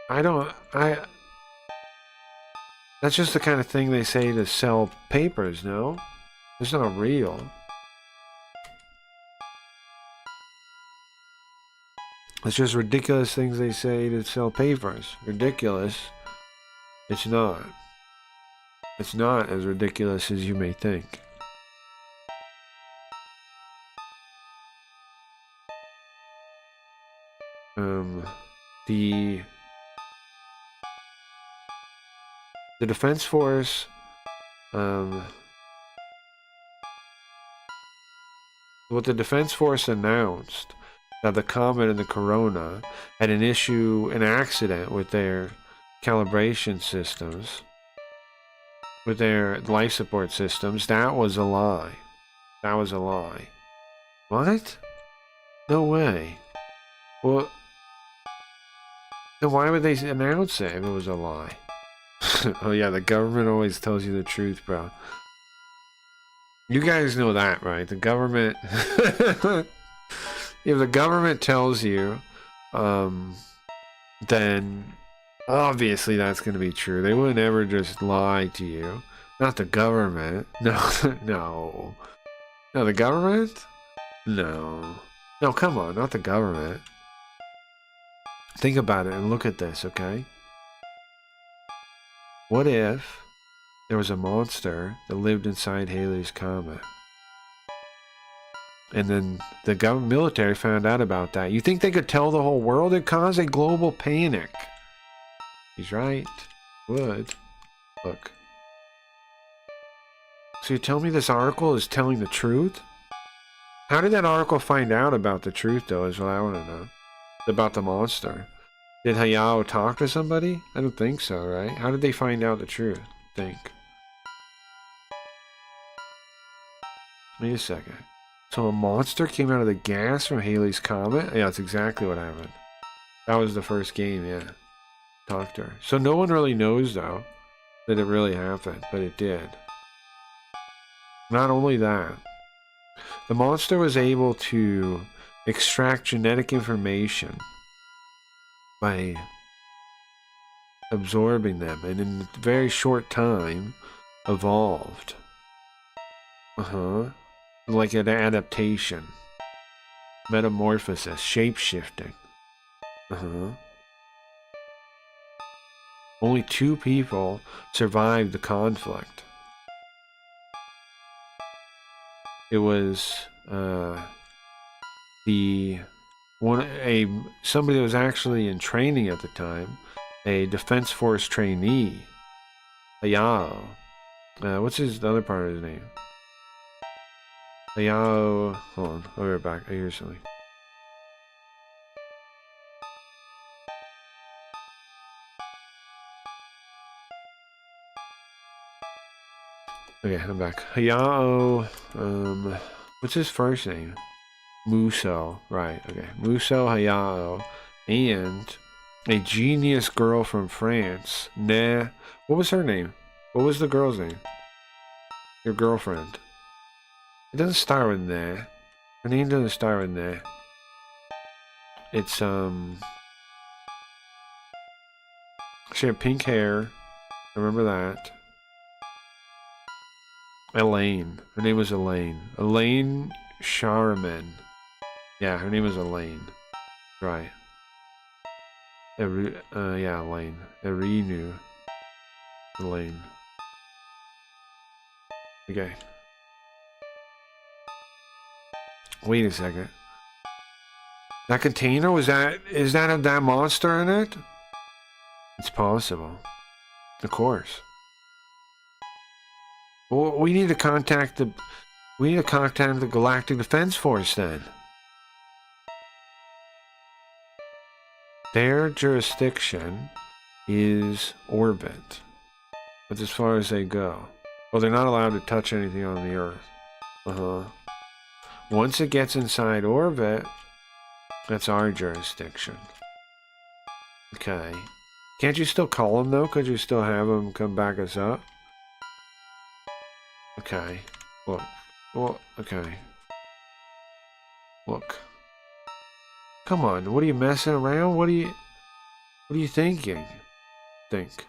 I That's just the kind of thing they say to sell papers, no? It's not real. It's just ridiculous things they say to sell papers. Ridiculous. It's not. It's not as ridiculous as you may think. The Defense Force, what the Defense Force announced that the Comet and the Corona had an accident with their calibration systems, with their life support systems. That was a lie. That was a lie. What? No way. Well, then why would they announce it if it was a lie? Oh yeah, the government always tells you the truth, bro. You guys know that, right? The government... If the government tells you, then obviously that's going to be true. They wouldn't ever just lie to you. Not the government. No, no. No, the government? No. No, come on, not the government. Think about it and look at this, okay? What if there was a monster that lived inside Halley's Comet? And then the government military found out about that. You think they could tell the whole world? It'd cause a global panic. He's right. Would. Look. So you tell me this article is telling the truth? How did that article find out about the truth, though, is what I want to know. About the monster. Did Hayao talk to somebody? I don't think so, right? How did they find out the truth? Think. Wait a second. So a monster came out of the gas from Halley's Comet? Yeah, that's exactly what happened. That was the first game, yeah. Talked to her. So no one really knows, though, that it really happened, but it did. Not only that, the monster was able to extract genetic information by absorbing them, and in a very short time, evolved. Like an adaptation. Metamorphosis. Shape-shifting. Only 2 people survived the conflict. It was somebody that was actually in training at the time, a Defense Force trainee, Hayao. What's the other part of his name? Hayao. Hold on, I'll be right back. I hear something. Okay, I'm back. Hayao. What's his first name? Muso. Right. Okay. Muso Hayao, and a genius girl from France. Nah. What was her name? What was the girl's name? Your girlfriend. It doesn't start with nah. Her name doesn't start with nah. It's she had pink hair. I remember that. Elaine. Her name was Elaine. Elaine Charman. Yeah, her name was Elaine. Right. Yeah, Elaine. Erinu. Elaine. Okay. Wait a second. That container, is that have that monster in it? It's possible. Of course. Well, we need to contact the Galactic Defense Force then. Their jurisdiction is orbit. That's as far as they go. Well, they're not allowed to touch anything on the Earth. Once it gets inside orbit, that's our jurisdiction. Okay. Can't you still call them, though? Could you still have them come back us up? Okay. Look. Well, okay. Look. Come on, what are you messing around? What are you thinking? Think.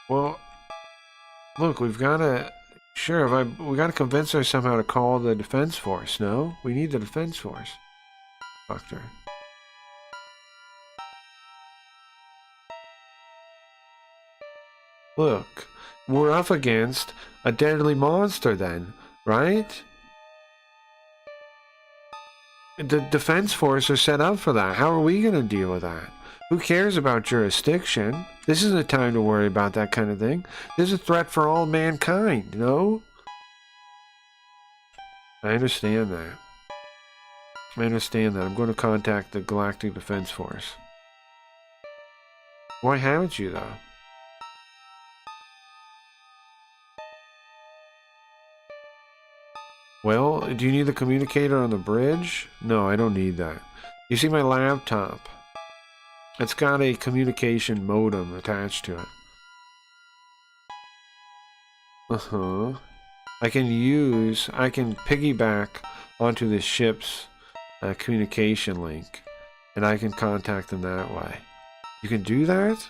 Well, look, we've got to... Sure, we got to convince her somehow to call the defense force, no? We need the defense force. Doctor. Look, we're up against a deadly monster then, right? The defense force are set up for that. How are we going to deal with that? Who cares about jurisdiction? This isn't a time to worry about that kind of thing. There's a threat for all mankind, no? I understand that. I understand that. I'm going to contact the Galactic Defense Force. Why haven't you, though? Well, do you need the communicator on the bridge? No, I don't need that. You see my laptop? It's got a communication modem attached to it. I can piggyback onto the ship's communication link, and I can contact them that way. You can do that?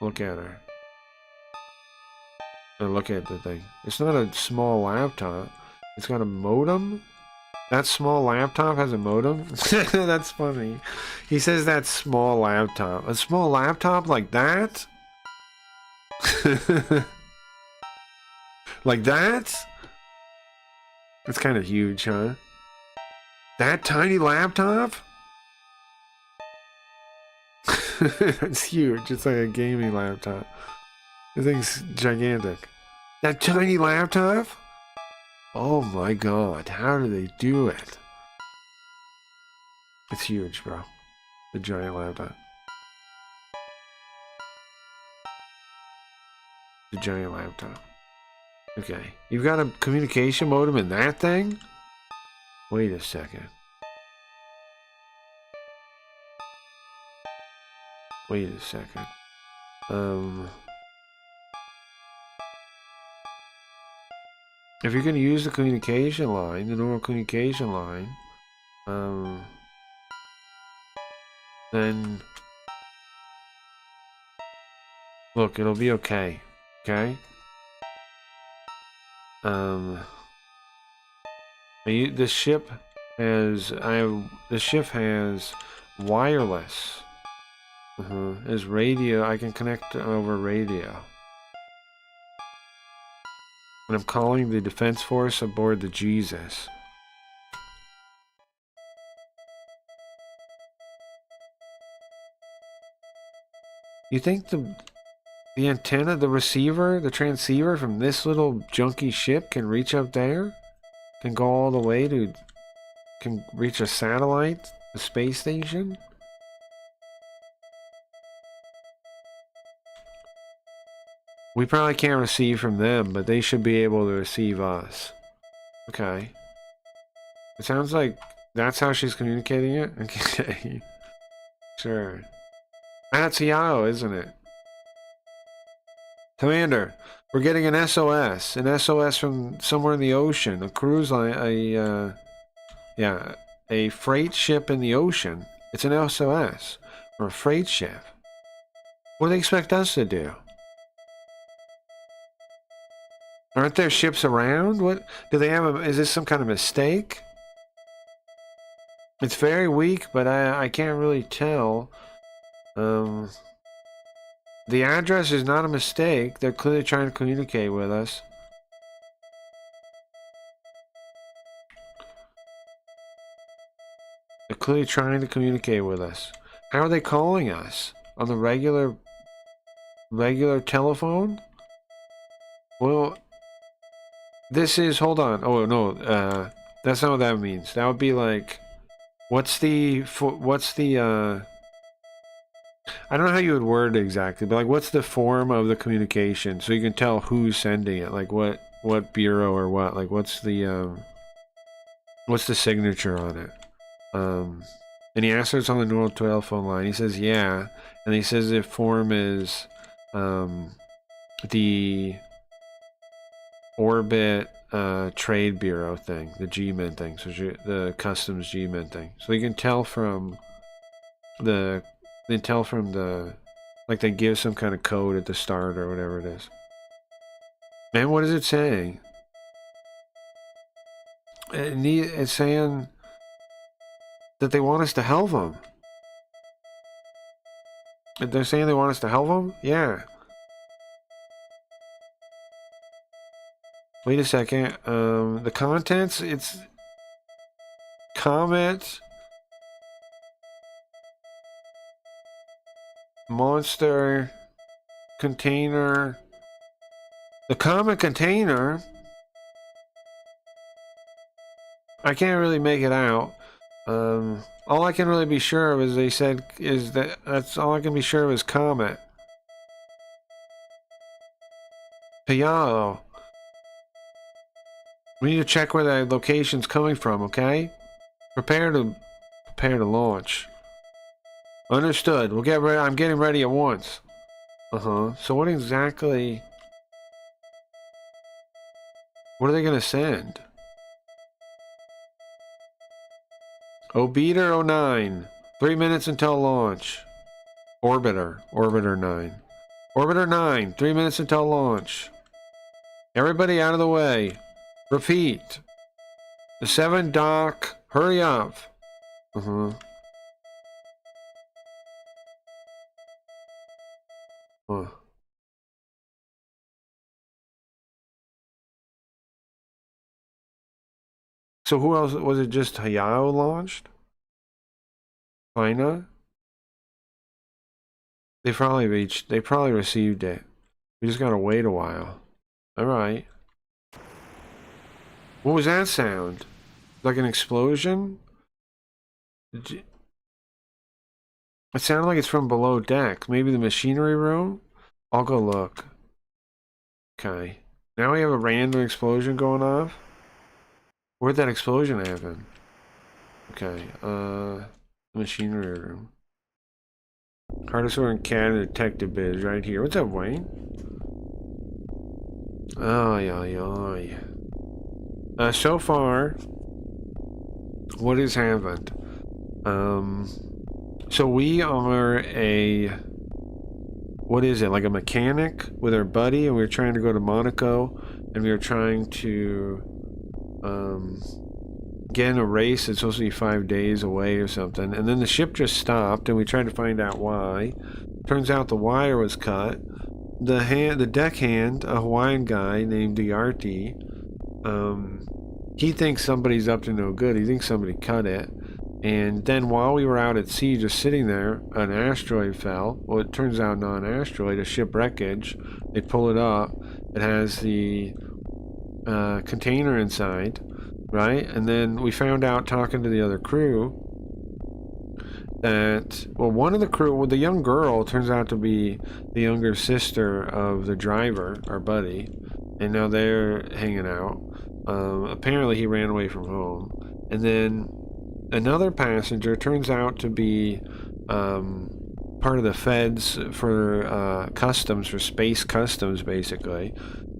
Look at her. And look at the thing. It's not a small laptop. It's got a modem? That small laptop has a modem? That's funny. He says that small laptop. A small laptop like that? Like that? It's kind of huge, huh? That tiny laptop? It's huge. It's like a gaming laptop. This thing's gigantic. That tiny laptop? Oh my god, how do they do it? It's huge, bro. The giant laptop. The giant laptop. Okay. You've got a communication modem in that thing? Wait a second. Wait a second. If you're going to use the communication line, the normal communication line, then look, it'll be okay. Okay? The ship has wireless. Has radio. I can connect over radio. And I'm calling the defense force aboard the Jesus. You think the antenna, the receiver, the transceiver from this little junky ship can reach up there? Can go all the way to... Can reach a satellite? A space station? We probably can't receive from them, but they should be able to receive us. Okay. It sounds like that's how she's communicating it? Okay. Sure. That's Yao, isn't it? Commander, we're getting an SOS. An SOS from somewhere in the ocean. A cruise line, a freight ship in the ocean. It's an SOS. Or a freight ship. What do they expect us to do? Aren't there ships around? What do they have? Is this some kind of mistake? It's very weak, but I can't really tell. The address is not a mistake. They're clearly trying to communicate with us. They're clearly trying to communicate with us. How are they calling us? On the regular telephone? Well, this is, hold on. Oh no, that's not what that means. That would be like, what's the I don't know how you would word it exactly, but like, what's the form of the communication so you can tell who's sending it? Like what bureau or what? Like what's the signature on it? And he asks us on the normal telephone line. He says yeah, and he says the form is the Orbit Trade Bureau thing, the G-Min thing, so the Customs G-Min thing. So you can tell from the like Like they give some kind of code at the start or whatever it is. And what is it saying? It's saying that they want us to help them. They're saying they want us to help them? Yeah. Wait a second. The contents, it's comment, monster, container. The comment container, I can't really make it out. All I can really be sure of is they said is that's all I can be sure of is comment. Payao. We need to check where the location's coming from, okay? Prepare to launch. Understood. We'll get ready. I'm getting ready at once. So what exactly? What are they gonna send? Orbiter 09. 3 minutes until launch. Orbiter 9. Orbiter 9. 3 minutes until launch. Everybody out of the way. Repeat. The 7 dock. Hurry up. So who else? Was it just Hayao launched? China? They probably received it. We just gotta wait a while. Alright. What was that sound? Like an explosion? It sounded like it's from below deck. Maybe the machinery room? I'll go look. Okay. Now we have a random explosion going off. Where'd that explosion happen? Okay, machinery room. Cardosaur and Cat and Detective Biz right here. What's up, Wayne? Oh, yeah. So far, what has happened? So we are what is it, like a mechanic with our buddy, and we were trying to go to Monaco, and we were trying to, get in a race that's supposed to be 5 days away or something, and then the ship just stopped, and we tried to find out why. Turns out the wire was cut. The deckhand, a Hawaiian guy named Diarty, he thinks somebody's up to no good. He thinks somebody cut it. And then while we were out at sea just sitting there, an asteroid fell. Well, it turns out not an asteroid, a ship wreckage. They pull it up. It has the container inside, right? And then we found out, talking to the other crew, that, well, one of the crew, well, the young girl turns out to be the younger sister of the driver, our buddy, and now they're hanging out. Apparently he ran away from home. And then another passenger turns out to be part of the feds for customs, for space customs, basically.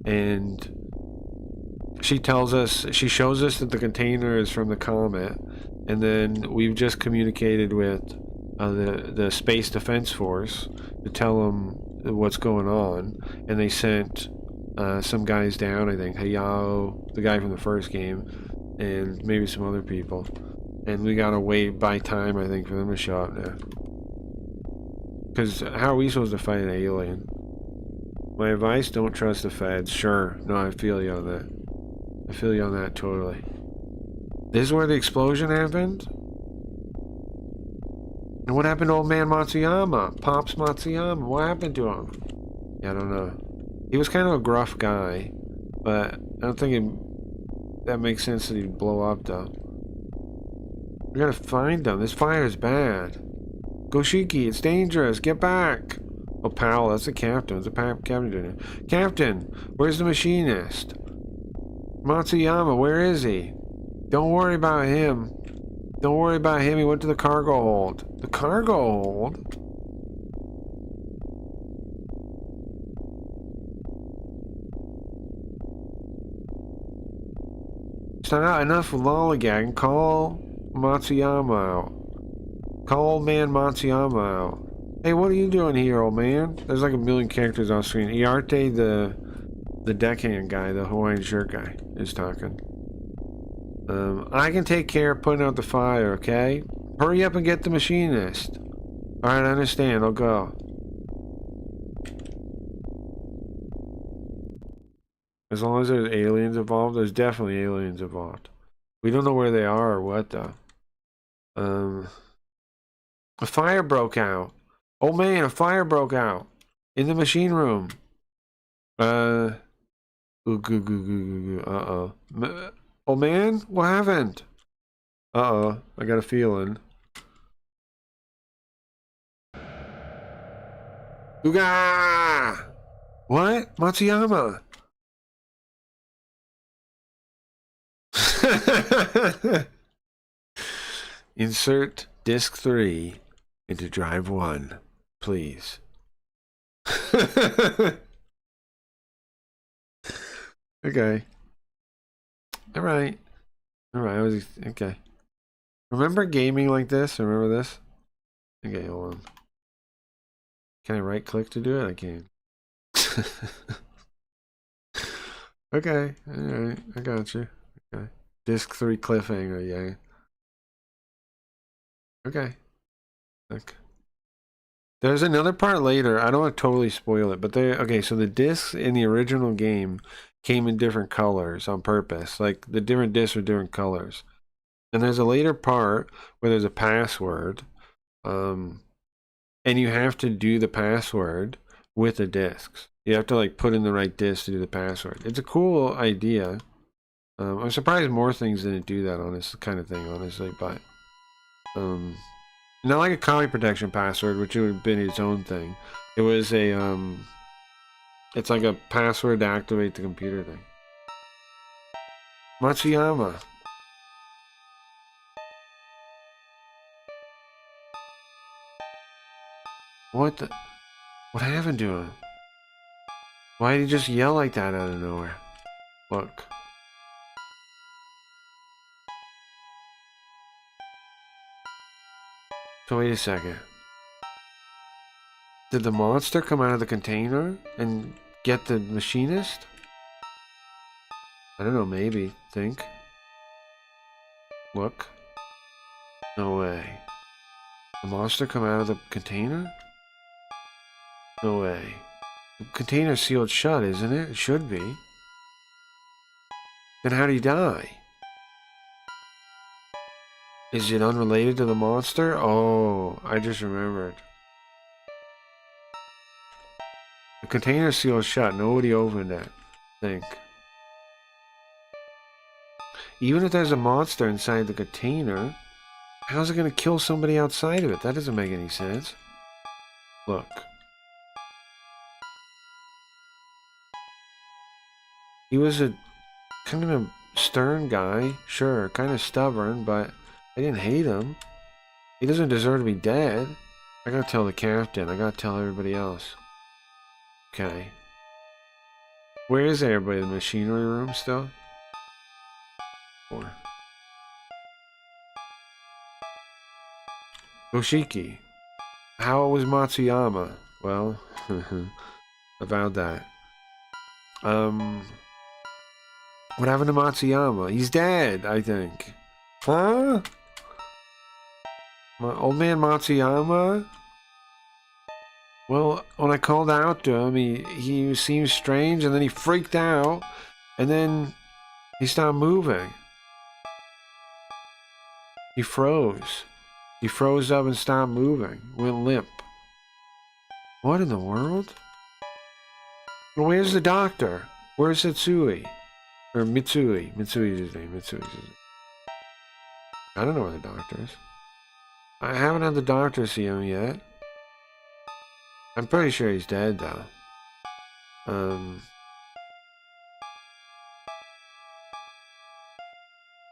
And she shows us that the container is from the comet, and then we've just communicated with the Space Defense Force to tell them what's going on, and they sent some guys down, I think Hayao, the guy from the first game, and maybe some other people, and we gotta wait by time, I think, for them to show up now. Because how are we supposed to fight an alien? My advice, don't trust the feds. Sure, no, I feel you on that. I feel you on that totally. This is where the explosion happened? And what happened to old man Matsuyama? Pops Matsuyama, what happened to him? Yeah, I don't know. He was kind of a gruff guy, but I don't think that makes sense that he'd blow up, though. We gotta find him. This fire is bad. Goshiki, it's dangerous. Get back. Oh, Powell, that's the captain. What's the captain doing? Captain, where's the machinist? Matsuyama, where is he? Don't worry about him. Don't worry about him. He went to the cargo hold. The cargo hold? It's not enough lollygag. Call Matsuyama out. Call old man Matsuyama out. Hey, what are you doing here, old man? There's like a million characters on screen. Iarte, the deckhand guy, the Hawaiian shirt guy, is talking. I can take care of putting out the fire, okay? Hurry up and get the machinist. Alright, I understand. I'll go. As long as there's aliens involved, there's definitely aliens involved. We don't know where they are or what, though. A fire broke out. Oh man, a fire broke out. In the machine room. Uh-oh. Oh man, what happened? Uh-oh, I got a feeling. Ooga! What? Matsuyama! Insert disc 3 into drive 1, please. Okay. Alright. Alright, okay. Remember gaming like this? Remember this? Okay, hold on. Can I right click to do it? I can. Okay, alright, I got you. Okay. Disc 3 cliffhanger, yeah. Okay. Okay. There's another part later. I don't want to totally spoil it, but okay, so the discs in the original game came in different colors on purpose. Like the different discs are different colors. And there's a later part where there's a password. And you have to do the password with the discs. You have to like put in the right disc to do the password. It's a cool idea. I'm surprised more things didn't do that on this kind of thing, honestly, but not like a copy protection password, which would have been its own thing. It was a it's like a password to activate the computer thing. Matsuyama. What the? What happened to him? Why did he just yell like that out of nowhere? Look. So wait a second. Did the monster come out of the container and get the machinist? I don't know, maybe. Think. Look. No way. The monster come out of the container? No way. The container's sealed shut, isn't it? It should be. Then how'd he die? Is it unrelated to the monster? Oh, I just remembered. The container's sealed shut. Nobody opened it. Think. Even if there's a monster inside the container, how's it going to kill somebody outside of it? That doesn't make any sense. Look. He was a kind of a stern guy. Sure, kind of stubborn, but I didn't hate him. He doesn't deserve to be dead. I gotta tell the captain. I gotta tell everybody else. Okay. Where is everybody? The machinery room still? Or Yoshiki. How was Matsuyama? Well, about that. What happened to Matsuyama? He's dead, I think. Huh? My old man Matsuyama? Well, when I called out to him, he seemed strange, and then he freaked out, and then he stopped moving. He froze. He froze up and stopped moving. Went limp. What in the world? Well, where's the doctor? Where's Satsui? Or Mitsui. Mitsui's his name. Mitsui's his name. I don't know where the doctor is. I haven't had the doctor see him yet. I'm pretty sure he's dead, though.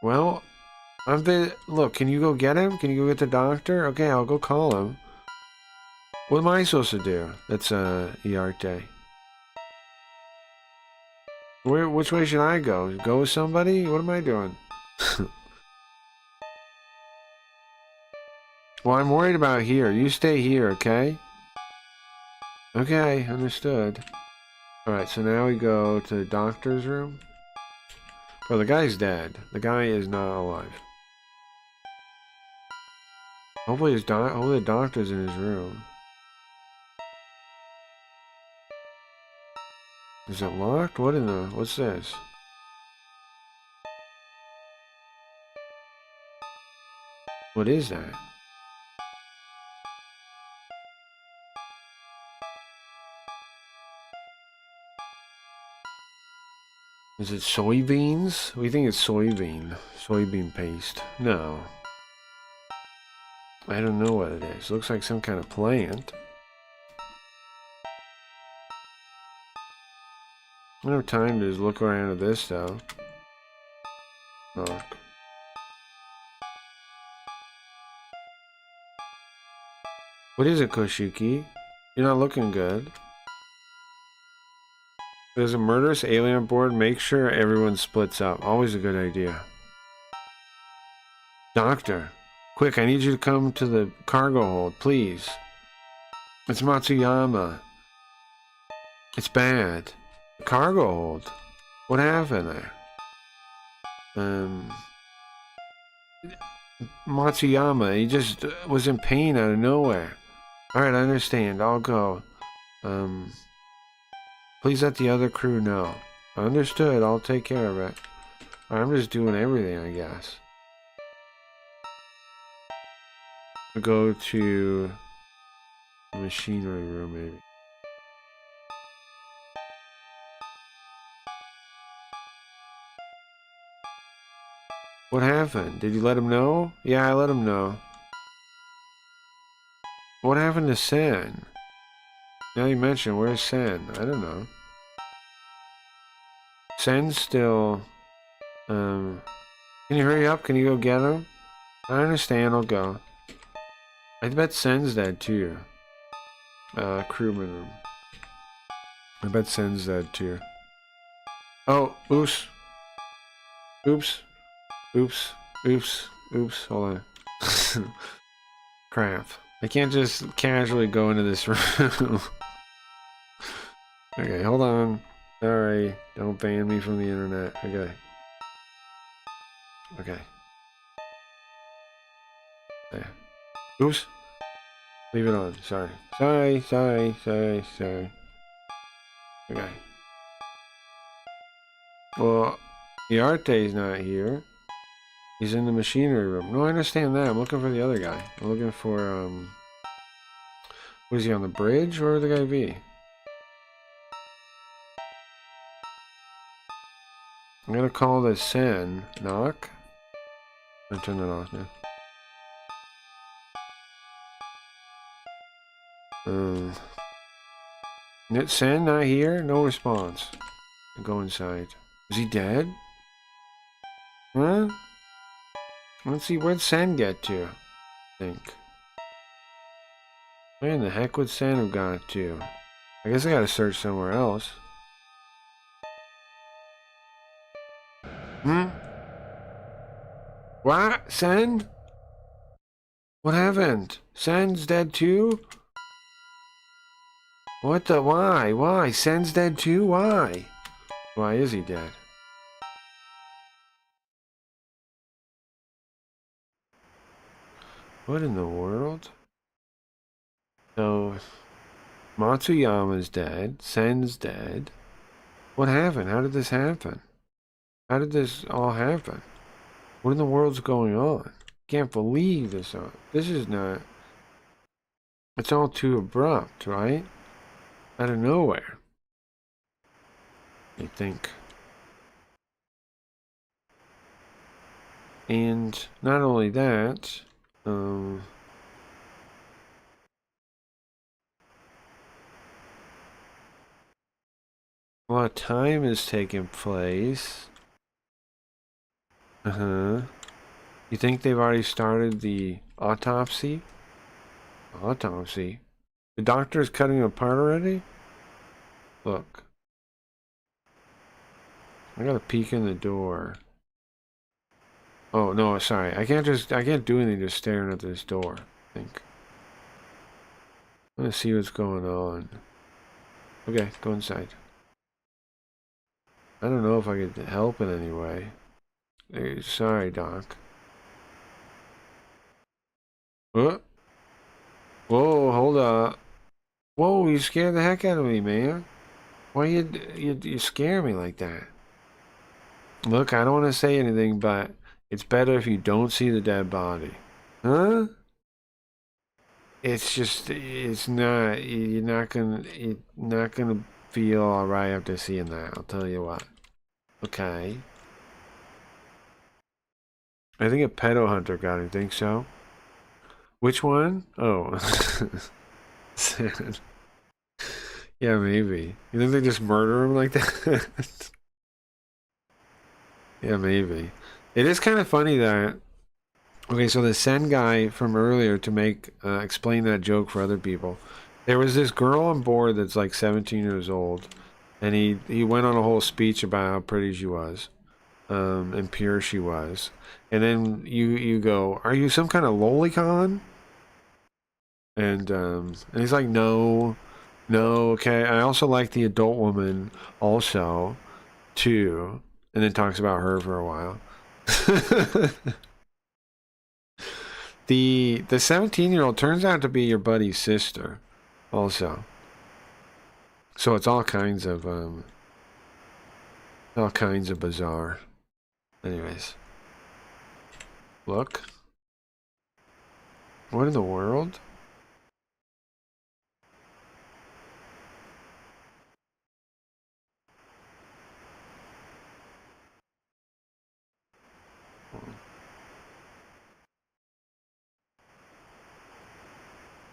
Well, look, can you go get him? Can you go get the doctor? Okay, I'll go call him. What am I supposed to do? That's, Iarte. Which way should I go? Go with somebody? What am I doing? Well, I'm worried about here. You stay here, okay? Okay, understood. Alright, so now we go to the doctor's room. Oh, the guy's dead. The guy is not alive. Hopefully hopefully the doctor's in his room. Is it locked? What's this? What is that? Is it soybeans? We think it's soybean paste. No. I don't know what it is. It looks like some kind of plant. I don't have time to just look around at this though. Look. What is it, Koshiki? You're not looking good. There's a murderous alien on board. Make sure everyone splits up. Always a good idea. Doctor, quick, I need you to come to the cargo hold, please. It's Matsuyama. It's bad. The cargo hold? What happened there? Matsuyama, he just was in pain out of nowhere. Alright, I understand. I'll go. Please let the other crew know. Understood. I'll take care of it. I'm just doing everything, I guess. I'll go to the machinery room, maybe. What happened? Did you let him know? Yeah, I let him know. What happened to Sen? Now you mention, where's Sen? I don't know. Sen's still... Can you hurry up? Can you go get him? I understand, I'll go. I bet Sen's dead too. Crewman room. I bet Sen's dead too. Oh, oops. Oops. Oops. Oops. Oops. Hold on. Crap. I can't just casually go into this room. Okay, hold on. Sorry. Don't ban me from the internet. Okay. Okay. There. Oops. Leave it on. Sorry. Sorry. Okay. Well, Yarte's not here. He's in the machinery room. No, I understand that. I'm looking for the other guy. I'm looking for, what is he, on the bridge? Where would the guy be? I'm gonna call this Sen. Knock. I'll turn that off now. Sen not here? No response. I go inside. Is he dead? Huh? Let's see, where'd Sen get to? I think. Where in the heck would Sen have got to? I guess I gotta search somewhere else. What? Sen? What happened? Sen's dead too? What the? Why? Why? Sen's dead too? Why? Why is he dead? What in the world? So, Matsuyama's dead. Sen's dead. What happened? How did this happen? How did this all happen? What in the world's going on? Can't believe this. This is not... It's all too abrupt, right? Out of nowhere. I think. And not only that, a lot of time is taking place. You think they've already started the autopsy? Autopsy? The doctor's cutting him apart already? Look. I gotta peek in the door. Oh, no, sorry. I can't do anything just staring at this door, I think. I'm gonna see what's going on. Okay, go inside. I don't know if I could help in any way. Hey, sorry, Doc. What? Whoa, hold up. Whoa, you scared the heck out of me, man. Why you scare me like that? Look, I don't want to say anything, but it's better if you don't see the dead body. Huh? It's just, you're not gonna feel alright after seeing that, I'll tell you what. Okay. I think a pedo hunter got it, think so? Which one? Oh. Yeah, maybe. You think they just murder him like that? Yeah, maybe. It is kind of funny that. Okay, so the send guy from earlier to make explain that joke for other people. There was this girl on board that's like 17 years old, and he went on a whole speech about how pretty she was, and pure she was. And then you go, "Are you some kind of lolicon?" And he's like, "No, no, okay. I also like the adult woman also too." And then talks about her for a while. The 17-year-old turns out to be your buddy's sister, also. So it's all kinds of bizarre. Anyways, look. What in the world?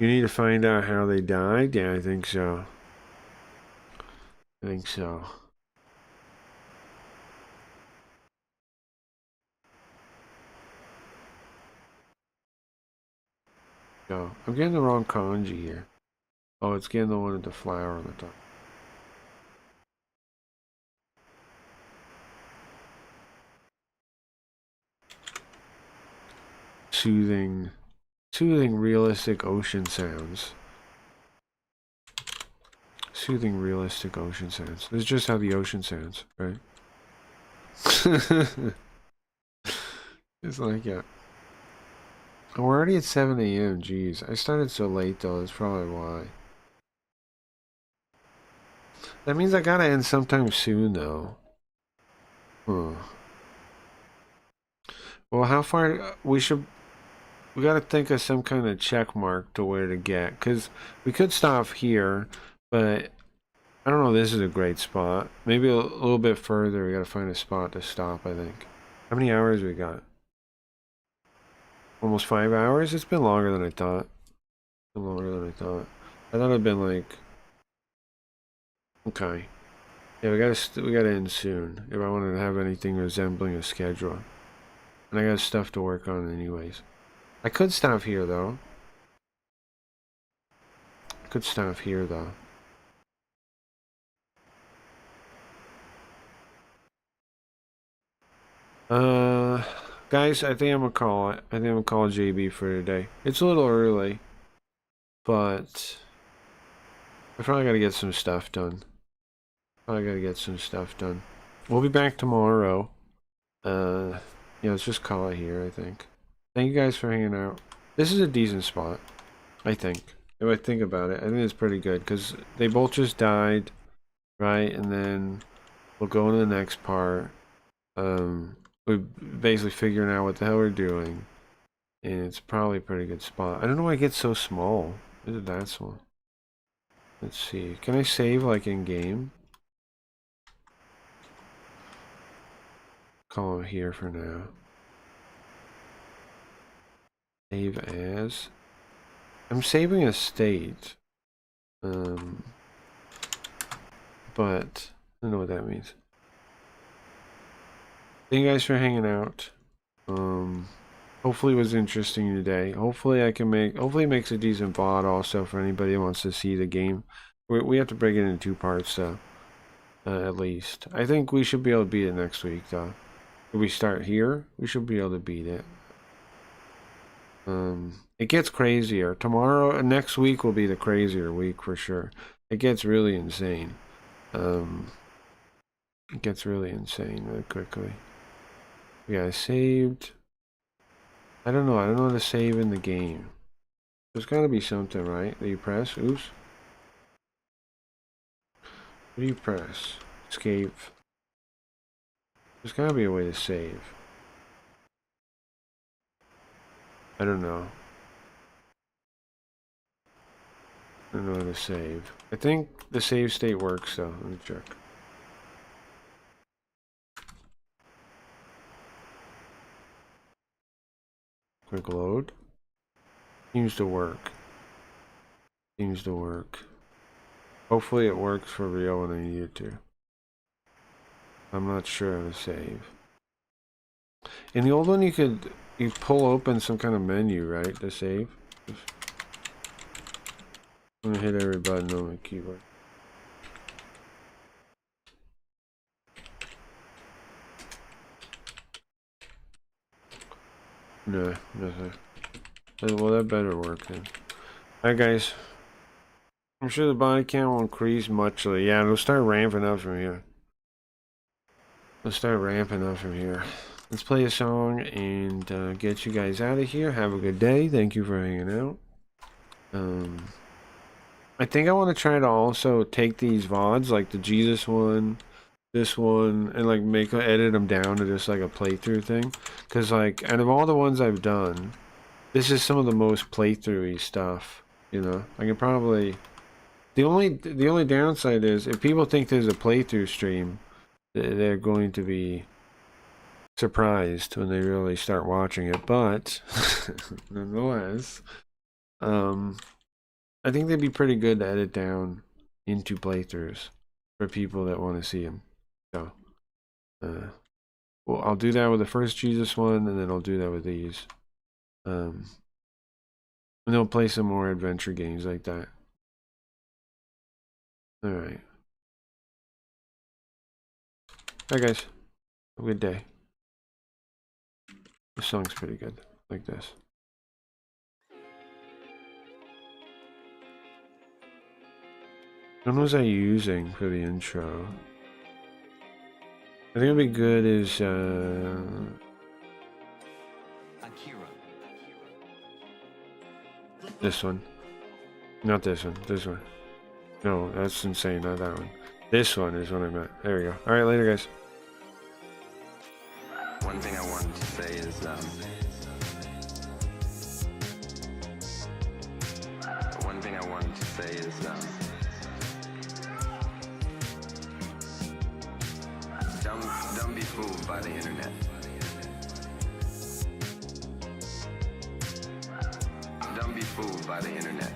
You need to find out how they died? Yeah, I think so. I think so. Go. I'm getting the wrong kanji here. Oh, it's getting the one with the flower on the top. Soothing, soothing, realistic ocean sounds. Soothing, realistic ocean sounds. This is just how the ocean sounds, right? It's like, yeah. Oh, we're already at 7 a.m. Jeez. I started so late, though. That's probably why. That means I gotta end sometime soon, though. Huh. Well, how far... We gotta think of some kind of check mark to where to get. Because we could stop here, but... I don't know, this is a great spot. Maybe a little bit further, we gotta find a spot to stop, I think. How many hours we got? Almost 5 hours? It's been longer than I thought. It's been longer than I thought. I thought it'd been like... Okay. Yeah, we gotta end soon if I wanted to have anything resembling a schedule. And I got stuff to work on anyways. I could stop here though. I could stop here though. Uh, guys, I think I'm gonna call it. I think I'm gonna call JB for today. It's a little early, but I probably gotta get some stuff done. Probably gotta get some stuff done. We'll be back tomorrow. Yeah, let's just call it here, I think. Thank you guys for hanging out. This is a decent spot, I think. If I think about it, I think it's pretty good because they both just died, right? And then we'll go into the next part. We're basically figuring out what the hell we're doing, and it's probably a pretty good spot. I don't know why it gets so small. Is it that small? Let's see. Can I save like in game? Call it here for now. Save as. I'm saving a state. But I don't know what that means. Thank you guys for hanging out. Hopefully it was interesting today. Hopefully hopefully it makes a decent VOD also for anybody who wants to see the game. We have to break it into 2 parts though, at least. I think we should be able to beat it next week though. If we start here, we should be able to beat it. It gets crazier. Next week will be the crazier week for sure. It gets really insane. It gets really insane really quickly. Yeah, I saved. I don't know. I don't know how to save in the game. There's got to be something, right? That you press. Oops. What do you press? Escape. There's got to be a way to save. I don't know. I don't know how to save. I think the save state works though. Let me check. Quick load. Seems to work. Seems to work. Hopefully it works for real when I need it to. I'm not sure how to save. In the old one you pull open some kind of menu, right, to save? I'm gonna hit every button on my keyboard. No, nothing. Well, that better work then. Alright guys. I'm sure the body count will increase muchly. Yeah, it'll start ramping up from here. Let's start ramping up from here. Let's play a song and get you guys out of here. Have a good day. Thank you for hanging out. I think I want to try to also take these VODs, like the Jesus one, this one, and like edit them down to just like a playthrough thing. Because like, out of all the ones I've done, this is some of the most playthrough-y stuff. You know, I can probably. The only downside is if people think there's a playthrough stream, they're going to be surprised when they really start watching it. But nonetheless, I think they'd be pretty good to edit down into playthroughs for people that want to see them. So, well, I'll do that with the first Jesus one, and then I'll do that with these. And they'll play some more adventure games like that. All right. Alright guys, have a good day. This song's pretty good, like this. What was I using for the intro? I think it'd be good is this one. Not this one, this one. No, that's insane, not that one. This one is what I meant. There we go. Alright, later guys. One thing I wanted to say is, don't be fooled by the internet. Don't be fooled by the internet.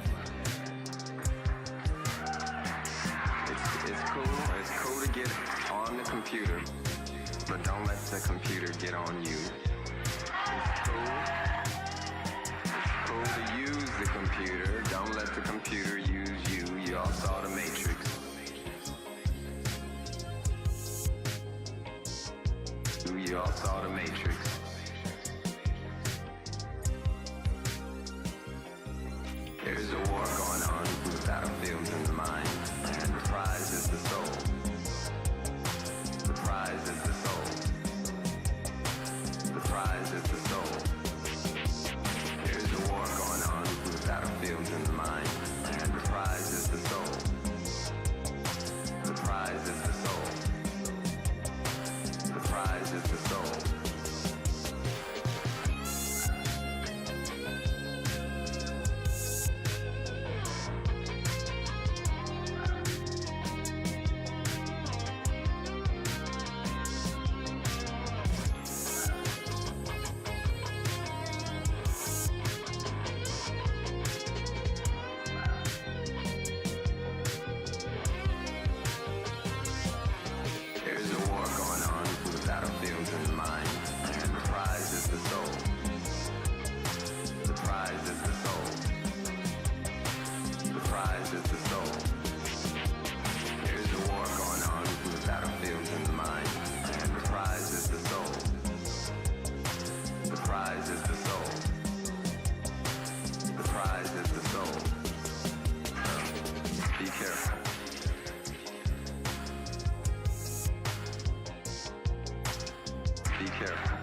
It's cool to get on the computer, but don't let the computer get on you. It's cool to use the computer, don't let the computer use you. You all saw the Matrix. You all saw the Matrix. There's a war going on with battlefields in the mind, and the prize is the soul. The prize is the soul. The prize is the soul. There's a war going on with battlefields in the mind, and the prize is the soul. The prize is the soul. The prize is the soul. There's a war going on with battlefields in the mind. Be careful.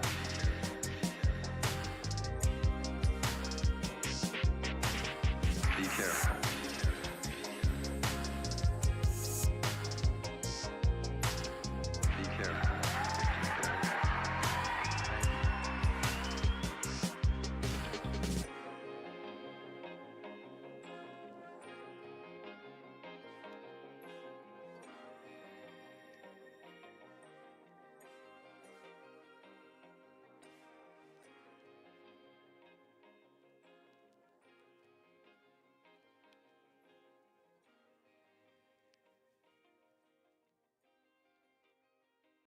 Be careful.